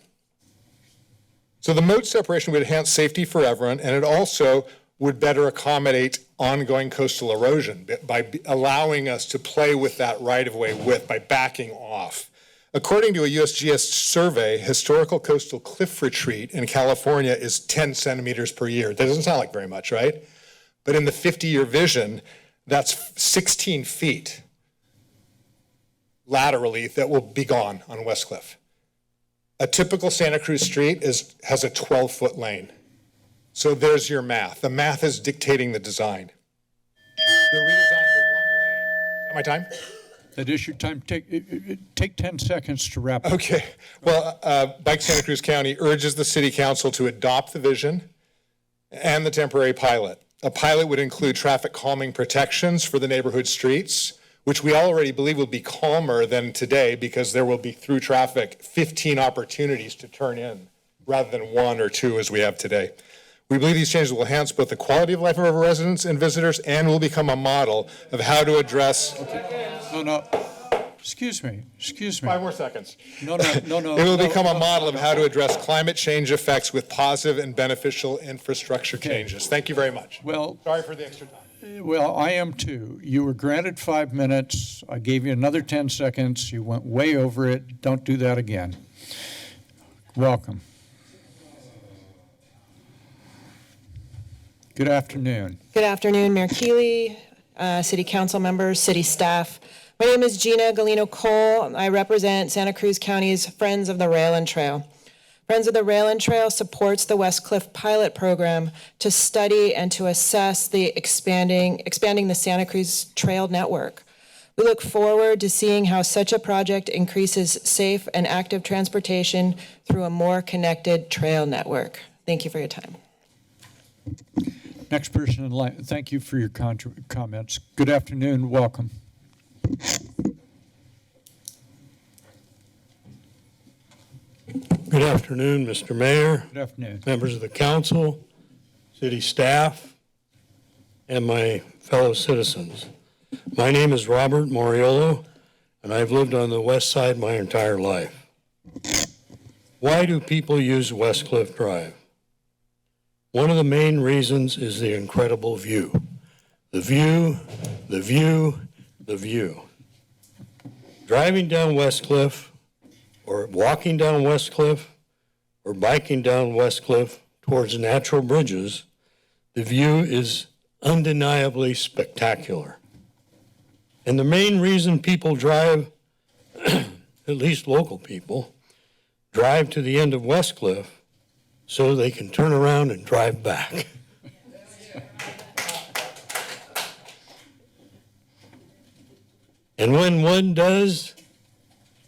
So the mode separation would enhance safety for everyone, and it also would better accommodate ongoing coastal erosion by allowing us to play with that right-of-way width by backing off. According to a USGS survey, historical coastal cliff retreat in California is 10 centimeters per year. That doesn't sound like very much, right? But in the 50-year vision, that's 16 feet laterally that will be gone on Westcliff. A typical Santa Cruz street has a 12-foot lane. So there's your math. The math is dictating the design. They're redesigned to one lane. My time? That is your time. Take 10 seconds to wrap up. Okay. Well, Bike Santa Cruz County urges the City Council to adopt the vision and the temporary pilot. A pilot would include traffic calming protections for the neighborhood streets, which we already believe will be calmer than today because there will be through traffic 15 opportunities to turn in rather than 1 or 2 as we have today. We believe these changes will enhance both the quality of life of our residents and visitors and will become a model of how to address. No. Excuse me. 5 more seconds. No. It will become a model of how to address climate change effects with positive and beneficial infrastructure changes. Thank you very much. Well, sorry for the extra time. Well, I am too. You were granted 5 minutes. I gave you another 10 seconds. You went way over it. Don't do that again. Welcome. Good afternoon. Good afternoon, Mayor Keeley, City Council members, city staff. My name is Gina Galino-Cole. I represent Santa Cruz County's Friends of the Rail and Trail. Friends of the Rail and Trail supports the West Cliff pilot program to study and to assess the expanding the Santa Cruz Trail network. We look forward to seeing how such a project increases safe and active transportation through a more connected trail network. Thank you for your time. Next person in line. Thank you for your comments. Good afternoon. Welcome. Good afternoon, Mr. Mayor. Good afternoon. Members of the council, city staff, and my fellow citizens. My name is Robert Moriolo, and I've lived on the west side my entire life. Why do people use West Cliff Drive? One of the main reasons is the incredible view. The view, the view, the view. Driving down West Cliff, or walking down West Cliff, or biking down West Cliff towards natural bridges, the view is undeniably spectacular. And the main reason people drive, at least local people, drive to the end of West Cliff so they can turn around and drive back. And when one does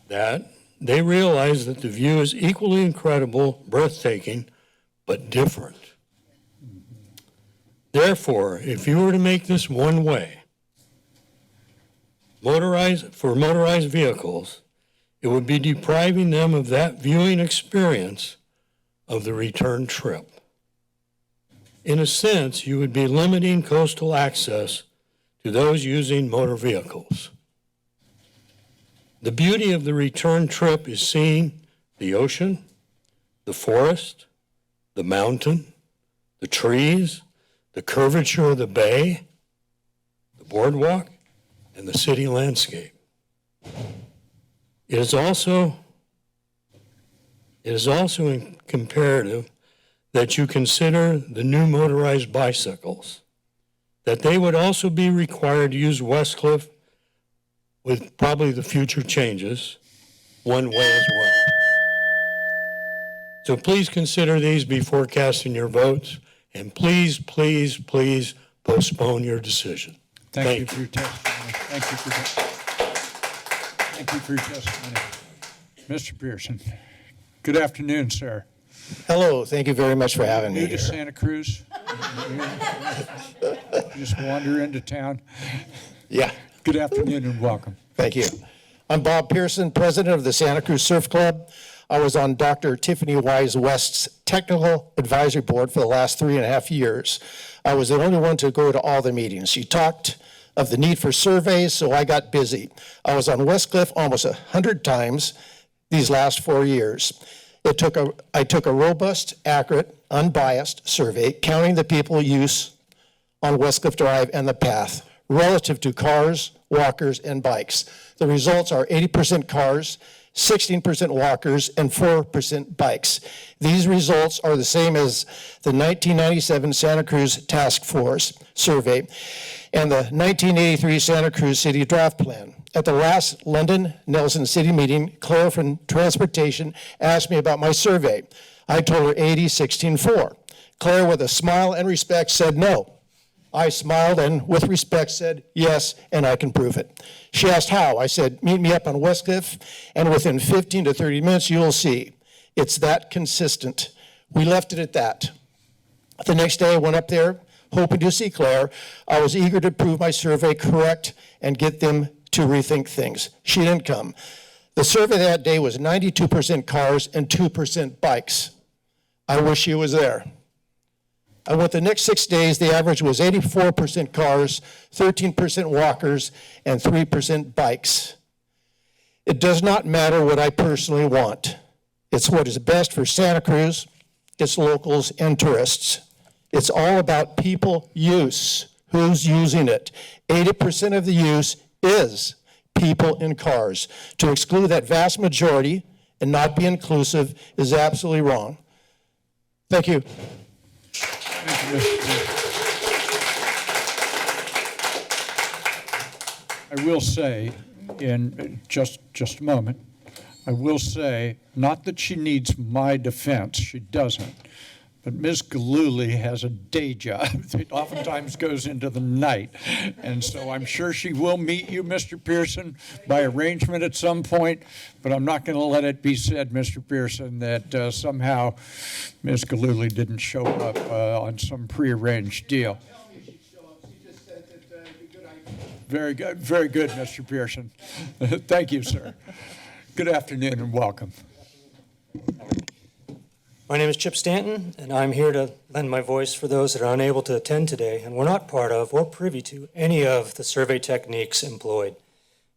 that, they realize that the view is equally incredible, breathtaking, but different. Therefore, if you were to make this one way, for motorized vehicles, it would be depriving them of that viewing experience of the return trip. In a sense, you would be limiting coastal access to those using motor vehicles. The beauty of the return trip is seeing the ocean, the forest, the mountain, the trees, the curvature of the bay, the boardwalk, and the city landscape. It is also imperative that you consider the new motorized bicycles, that they would also be required to use West Cliff with probably the future changes one way as well. So please consider these before casting your votes, and please, please, please postpone your decision. Thank you for your testimony. Thank you for your testimony. Mr. Pearson. Good afternoon, sir. Hello, thank you very much for having me New here. to Santa Cruz? Just wander into town? Yeah. Good afternoon and welcome. Thank you. I'm Bob Pearson, president of the Santa Cruz Surf Club. I was on Dr. Tiffany Wise West's technical advisory board for the last 3.5 years. I was the only one to go to all the meetings. She talked of the need for surveys, so I got busy. I was on West Cliff almost 100 times these last 4 years. I took a robust, accurate, unbiased survey counting the people use on West Cliff Drive and the path relative to cars, walkers, and bikes. The results are 80% cars, 16% walkers, and 4% bikes. These results are the same as the 1997 Santa Cruz Task Force survey and the 1983 Santa Cruz City Draft Plan. At the last London Nelson City meeting, Claire from Transportation asked me about my survey. I told her 80, 16, 4. Claire, with a smile and respect, said no. I smiled and with respect said, yes, and I can prove it. She asked how. I said, meet me up on Westcliff, and within 15 to 30 minutes, you'll see. It's that consistent. We left it at that. The next day, I went up there, hoping to see Claire. I was eager to prove my survey correct and get them to rethink things. She didn't come. The survey that day was 92% cars and 2% bikes. I wish she was there. I went the next 6 days, the average was 84% cars, 13% walkers, and 3% bikes. It does not matter what I personally want. It's what is best for Santa Cruz, its locals, and tourists. It's all about people use, who's using it. 80% of the use is people in cars. To exclude that vast majority and not be inclusive is absolutely wrong. Thank you. I will say, in just a moment, I will say, not that she needs my defense, she doesn't, but Ms. Gillooly has a day job that oftentimes goes into the night. And so I'm sure she will meet you, Mr. Pearson, by arrangement at some point, but I'm not going to let it be said, Mr. Pearson, that somehow Ms. Gillooly didn't show up on some prearranged deal. Very good, Mr. Pearson. Thank you, sir. Good afternoon and welcome. My name is Chip Stanton, and I'm here to lend my voice for those that are unable to attend today and were not part of or privy to any of the survey techniques employed.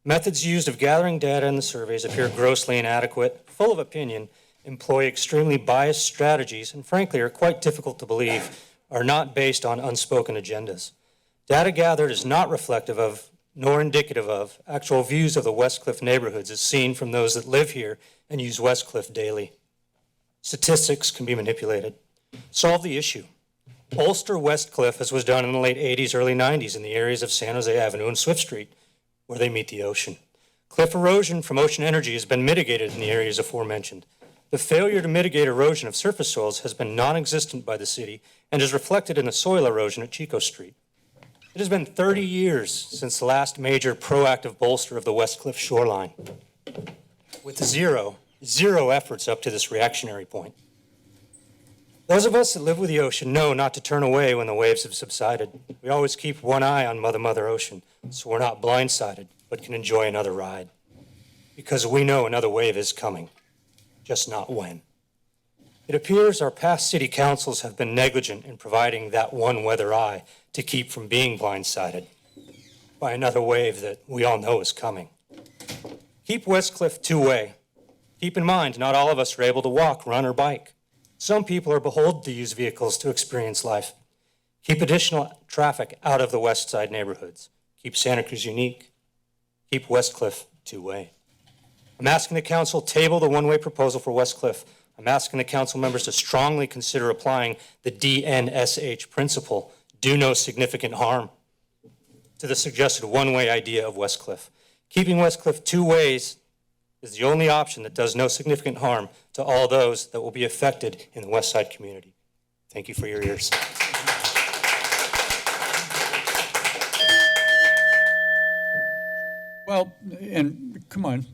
Methods used of gathering data in the surveys appear grossly inadequate, full of opinion, employ extremely biased strategies, and frankly are quite difficult to believe are not based on unspoken agendas. Data gathered is not reflective of, nor indicative of, actual views of the Westcliff neighborhoods as seen from those that live here and use Westcliff daily. Statistics can be manipulated. Solve the issue. Bolster Westcliff as was done in the late 80s, early 90s in the areas of San Jose Avenue and Swift Street, where they meet the ocean. Cliff erosion from ocean energy has been mitigated in the areas aforementioned. The failure to mitigate erosion of surface soils has been non-existent by the city and is reflected in the soil erosion at Chico Street. It has been 30 years since the last major proactive bolster of the Westcliff shoreline, with zero efforts up to this reactionary point. Those of us that live with the ocean know not to turn away when the waves have subsided. We always keep one eye on Mother Ocean, so we're not blindsided, but can enjoy another ride. Because we know another wave is coming, just not when. It appears our past city councils have been negligent in providing that one weather eye to keep from being blindsided by another wave that we all know is coming. Keep Westcliff two-way. Keep in mind, not all of us are able to walk, run, or bike. Some people are beholden to use vehicles to experience life. Keep additional traffic out of the West Side neighborhoods. Keep Santa Cruz unique. Keep Westcliff two-way. I'm asking the council table the one-way proposal for Westcliff. I'm asking the council members to strongly consider applying the DNSH principle, do no significant harm, to the suggested one-way idea of Westcliff. Keeping Westcliff two ways is the only option that does no significant harm to all those that will be affected in the West Side community. Thank you for your ears. Well, and come on,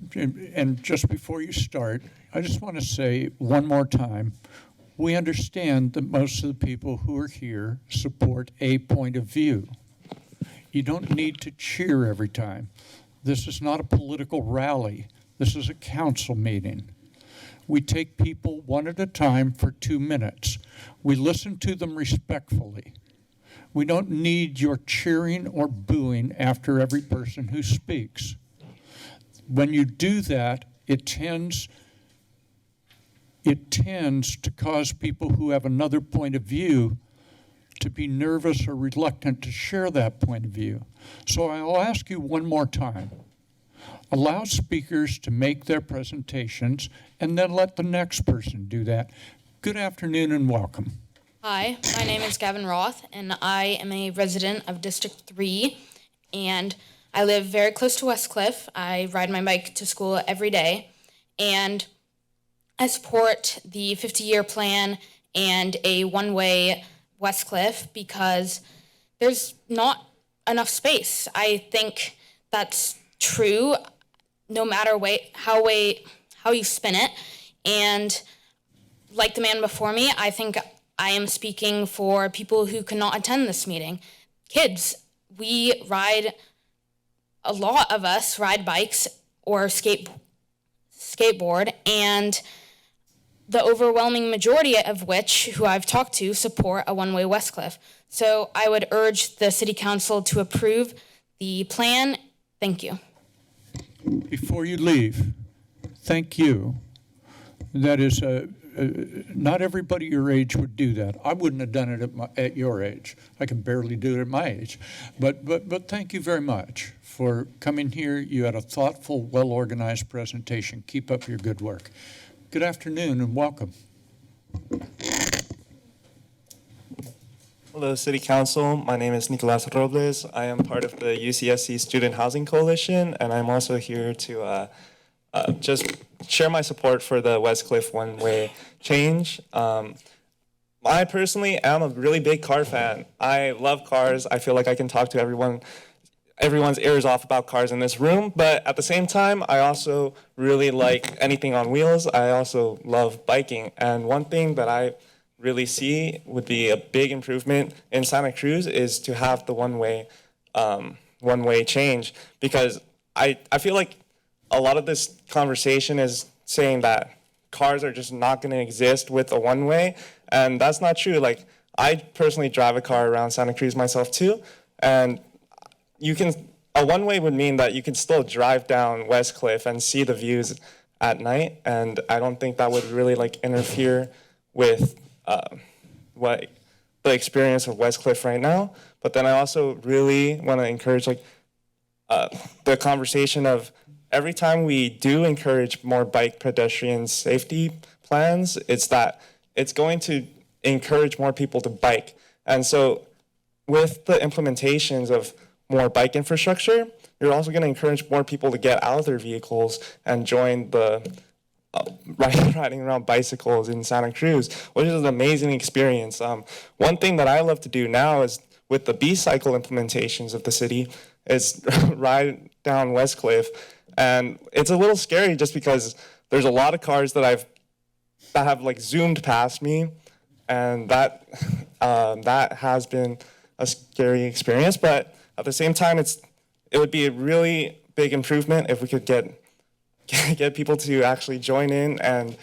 and just before you start, I just want to say one more time, we understand that most of the people who are here support a point of view. You don't need to cheer every time. This is not a political rally. This is a council meeting. We take people one at a time for 2 minutes. We listen to them respectfully. We don't need your cheering or booing after every person who speaks. When you do that, it tends to cause people who have another point of view to be nervous or reluctant to share that point of view. So I'll ask you one more time. Allow speakers to make their presentations and then let the next person do that. Good afternoon and welcome. Hi, my name is Gavin Roth, and I am a resident of District 3, and I live very close to Westcliff. I ride my bike to school every day, and I support the 50-year plan and a one-way Westcliff because there's not enough space. I think that's true no matter how you spin it. And like the man before me, I think I am speaking for people who cannot attend this meeting. Kids, a lot of us ride bikes or skateboard, and the overwhelming majority of which, who I've talked to, support a one-way Westcliff. So I would urge the City Council to approve the plan. Thank you. Before you leave, thank you. That is, not everybody your age would do that. I wouldn't have done it at your age. I can barely do it at my age. But thank you very much for coming here. You had a thoughtful, well-organized presentation. Keep up your good work. Good afternoon and welcome. Hello, City Council. My name is Nicolas Robles. I am part of the UCSC Student Housing Coalition, and I'm also here to just share my support for the Westcliff one-way change. I personally am a really big car fan. I love cars. I feel like I can talk to everyone's ears off about cars in this room, but at the same time, I also really like anything on wheels. I also love biking, and one thing that I really see would be a big improvement in Santa Cruz is to have the one-way change, because I feel like a lot of this conversation is saying that cars are just not going to exist with a one-way, and that's not true. Like, I personally drive a car around Santa Cruz myself too, and a one-way would mean that you can still drive down Westcliff and see the views at night, and I don't think that would really interfere with what the experience of Westcliff right now. But then I also really want to encourage the conversation of every time we do encourage more bike pedestrian safety plans, it's going to encourage more people to bike. And so with the implementations of more bike infrastructure, you're also going to encourage more people to get out of their vehicles and join the riding around bicycles in Santa Cruz, which is an amazing experience. One thing that I love to do now is with the B-cycle implementations of the city is ride down Westcliff. And it's a little scary just because there's a lot of cars that have zoomed past me, and that has been a scary experience. But at the same time, it would be a really big improvement if we could get people to actually join in and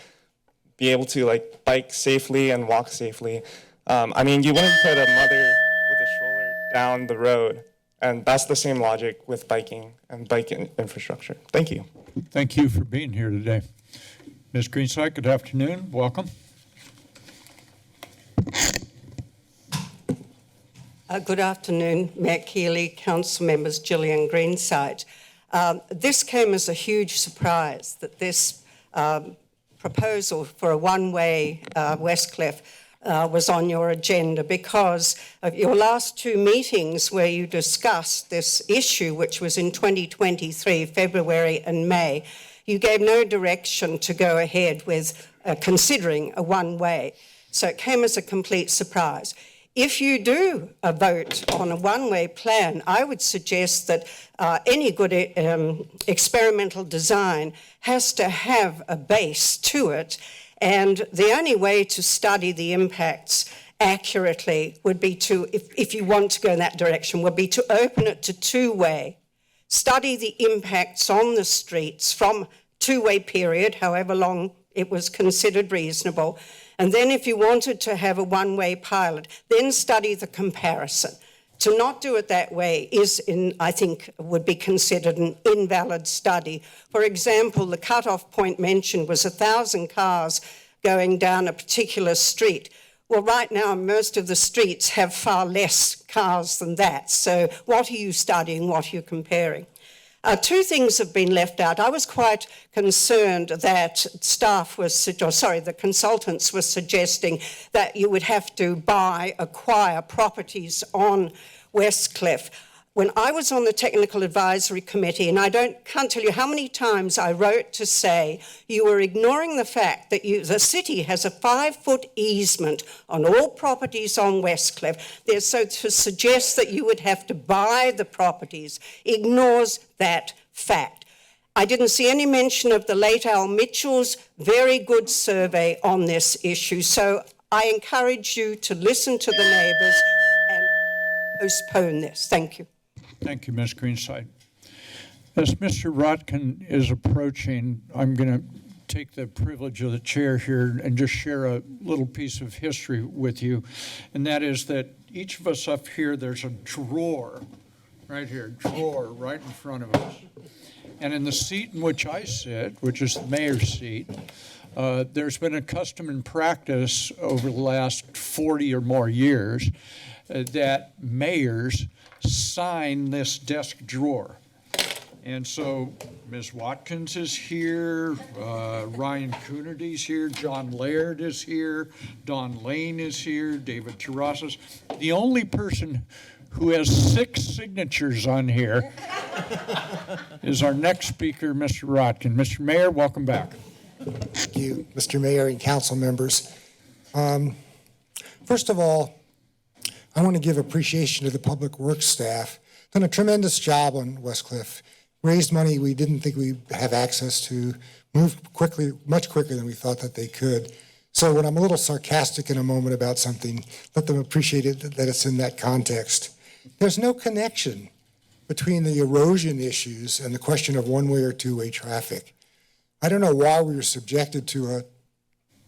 be able to bike safely and walk safely. I mean, you wouldn't put a mother with a stroller down the road, and that's the same logic with biking and bike infrastructure. Thank you. Thank you for being here today. Ms. Greenside, good afternoon. Welcome. Good afternoon, Mayor Keeley, council members, Gillian Greenside. This came as a huge surprise that this proposal for a one-way Westcliff was on your agenda, because of your last two meetings where you discussed this issue, which was in 2023, February and May. You gave no direction to go ahead with considering a one-way. So it came as a complete surprise. If you do vote on a one-way plan, I would suggest that any good experimental design has to have a base to it, and the only way to study the impacts accurately would be to, if you want to go in that direction, would be to open it to two-way, study the impacts on the streets from two-way period, however long it was considered reasonable. And then if you wanted to have a one-way pilot, then study the comparison. To not do it that way I think, would be considered an invalid study. For example, the cutoff point mentioned was 1,000 cars going down a particular street. Well, right now, most of the streets have far less cars than that. So what are you studying? What are you comparing? Two things have been left out. I was quite concerned that the consultants were suggesting that you would have to acquire properties on Westcliff. when I was on the Technical Advisory Committee, and can't tell you how many times I wrote to say you were ignoring the fact that the city has a 5-foot easement on all properties on Westcliff. So to suggest that you would have to buy the properties ignores that fact. I didn't see any mention of the late Al Mitchell's very good survey on this issue. So I encourage you to listen to the neighbours and postpone this. Thank you. Thank you, Ms. Greenside. As Mr. Rotkin is approaching, I'm going to take the privilege of the chair here and just share a little piece of history with you. And that is that each of us up here, there's a drawer right here, drawer right in front of us. And in the seat in which I sit, which is the mayor's seat, there's been a custom and practice over the last 40 or more years that mayors sign this desk drawer. And so Ms. Watkins is here, Ryan Coonerty's here, John Laird is here, Don Lane is here, David Terrasas. The only person who has 6 signatures on here is our next speaker, Mr. Rotkin. Mr. Mayor, welcome back. Thank you, Mr. Mayor and council members. First of all, I want to give appreciation to the public works staff. Done a tremendous job on Westcliff. Raised money we didn't think we'd have access to, moved quickly, much quicker than we thought that they could. So when I'm a little sarcastic in a moment about something, let them appreciate it that it's in that context. There's no connection between the erosion issues and the question of one-way or two-way traffic. I don't know why we were subjected to a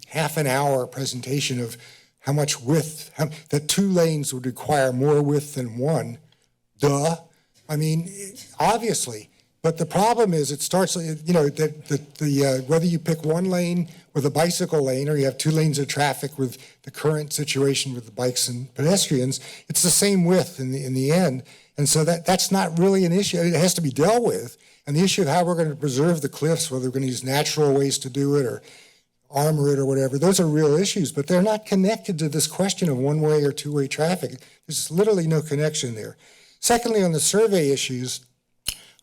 half-an-hour presentation of how much width, that 2 lanes would require more width than 1. Duh. I mean, obviously. But the problem is it starts, whether you pick 1 lane with a bicycle lane or you have 2 lanes of traffic with the current situation with the bikes and pedestrians, it's the same width in the end. And so that's not really an issue. It has to be dealt with. And the issue of how we're going to preserve the cliffs, whether we're going to use natural ways to do it or armor it or whatever, those are real issues, but they're not connected to this question of one-way or two-way traffic. There's literally no connection there. Secondly, on the survey issues,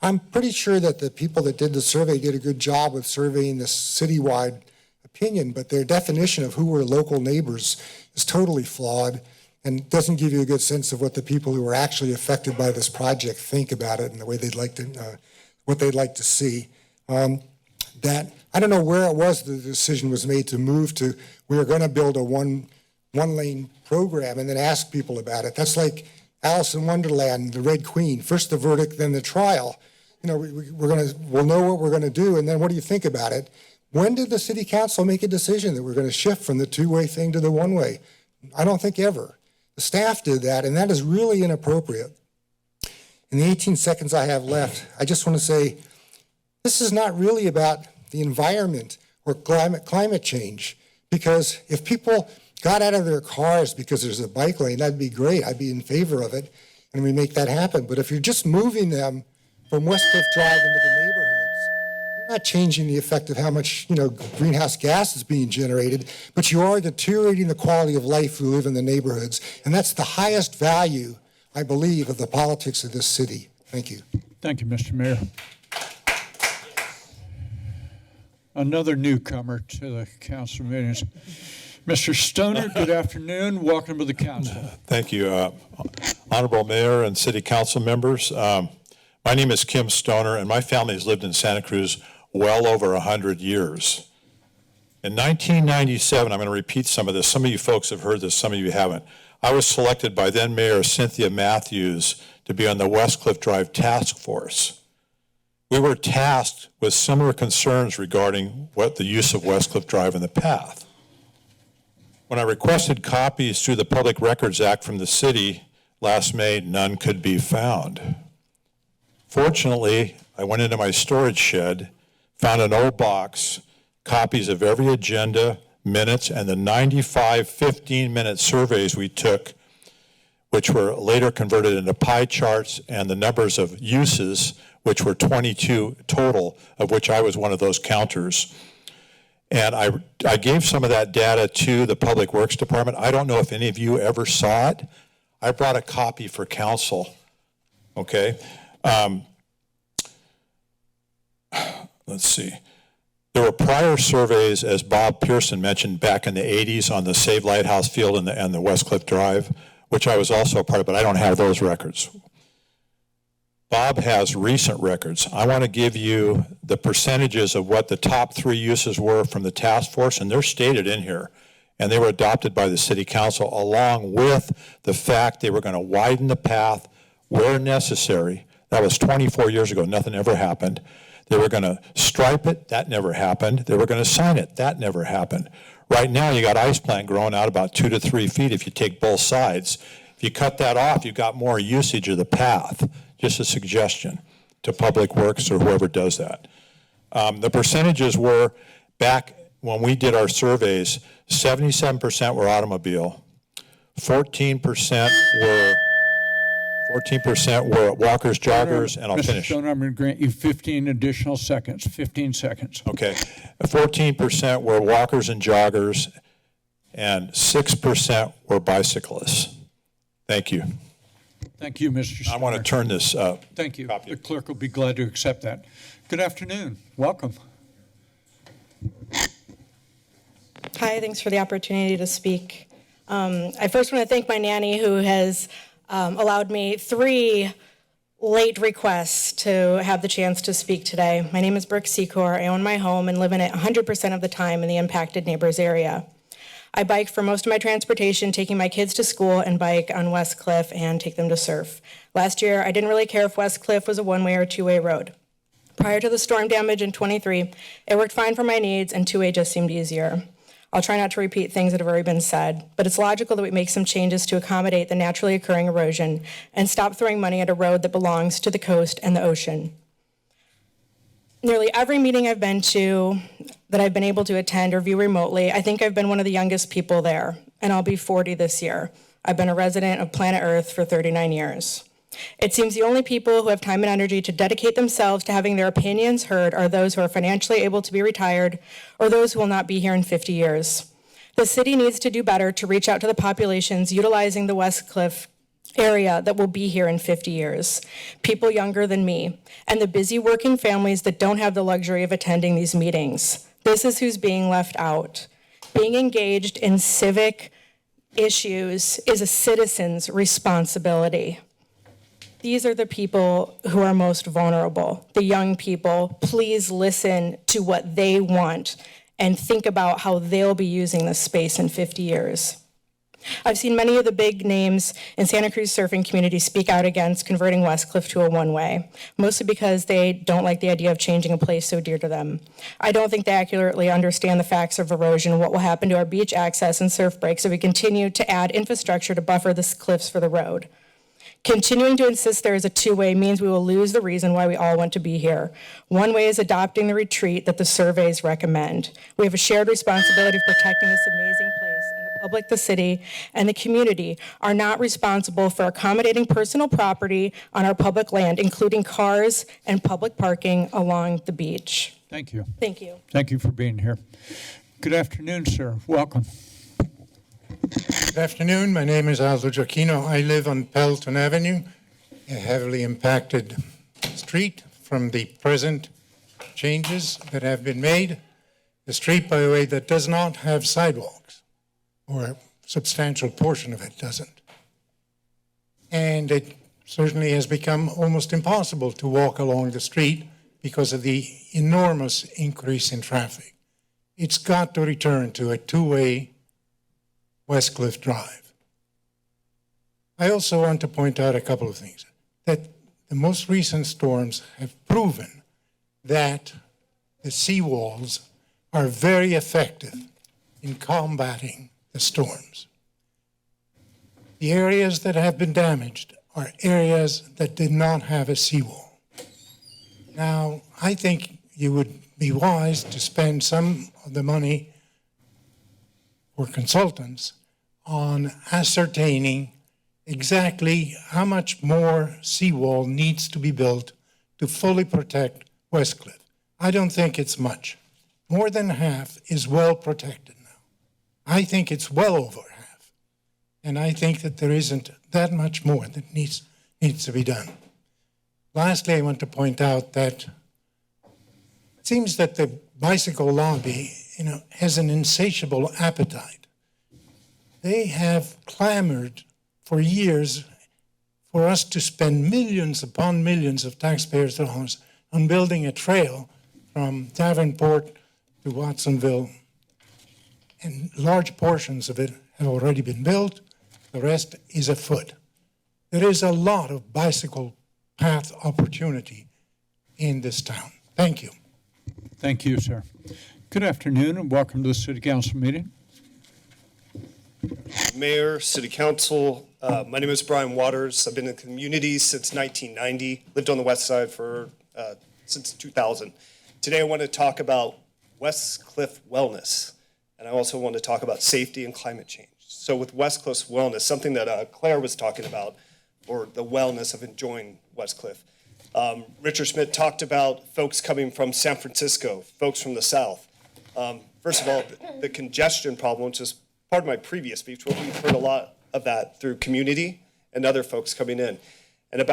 I'm pretty sure that the people that did the survey did a good job with surveying this citywide opinion, but their definition of who were local neighbors is totally flawed and doesn't give you a good sense of what the people who were actually affected by this project think about it and the way they'd like to, what they'd like to see. I don't know where it was the decision was made to move to, we are going to build a one-lane program and then ask people about it. That's like Alice in Wonderland, the Red Queen, first the verdict, then the trial. You know, we'll know what we're going to do, and then what do you think about it? When did the city council make a decision that we're going to shift from the two-way thing to the one-way? I don't think ever. The staff did that, and that is really inappropriate. In the 18 seconds I have left, I just want to say, this is not really about the environment or climate change, because if people got out of their cars because there's a bike lane, that'd be great. I'd be in favor of it, and we make that happen. But if you're just moving them from Westcliff Drive into the neighborhoods, you're not changing the effect of how much, greenhouse gas is being generated, but you are deteriorating the quality of life who live in the neighborhoods. And that's the highest value, I believe, of the politics of this city. Thank you. Thank you, Mr. Mayor. Another newcomer to the council meetings. Mr. Stoner, good afternoon. Welcome to the council. Thank you. Honorable Mayor and City Council members. My name is Kim Stoner, and my family has lived in Santa Cruz well over 100 years. In 1997, I'm going to repeat some of this. Some of you folks have heard this, some of you haven't. I was selected by then Mayor Cynthia Matthews to be on the Westcliff Drive Task Force. We were tasked with similar concerns regarding the use of Westcliff Drive and the path. When I requested copies through the Public Records Act from the city last May, none could be found. Fortunately, I went into my storage shed, found an old box, copies of every agenda, minutes, and the 95 15-minute surveys we took, which were later converted into pie charts, and the numbers of uses, which were 22 total, of which I was one of those counters. And I gave some of that data to the Public Works Department. I don't know if any of you ever saw it. I brought a copy for council. Okay? Let's see. There were prior surveys, as Bob Pearson mentioned, back in the 80s on the Save Lighthouse Field and the West Cliff Drive, which I was also a part of, but I don't have those records. Bob has recent records. I want to give you the percentages of what the top 3 uses were from the task force, and they're stated in here. And they were adopted by the city council, along with the fact they were going to widen the path where necessary. That was 24 years ago. Nothing ever happened. They were going to stripe it. That never happened. They were going to sign it. That never happened. Right now, you got ice plant growing out about 2 to 3 feet if you take both sides. If you cut that off, you got more usage of the path. Just a suggestion to Public Works or whoever does that. The percentages were, back when we did our surveys, 77% were automobile, 14% were walkers, joggers, and I'll Mr. finish. Stoner, I'm going to grant you 15 additional seconds. 15 seconds. Okay. 14% were walkers and joggers, and 6% were bicyclists. Thank you. Thank you, Mr. Stoner. I want to turn this up. Thank you. The clerk will be glad to accept that. Good afternoon. Welcome. Hi, thanks for the opportunity to speak. I first want to thank my nanny who has allowed me 3 late requests to have the chance to speak today. My name is Brooke Secor. I own my home and live in it 100% of the time in the impacted neighbors area. I bike for most of my transportation, taking my kids to school and bike on West Cliff and take them to surf. Last year, I didn't really care if West Cliff was a one-way or two-way road. Prior to the storm damage in '23, it worked fine for my needs and two-way just seemed easier. I'll try not to repeat things that have already been said, but it's logical that we make some changes to accommodate the naturally occurring erosion and stop throwing money at a road that belongs to the coast and the ocean. Nearly every meeting I've been to that I've been able to attend or view remotely, I think I've been one of the youngest people there, and I'll be 40 this year. I've been a resident of planet Earth for 39 years. It seems the only people who have time and energy to dedicate themselves to having their opinions heard are those who are financially able to be retired or those who will not be here in 50 years. The city needs to do better to reach out to the populations utilizing the West Cliff area that will be here in 50 years, people younger than me, and the busy working families that don't have the luxury of attending these meetings. This is who's being left out. Being engaged in civic issues is a citizen's responsibility. These are the people who are most vulnerable, the young people. Please listen to what they want and think about how they'll be using this space in 50 years. I've seen many of the big names in Santa Cruz surfing community speak out against converting West Cliff to a one-way, mostly because they don't like the idea of changing a place so dear to them. I don't think they accurately understand the facts of erosion and what will happen to our beach access and surf breaks if we continue to add infrastructure to buffer the cliffs for the road. Continuing to insist there is a two-way means we will lose the reason why we all want to be here. One way is adopting the retreat that the surveys recommend. We have a shared responsibility of protecting this amazing place, and the public, the city, and the community are not responsible for accommodating personal property on our public land, including cars and public parking along the beach. Thank you. Thank you. Thank you for being here. Good afternoon, sir. Welcome. Good afternoon. My name is Aldo Giacchino. I live on Pelton Avenue, a heavily impacted street from the present changes that have been made. A street, by the way, that does not have sidewalks, or a substantial portion of it doesn't. And it certainly has become almost impossible to walk along the street because of the enormous increase in traffic. It's got to return to a two-way West Cliff Drive. I also want to point out a couple of things. That the most recent storms have proven that the seawalls are very effective in combating the storms. The areas that have been damaged are areas that did not have a seawall. Now, I think you would be wise to spend some of the money for consultants on ascertaining exactly how much more seawall needs to be built to fully protect West Cliff. I don't think it's much. More than half is well protected now. I think it's well over half. And I think that there isn't that much more that needs to be done. Lastly, I want to point out that it seems that the bicycle lobby, has an insatiable appetite. They have clamored for years for us to spend millions upon millions of taxpayers' dollars on building a trail from Davenport to Watsonville. And large portions of it have already been built. The rest is afoot. There is a lot of bicycle path opportunity in this town. Thank you. Thank you, sir. Good afternoon and welcome to the City Council meeting. Mayor, City Council, my name is Brian Waters. I've been in the community since 1990, lived on the west side since 2000. Today I want to talk about Westcliff wellness, and I also want to talk about safety and climate change. So with Westcliff wellness, something that Claire was talking about, or the wellness of enjoying Westcliff. Richard Schmidt talked about folks coming from San Francisco, folks from the South. First of all, the congestion problem, which is part of my previous speech, but we've heard a lot of that through community and other folks coming in. And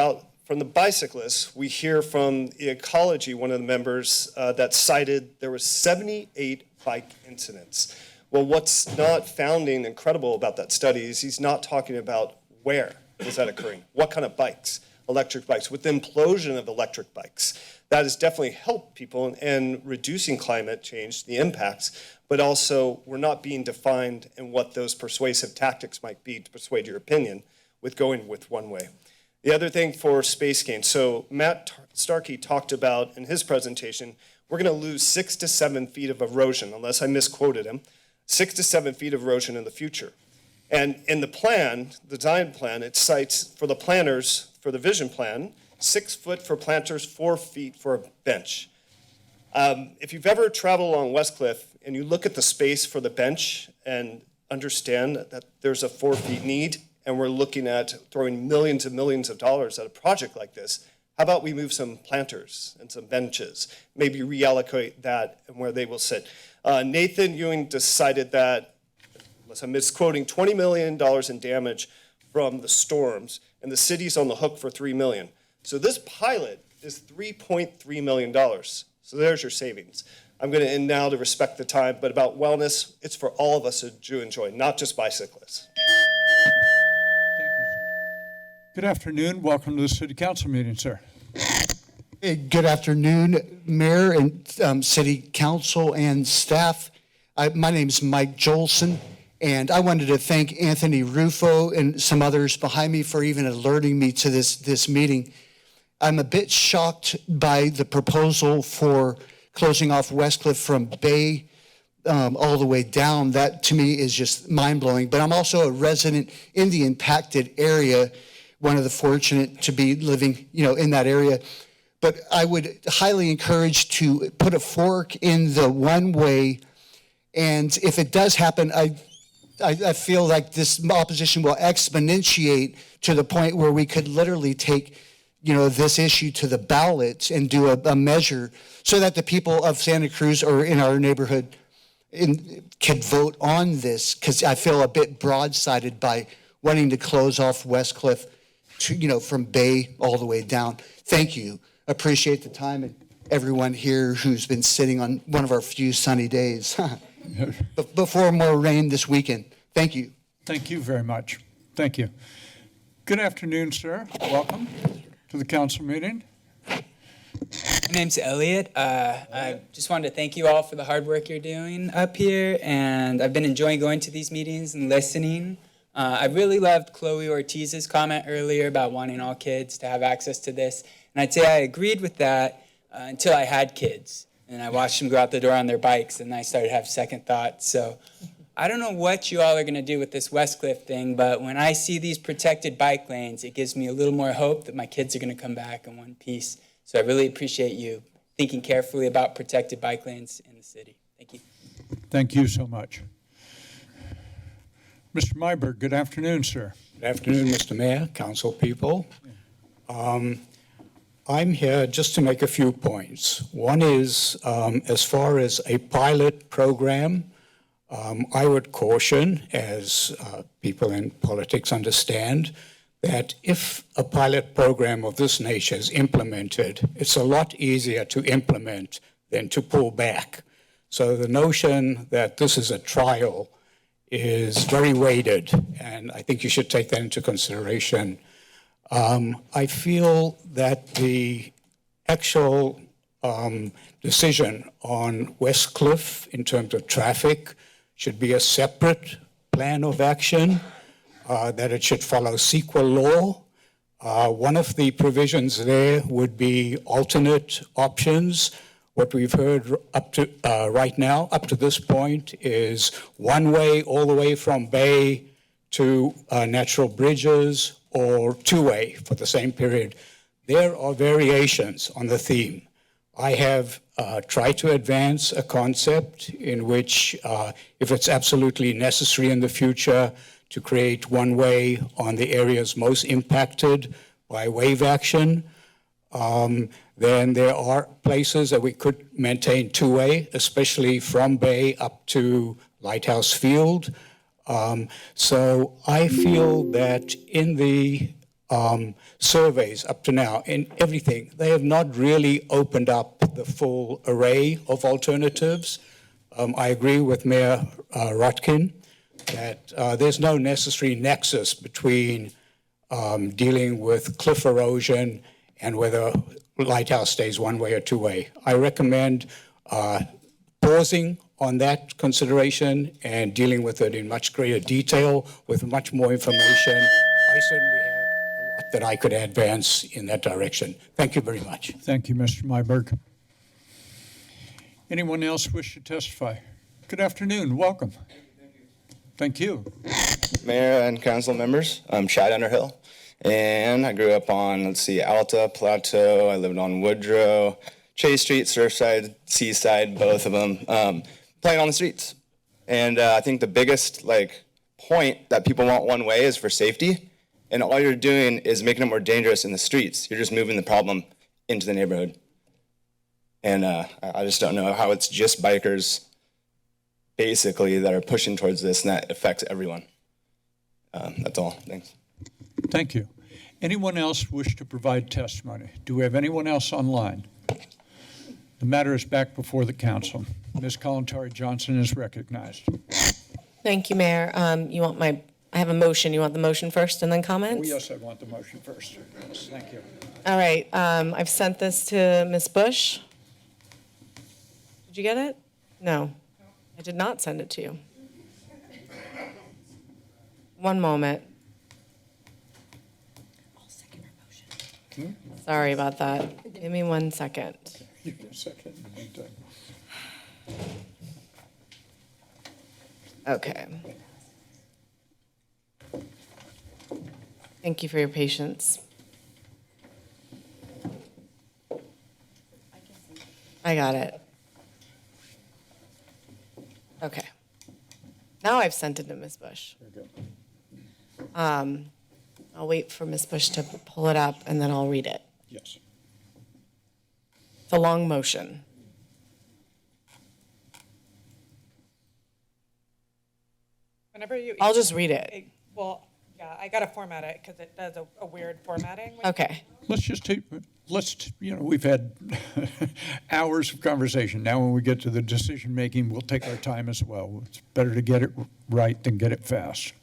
from the bicyclists, we hear from the Ecology, one of the members that cited there was 78 bike incidents. Well, what's not founding incredible about that study is he's not talking about where is that occurring, what kind of bikes, electric bikes. With the implosion of electric bikes, that has definitely helped people in reducing climate change, the impacts, but also we're not being defined in what those persuasive tactics might be to persuade your opinion with going with one way. The other thing for space gain, so Matt Starkey talked about in his presentation, we're going to lose 6 to 7 feet of erosion, unless I misquoted him, 6 to 7 feet of erosion in the future. And in the plan, the design plan, it cites for the planners, for the vision plan, 6 foot for planters, 4 feet for a bench. If you've ever traveled along Westcliff and you look at the space for the bench and understand that there's a 4 feet need, and we're looking at throwing millions and millions of dollars at a project like this, how about we move some planters and some benches, maybe reallocate that and where they will sit. Nathan Ewing decided that, unless I'm misquoting, $20 million in damage from the storms, and the city's on the hook for $3 million. So this pilot is $3.3 million. So there's your savings. I'm going to end now to respect the time, but about wellness, it's for all of us to enjoy, not just bicyclists. Good afternoon. Welcome to the City Council meeting, sir. Hey, good afternoon, Mayor and City Council and staff. My name is Mike Jolson, and I wanted to thank Anthony Rufo and some others behind me for even alerting me to this meeting. I'm a bit shocked by the proposal for closing off Westcliff from Bay all the way down. That to me is just mind-blowing. But I'm also a resident in the impacted area, one of the fortunate to be living, in that area. But I would highly encourage to put a fork in the one-way. And if it does happen, I feel like this opposition will exponentiate to the point where we could literally take, this issue to the ballot and do a measure so that the people of Santa Cruz or in our neighborhood can vote on this, because I feel a bit broadsided by wanting to close off Westcliff to, from Bay all the way down. Thank you. Appreciate the time and everyone here who's been sitting on one of our few sunny days before more rain this weekend. Thank you. Thank you very much. Thank you. Good afternoon, sir. Welcome to the council meeting. My name's Elliot. I just wanted to thank you all for the hard work you're doing up here, and I've been enjoying going to these meetings and listening. I really loved Chloe Ortiz's comment earlier about wanting all kids to have access to this, and I'd say I agreed with that until I had kids, and I watched them go out the door on their bikes, and I started to have second thoughts. So I don't know what you all are going to do with this Westcliff thing, but when I see these protected bike lanes, it gives me a little more hope that my kids are going to come back in one piece. So I really appreciate you thinking carefully about protected bike lanes in the city. Thank you. Thank you so much. Mr. Myberg, good afternoon, sir. Good afternoon, Mr. Mayor, council people. I'm here just to make a few points. One is, as far as a pilot program, I would caution, as people in politics understand, that if a pilot program of this nature is implemented, it's a lot easier to implement than to pull back. So the notion that this is a trial is very weighted, and I think you should take that into consideration. I feel that the actual decision on West Cliff in terms of traffic should be a separate plan of action, that it should follow CEQA law. One of the provisions there would be alternate options. What we've heard up to right now, up to this point, is one way all the way from Bay to Natural Bridges, or two-way for the same period. There are variations on the theme. I have tried to advance a concept in which, if it's absolutely necessary in the future, to create one way on the areas most impacted by wave action. Then there are places that we could maintain two-way, especially from Bay up to Lighthouse Field. So I feel that in the surveys up to now, in everything, they have not really opened up the full array of alternatives. I agree with Mayor Rotkin that there's no necessary nexus between dealing with cliff erosion and whether Lighthouse stays one way or two way. I recommend pausing on that consideration and dealing with it in much greater detail with much more information. I certainly have a lot that I could advance in that direction. Thank you very much. Thank you, Mr. Myberg. Anyone else wish to testify? Good afternoon. Welcome. Thank you. Mayor and council members, I'm Chad Underhill, and I grew up on, Alta, Plateau. I lived on Woodrow, Chase Street, Surfside, Seaside, both of them, playing on the streets. And I think the biggest point that people want one way is for safety, and all you're doing is making it more dangerous in the streets. You're just moving the problem into the neighborhood. And I just don't know how it's just bikers basically that are pushing towards this, and that affects everyone. That's all. Thanks. Thank you. Anyone else wish to provide testimony? Do we have anyone else online? The matter is back before the council. Ms. Kalantari Johnson is recognized. Thank you, Mayor. I have a motion. You want the motion first and then comments? Oh, yes, I want the motion first. Yes, thank you. All right. I've sent this to Ms. Bush. Did you get it? No. I did not send it to you. One moment. Sorry about that. Give me 1 second. Give me a second. Okay. Thank you for your patience. I got it. Okay. Now I've sent it to Ms. Bush. I'll wait for Ms. Bush to pull it up and then I'll read it. Yes. It's a long motion. Whenever you. I'll just read it. Well, yeah, I gotta format it because it does a weird formatting. Okay. We've had hours of conversation. Now when we get to the decision making, we'll take our time as well. It's better to get it right than get it fast.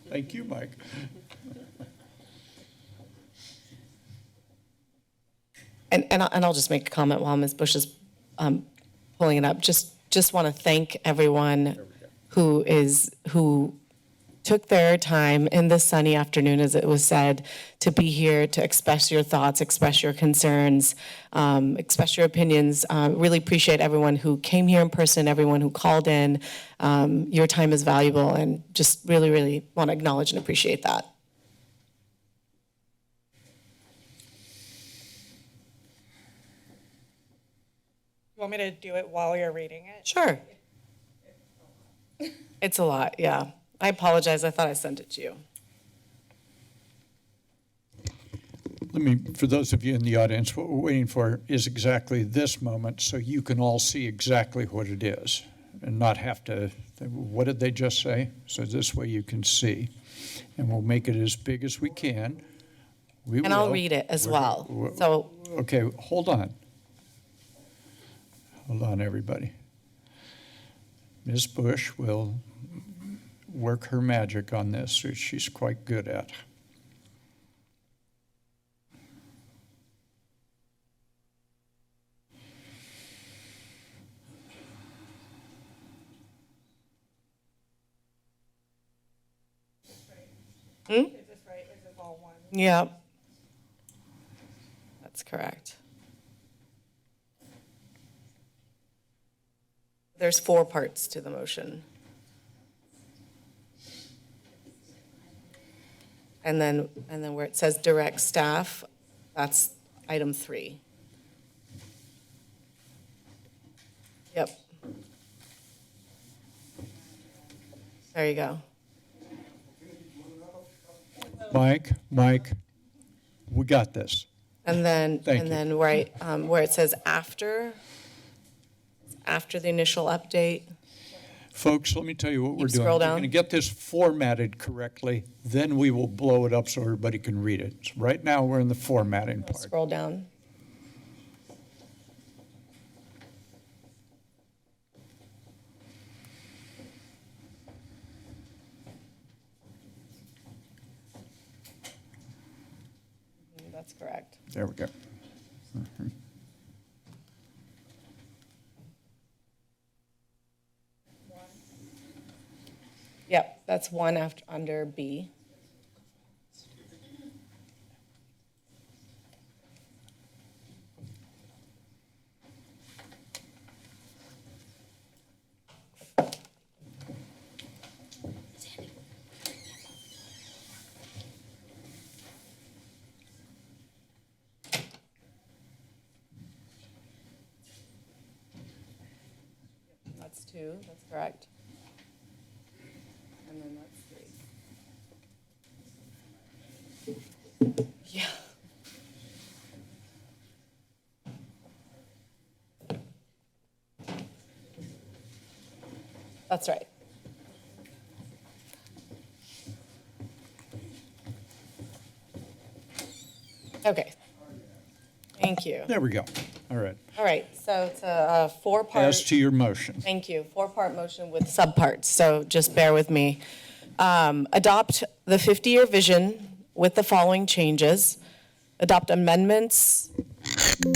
Thank you, Mike. And I'll just make a comment while Ms. Bush is pulling it up. Just want to thank everyone who took their time in this sunny afternoon, as it was said, to be here to express your thoughts, express your concerns, express your opinions. Really appreciate everyone who came here in person, everyone who called in. Your time is valuable, and just really, really want to acknowledge and appreciate that. want me to do it while you're reading it? Sure. It's a lot, yeah. I apologize, I thought I sent it to you. For those of you in the audience, what we're waiting for is exactly this moment so you can all see exactly what it is and not have to, what did they just say? So this way you can see. And we'll make it as big as we can. And I'll read it as well. So, okay, hold on. Hold on, everybody. Ms. Bush will work her magic on this, which she's quite good at. Is this right? Is this all one? yeah. That's correct. There's 4 parts to the motion. And then where it says direct staff, that's item 3. Yep. There you go. Mike, we got this. And then, Thank and you. then right, where it says after the initial update, Folks, let me tell you what we're doing. scroll We're down. going to get this formatted correctly, then we will blow it up so everybody can read it. So right now, we're in the formatting part. scroll down. That's correct. There we go. Mhm. Yep, that's 1 after, under B. That's 2, that's correct. And then that's 3. Yeah. That's right. Okay. Thank you. There we go. All right. All right, so it's a 4-part. As to your motion. Thank you. 4-part motion with subparts, so just bear with me. Adopt the 50-year vision with the following changes. Adopt amendments to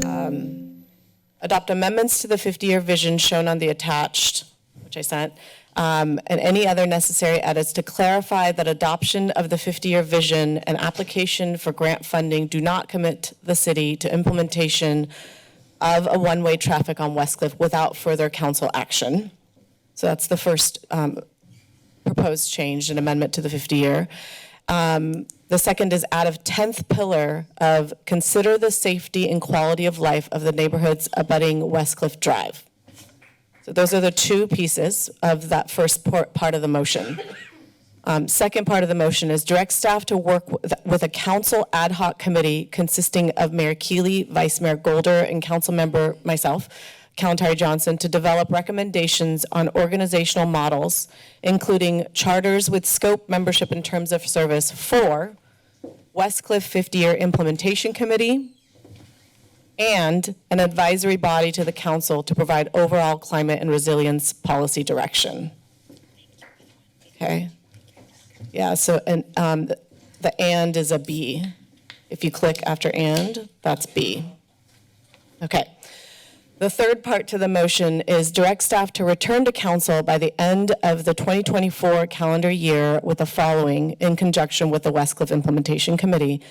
the 50-year vision shown on the attached, which I sent, and any other necessary edits to clarify that adoption of the 50-year vision and application for grant funding do not commit the city to implementation of a one-way traffic on Westcliff without further council action. So that's the first proposed change, an amendment to the 50-year. The second is add a 10th pillar of consider the safety and quality of life of the neighborhoods abutting Westcliff Drive. So those are the 2 pieces of that first part of the motion. Second part of the motion is direct staff to work with a council ad hoc committee consisting of Mayor Keeley, Vice Mayor Golder, and council member myself, Kalantari Johnson, to develop recommendations on organizational models, including charters with scope, membership, and terms of service for Westcliff 50-year implementation committee, and an advisory body to the council to provide overall climate and resilience policy direction. Okay? Yeah, so and the and is a B. If you click after and, that's B. Okay. The third part to the motion is direct staff to return to council by the end of the 2024 calendar year with the following in conjunction with the Westcliff Implementation Committee.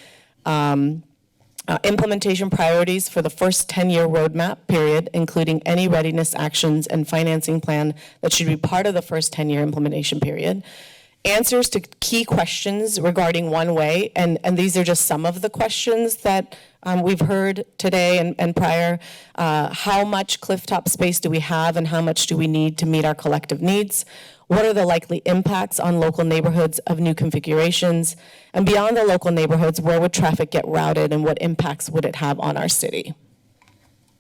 Implementation priorities for the first 10-year roadmap period, including any readiness actions and financing plan that should be part of the first 10-year implementation period. answers to key questions regarding One Way, and these are just some of the questions that we've heard today and prior. How much clifftop space do we have, and how much do we need to meet our collective needs? What are the likely impacts on local neighborhoods of new configurations? And beyond the local neighborhoods, where would traffic get routed, and what impacts would it have on our city?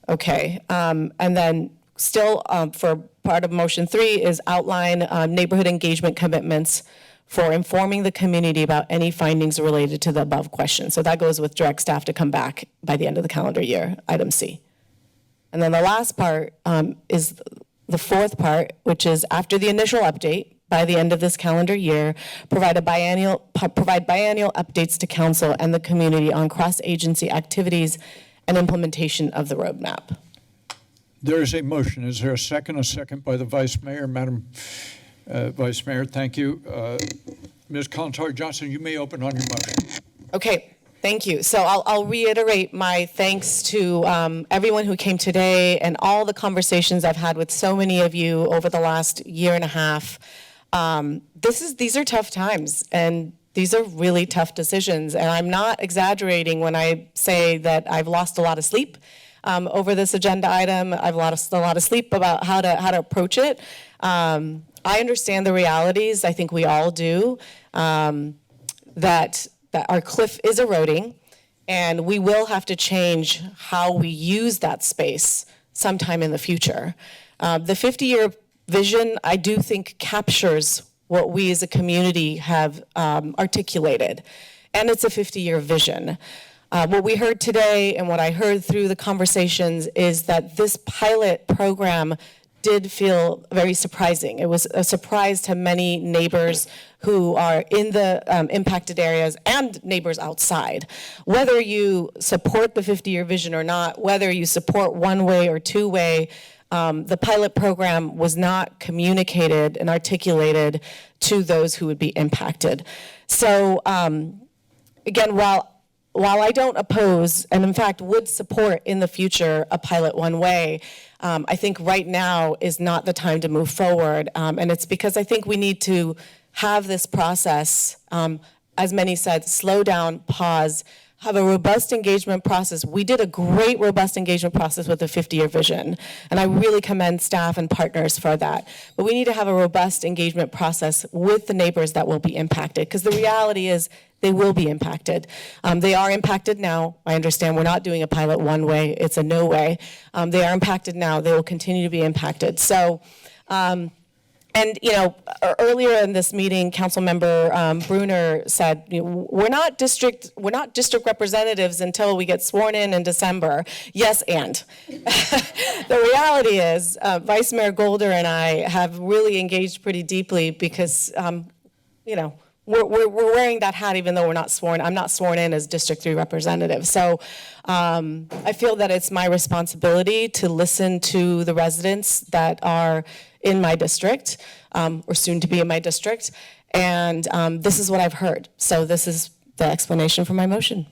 Okay, and then still for part of motion 3 is outline neighborhood engagement commitments for informing the community about any findings related to the above questions. So that goes with direct staff to come back by the end of the calendar year, item C. And then the last part is the fourth part, which is after the initial update, by the end of this calendar year, provide biannual updates to council and the community on cross-agency activities and implementation of the roadmap. There is a motion. Is there a second? A second by the Vice Mayor. Madam Vice Mayor, thank you. Ms. Kalantari-Johnson, you may open on your motion. Okay, thank you. So I'll reiterate my thanks to everyone who came today and all the conversations I've had with so many of you over the last year and a half. These are tough times, and these are really tough decisions. And I'm not exaggerating when I say that I've lost a lot of sleep over this agenda item. I've lost a lot of sleep about how to approach it. I understand the realities. I think we all do. That our cliff is eroding, and we will have to change how we use that space sometime in the future. The 50-year vision, I do think, captures what we as a community have articulated, and it's a 50-year vision. What we heard today and what I heard through the conversations is that this pilot program did feel very surprising. It was a surprise to many neighbors who are in the impacted areas and neighbors outside. Whether you support the 50-year vision or not, whether you support one-way or two-way, the pilot program was not communicated and articulated to those who would be impacted. So again, while I don't oppose, and in fact would support in the future a pilot one-way, I think right now is not the time to move forward. And it's because I think we need to have this process, as many said, slow down, pause, have a robust engagement process. We did a great robust engagement process with the 50-year vision, and I really commend staff and partners for that. But we need to have a robust engagement process with the neighbors that will be impacted, because the reality is they will be impacted. They are impacted now. I understand we're not doing a pilot one way, it's a no way. They are impacted now, they will continue to be impacted. So, and earlier in this meeting, Councilmember Bruner said, we're not district representatives until we get sworn in December. Yes, and the reality is, Vice Mayor Golder and I have really engaged pretty deeply because, we're wearing that hat even though we're not sworn. I'm not sworn in as District 3 representative. So I feel that it's my responsibility to listen to the residents that are in my district, or soon to be in my district. And this is what I've heard. So this is the explanation for my motion.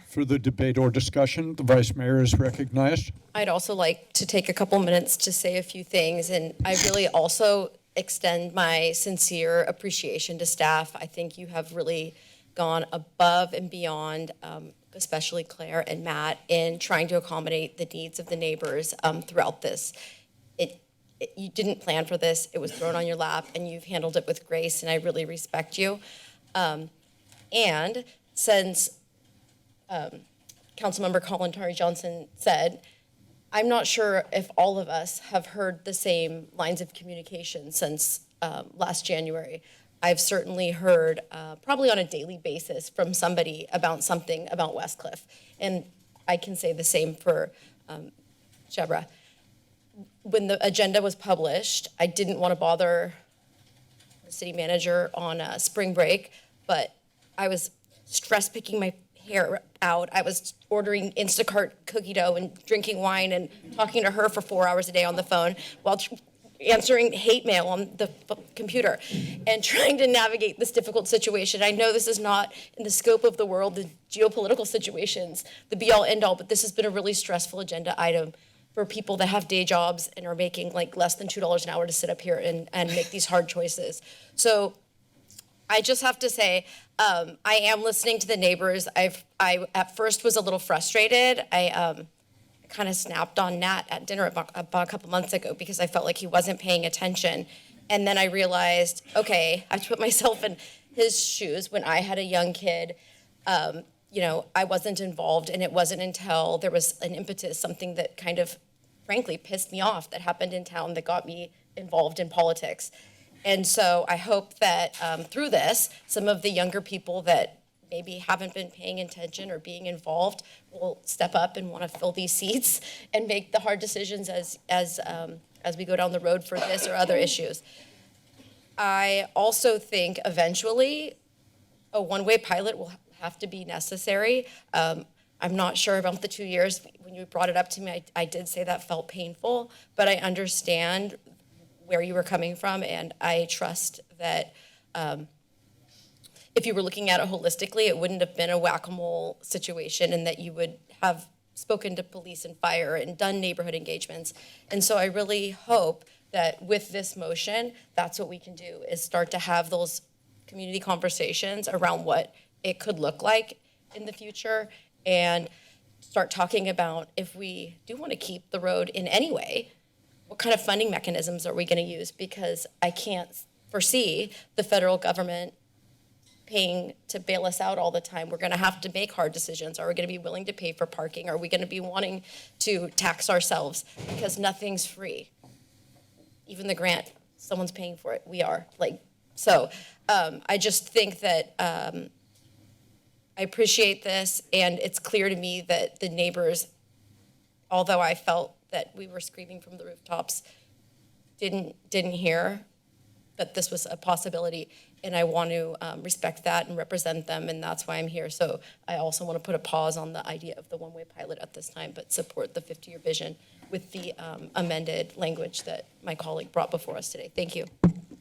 For the debate or discussion, the Vice Mayor is recognized. I'd also like to take a couple minutes to say a few things, and I really also extend my sincere appreciation to staff. I think you have really gone above and beyond, especially Claire and Matt, in trying to accommodate the needs of the neighbors throughout this. You didn't plan for this. It was thrown on your lap, and you've handled it with grace, and I really respect you. And since Councilmember Kalantari-Johnson said, I'm not sure if all of us have heard the same lines of communication since last January. I've certainly heard, probably on a daily basis, from somebody about something about Westcliff. And I can say the same for Shebra. When the agenda was published, I didn't want to bother the city manager on spring break, but I was stress picking my hair out. I was ordering Instacart cookie dough and drinking wine and talking to her for 4 hours a day on the phone while answering hate mail on the computer and trying to navigate this difficult situation. I know this is not in the scope of the world, the geopolitical situations, the be-all, end-all, but this has been a really stressful agenda item for people that have day jobs and are making like less than $2 an hour to sit up here and make these hard choices. So I just have to say, I am listening to the neighbors. I at first was a little frustrated. I kind of snapped on Nat at dinner about a couple months ago because I felt like he wasn't paying attention. And then I realized, okay, I have to put myself in his shoes. When I had a young kid, you know, I wasn't involved, and it wasn't until there was an impetus, something that kind of, frankly, pissed me off that happened in town that got me involved in politics. And so I hope that through this, some of the younger people that maybe haven't been paying attention or being involved will step up and want to fill these seats and make the hard decisions as we go down the road for this or other issues. I also think eventually a one-way pilot will have to be necessary. I'm not sure about the 2 years. When you brought it up to me, I did say that felt painful, but I understand where you were coming from, and I trust that if you were looking at it holistically, it wouldn't have been a whack-a-mole situation, and that you would have spoken to police and fire and done neighborhood engagements. And so I really hope that with this motion, that's what we can do, is start to have those community conversations around what it could look like in the future, and start talking about, if we do want to keep the road in any way, what kind of funding mechanisms are we going to use? Because I can't foresee the federal government paying to bail us out all the time. We're going to have to make hard decisions. Are we going to be willing to pay for parking? Are we going to be wanting to tax ourselves? Because nothing's free. Even the grant, someone's paying for it. We are. So I just think that I appreciate this, and it's clear to me that the neighbors, although I felt that we were screaming from the rooftops, didn't hear that this was a possibility, and I want to respect that and represent them, and that's why I'm here. So I also want to put a pause on the idea of the one-way pilot at this time, but support the 50-year vision with the amended language that my colleague brought before us today. Thank you.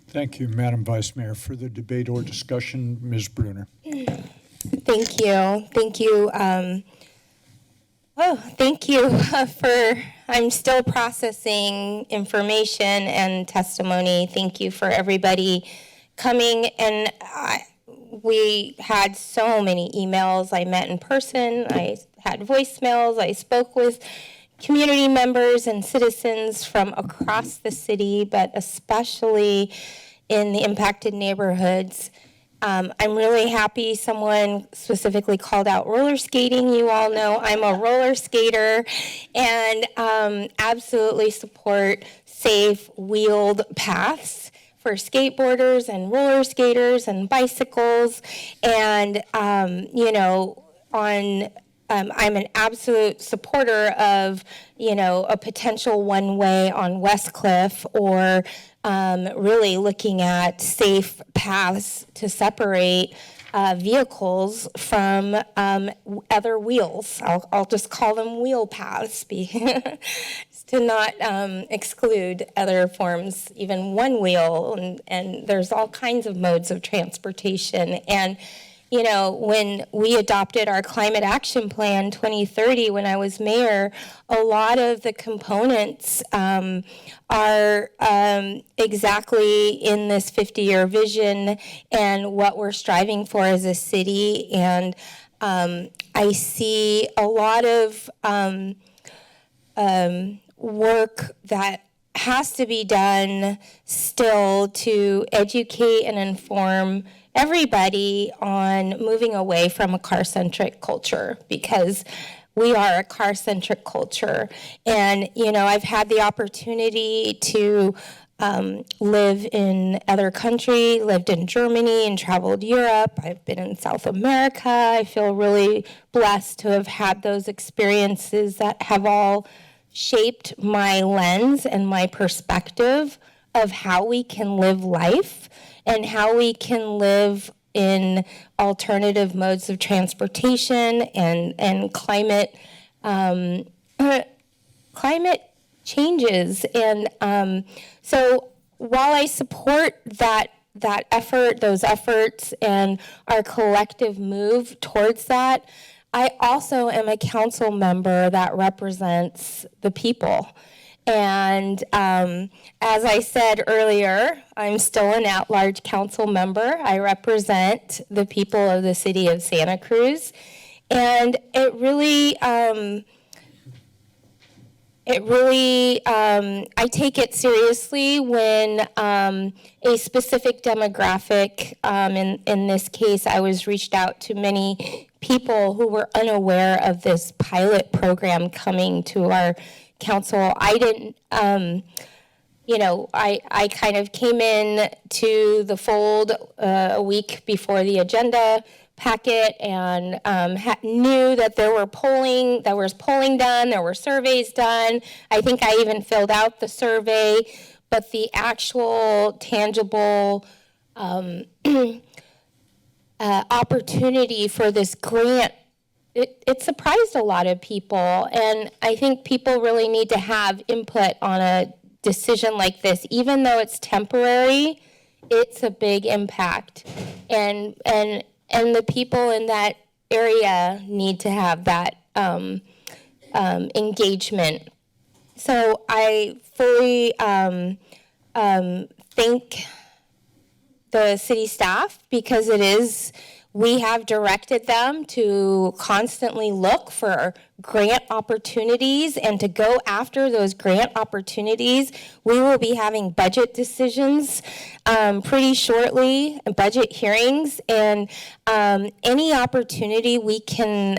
Thank you, Madam Vice Mayor. For the debate or discussion, Ms. Bruner. Thank you. Thank you. Thank you I'm still processing information and testimony. Thank you for everybody coming. And we had so many emails. I met in person. I had voicemails. I spoke with community members and citizens from across the city, but especially in the impacted neighborhoods. I'm really happy someone specifically called out roller skating. You all know I'm a roller skater, and absolutely support safe wheeled paths for skateboarders and roller skaters and bicycles. And, I'm an absolute supporter of, a potential one-way on Westcliff, or really looking at safe paths to separate vehicles from other wheels. I'll just call them wheel paths to not exclude other forms, even one wheel. And there's all kinds of modes of transportation. And when we adopted our Climate Action Plan 2030, when I was mayor, a lot of the components are exactly in this 50-year vision and what we're striving for as a city. And I see a lot of work that has to be done still to educate and inform everybody on moving away from a car-centric culture, because we are a car-centric culture. And, I've had the opportunity to live in other countries, lived in Germany and traveled Europe. I've been in South America. I feel really blessed to have had those experiences that have all shaped my lens and my perspective of how we can live life and how we can live in alternative modes of transportation and climate changes. And so while I support that effort, those efforts, and our collective move towards that, I also am a council member that represents the people. And as I said earlier, I'm still an at-large council member. I represent the people of the city of Santa Cruz. And it really, I take it seriously when a specific demographic, in this case, I was reached out to many people who were unaware of this pilot program coming to our council. I didn't, I kind of came in to the fold a week before the agenda packet and knew that there was polling done, there were surveys done. I think I even filled out the survey, but the actual tangible opportunity for this grant, it surprised a lot of people, and I think people really need to have input on a decision like this. Even though it's temporary, it's a big impact, and the people in that area need to have that engagement. So I fully thank the city staff, because we have directed them to constantly look for grant opportunities and to go after those grant opportunities. We will be having budget decisions pretty shortly, budget hearings, and any opportunity we can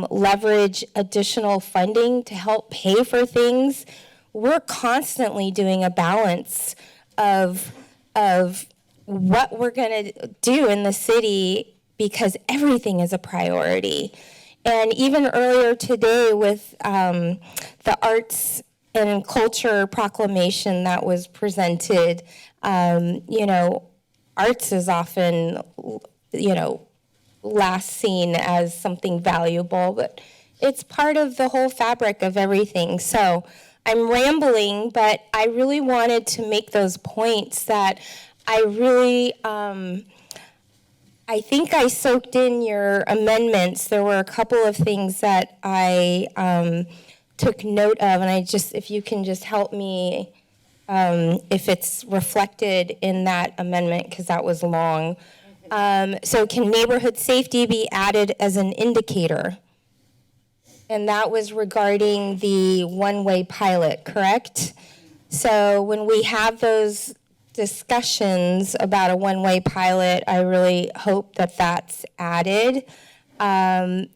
leverage additional funding to help pay for things. We're constantly doing a balance of what we're going to do in the city, because everything is a priority. And even earlier today with the Arts and Culture Proclamation that was presented, arts is often, last seen as something valuable, but it's part of the whole fabric of everything. So I'm rambling, but I really wanted to make those points that I really, I think I soaked in your amendments. There were a couple of things that I took note of, and if you can just help me if it's reflected in that amendment, because that was long. So can neighborhood safety be added as an indicator? And that was regarding the one-way pilot, correct? So when we have those discussions about a one-way pilot, I really hope that that's added. And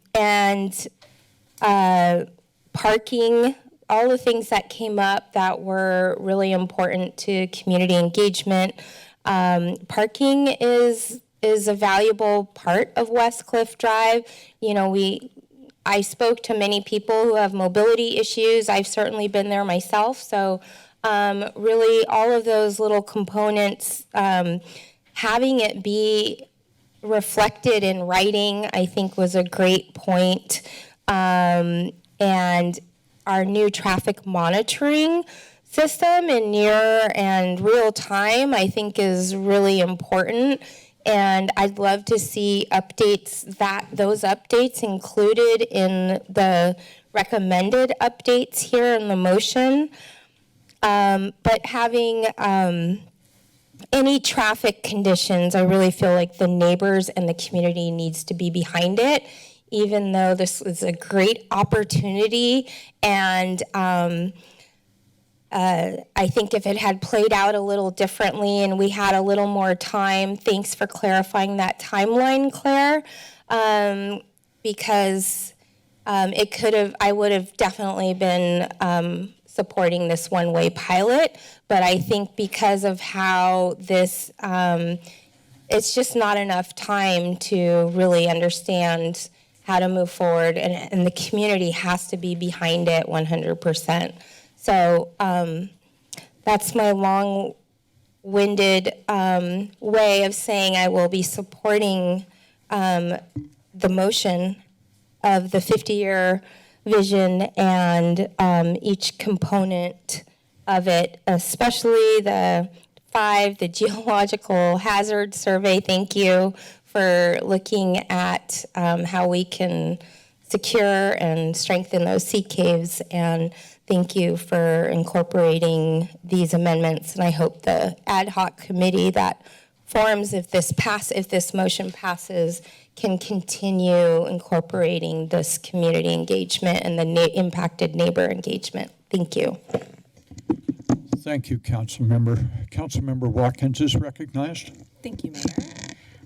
parking, all the things that came up that were really important to community engagement. Parking is a valuable part of Westcliff Drive. I spoke to many people who have mobility issues. I've certainly been there myself. So really all of those little components, having it be reflected in writing, I think was a great point. And our new traffic monitoring system in near and real time, I think is really important. And I'd love to see those updates included in the recommended updates here in the motion. But having any traffic conditions, I really feel like the neighbors and the community needs to be behind it, even though this is a great opportunity. And I think if it had played out a little differently and we had a little more time, thanks for clarifying that timeline, Claire, because I would have definitely been supporting this one-way pilot, but I think because of how this, it's just not enough time to really understand how to move forward, and the community has to be behind it 100%. So that's my long-winded way of saying I will be supporting the motion of the 50-year vision and each component of it, especially the geological hazard survey. Thank you for looking at how we can secure and strengthen those sea caves. And thank you for incorporating these amendments. And I hope the ad hoc committee that forms, if this motion passes, can continue incorporating this community engagement and the impacted neighbor engagement. Thank you. Thank you, Councilmember. Councilmember Watkins is recognized. Thank you, Mayor.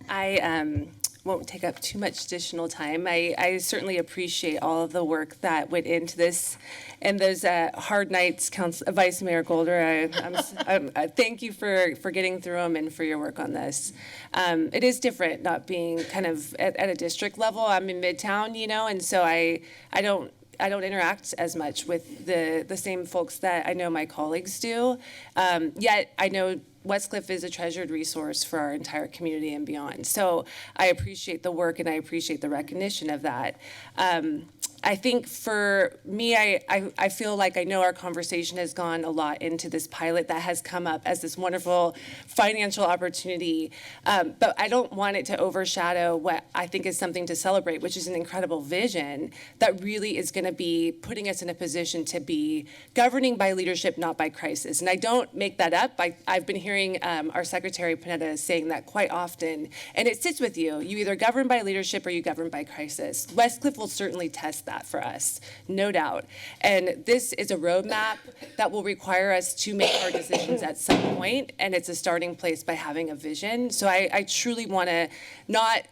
I won't take up too much additional time. I certainly appreciate all of the work that went into this and those hard nights, Vice Mayor Golder. I thank you for getting through them and for your work on this. It is different not being kind of at a district level. I'm in Midtown, and so I don't interact as much with the same folks that I know my colleagues do. Yet I know Westcliff is a treasured resource for our entire community and beyond. So I appreciate the work and I appreciate the recognition of that. I think for me, I feel like I know our conversation has gone a lot into this pilot that has come up as this wonderful financial opportunity, but I don't want it to overshadow what I think is something to celebrate, which is an incredible vision that really is going to be putting us in a position to be governing by leadership, not by crisis. And I don't make that up. I've been hearing our Secretary Panetta saying that quite often, and it sits with you. You either govern by leadership or you govern by crisis. Westcliff will certainly test that for us, no doubt. And this is a roadmap that will require us to make hard decisions at some point, and it's a starting place by having a vision. So I truly want to not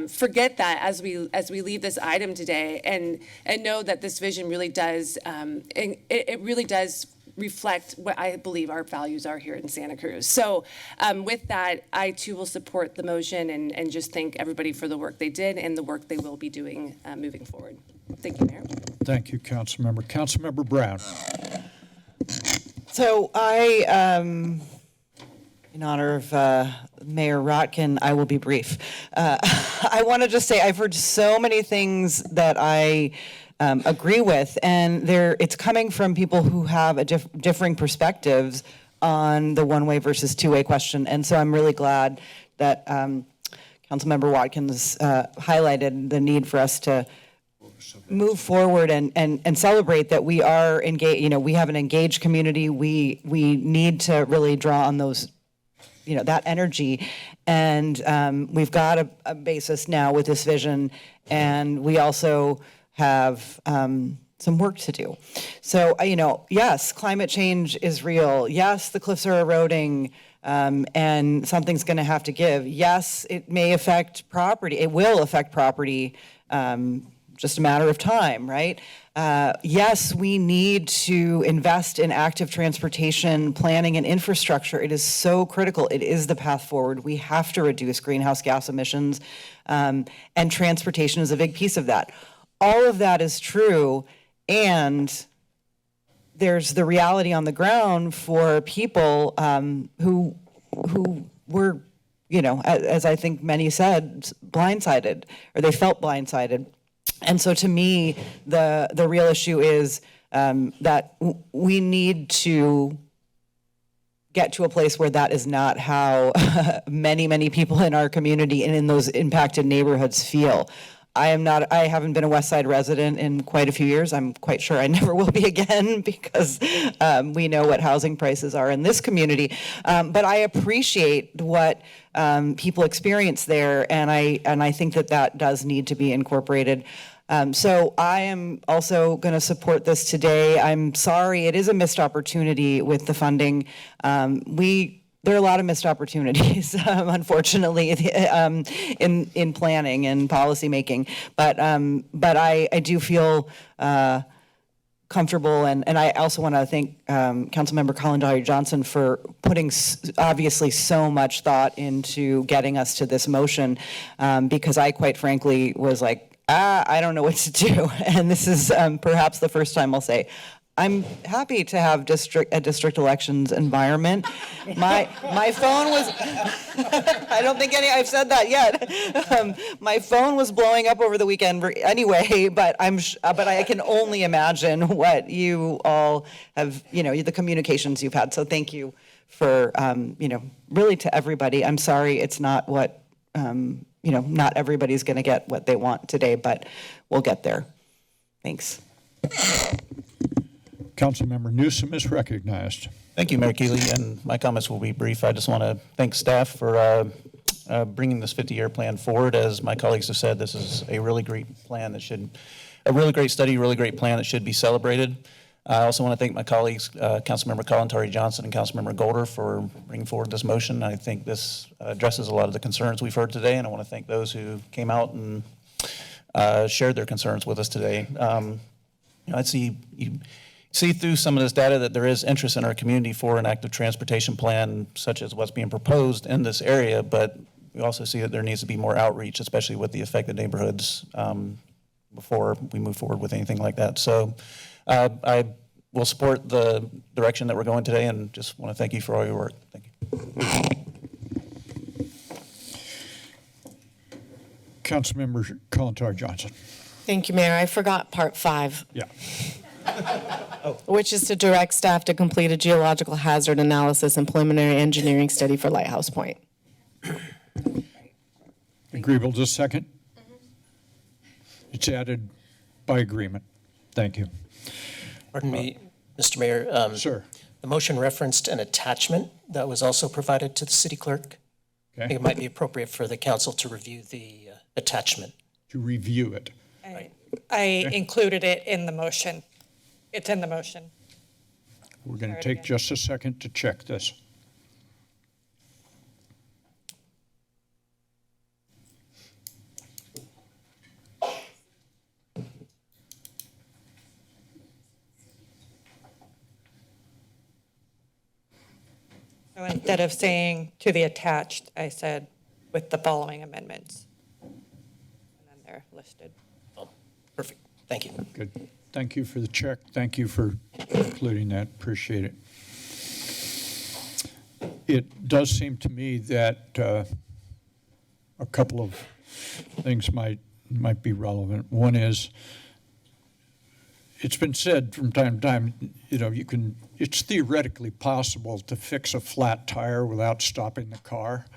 forget that as we leave this item today, and know that this vision really does it really does reflect what I believe our values are here in Santa Cruz. So with that, I too will support the motion and just thank everybody for the work they did and the work they will be doing moving forward. Thank you, Mayor. Thank you, Councilmember. Councilmember Brown. So I, in honor of Mayor Rotkin, I will be brief. I want to just say I've heard so many things that I agree with, and it's coming from people who have differing perspectives on the one-way versus two-way question. And so I'm really glad that Councilmember Watkins highlighted the need for us to move forward and celebrate that we are engaged. We have an engaged community. We need to really draw on those, that energy. And we've got a basis now with this vision, and we also have some work to do. So, yes, climate change is real. Yes, the cliffs are eroding, and something's going to have to give. Yes, it may affect property. It will affect property, just a matter of time, right? Yes, we need to invest in active transportation planning and infrastructure. It is so critical. It is the path forward. We have to reduce greenhouse gas emissions, and transportation is a big piece of that. All of that is true, and there's the reality on the ground for people who were, as I think many said, blindsided, or they felt blindsided. And so to me, the real issue is that we need to get to a place where that is not how many, many people in our community and in those impacted neighborhoods feel. I haven't been a West Side resident in quite a few years. I'm quite sure I never will be again because we know what housing prices are in this community. But I appreciate what people experience there, and I think that does need to be incorporated. So I am also going to support this today. I'm sorry, it is a missed opportunity with the funding. There are a lot of missed opportunities, unfortunately, in planning and policy making. But I do feel comfortable, and I also want to thank Councilmember Colin Dahlia-Johnson for putting obviously so much thought into getting us to this motion, because I quite frankly was like, I don't know what to do. And this is perhaps the first time I'll say, I'm happy to have a district elections environment. My phone was, I don't think I've said that yet. My phone was blowing up over the weekend anyway, but I can only imagine what you all have, the communications you've had. So thank you for, really to everybody. I'm sorry it's not what, not everybody's going to get what they want today, but we'll get there. Thanks. Councilmember Newsom is recognized. Thank you, Mayor Keeley, and my comments will be brief. I just want to thank staff for bringing this 50-year plan forward. As my colleagues have said, this is a really great plan a really great study, really great plan that should be celebrated. I also want to thank my colleagues, Councilmember Kalantari Johnson and Councilmember Golder, for bringing forward this motion. I think this addresses a lot of the concerns we've heard today, and I want to thank those who came out and shared their concerns with us today. I see through some of this data that there is interest in our community for an active transportation plan such as what's being proposed in this area, but we also see that there needs to be more outreach, especially with the affected neighborhoods, before we move forward with anything like that. So I will support the direction that we're going today, and just want to thank you for all your work. Thank you. Councilmember Kalantari Johnson. Thank you, Mayor. I forgot part 5. Yeah. Which is to direct staff to complete a geological hazard analysis and preliminary engineering study for Lighthouse Point. Agreeable to second? It's added by agreement. Thank you. Pardon me, Mr. Mayor. Sir. The motion referenced an attachment that was also provided to the city clerk. Okay. I think it might be appropriate for the council to review the attachment. To review it. I included it in the motion. It's in the motion. We're going to take just a second to check this. So instead of saying to the attached, I said with the following amendments. And then they're listed. Perfect. Thank you. Good. Thank you for the check. Thank you for including that. Appreciate it. It does seem to me that a couple of things might be relevant. One is, it's been said from time to time, it's theoretically possible to fix a flat tire without stopping the car,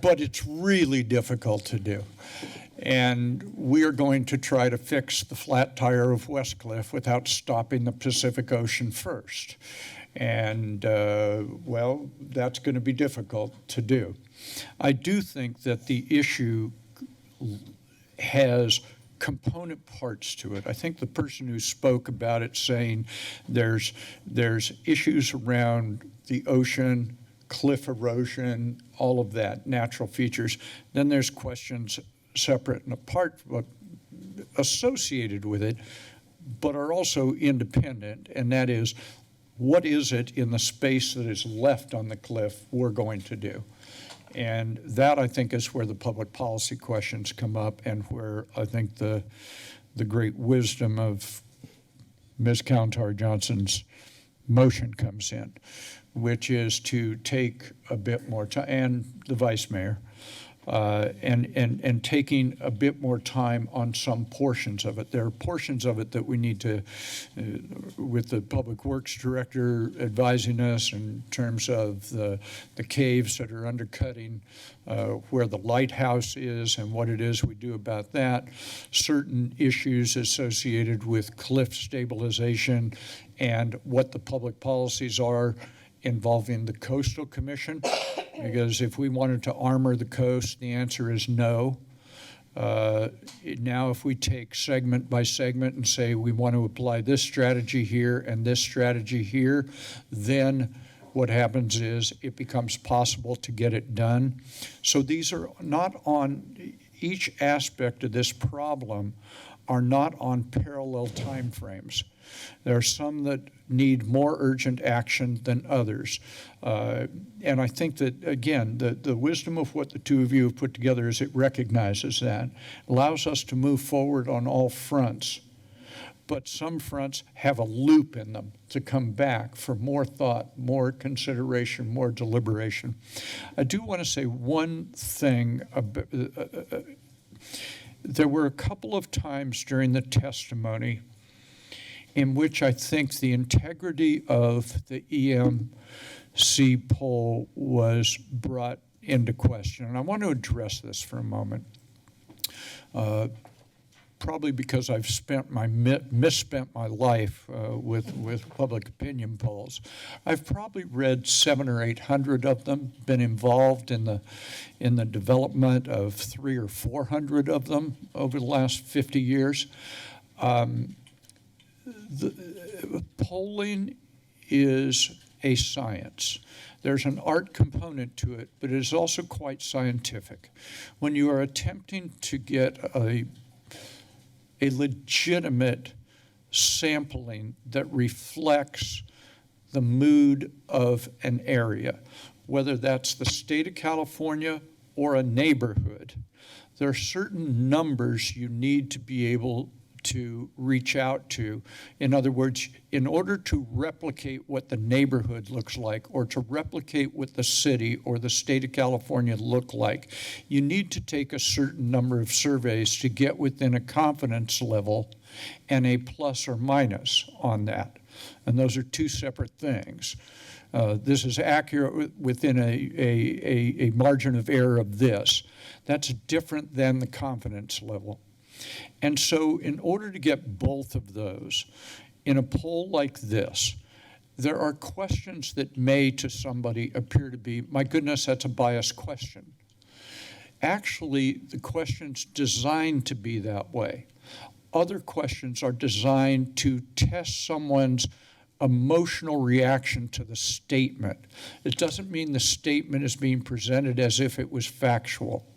but it's really difficult to do. And we are going to try to fix the flat tire of Westcliff without stopping the Pacific Ocean first. And, well, that's going to be difficult to do. I do think that the issue has component parts to it. I think the person who spoke about it saying there's issues around the ocean, cliff erosion, all of that, natural features. Then there's questions separate and apart, but associated with it, but are also independent, and that is, what is it in the space that is left on the cliff we're going to do? And that, I think, is where the public policy questions come up, and where I think the great wisdom of Ms. Kalantari Johnson's motion comes in, which is to take a bit more time, and the vice mayor, and taking a bit more time on some portions of it. There are portions of it that we need to, with the Public Works Director advising us in terms of the caves that are undercutting where the lighthouse is and what it is we do about that, certain issues associated with cliff stabilization and what the public policies are involving the Coastal Commission, because if we wanted to armor the coast, the answer is no. Now, if we take segment by segment and say we want to apply this strategy here and this strategy here, then what happens is it becomes possible to get it done. So these are not on, each aspect of this problem are not on parallel timeframes. There are some that need more urgent action than others. And I think that, again, the wisdom of what the two of you have put together is it recognizes that, allows us to move forward on all fronts. But some fronts have a loop in them to come back for more thought, more consideration, more deliberation. I do want to say one thing. There were a couple of times during the testimony in which I think the integrity of the EMC poll was brought into question. And I want to address this for a moment. probably because I've misspent my life with public opinion polls. I've probably read 700 or 800 of them, been involved in the development of 300 or 400 of them over the last 50 years. Polling is a science. There's an art component to it, but it is also quite scientific. When you are attempting to get a legitimate sampling that reflects the mood of an area, whether that's the state of California or a neighborhood, there are certain numbers you need to be able to reach out to. In other words, in order to replicate what the neighborhood looks like or to replicate what the city or the state of California look like, you need to take a certain number of surveys to get within a confidence level and a plus or minus on that. And those are two separate things. This is accurate within a margin of error of this. That's different than the confidence level. And so in order to get both of those, in a poll like this, there are questions that may to somebody appear to be, my goodness, that's a biased question. Actually, the question's designed to be that way. Other questions are designed to test someone's emotional reaction to the statement. It doesn't mean the statement is being presented as if it was factual.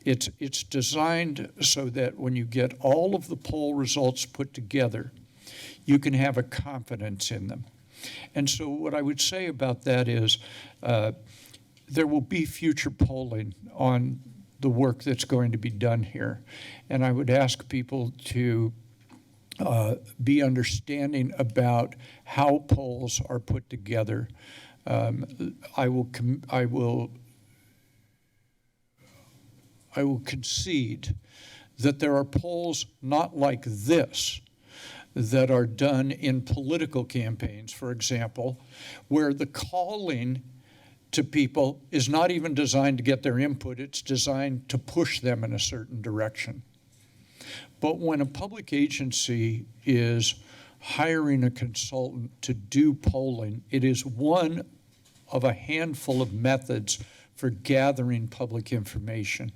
It's designed so that when you get all of the poll results put together, you can have a confidence in them. And so what I would say about that is there will be future polling on the work that's going to be done here. And I would ask people to be understanding about how polls are put together. I will concede that there are polls not like this that are done in political campaigns, for example, where the calling to people is not even designed to get their input, it's designed to push them in a certain direction. But when a public agency is hiring a consultant to do polling, it is one of a handful of methods for gathering public information.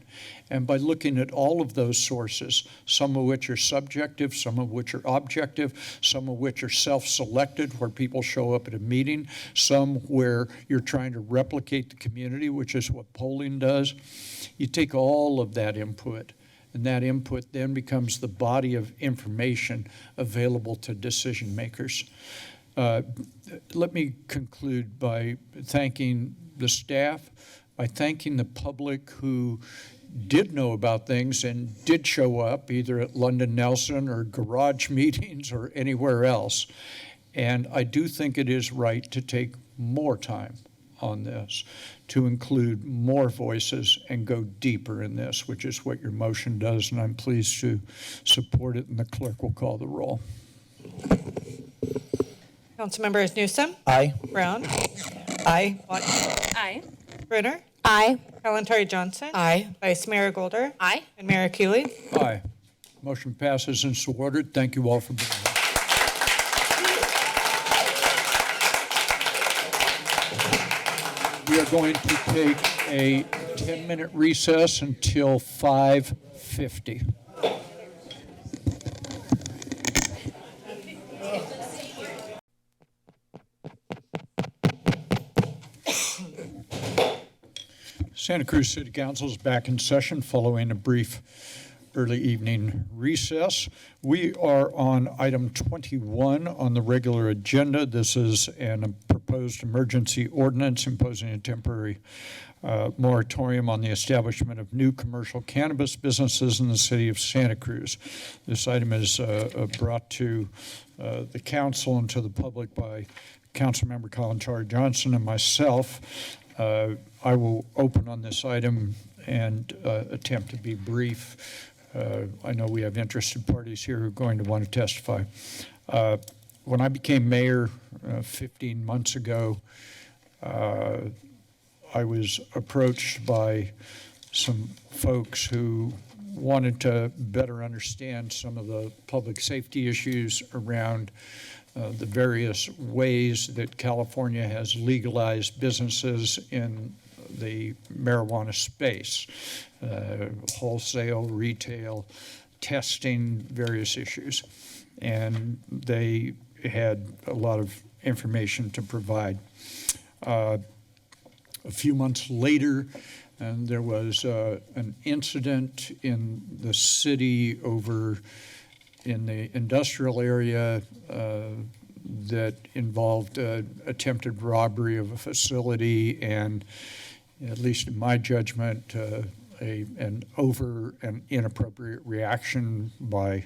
And by looking at all of those sources, some of which are subjective, some of which are objective, some of which are self-selected, where people show up at a meeting, some where you're trying to replicate the community, which is what polling does, you take all of that input, and that input then becomes the body of information available to decision makers. Let me conclude by thanking the staff, by thanking the public who did know about things and did show up either at London Nelson or garage meetings or anywhere else. And I do think it is right to take more time on this, to include more voices and go deeper in this, which is what your motion does, and I'm pleased to support it, and the clerk will call the roll. Councilmembers Newsom. Aye. Brown. Aye. Watkins. Aye. Brunner. Aye. Kalantari Johnson. Aye. Vice Mayor Golder. Aye. And Mayor Keeley. Aye. Motion passes and so ordered. Thank you all for being here. We are going to take a 10-minute recess until 5:50. Santa Cruz City Council is back in session following a brief early evening recess. We are on item 21 on the regular agenda. This is a proposed emergency ordinance imposing a temporary moratorium on the establishment of new commercial cannabis businesses in the city of Santa Cruz. This item is brought to the council and to the public by Councilmember Kalantari Johnson and myself. I will open on this item and attempt to be brief. I know we have interested parties here who are going to want to testify. When I became mayor 15 months ago, I was approached by some folks who wanted to better understand some of the public safety issues around the various ways that California has legalized businesses in the marijuana space, wholesale, retail, testing, various issues. And they had a lot of information to provide. A few months later, and there was an incident in the city over in the industrial area that involved attempted robbery of a facility and, at least in my judgment, an over and inappropriate reaction by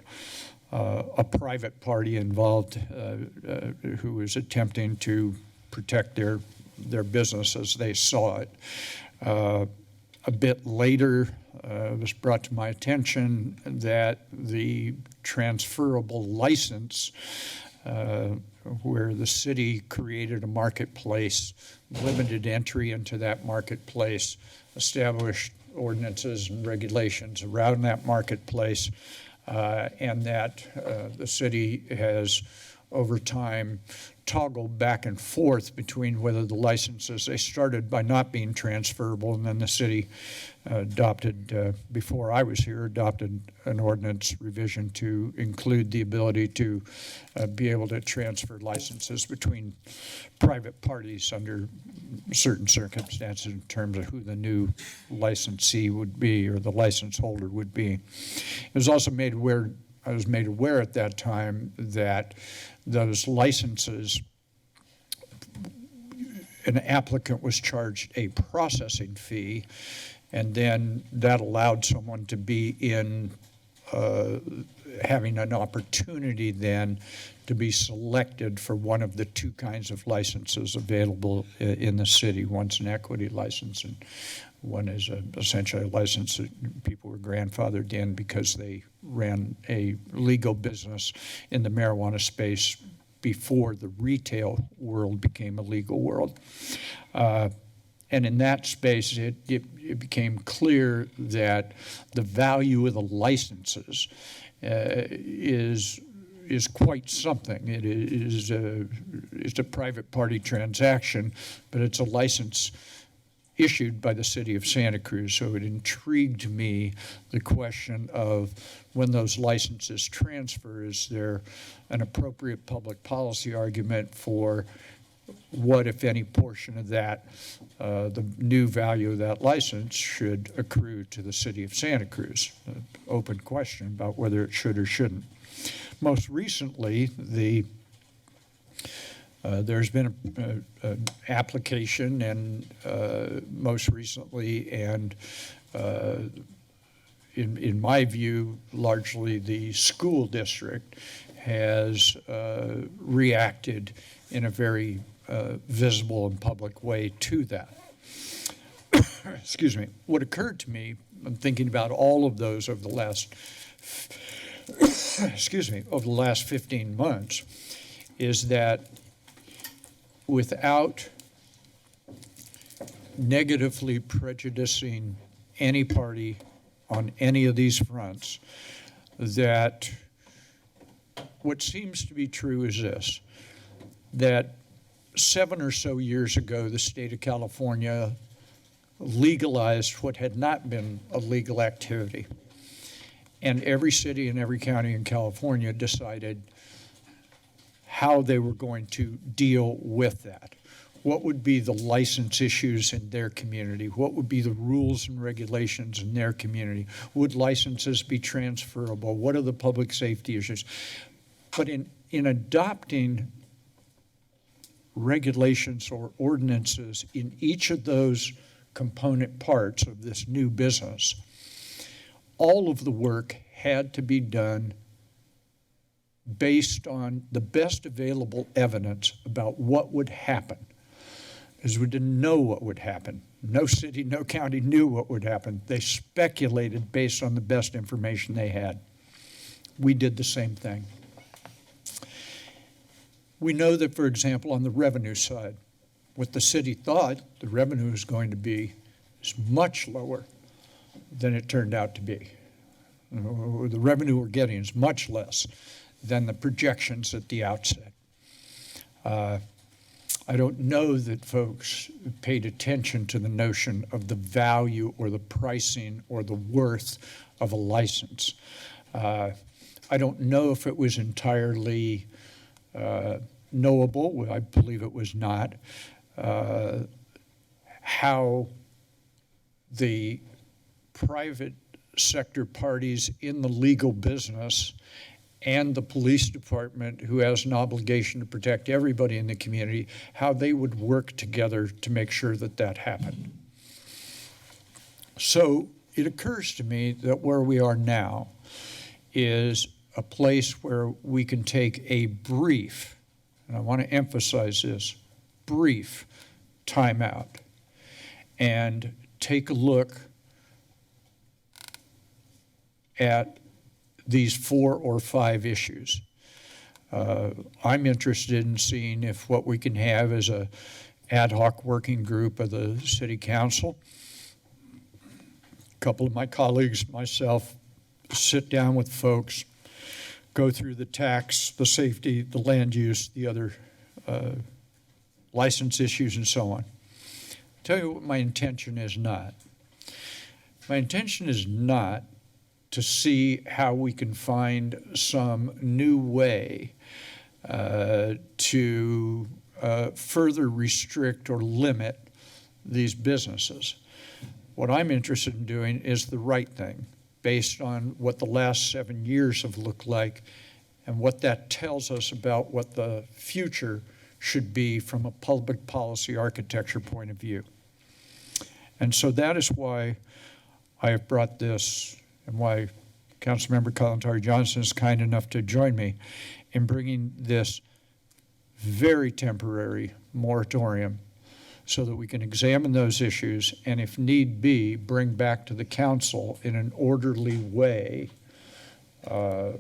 a private party involved who was attempting to protect their business as they saw it. A bit later, it was brought to my attention that the transferable license, where the city created a marketplace, limited entry into that marketplace, established ordinances and regulations around that marketplace, and that the city has over time toggled back and forth between whether the licenses, they started by not being transferable, and then the city adopted, before I was here, adopted an ordinance revision to include the ability to be able to transfer licenses between private parties under certain circumstances in terms of who the new licensee would be or the license holder would be. It was also made aware, I was made aware at that time that those licenses, an applicant was charged a processing fee, and then that allowed someone to be in having an opportunity then to be selected for one of the two kinds of licenses available in the city. One's an equity license, and one is essentially a license that people were grandfathered in because they ran a legal business in the marijuana space before the retail world became a legal world. And in that space, it became clear that the value of the licenses is quite something. It's a private party transaction, but it's a license issued by the city of Santa Cruz. So it intrigued me, the question of when those licenses transfer, is there an appropriate public policy argument for what, if any, portion of that, the new value of that license should accrue to the city of Santa Cruz? An open question about whether it should or shouldn't. Most recently, there's been an application, and most recently, and in my view, largely the school district has reacted in a very visible and public way to that. Excuse me. What occurred to me, I'm thinking about all of those over the last, over the last 15 months, is that without negatively prejudicing any party on any of these fronts, that what seems to be true is this, that 7 or so years ago, the state of California legalized what had not been a legal activity. And every city and every county in California decided how they were going to deal with that. What would be the license issues in their community? What would be the rules and regulations in their community? Would licenses be transferable? What are the public safety issues? But in adopting regulations or ordinances in each of those component parts of this new business, all of the work had to be done based on the best available evidence about what would happen, because we didn't know what would happen. No city, no county knew what would happen. They speculated based on the best information they had. We did the same thing. We know that, for example, on the revenue side, what the city thought the revenue was going to be is much lower than it turned out to be. The revenue we're getting is much less than the projections at the outset. I don't know that folks paid attention to the notion of the value or the pricing or the worth of a license. I don't know if it was entirely knowable. I believe it was not. How the private sector parties in the legal business and the police department, who has an obligation to protect everybody in the community, how they would work together to make sure that that happened. So it occurs to me that where we are now is a place where we can take a brief, and I want to emphasize this, brief timeout and take a look at these 4 or 5 issues. I'm interested in seeing if what we can have is a ad hoc working group of the city council. A couple of my colleagues, myself, sit down with folks, go through the tax, the safety, the land use, the other license issues and so on. Tell you what my intention is not. My intention is not to see how we can find some new way to further restrict or limit these businesses. What I'm interested in doing is the right thing based on what the last 7 years have looked like and what that tells us about what the future should be from a public policy architecture point of view. And so that is why I have brought this and why Councilmember Kalantari Johnson is kind enough to join me in bringing this very temporary moratorium so that we can examine those issues and, if need be, bring back to the council in an orderly way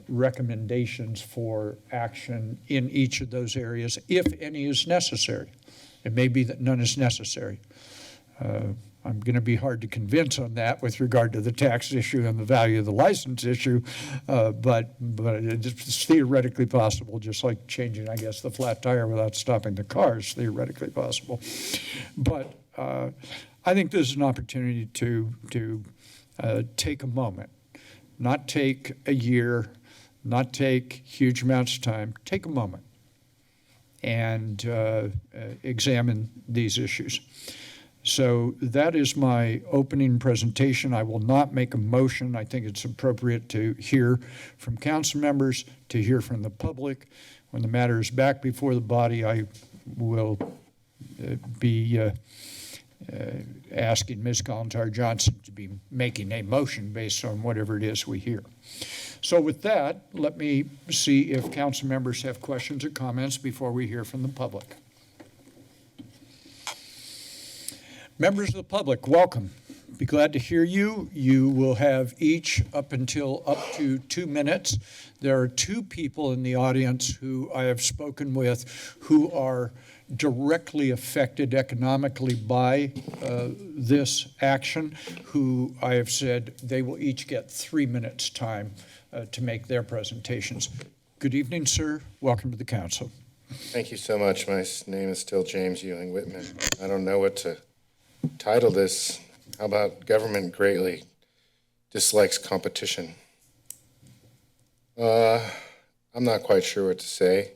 recommendations for action in each of those areas, if any is necessary. It may be that none is necessary. I'm going to be hard to convince on that with regard to the tax issue and the value of the license issue, but it's theoretically possible, just like changing, I guess, the flat tire without stopping the car is theoretically possible. But I think this is an opportunity to take a moment, not take a year, not take huge amounts of time, take a moment and examine these issues. So that is my opening presentation. I will not make a motion. I think it's appropriate to hear from council members, to hear from the public. When the matter is back before the body, I will be asking Ms. Kalantari Johnson to be making a motion based on whatever it is we hear. So with that, let me see if council members have questions or comments before we hear from the public. Members of the public, welcome. Be glad to hear you. You will have each up to 2 minutes. There are 2 people in the audience who I have spoken with who are directly affected economically by this action, who I have said they will each get 3 minutes time to make their presentations. Good evening, sir. Welcome to the council. Thank you so much. My name is still James Ewing Whitman. I don't know what to title this. How about government greatly dislikes competition? I'm not quite sure what to say.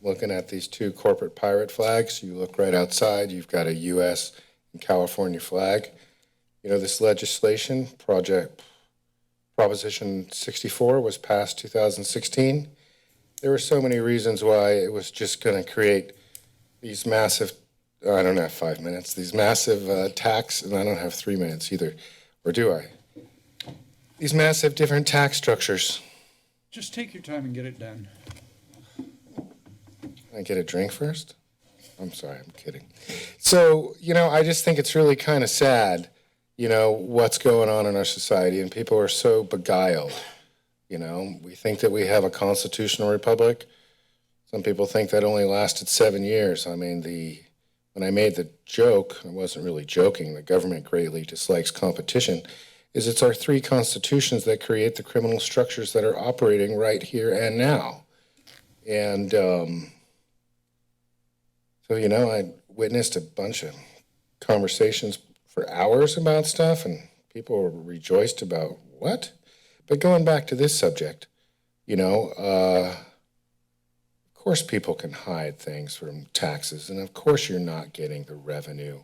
Looking at these 2 corporate pirate flags, you look right outside, you've got a U.S. and California flag. You know, this legislation, Proposition 64, was passed 2016. There were so many reasons why it was just going to create these massive, I don't have 5 minutes, these massive tax, and I don't have 3 minutes either, or do I? These massive different tax structures. Just take your time and get it done. Can I get a drink first? I'm sorry, I'm kidding. So, you know, I just think it's really kind of sad, you know, what's going on in our society, and people are so beguiled. You know, we think that we have a constitutional republic. Some people think that only lasted 7 years. I mean, when I made the joke, I wasn't really joking, the government greatly dislikes competition. is it's our three constitutions that create the criminal structures that are operating right here and now. And so, you know, I witnessed a bunch of conversations for hours about stuff, and people were rejoiced about what? But going back to this subject, you know, of course people can hide things from taxes, and of course you're not getting the revenue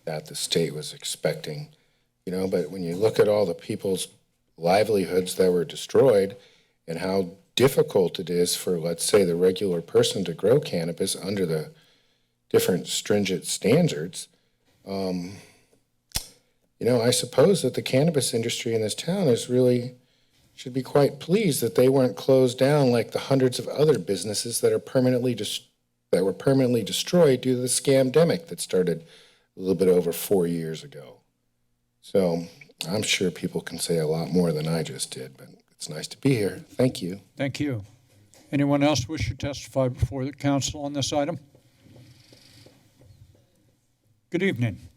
that the state was expecting, you know, but when you look at all the people's livelihoods that were destroyed and how difficult it is for, let's say, the regular person to grow cannabis under the different stringent standards, you know, I suppose that the cannabis industry in this town is really should be quite pleased that they weren't closed down like the hundreds of other businesses that are permanently that were permanently destroyed due to the scamdemic that started a little bit over 4 years ago. So I'm sure people can say a lot more than I just did, but it's nice to be here. Thank you. Thank you. Anyone else wish to testify before the council on this item? Good evening.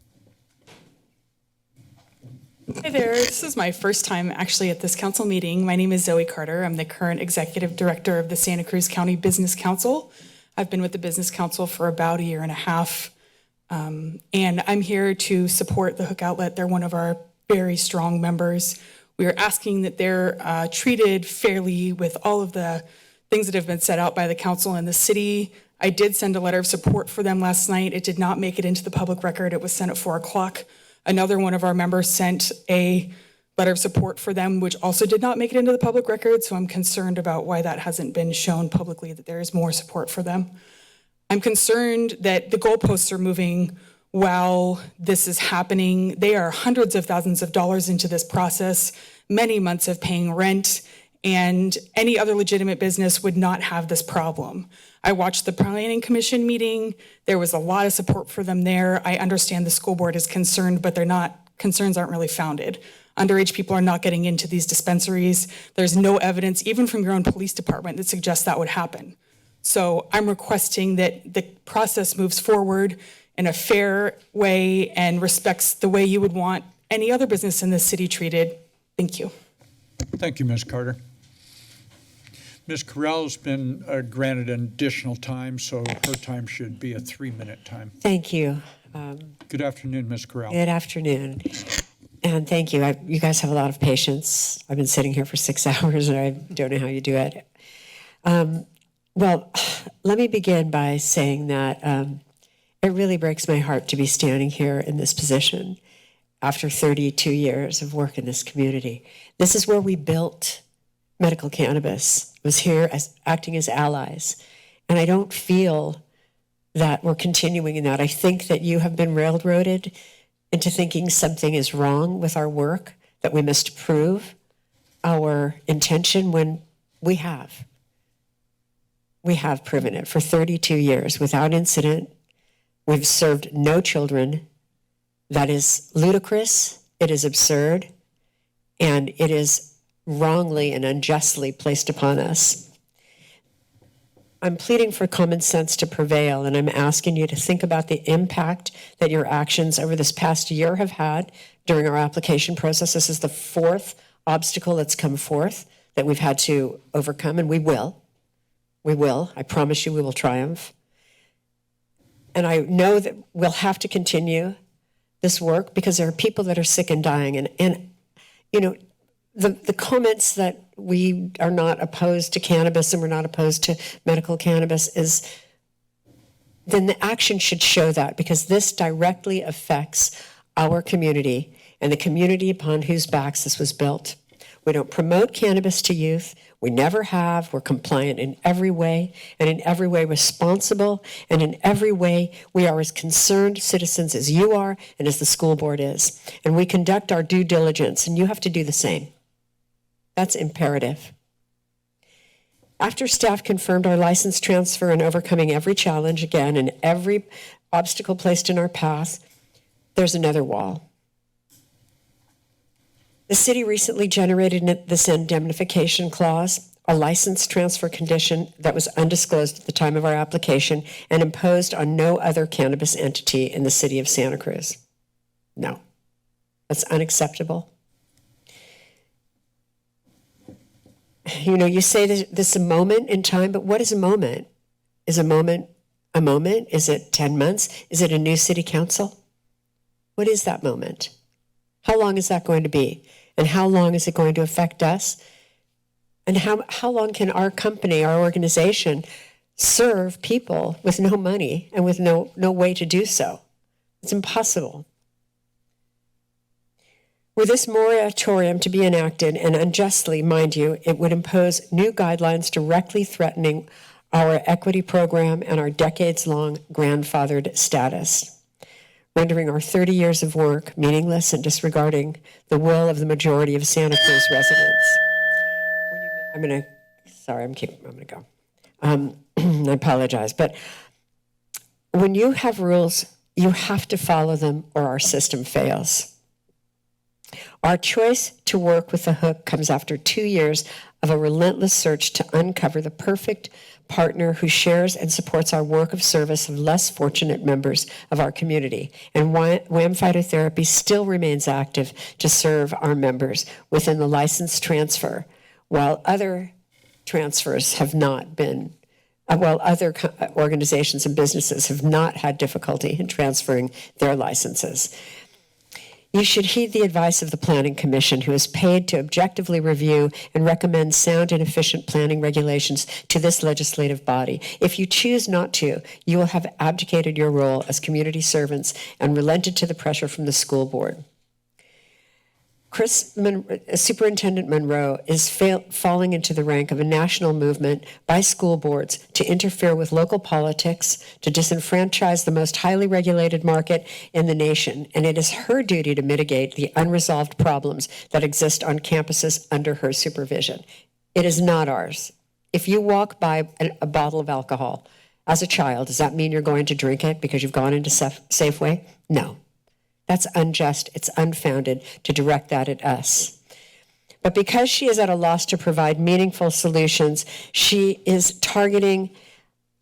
Hi there. This is my first time actually at this council meeting. My name is Zoe Carter. I'm the current executive director of the Santa Cruz County Business Council. I've been with the Business Council for about 1.5 years. And I'm here to support the Hook Outlet. They're one of our very strong members. We are asking that they're treated fairly with all of the things that have been set out by the council and the city. I did send a letter of support for them last night. It did not make it into the public record. It was sent at 4 o'clock. Another one of our members sent a letter of support for them, which also did not make it into the public record. So I'm concerned about why that hasn't been shown publicly, that there is more support for them. I'm concerned that the goalposts are moving while this is happening. They are hundreds of thousands of dollars into this process, many months of paying rent, and any other legitimate business would not have this problem. I watched the Planning Commission meeting. There was a lot of support for them there. I understand the school board is concerned, but concerns aren't really founded. Underage people are not getting into these dispensaries. There's no evidence, even from your own police department, that suggests that would happen. So I'm requesting that the process moves forward in a fair way and respects the way you would want any other business in this city treated. Thank you. Thank you, Ms. Carter. Ms. Corral's been granted an additional time, so her time should be a 3-minute time. Thank you. Good afternoon, Ms. Corral. Good afternoon. And thank you. You guys have a lot of patience. I've been sitting here for 6 hours and I don't know how you do it. Well, let me begin by saying that it really breaks my heart to be standing here in this position after 32 years of work in this community. This is where we built medical cannabis. It was here as acting as allies. And I don't feel that we're continuing in that. I think that you have been railroaded into thinking something is wrong with our work, that we must prove our intention when we have. We have proven it for 32 years without incident. We've served no children. That is ludicrous. It is absurd. And it is wrongly and unjustly placed upon us. I'm pleading for common sense to prevail, and I'm asking you to think about the impact that your actions over this past year have had during our application process. This is the 4th obstacle that's come forth that we've had to overcome, and we will. We will. I promise you we will triumph. And I know that we'll have to continue this work because there are people that are sick and dying. And you know, the comments that we are not opposed to cannabis and we're not opposed to medical cannabis is, then the action should show that, because this directly affects our community and the community upon whose backs this was built. We don't promote cannabis to youth. We never have. We're compliant in every way, and in every way responsible, and in every way we are as concerned citizens as you are and as the school board is. And we conduct our due diligence, and you have to do the same. That's imperative. After staff confirmed our license transfer and overcoming every challenge again and every obstacle placed in our path, there's another wall. The city recently generated this indemnification clause, a license transfer condition that was undisclosed at the time of our application and imposed on no other cannabis entity in the city of Santa Cruz. No, that's unacceptable. you know, you say this is a moment in time, but what is a moment? Is a moment a moment? Is it 10 months? Is it a new city council? What is that moment? How long is that going to be? And how long is it going to affect us? And how long can our company, our organization, serve people with no money and with no way to do so? It's impossible. Were this moratorium to be enacted, and unjustly, mind you, it would impose new guidelines directly threatening our equity program and our decades-long grandfathered status, rendering our 30 years of work meaningless and disregarding the will of the majority of Santa Cruz residents. I'm gonna go. I apologize, but when you have rules, you have to follow them or our system fails. Our choice to work with the hook comes after 2 years of a relentless search to uncover the perfect partner who shares and supports our work of service of less fortunate members of our community. And WHAM Phytotherapy still remains active to serve our members within the license transfer, while other transfers have not been, while other organizations and businesses have not had difficulty in transferring their licenses. You should heed the advice of the Planning Commission, who is paid to objectively review and recommend sound and efficient planning regulations to this legislative body. If you choose not to, you will have abdicated your role as community servants and relented to the pressure from the school board. Superintendent Monroe is falling into the rank of a national movement by school boards to interfere with local politics, to disenfranchise the most highly regulated market in the nation, and it is her duty to mitigate the unresolved problems that exist on campuses under her supervision. It is not ours. If you walk by a bottle of alcohol as a child, does that mean you're going to drink it because you've gone into Safeway? No. That's unjust. It's unfounded to direct that at us. But because she is at a loss to provide meaningful solutions, she is targeting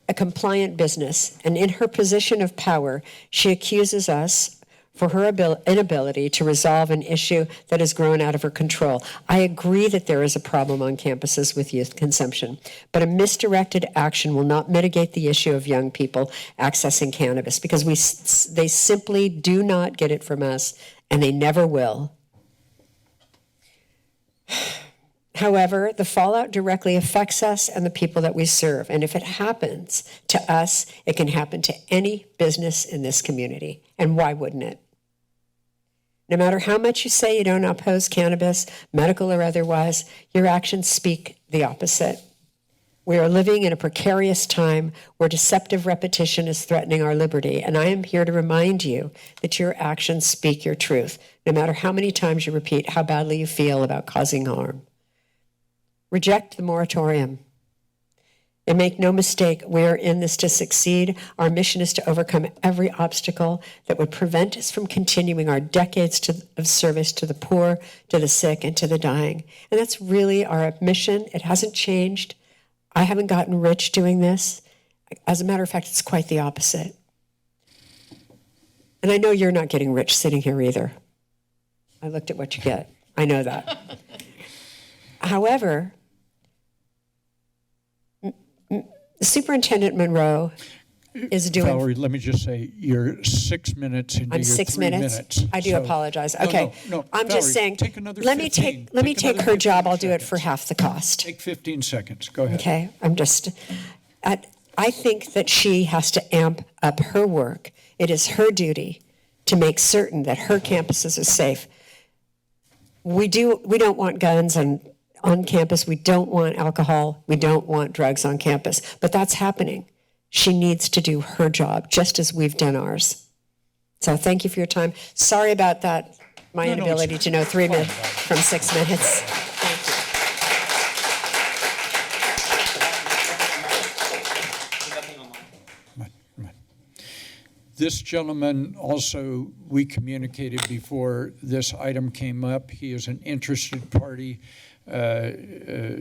a compliant business. And in her position of power, she accuses us for her inability to resolve an issue that has grown out of her control. I agree that there is a problem on campuses with youth consumption, but a misdirected action will not mitigate the issue of young people accessing cannabis, because they simply do not get it from us, and they never will. However, the fallout directly affects us and the people that we serve. And if it happens to us, it can happen to any business in this community. And why wouldn't it? No matter how much you say you don't oppose cannabis, medical or otherwise, your actions speak the opposite. We are living in a precarious time where deceptive repetition is threatening our liberty. And I am here to remind you that your actions speak your truth, no matter how many times you repeat how badly you feel about causing harm. Reject the moratorium. And make no mistake, we are in this to succeed. Our mission is to overcome every obstacle that would prevent us from continuing our decades of service to the poor, to the sick, and to the dying. And that's really our mission. It hasn't changed. I haven't gotten rich doing this. As a matter of fact, it's quite the opposite. And I know you're not getting rich sitting here either. I looked at what you get. I know that. However, Superintendent Monroe is doing. Valerie, let me just say, you're 6 minutes into I'm your 6 3 minutes. minutes. I do So- apologize. No, Okay. no, I'm Valerie, just saying, take another let me 15. take her another job. 15 I'll do it for seconds. half the cost. Take 15 seconds. Go ahead. Okay, I think that she has to amp up her work. It is her duty to make certain that her campuses are safe. We don't want guns on campus. We don't want alcohol. We don't want drugs on campus. But that's happening. She needs to do her job just as we've done ours. So thank you for your time. Sorry about that, my No, inability it's to know 3 minutes from 6 minutes. Thank you. This gentleman also, we communicated before this item came up. He is an interested party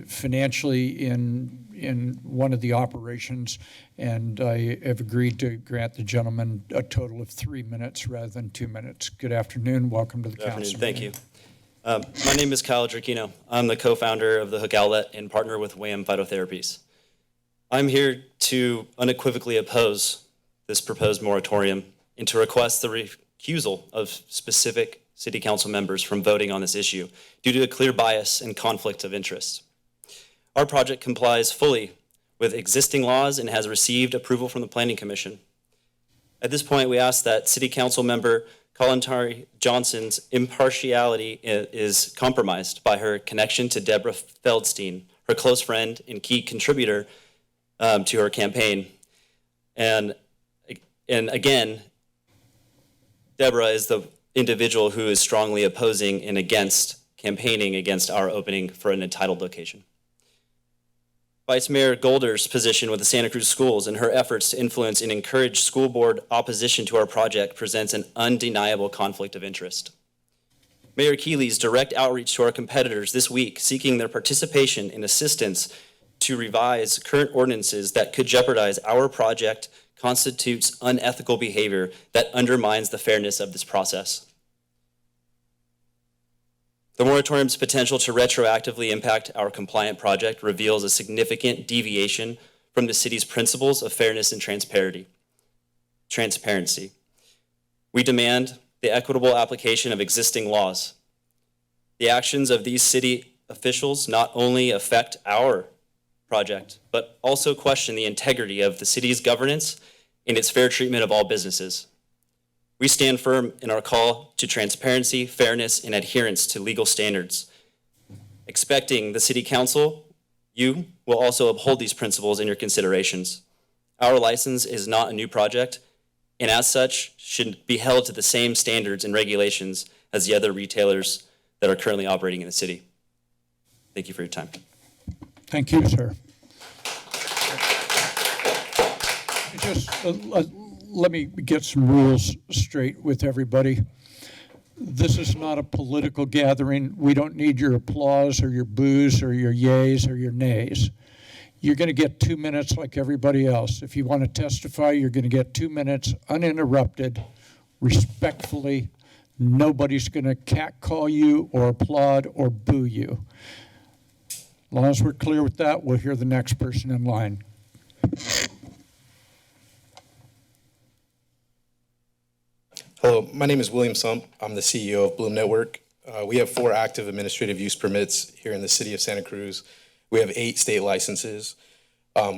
financially in one of the operations, and I have agreed to grant the gentleman a total of 3 minutes rather than 2 minutes. Good afternoon. Welcome to the council. Thank you. My name is Kyle Drakino. I'm the co-founder of the Hook Outlet and partner with WAM Phytotherapies. I'm here to unequivocally oppose this proposed moratorium and to request the recusal of specific city council members from voting on this issue due to a clear bias and conflict of interest. Our project complies fully with existing laws and has received approval from the Planning Commission. At this point, we ask that City Council member Kalantari Johnson's impartiality is compromised by her connection to Deborah Feldstein, her close friend and key contributor to her campaign. And again, Deborah is the individual who is strongly opposing and campaigning against our opening for an entitled location. Vice Mayor Golder's position with the Santa Cruz Schools and her efforts to influence and encourage school board opposition to our project presents an undeniable conflict of interest. Mayor Keeley's direct outreach to our competitors this week, seeking their participation and assistance to revise current ordinances that could jeopardize our project, constitutes unethical behavior that undermines the fairness of this process. The moratorium's potential to retroactively impact our compliant project reveals a significant deviation from the city's principles of fairness and transparency. We demand the equitable application of existing laws. The actions of these city officials not only affect our project, but also question the integrity of the city's governance and its fair treatment of all businesses. We stand firm in our call to transparency, fairness, and adherence to legal standards, expecting the City Council, you, will also uphold these principles in your considerations. Our license is not a new project, and as such, should be held to the same standards and regulations as the other retailers that are currently operating in the city. Thank you for your time. Thank you, sir. Just let me get some rules straight with everybody. This is not a political gathering. We don't need your applause or your boos or your yays or your nays. You're going to get 2 minutes like everybody else. If you want to testify, you're going to get 2 minutes uninterrupted, respectfully. Nobody's going to catcall you or applaud or boo you. As long as we're clear with that, we'll hear the next person in line. Hello, my name is William Sump. I'm the CEO of Bloom Network. We have 4 active administrative use permits here in the city of Santa Cruz. We have 8 state licenses.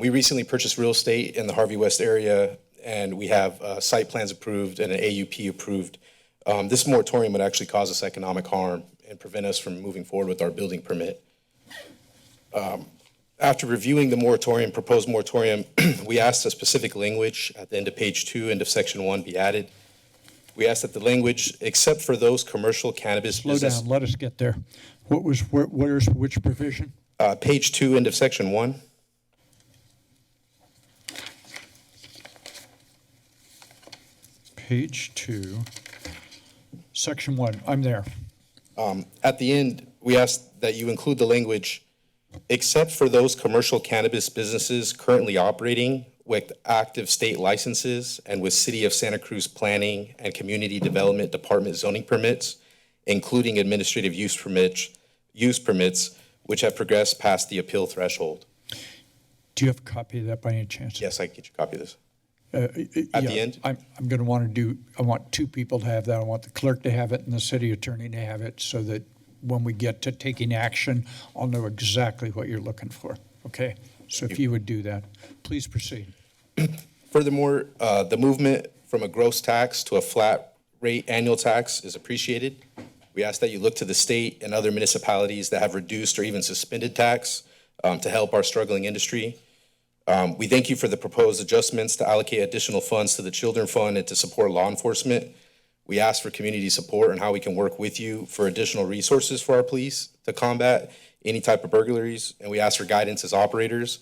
We recently purchased real estate in the Harvey West area, and we have site plans approved and an AUP approved. This moratorium would actually cause us economic harm and prevent us from moving forward with our building permit. After reviewing the proposed moratorium, we asked a specific language at the end of page 2, end of section 1 be added. We asked that the language, except for those commercial cannabis Slow down, let us get there. Where's which provision? Page 2, end of section 1. Page 2, section 1, I'm there. At the end, we asked that you include the language, except for those commercial cannabis businesses currently operating with active state licenses and with City of Santa Cruz Planning and Community Development Department zoning permits, including administrative use permits, which have progressed past the appeal threshold. Do you have a copy of that by any chance? Yes, I can get you a copy of this. At the end? I'm going to want I want 2 people to have that. I want the clerk to have it and the city attorney to have it so that when we get to taking action, I'll know exactly what you're looking for. Okay? So if you would do that, please proceed. Furthermore, the movement from a gross tax to a flat rate annual tax is appreciated. We ask that you look to the state and other municipalities that have reduced or even suspended tax to help our struggling industry. We thank you for the proposed adjustments to allocate additional funds to the Children Fund and to support law enforcement. We ask for community support and how we can work with you for additional resources for our police to combat any type of burglaries, and we ask for guidance as operators.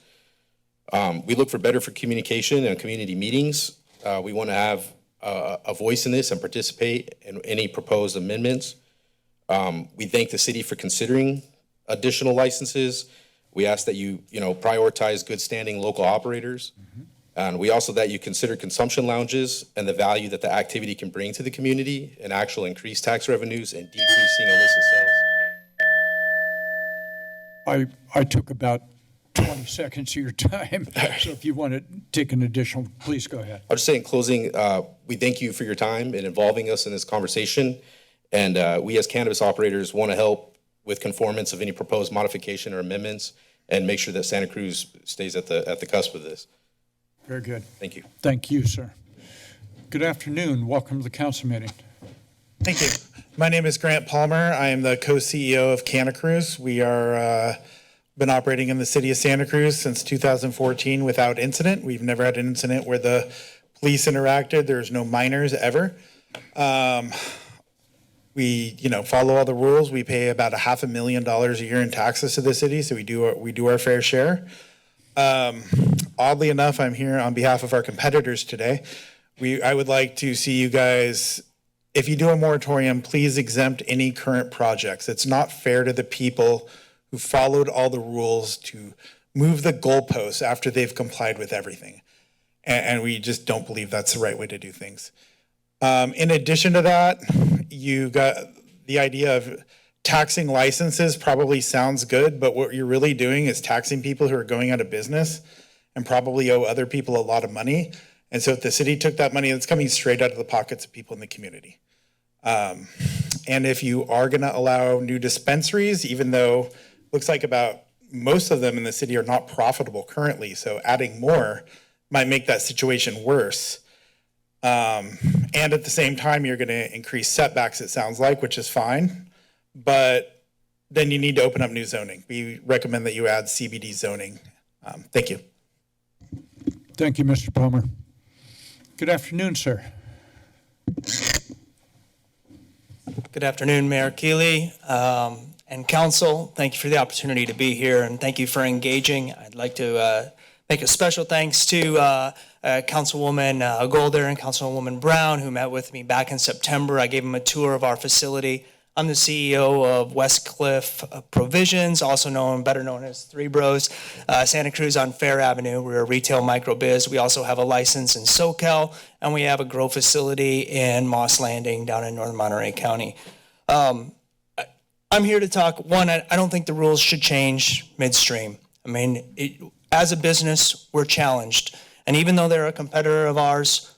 We look for better for communication and community meetings. We want to have a voice in this and participate in any proposed amendments. We thank the city for considering additional licenses. We ask that you prioritize good standing local operators. And we also that you consider consumption lounges and the value that the activity can bring to the community and actual increased tax revenues and decreasing illicit sales. I took about 20 seconds of your time, so if you want to take an additional, please go ahead. I'll just say in closing, we thank you for your time in involving us in this conversation. And we as cannabis operators want to help with conformance of any proposed modification or amendments and make sure that Santa Cruz stays at the cusp of this. Very good. Thank you. Thank you, sir. Good afternoon. Welcome to the council meeting. Thank you. My name is Grant Palmer. I am the co-CEO of Santa Cruz. We are been operating in the city of Santa Cruz since 2014 without incident. We've never had an incident where the police interacted. There's no minors ever. We, follow all the rules. We pay about $500,000 a year in taxes to the city, so we do our fair share. Oddly enough, I'm here on behalf of our competitors today. I would like to see you guys, if you do a moratorium, please exempt any current projects. It's not fair to the people who followed all the rules to move the goalposts after they've complied with everything. And we just don't believe that's the right way to do things. In addition to that, you got the idea of taxing licenses probably sounds good, but what you're really doing is taxing people who are going out of business and probably owe other people a lot of money. And so if the city took that money, it's coming straight out of the pockets of people in the community. And if you are gonna allow new dispensaries, even though looks like about most of them in the city are not profitable currently, so adding more might make that situation worse. And at the same time, you're gonna increase setbacks, it sounds like, which is fine, but then you need to open up new zoning. We recommend that you add CBD zoning. Thank you. Thank you, Mr. Palmer. Good afternoon, sir. Good afternoon, Mayor Keeley and council. Thank you for the opportunity to be here, and thank you for engaging. I'd like to make a special thanks to Councilwoman Golder and Councilwoman Brown, who met with me back in September. I gave them a tour of our facility. I'm the CEO of Westcliff Provisions, better known as Three Bros, Santa Cruz on Fair Avenue. We're a retail micro biz. We also have a license in SoCal, and we have a grow facility in Moss Landing down in Northern Monterey County. I'm here to talk, one, I don't think the rules should change midstream. I mean, as a business, we're challenged. And even though they're a competitor of ours,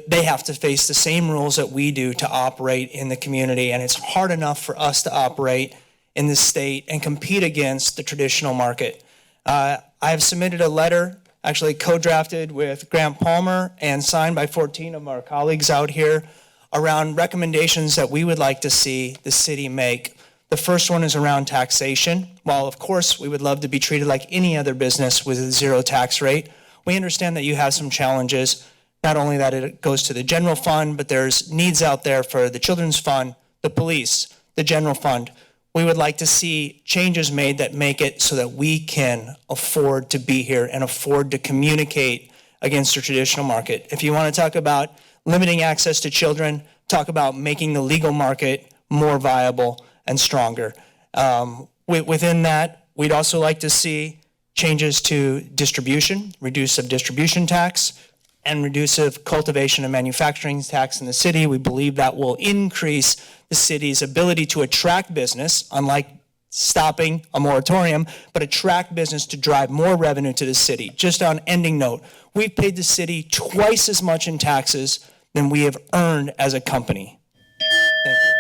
they have to face the same rules that we do to operate in the community. And it's hard enough for us to operate in this state and compete against the traditional market. I have submitted a letter, actually co-drafted with Grant Palmer and signed by 14 of our colleagues out here, around recommendations that we would like to see the city make. The first one is around taxation. While of course we would love to be treated like any other business with a zero tax rate, we understand that you have some challenges. Not only that it goes to the general fund, but there's needs out there for the children's fund, the police, the general fund. We would like to see changes made that make it so that we can afford to be here and afford to communicate against the traditional market. If you want to talk about limiting access to children, talk about making the legal market more viable and stronger. Within that, we'd also like to see changes to distribution, reduce of distribution tax, and reduce of cultivation and manufacturing tax in the city. We believe that will increase the city's ability to attract business, unlike stopping a moratorium, but attract business to drive more revenue to the city. Just on ending note, we've paid the city twice as much in taxes than we have earned as a company. Thank you.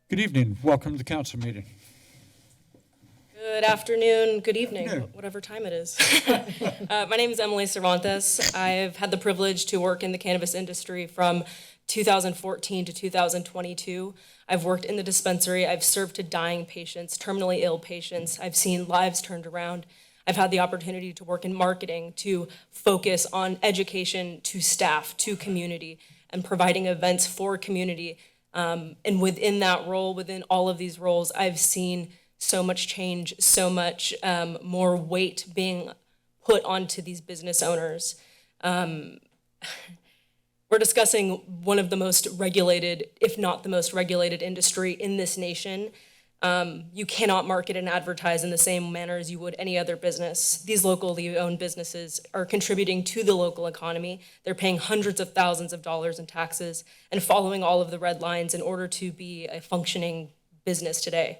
Good evening. Welcome to the council meeting. Good afternoon, good evening, whatever time it is. My name is Emily Cervantes. I've had the privilege to work in the cannabis industry from 2014 to 2022. I've worked in the dispensary. I've served to dying patients, terminally ill patients. I've seen lives turned around. I've had the opportunity to work in marketing, to focus on education to staff, to community, and providing events for community. And within that role, within all of these roles, I've seen so much change, so much more weight being put onto these business owners. We're discussing one of the most regulated, if not the most regulated industry in this nation. You cannot market and advertise in the same manner as you would any other business. These locally owned businesses are contributing to the local economy. They're paying hundreds of thousands of dollars in taxes and following all of the red lines in order to be a functioning business today.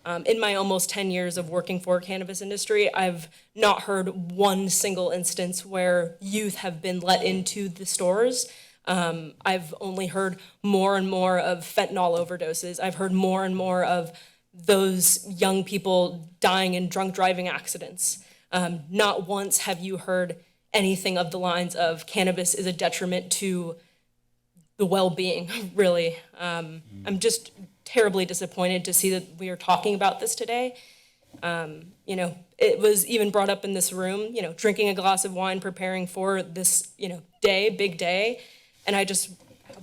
In my almost 10 years of working for cannabis industry, I've not heard one single instance where youth have been let into the stores. I've only heard more and more of fentanyl overdoses. I've heard more and more of those young people dying in drunk driving accidents. Not once have you heard anything of the lines of cannabis is a detriment to the well-being, really. I'm just terribly disappointed to see that we are talking about this today. You know, it was even brought up in this room, you know, drinking a glass of wine, preparing for this, you know, day, big day. And I just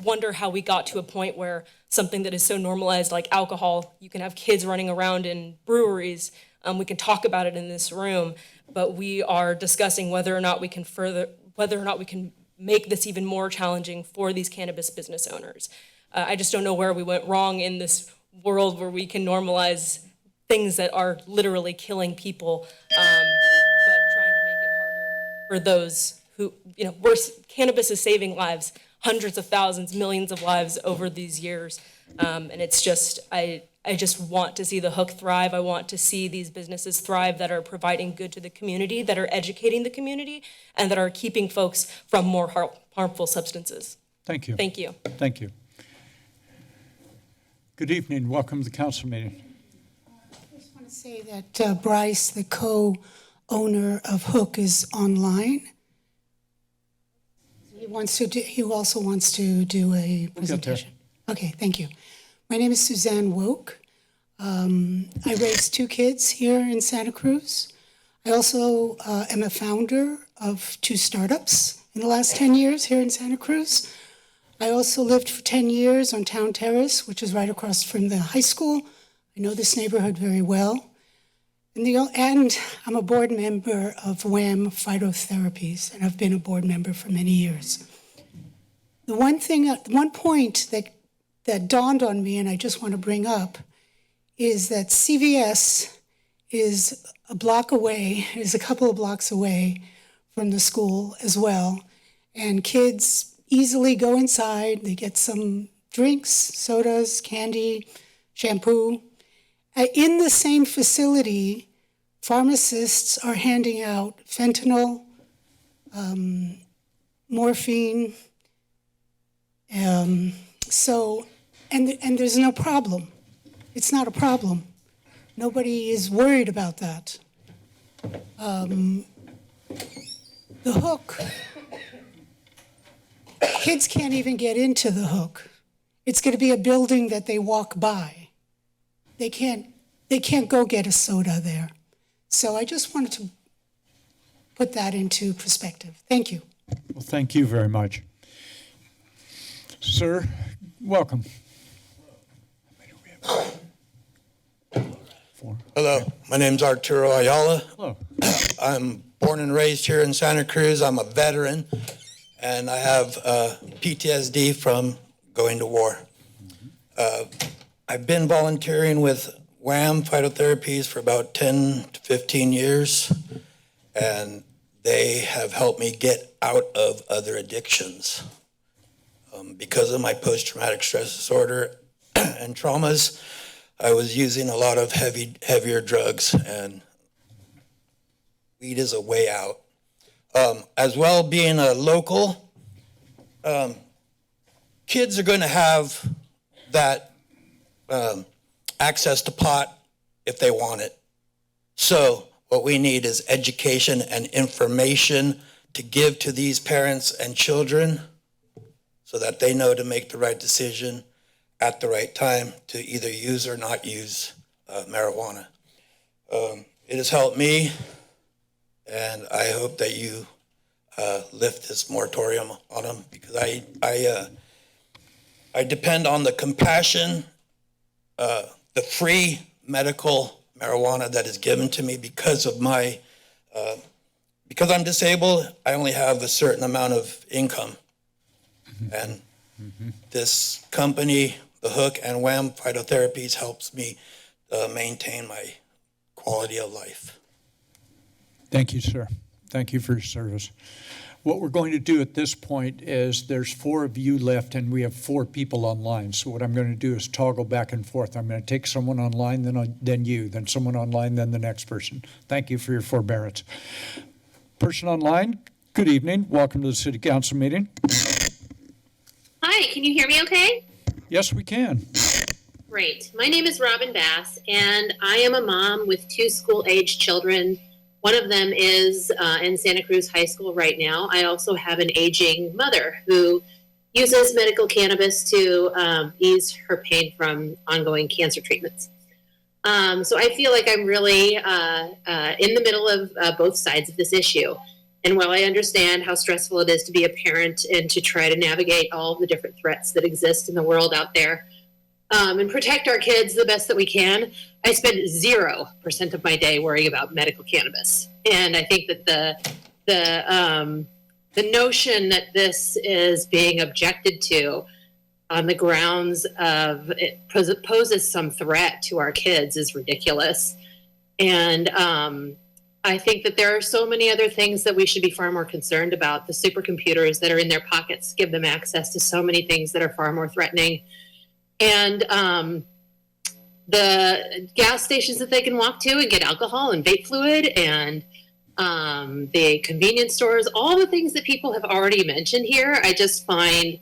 wonder how we got to a point where something that is so normalized like alcohol, you can have kids running around in breweries, we can talk about it in this room, but we are discussing whether or not we can make this even more challenging for these cannabis business owners. I just don't know where we went wrong in this world where we can normalize things that are literally killing people, but trying to make it harder for those who, you know, cannabis is saving lives, hundreds of thousands, millions of lives over these years. And it's just, I just want to see the Hook thrive. I want to see these businesses thrive that are providing good to the community, that are educating the community, and that are keeping folks from more harmful substances. Thank you. Thank you. Thank you. Good evening. Welcome to the council meeting. I just want to say that Bryce, the co-owner of Hook, is online. He also wants to do a presentation. Okay, thank you. My name is Suzanne Woke. I raised 2 kids here in Santa Cruz. I also am a founder of 2 startups in the last 10 years here in Santa Cruz. I also lived for 10 years on Town Terrace, which is right across from the high school. I know this neighborhood very well. And I'm a board member of WHAM Phytotherapies, and I've been a board member for many years. The one point that dawned on me, and I just want to bring up, is that CVS is a couple of blocks away from the school as well. And kids easily go inside, they get some drinks, sodas, candy, shampoo. In the same facility, pharmacists are handing out fentanyl, morphine, and there's no problem. It's not a problem. Nobody is worried about that. The Hook, kids can't even get into the Hook. It's going to be a building that they walk by. They can't go get a soda there. So I just wanted to put that into perspective. Thank you. Well, thank you very much. Sir, welcome. Hello, my name's Arturo Ayala. Hello. I'm born and raised here in Santa Cruz. I'm a veteran, and I have PTSD from going to war. I've been volunteering with WHAM Phytotherapies for about 10 to 15 years, and they have helped me get out of other addictions. Because of my post-traumatic stress disorder and traumas, I was using a lot of heavier drugs, and weed is a way out. As well, being a local, kids are going to have that access to pot if they want it. So what we need is education and information to give to these parents and children so that they know to make the right decision at the right time to either use or not use marijuana. It has helped me, and I hope that you lift this moratorium on them, because I depend on the compassion, the free medical marijuana that is given to me because of my, because I'm disabled. I only have a certain amount of income, and this company, The Hook and WHAM Phytotherapies, helps me maintain my quality of life. Thank you, sir. Thank you for your service. What we're going to do at this point is there's 4 of you left and we have 4 people online. So what I'm going to do is toggle back and forth. I'm going to take someone online, then you, then someone online, then the next person. Thank you for your forbearance. Person online, good evening. Welcome to the City Council meeting. Hi, can you hear me okay? Yes, we can. Great. My name is Robin Bass, and I am a mom with 2 school-age children. One of them is in Santa Cruz High School right now. I also have an aging mother who uses medical cannabis to ease her pain from ongoing cancer treatments. So I feel like I'm really in the middle of both sides of this issue. And while I understand how stressful it is to be a parent and to try to navigate all the different threats that exist in the world out there, and protect our kids the best that we can, I spend 0% of my day worrying about medical cannabis. And I think that the notion that this is being objected to on the grounds of it poses some threat to our kids is ridiculous. And I think that there are so many other things that we should be far more concerned about. The supercomputers that are in their pockets give them access to so many things that are far more threatening. And the gas stations that they can walk to and get alcohol and vape fluid, and the convenience stores, all the things that people have already mentioned here, I just find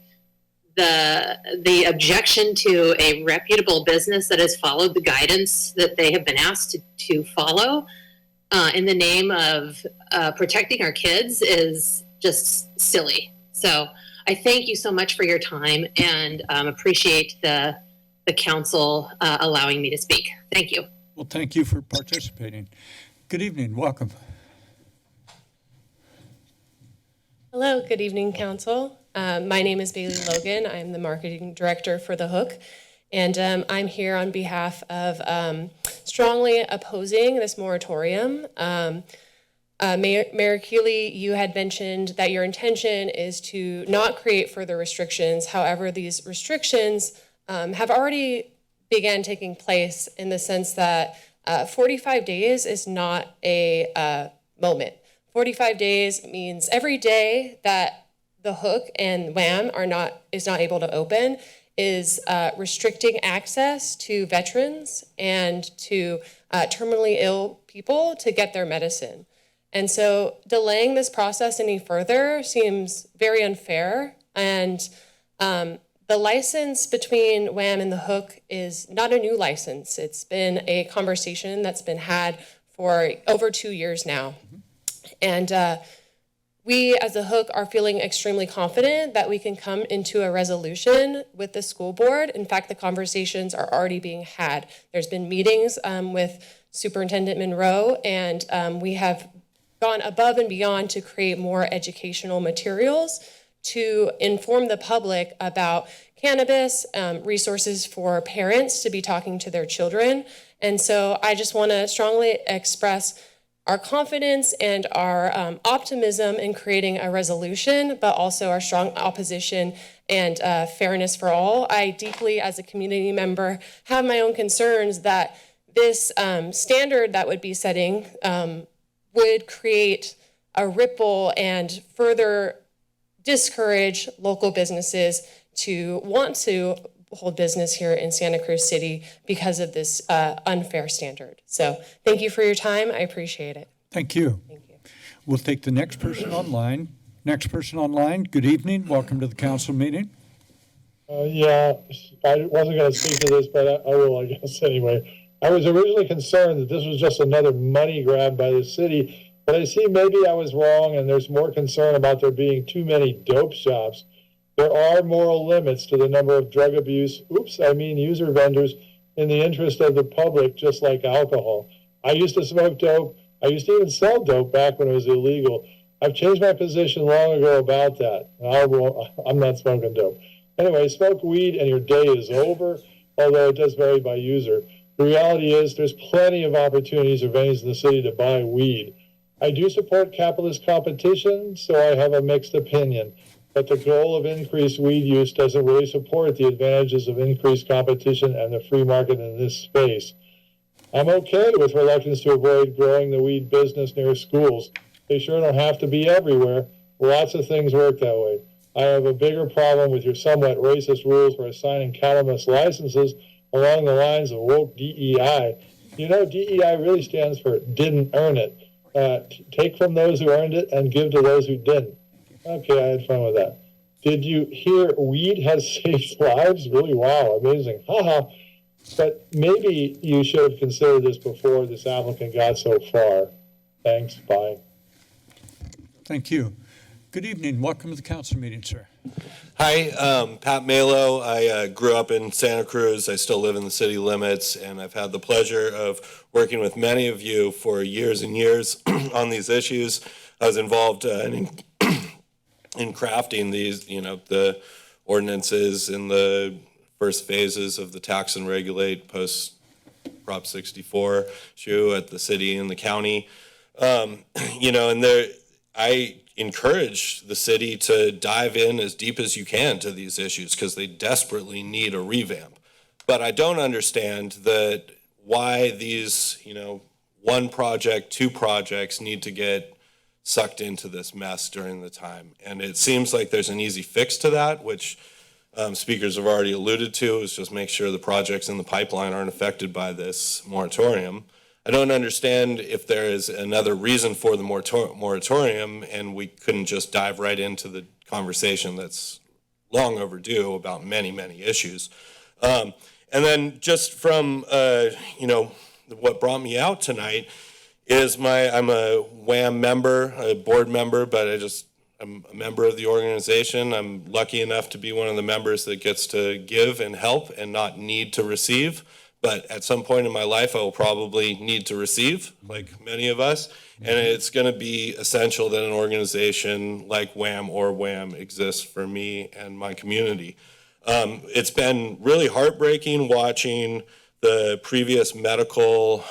the objection to a reputable business that has followed the guidance that they have been asked to follow in the name of protecting our kids is just silly. So I thank you so much for your time and appreciate the council allowing me to speak. Thank you. Well, thank you for participating. Good evening. Welcome. Hello, good evening, council. My name is Bailey Logan. I'm the marketing director for The Hook, and I'm here on behalf of strongly opposing this moratorium. Mayor Keeley, you had mentioned that your intention is to not create further restrictions. However, these restrictions have already began taking place in the sense that 45 days is not a moment. 45 days means every day that The Hook and WHAM is not able to open is restricting access to veterans and to terminally ill people to get their medicine. And so delaying this process any further seems very unfair. And the license between WHAM and The Hook is not a new license. It's been a conversation that's been had for over 2 years now. And we as The Hook are feeling extremely confident that we can come into a resolution with the school board. In fact, the conversations are already being had. There's been meetings with Superintendent Monroe, and we have gone above and beyond to create more educational materials to inform the public about cannabis, resources for parents to be talking to their children. And so I just want to strongly express our confidence and our optimism in creating a resolution, but also our strong opposition and fairness for all. I deeply, as a community member, have my own concerns that this standard that would be setting would create a ripple and further discourage local businesses to want to hold business here in Santa Cruz City because of this unfair standard. So thank you for your time. I appreciate it. Thank you. Thank you. We'll take the next person online. Next person online, good evening. Welcome to the council meeting. Yeah, I wasn't going to speak to this, but I will, I guess, anyway. I was originally concerned that this was just another money grab by the city, but I see maybe I was wrong, and there's more concern about there being too many dope shops. There are moral limits to the number of drug abuse, user vendors in the interest of the public, just like alcohol. I used to smoke dope. I used to even sell dope back when it was illegal. I've changed my position long ago about that. I'm not smoking dope. Anyway, smoke weed and your day is over, although it does vary by user. The reality is there's plenty of opportunities or venues in the city to buy weed. I do support capitalist competition, so I have a mixed opinion. But the goal of increased weed use doesn't really support the advantages of increased competition and the free market in this space. I'm okay with reluctance to avoid growing the weed business near schools. They sure don't have to be everywhere, lots of things work that way. I have a bigger problem with your somewhat racist rules for assigning cannabis licenses along the lines of woke DEI. You know, DEI really stands for didn't earn it. Take from those who earned it and give to those who didn't. Okay, I had fun with that. Did you hear weed has saved lives? Really? Wow, amazing. Haha. But maybe you should have considered this before this applicant got so far. Thanks. Bye. Thank you. Good evening. Welcome to the council meeting, sir. Hi, Pat Malo. I grew up in Santa Cruz. I still live in the city limits, and I've had the pleasure of working with many of you for years and years on these issues. I was involved in crafting these, the ordinances in the first phases of the tax and regulate post Prop 64 issue at the city and the county. I encourage the city to dive in as deep as you can to these issues because they desperately need a revamp. But I don't understand why these, one project, two projects need to get sucked into this mess during the time. And it seems like there's an easy fix to that, which speakers have already alluded to, is just make sure the projects in the pipeline aren't affected by this moratorium. I don't understand if there is another reason for the moratorium and we couldn't just dive right into the conversation that's long overdue about many, many issues. And then just from, what brought me out tonight is I'm a WHAM member, a board member, but I'm a member of the organization. I'm lucky enough to be one of the members that gets to give and help and not need to receive. But at some point in my life, I will probably need to receive, like many of us. And it's going to be essential that an organization like WHAM or WHAM exists for me and my community. It's been really heartbreaking watching the previous medical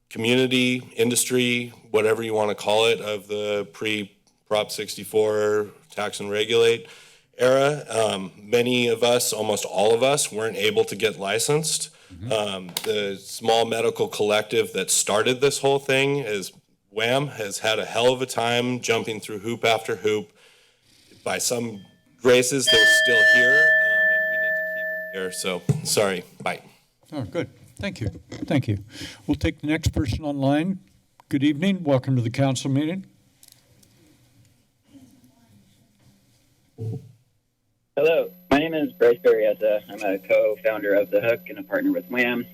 community, industry, whatever you want to call it, of the pre-Prop 64 tax and regulate era. Many of us, almost all of us, weren't able to get licensed. The small medical collective that started this whole thing is WHAM, has had a hell of a time jumping through hoop after hoop. By some graces, they're still here, and we need to keep them here. So, sorry, bye. Oh, good. Thank you. Thank you. We'll take the next person online. Good evening. Welcome to the council meeting. Hello, my name is Bryce Berrieta. I'm a co-founder of The Hook and a partner with WHAM.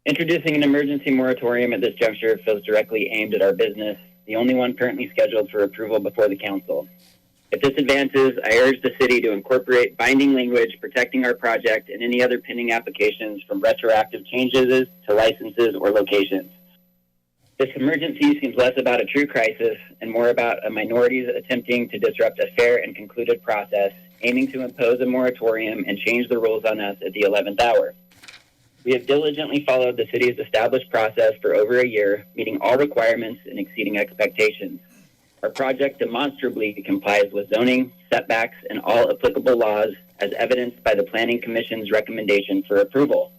Introducing an emergency moratorium at this juncture feels directly aimed at our business, the only one currently scheduled for approval before the council. If this advances, I urge the city to incorporate binding language protecting our project and any other pending applications from retroactive changes to licenses or locations. This emergency seems less about a true crisis and more about a minorities attempting to disrupt a fair and concluded process, aiming to impose a moratorium and change the rules on us at the 11th hour. We have diligently followed the city's established process for over a year, meeting all requirements and exceeding expectations. Our project demonstrably complies with zoning, setbacks, and all applicable laws, as evidenced by the Planning Commission's recommendation for approval.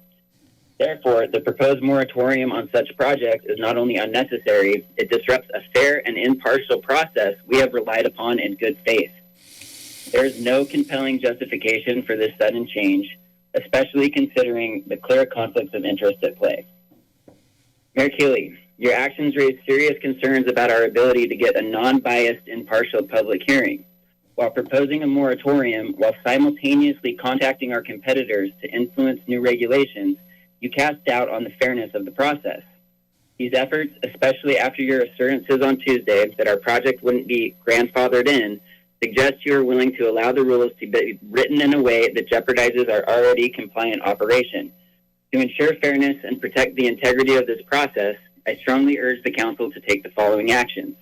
Therefore, the proposed moratorium on such projects is not only unnecessary, it disrupts a fair and impartial process we have relied upon in good faith. There is no compelling justification for this sudden change, especially considering the clear conflicts of interest at play. Mayor Keeley, your actions raise serious concerns about our ability to get a non-biased, impartial public hearing. While proposing a moratorium, while simultaneously contacting our competitors to influence new regulations, you cast doubt on the fairness of the process. These efforts, especially after your assurances on Tuesday that our project wouldn't be grandfathered in, suggest you are willing to allow the rules to be written in a way that jeopardizes our already compliant operation. To ensure fairness and protect the integrity of this process, I strongly urge the council to take the following actions.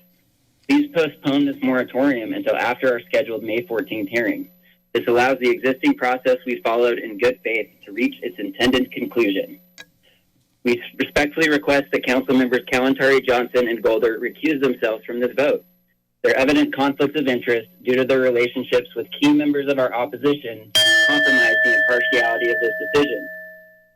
Please postpone this moratorium until after our scheduled May 14th hearing. This allows the existing process we followed in good faith to reach its intended conclusion. We respectfully request that council members Kalantari, Johnson, and Golder recuse themselves from this vote. Their evident conflicts of interest due to their relationships with key members of our opposition compromise the impartiality of this decision.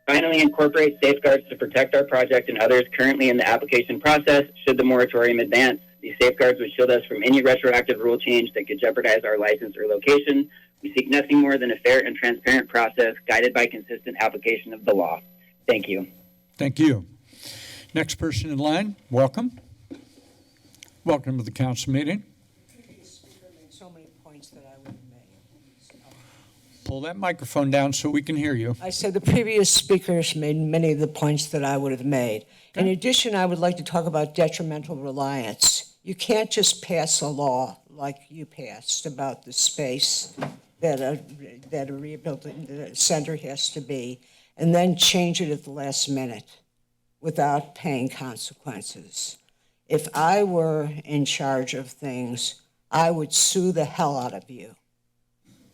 Finally, incorporate safeguards to protect our project and others currently in the application process should the moratorium advance. These safeguards would shield us from any retroactive rule change that could jeopardize our license or location. We seek nothing more than a fair and transparent process guided by consistent application of the law. Thank you. Thank you. Next person in line, welcome. Welcome to the council meeting. So many points that I would have made. Pull that microphone down so we can hear you. I said the previous speakers made many of the points that I would have made. In addition, I would like to talk about detrimental reliance. You can't just pass a law like you passed about the space that a rehabilitation center has to be, and then change it at the last minute without paying consequences. If I were in charge of things, I would sue the hell out of you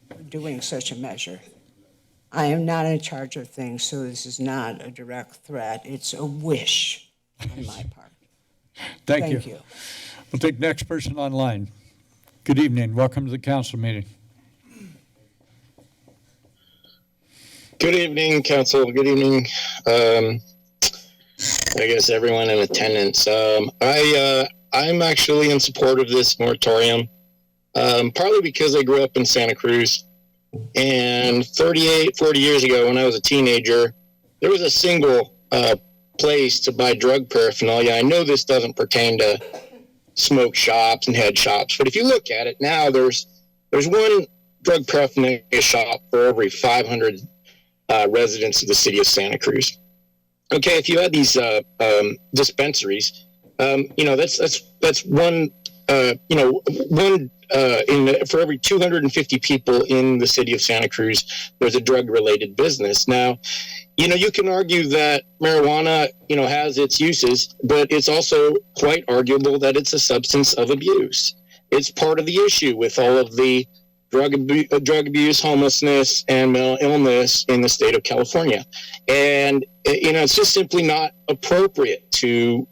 for doing such a measure. I am not in charge of things, so this is not a direct threat. It's a wish on my part. Thank you. We'll take the next person online. Good evening. Welcome to the council meeting. Good evening, council. Good evening. I guess everyone in attendance. I'm actually in support of this moratorium, partly because I grew up in Santa Cruz, and 40 years ago when I was a teenager, there was a single place to buy drug paraphernalia. I know this doesn't pertain to smoke shops and head shops, but if you look at it now, there's one drug paraphernalia shop for every 500 residents of the city of Santa Cruz. Okay, if you had these dispensaries, that's one for every 250 people in the city of Santa Cruz, there's a drug-related business. Now, you can argue that marijuana, has its uses, but it's also quite arguable that it's a substance of abuse. It's part of the issue with all of the drug abuse, homelessness, and mental illness in the state of California. And, it's just simply not appropriate to,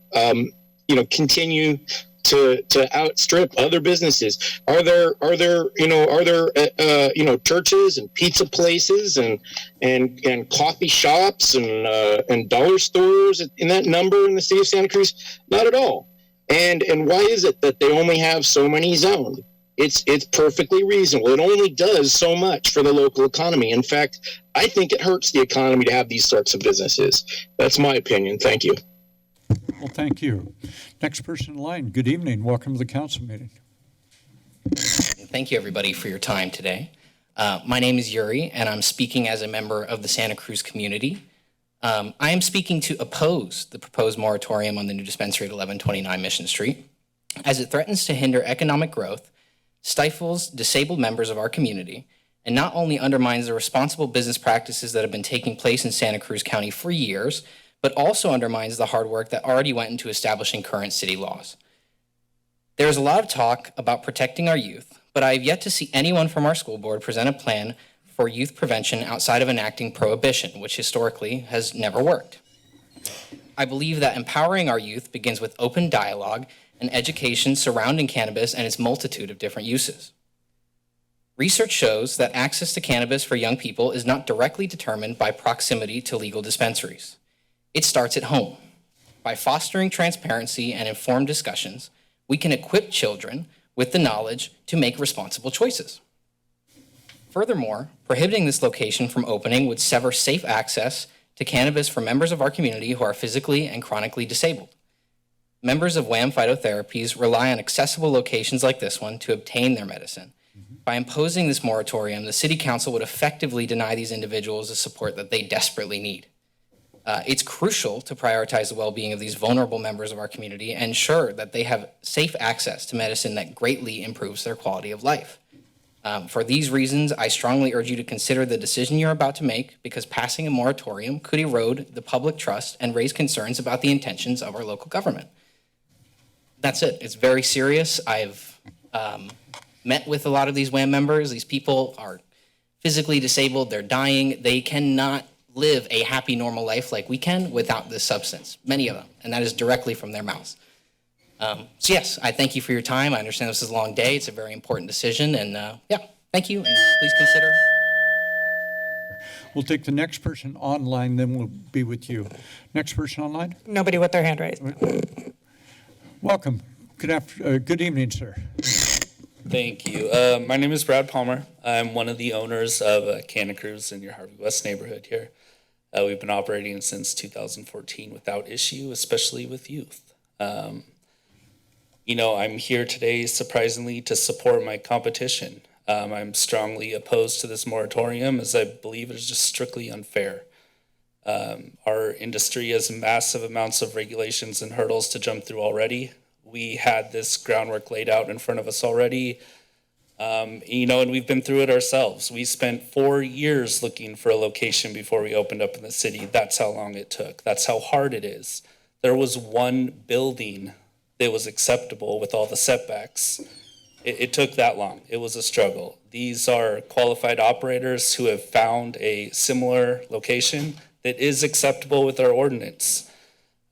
continue to outstrip other businesses. Are there churches and pizza places and coffee shops and dollar stores in that number in the city of Santa Cruz? Not at all. And why is it that they only have so many zoned? It's perfectly reasonable. It only does so much for the local economy. In fact, I think it hurts the economy to have these sorts of businesses. That's my opinion. Thank you. Well, thank you. Next person in line, good evening. Welcome to the council meeting. Thank you, everybody, for your time today. My name is Yuri, and I'm speaking as a member of the Santa Cruz community. I am speaking to oppose the proposed moratorium on the new dispensary at 1129 Mission Street, as it threatens to hinder economic growth, stifles disabled members of our community, and not only undermines the responsible business practices that have been taking place in Santa Cruz County for years, but also undermines the hard work that already went into establishing current city laws. There is a lot of talk about protecting our youth, but I have yet to see anyone from our school board present a plan for youth prevention outside of enacting prohibition, which historically has never worked. I believe that empowering our youth begins with open dialogue and education surrounding cannabis and its multitude of different uses. Research shows that access to cannabis for young people is not directly determined by proximity to legal dispensaries. It starts at home. By fostering transparency and informed discussions, we can equip children with the knowledge to make responsible choices. Furthermore, prohibiting this location from opening would sever safe access to cannabis for members of our community who are physically and chronically disabled. Members of WHAM Phytotherapies rely on accessible locations like this one to obtain their medicine. By imposing this moratorium, the City Council would effectively deny these individuals the support that they desperately need. It's crucial to prioritize the well-being of these vulnerable members of our community and ensure that they have safe access to medicine that greatly improves their quality of life. For these reasons, I strongly urge you to consider the decision you're about to make, because passing a moratorium could erode the public trust and raise concerns about the intentions of our local government. That's it. It's very serious. I've met with a lot of these WHAM members. These people are physically disabled. They're dying. They cannot live a happy, normal life like we can without this substance, many of them, and that is directly from their mouths. So yes, I thank you for your time. I understand this is a long day. It's a very important decision, and thank you, and please consider. We'll take the next person online, then we'll be with you. Next person online? Nobody with their hand raised. Welcome. Good evening, sir. Thank you. My name is Brad Palmer. I'm one of the owners of Canna Cruz in your Harvey West neighborhood here. We've been operating since 2014 without issue, especially with youth. I'm here today surprisingly to support my competition. I'm strongly opposed to this moratorium as I believe it is just strictly unfair. Our industry has massive amounts of regulations and hurdles to jump through already. We had this groundwork laid out in front of us already, and we've been through it ourselves. We spent 4 years looking for a location before we opened up in the city. That's how long it took. That's how hard it is. There was one building that was acceptable with all the setbacks. It took that long. It was a struggle. These are qualified operators who have found a similar location that is acceptable with our ordinance.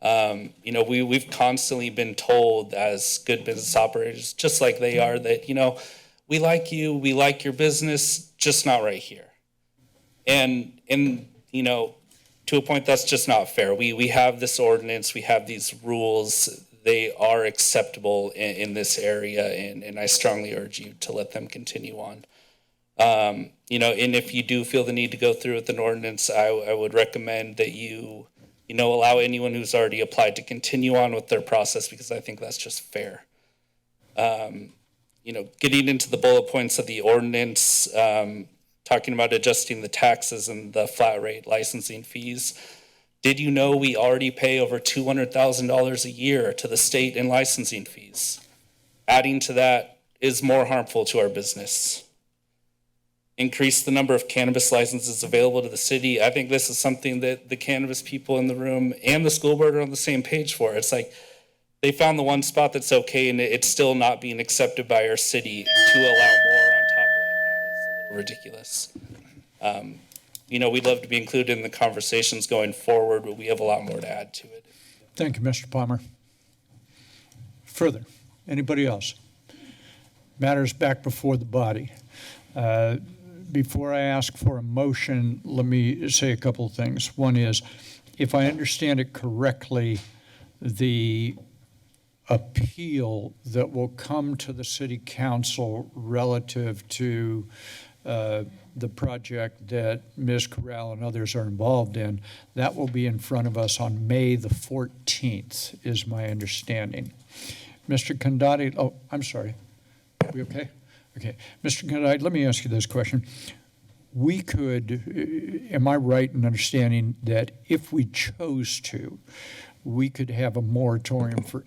We've constantly been told as good business operators, just like they are, that, we like you, we like your business, just not right here. And to a point, that's just not fair. We have this ordinance, we have these rules, they are acceptable in this area, and I strongly urge you to let them continue on. And if you do feel the need to go through with an ordinance, I would recommend that you allow anyone who's already applied to continue on with their process, because I think that's just fair. Getting into the bullet points of the ordinance, talking about adjusting the taxes and the flat rate licensing fees. Did you know we already pay over $200,000 a year to the state in licensing fees? Adding to that is more harmful to our business. Increase the number of cannabis licenses available to the city. I think this is something that the cannabis people in the room and the school board are on the same page for. It's like they found the one spot that's okay, and it's still not being accepted by our city. To allow more on top of that now is a little ridiculous. We'd love to be included in the conversations going forward, but we have a lot more to add to it. Thank you, Mr. Palmer. Further, anybody else? Matters back before the body. Before I ask for a motion, let me say a couple of things. One is, if I understand it correctly, the appeal that will come to the city council relative to the project that Ms. Corral and others are involved in, that will be in front of us on May the 14th, is my understanding. Mr. Kandati, oh, I'm sorry. We okay? Okay. Mr. Kandati, let me ask you this question. We could, am I right in understanding that if we chose to, we could have a moratorium for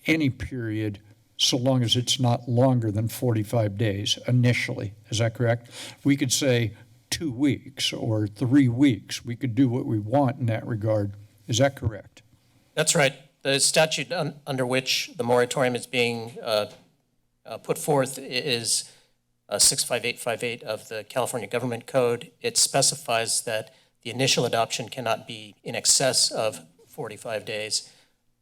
any period so long as it's not longer than 45 days initially? Is that correct? We could say 2 weeks or 3 weeks. We could do what we want in that regard. Is that correct? That's right. The statute under which the moratorium is being put forth is 65858 of the California Government Code. It specifies that the initial adoption cannot be in excess of 45 days.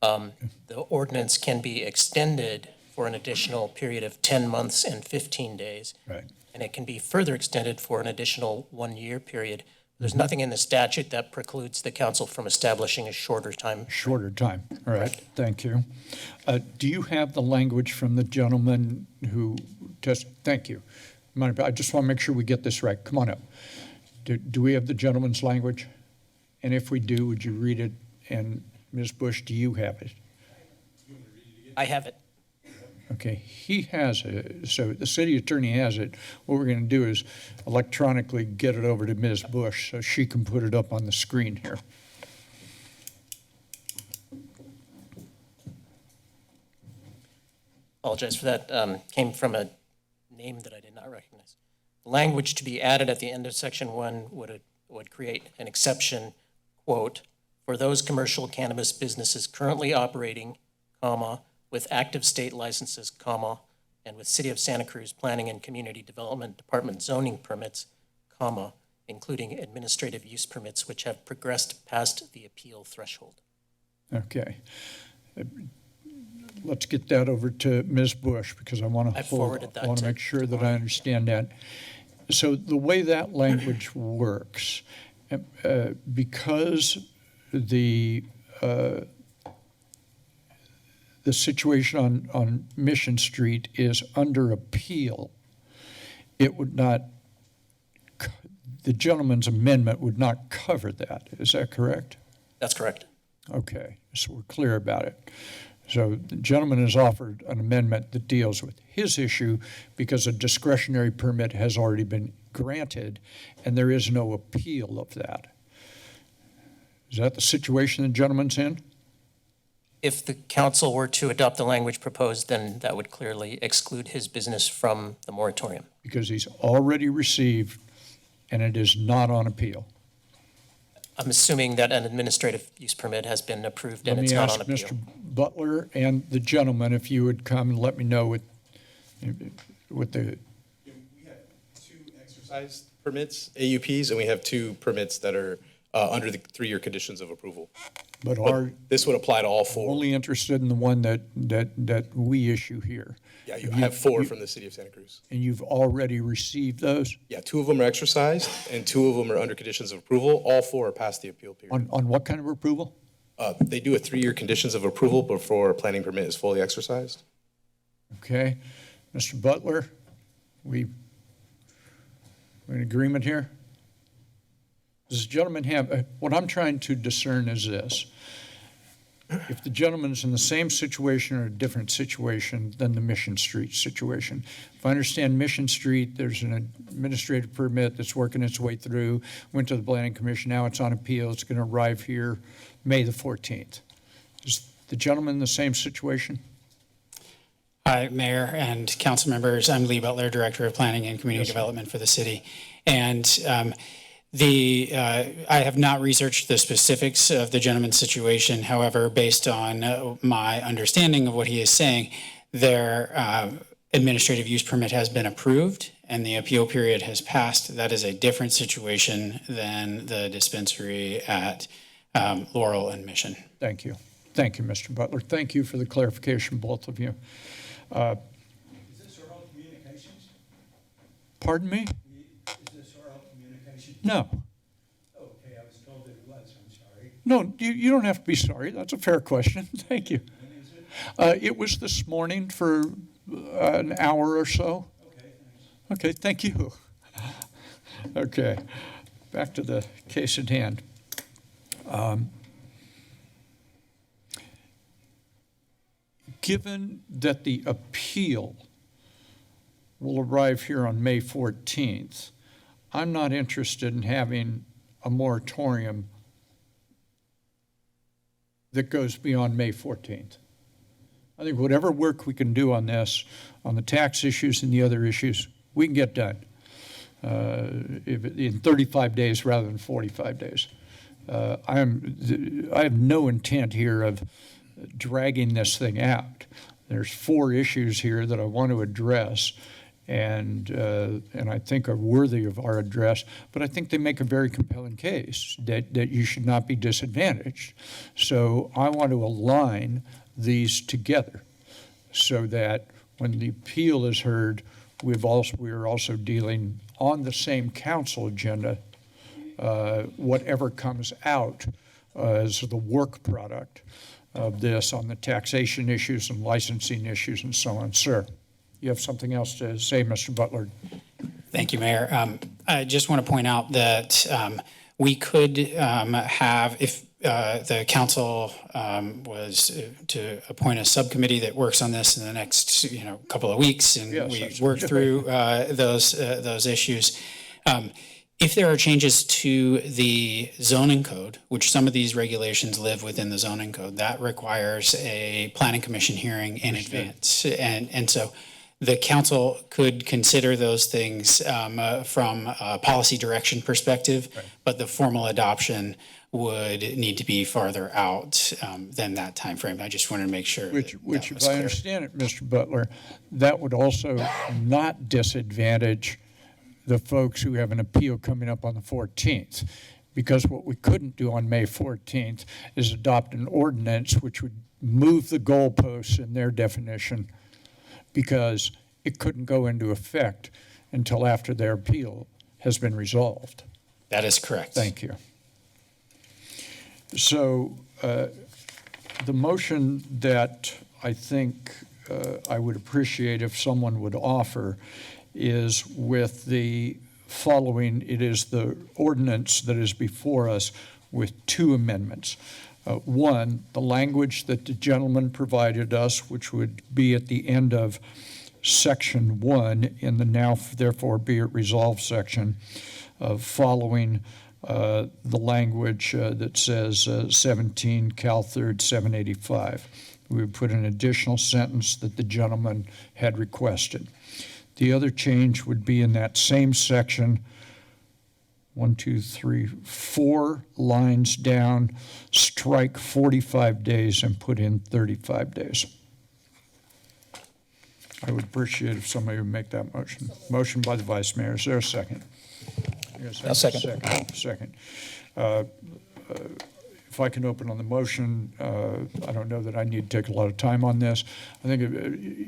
The ordinance can be extended for an additional period of 10 months and 15 days. Right. And it can be further extended for an additional 1-year period. There's nothing in the statute that precludes the council from establishing a shorter time. Shorter time. All right. Thank you. Do you have the language from the gentleman who just, thank you. I just want to make sure we get this right. Come on up. Do we have the gentleman's language? And if we do, would you read it? And Ms. Bush, do you have it? I have it. Okay, he has it, so the city attorney has it. What we're going to do is electronically get it over to Ms. Bush so she can put it up on the screen here. Apologize for that. Came from a name that I did not recognize. The language to be added at the end of section 1 would create an exception, quote, for those commercial cannabis businesses currently operating, comma, with active state licenses, comma, and with City of Santa Cruz Planning and Community Development Department zoning permits, comma, including administrative use permits which have progressed past the appeal threshold. Okay. Let's get that over to Ms. Bush because I want to make sure that I understand that. So the way that language works, because the the situation on Mission Street is under appeal, it would not, the gentleman's amendment would not cover that. Is that correct? That's correct. Okay, so we're clear about it. So the gentleman has offered an amendment that deals with his issue because a discretionary permit has already been granted and there is no appeal of that. Is that the situation the gentleman's in? If the council were to adopt the language proposed, then that would clearly exclude his business from the moratorium. Because he's already received and it is not on appeal. I'm assuming that an administrative use permit has been approved and it's not on appeal. Let me ask Mr. Butler and the gentleman if you would come and let me know with the, We have 2 exercise permits, AUPs, and we have 2 permits that are under the 3-year conditions of approval. but But are this would apply to all 4. only interested in the one that we issue here. Yeah, you have 4 from the city of Santa Cruz. And you've already received those? Yeah, 2 of them are exercised and 2 of them are under conditions of approval. All 4 are past the appeal period. On what kind of approval? They do a 3-year conditions of approval before a planning permit is fully exercised. Okay. Mr. Butler, we're in agreement here? Does the gentleman have, what I'm trying to discern is this. If the gentleman's in the same situation or a different situation than the Mission Street situation. If I understand Mission Street, there's an administrative permit that's working its way through, went to the Planning Commission, now it's on appeal, it's going to arrive here May the 14th. Is the gentleman in the same situation? Hi, Mayor and council members. I'm Lee Butler, Director of Planning and Community Development for the city. And I have not researched the specifics of the gentleman's situation. However, based on my understanding of what he is saying, their administrative use permit has been approved and the appeal period has passed. That is a different situation than the dispensary at Laurel and Mission. Thank you. Thank you, Mr. Butler. Thank you for the clarification, both of you. Is this oral communications? Pardon me? Is this oral communication? No. Okay, I was told that it was, I'm sorry. No, you don't have to be sorry. That's a fair question. Thank you. It was this morning for an hour or so. Okay, thanks. Okay, thank you. Okay, back to the case at hand. Given that the appeal will arrive here on May 14th, I'm not interested in having a moratorium that goes beyond May 14th. I think whatever work we can do on this, on the tax issues and the other issues, we can get done in 35 days rather than 45 days. I have no intent here of dragging this thing out. There's 4 issues here that I want to address and I think are worthy of our address, but I think they make a very compelling case that you should not be disadvantaged. So I want to align these together so that when the appeal is heard, we are also dealing on the same council agenda, whatever comes out as the work product of this on the taxation issues and licensing issues and so on. Sir, you have something else to say, Mr. Butler? Thank you, Mayor. I just want to point out that we could have, if the council was to appoint a subcommittee that works on this in the next couple of weeks, and Yes, we that's work right. through those issues. If there are changes to the zoning code, which some of these regulations live within the zoning code, that requires a planning commission hearing in advance. And so the council could consider those things from a policy direction perspective, but the formal adoption would need to be farther out than that timeframe. I just wanted to make sure. Which that if was I clear. understand it, Mr. Butler, that would also not disadvantage the folks who have an appeal coming up on the 14th. Because what we couldn't do on May 14th is adopt an ordinance which would move the goalposts in their definition because it couldn't go into effect until after their appeal has been resolved. That is correct. Thank you. So the motion that I think I would appreciate if someone would offer is with the following, it is the ordinance that is before us with two amendments. One, the language that the gentleman provided us, which would be at the end of section 1 in the now therefore be it resolved section, following the language that says 17 Cal 3rd 785. We would put an additional sentence that the gentleman had requested. The other change would be in that same section, 1, 2, 3, 4 lines down, strike 45 days and put in 35 days. I would appreciate if somebody would make that motion. Motion by the Vice Mayor. Is there a second? I'll second. Second. If I can open on the motion, I don't know that I need to take a lot of time on this. I think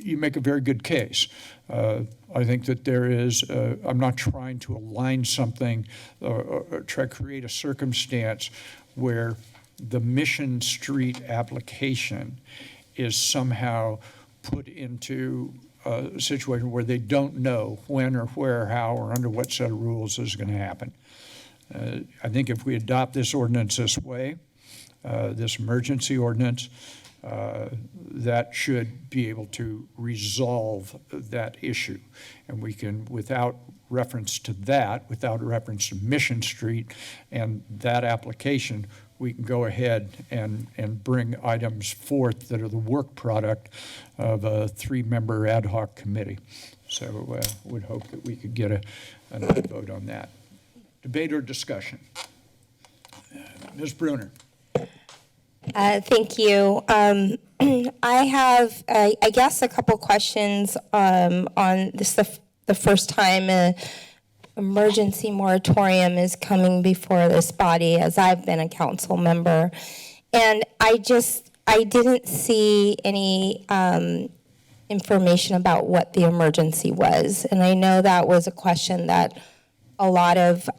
you make a very good case. I think that there is, I'm not trying to align something or try to create a circumstance where the Mission Street application is somehow put into a situation where they don't know when or where, how, or under what set of rules this is going to happen. I think if we adopt this ordinance this way, this emergency ordinance, that should be able to resolve that issue. And we can, without reference to that, without reference to Mission Street and that application, we can go ahead and bring items forth that are the work product of a 3-member ad hoc committee. So would hope that we could get an aye vote on that. Debate or discussion? Ms. Bruner. Thank you. I have, I guess, a couple questions on this. The first time an emergency moratorium is coming before this body, as I've been a council member, and I didn't see any information about what the emergency was, and I know that was a question that a lot of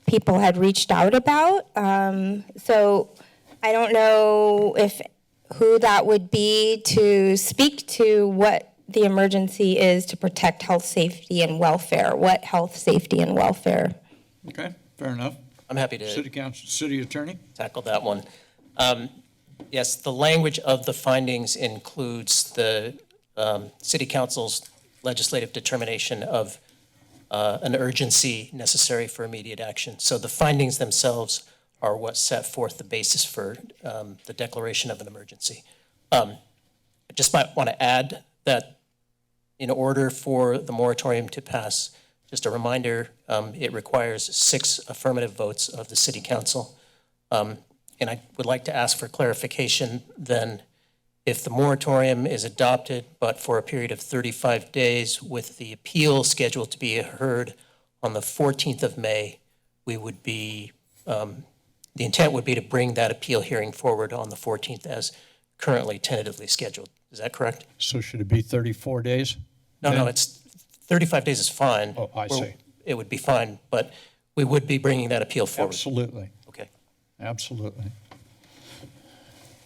people had reached out about. So I don't know who that would be to speak to what the emergency is to protect health, safety, and welfare. What health, safety, and welfare? Okay, fair enough. I'm happy to City Council, City Attorney. tackle that one. Yes, the language of the findings includes the City Council's legislative determination of an urgency necessary for immediate action. So the findings themselves are what set forth the basis for the declaration of an emergency. I just might want to add that in order for the moratorium to pass, just a reminder, it requires 6 affirmative votes of the City Council. And I would like to ask for clarification then, if the moratorium is adopted, but for a period of 35 days with the appeal scheduled to be heard on the 14th of May, we would be, the intent would be to bring that appeal hearing forward on the 14th as currently tentatively scheduled. Is that correct? So should it be 34 days? No, it's 35 days is fine. Oh, I see. It would be fine, but we would be bringing that appeal forward. Absolutely. Okay. Absolutely.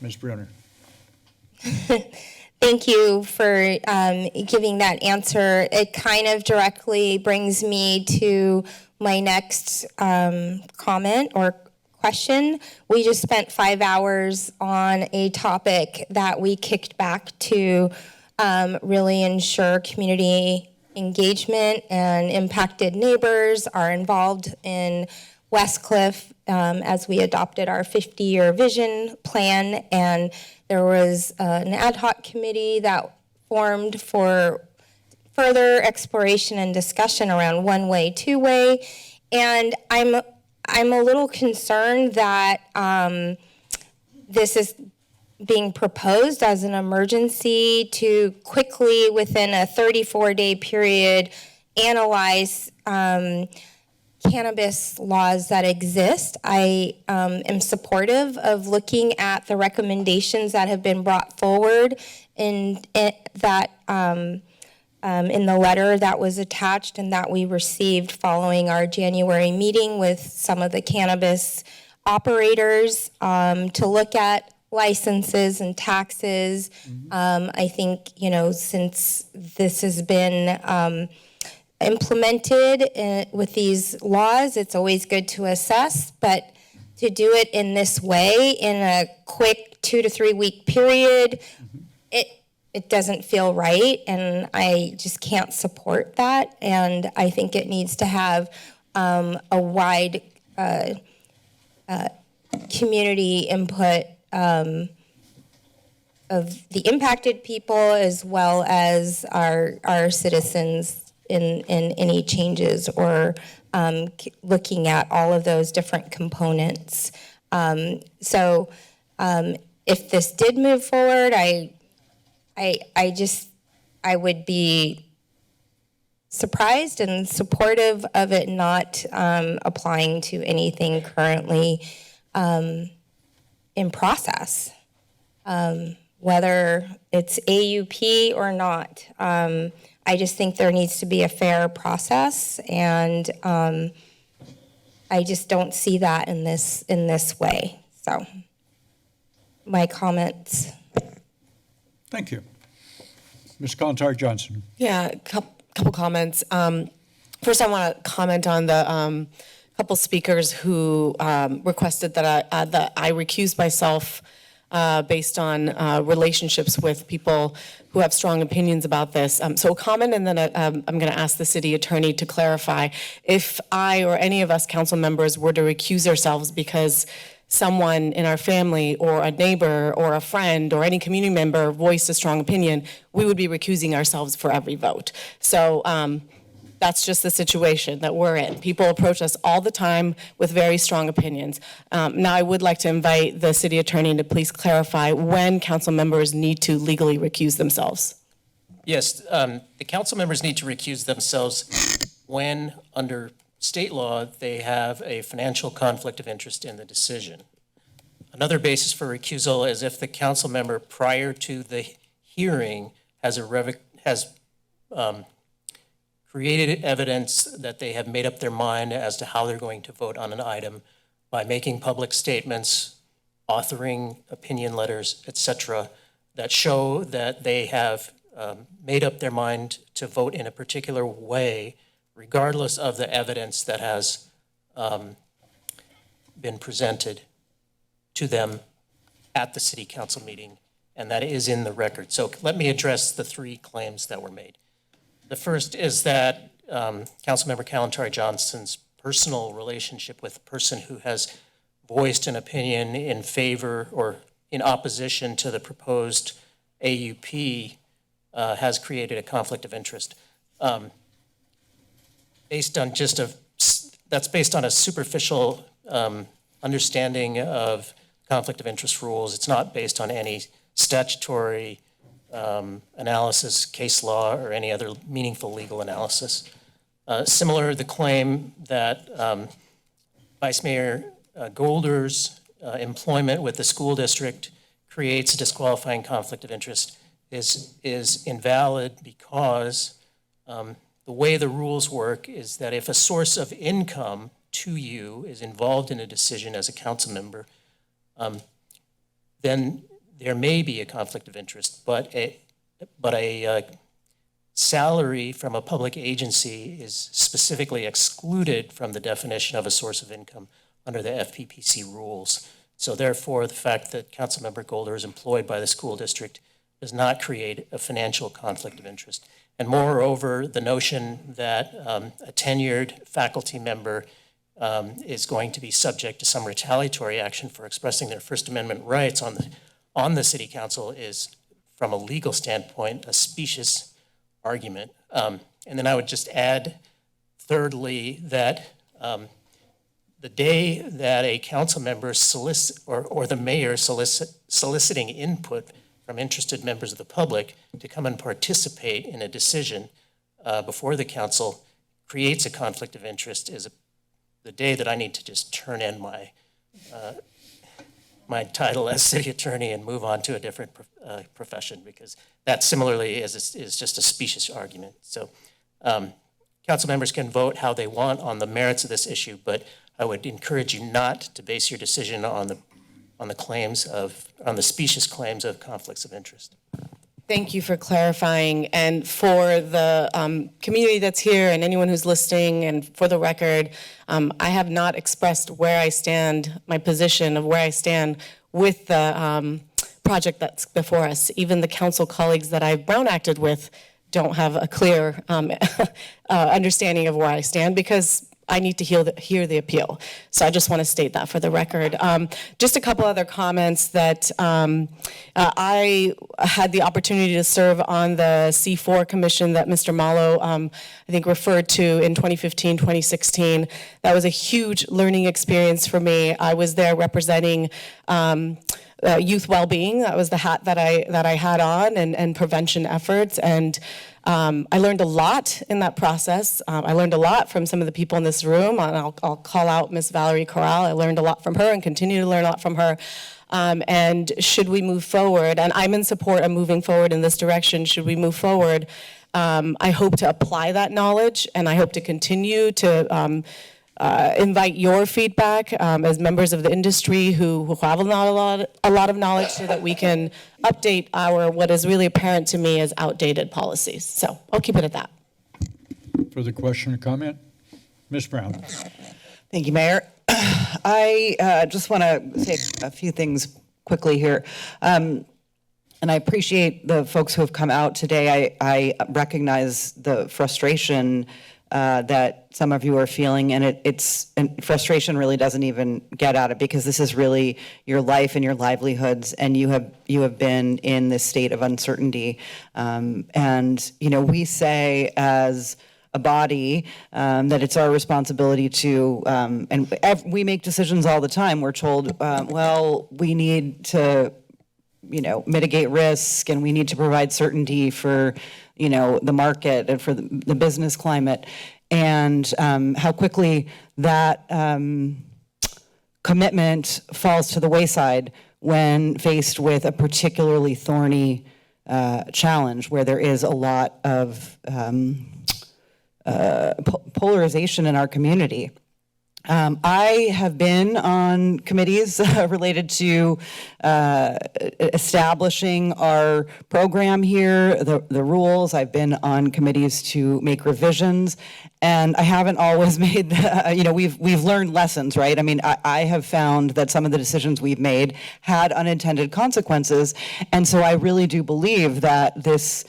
Ms. Brunner. Thank you for giving that answer. It kind of directly brings me to my next comment or question. We just spent 5 hours on a topic that we kicked back to really ensure community engagement, and impacted neighbors are involved in Westcliff as we adopted our 50-year vision plan, and there was an ad hoc committee that formed for further exploration and discussion around one-way, two-way, and I'm a little concerned that this is being proposed as an emergency to quickly, within a 34-day period, analyze cannabis laws that exist. I am supportive of looking at the recommendations that have been brought forward in the letter that was attached and that we received following our January meeting with some of the cannabis operators, to look at licenses and taxes. I think, since this has been implemented with these laws, it's always good to assess, but to do it in this way, in a quick 2 to 3 week period, it doesn't feel right, and I just can't support that. And I think it needs to have a wide community input of the impacted people as well as our citizens in any changes or looking at all of those different components. So if this did move forward, I would be surprised and supportive of it not applying to anything currently in process, whether it's AUP or not. I just think there needs to be a fair process, and I just don't see that in this way. So, my comments. Thank you. Ms. Contar-Johnson. Yeah, a couple comments. First, I want to comment on the couple speakers who requested that I recuse myself based on relationships with people who have strong opinions about this. So a comment, and then I'm going to ask the city attorney to clarify. If I or any of us council members were to recuse ourselves because someone in our family or a neighbor or a friend or any community member voiced a strong opinion, we would be recusing ourselves for every vote. So that's just the situation that we're in. People approach us all the time with very strong opinions. Now, I would like to invite the city attorney to please clarify when council members need to legally recuse themselves. Yes, the council members need to recuse themselves when, under state law, they have a financial conflict of interest in the decision. Another basis for recusal is if the council member prior to the hearing has created evidence that they have made up their mind as to how they're going to vote on an item by making public statements, authoring opinion letters, etc., that show that they have made up their mind to vote in a particular way, regardless of the evidence that has been presented to them at the city council meeting, and that is in the record. So let me address the three claims that were made. The first is that Councilmember Kalantari-Johnson's personal relationship with a person who has voiced an opinion in favor or in opposition to the proposed AUP has created a conflict of interest. That's based on a superficial understanding of conflict of interest rules. It's not based on any statutory analysis, case law, or any other meaningful legal analysis. Similar, the claim that Vice Mayor Golder's employment with the school district creates a disqualifying conflict of interest is invalid because the way the rules work is that if a source of income to you is involved in a decision as a council member, then there may be a conflict of interest, but a salary from a public agency is specifically excluded from the definition of a source of income under the FPPC rules. So therefore, the fact that Councilmember Golder is employed by the school district does not create a financial conflict of interest. And moreover, the notion that a tenured faculty member is going to be subject to some retaliatory action for expressing their First Amendment rights on the city council is, from a legal standpoint, a specious argument. And then I would just add, thirdly, that the day that a council member or the mayor soliciting input from interested members of the public to come and participate in a decision before the council creates a conflict of interest is the day that I need to just turn in my title as city attorney and move on to a different profession, because that similarly is just a specious argument. So council members can vote how they want on the merits of this issue, but I would encourage you not to base your decision on the on the specious claims of conflicts of interest. Thank you for clarifying. And for the community that's here and anyone who's listening, and for the record, I have not expressed where I stand, my position of where I stand with the project that's before us. Even the council colleagues that I've Brown acted with don't have a clear understanding of where I stand, because I need to hear the appeal. So I just want to state that for the record. Just a couple other comments that I had the opportunity to serve on the C4 commission that Mr. Malo, I think, referred to in 2015, 2016. That was a huge learning experience for me. I was there representing youth well-being. That was the hat that I had on, and prevention efforts. And I learned a lot in that process. I learned a lot from some of the people in this room, and I'll call out Miss Valerie Corral. I learned a lot from her and continue to learn a lot from her. And should we move forward, and I'm in support of moving forward in this direction, should we move forward, I hope to apply that knowledge, and I hope to continue to invite your feedback as members of the industry who have a lot of knowledge, so that we can update what is really apparent to me as outdated policies. So I'll keep it at that. Further question or comment? Ms. Brown. Thank you, Mayor. I just want to say a few things quickly here. And I appreciate the folks who have come out today. I recognize the frustration that some of you are feeling, and and frustration really doesn't even get at it, because this is really your life and your livelihoods, and you have been in this state of uncertainty. And we say as a body that it's our responsibility to, and we make decisions all the time. We're told, well, we need to mitigate risk, and we need to provide certainty for, the market and for the business climate, and how quickly that commitment falls to the wayside when faced with a particularly thorny challenge where there is a lot of polarization in our community. I have been on committees related to establishing our program here, the rules. I've been on committees to make revisions, and I haven't always made, we've learned lessons, right? I mean, I have found that some of the decisions we've made had unintended consequences, and so I really do believe that this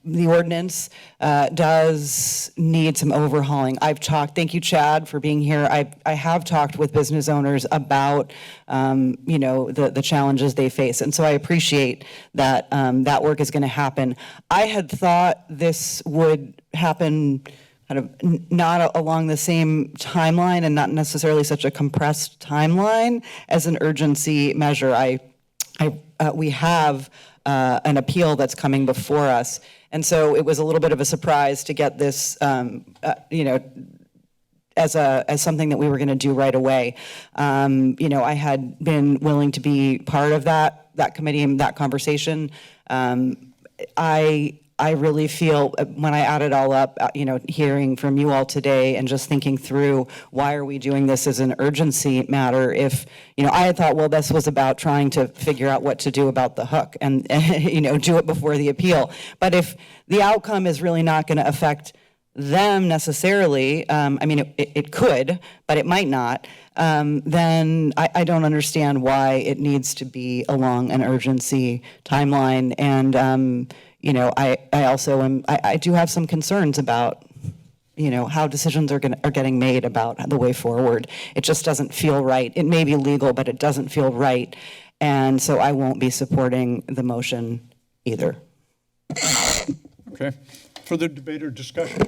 the ordinance does need some overhauling. Thank you, Chad, for being here. I have talked with business owners about, the challenges they face. And so I appreciate that that work is going to happen. I had thought this would happen kind of not along the same timeline, and not necessarily such a compressed timeline as an urgency measure. We have an appeal that's coming before us. And so it was a little bit of a surprise to get this, as something that we were going to do right away. I had been willing to be part of that committee and that conversation. I really feel, when I add it all up, hearing from you all today and just thinking through why are we doing this as an urgency matter, if, I had thought, well, this was about trying to figure out what to do about the hook and do it before the appeal. But if the outcome is really not going to affect them necessarily, it could, but it might not, then I don't understand why it needs to be along an urgency timeline. And, I also I do have some concerns about, how decisions are getting made about the way forward. It just doesn't feel right. It may be legal, but it doesn't feel right. And so I won't be supporting the motion either. Okay. Further debate or discussion?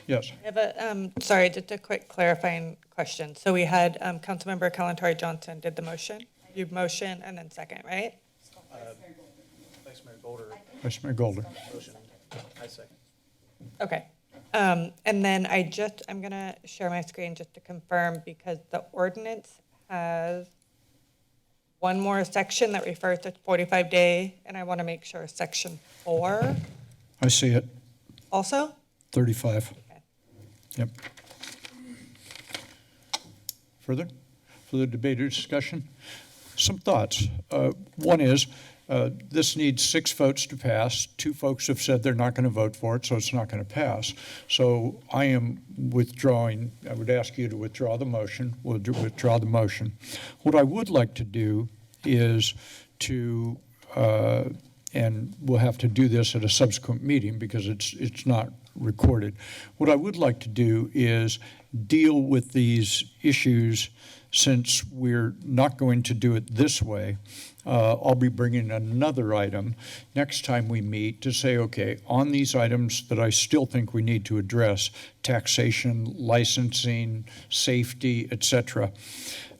Yes. I have sorry, just a quick clarifying question. So we had Councilmember Kalantari Johnson did the motion. You motion and then second, right? Vice Mayor Golder. Vice Mayor Golder. Motion. I second. Okay. And then I'm going to share my screen just to confirm, because the ordinance has one more section that refers to 45-day, and I want to make sure section 4. I see it. Also? 35. Okay. Yep. Further? for the debate or discussion? Some thoughts. One is, this needs 6 votes to pass. 2 folks have said they're not going to vote for it, so it's not going to pass. So I am withdrawing. I would ask you to withdraw the motion. We'll withdraw the motion. What I would like to do is to, and we'll have to do this at a subsequent meeting because it's not recorded. What I would like to do is deal with these issues. Since we're not going to do it this way, I'll be bringing another item next time we meet to say, okay, on these items that I still think we need to address, taxation, licensing, safety, et cetera,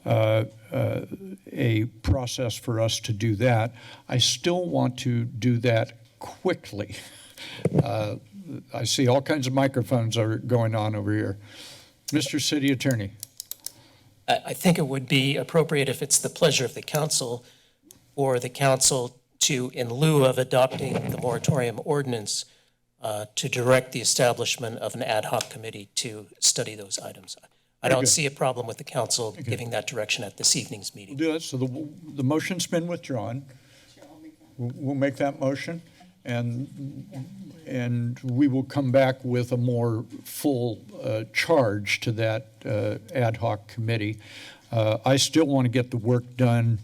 a process for us to do that. I still want to do that quickly. I see all kinds of microphones are going on over here. Mr. City Attorney. I think it would be appropriate, if it's the pleasure of the council, for the council to, in lieu of adopting the moratorium ordinance, to direct the establishment of an ad hoc committee to study those items. I don't see a problem with the council giving that direction at this evening's meeting. We'll do that. So the motion's been withdrawn. We'll make that motion, and we will come back with a more full charge to that ad hoc committee. I still want to get the work done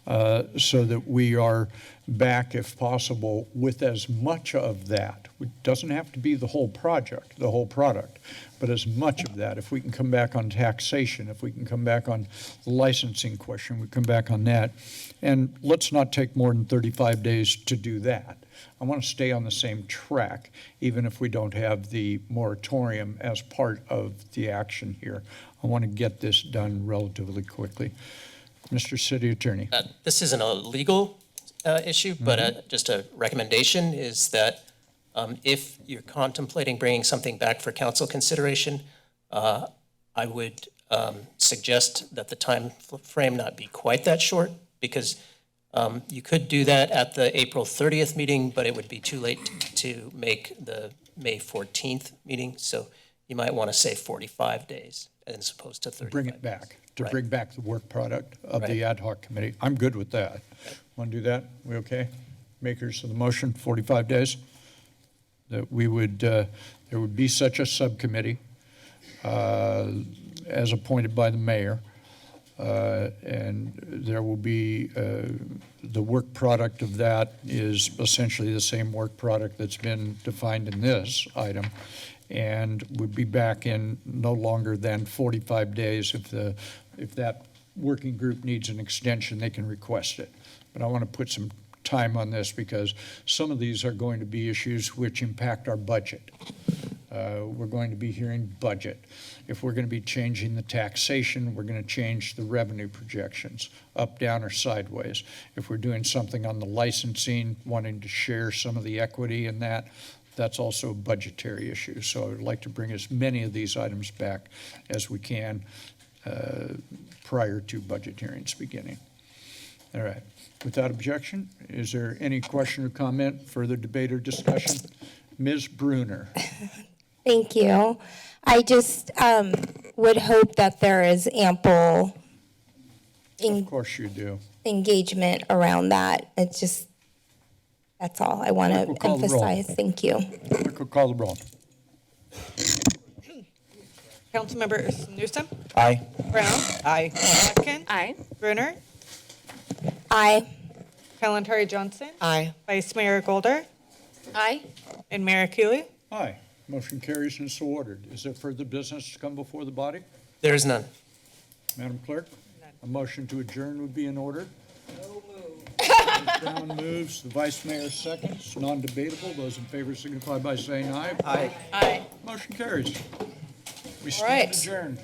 so that we are back, if possible, with as much of that. It doesn't have to be the whole project, the whole product, but as much of that. If we can come back on taxation, if we can come back on the licensing question, we come back on that. And let's not take more than 35 days to do that. I want to stay on the same track, even if we don't have the moratorium as part of the action here. I want to get this done relatively quickly. Mr. City Attorney. This isn't a legal issue, but just a recommendation is that if you're contemplating bringing something back for council consideration, I would suggest that the time frame not be quite that short, because you could do that at the April 30th meeting, but it would be too late to make the May 14th meeting. So you might want to say 45 days as opposed to 35 Bring it back, to Right. bring back the work product of the Right. ad hoc committee. I'm good with that. Want to do that? We okay? Makers of the motion, 45 days? That we would, there would be such a subcommittee as appointed by the mayor. And there will be, the work product of that is essentially the same work product that's been defined in this item. And we'd be back in no longer than 45 days. If that working group needs an extension, they can request it. But I want to put some time on this because some of these are going to be issues which impact our budget. We're going to be hearing budget. If we're going to be changing the taxation, we're going to change the revenue projections, up, down, or sideways. If we're doing something on the licensing, wanting to share some of the equity in that, that's also a budgetary issue. So I would like to bring as many of these items back as we can prior to budget hearings beginning. All right. Without objection, is there any question or comment, further debate or discussion? Ms. Bruner. Thank you. I just would hope that there is ample Of course you do. engagement around that. It's just, that's all I want Clerk will to call the roll. emphasize. Thank you. Clerk will call the roll. Councilmember Newsom, Aye. Brown, Aye. Atkin, Aye. Brunner, Aye. Kalantari Johnson, Aye. Vice Mayor Golder, Aye. and Mayor Cooley. Aye. Motion carries and so ordered. Is there further business to come before the body? There is none. Madam Clerk, a motion to adjourn would be in order. Ms. Brown moves, the Vice Mayor seconds, non-debatable. Those in favor signify by saying aye. Aye. Aye. Motion carries. We right. stand adjourned.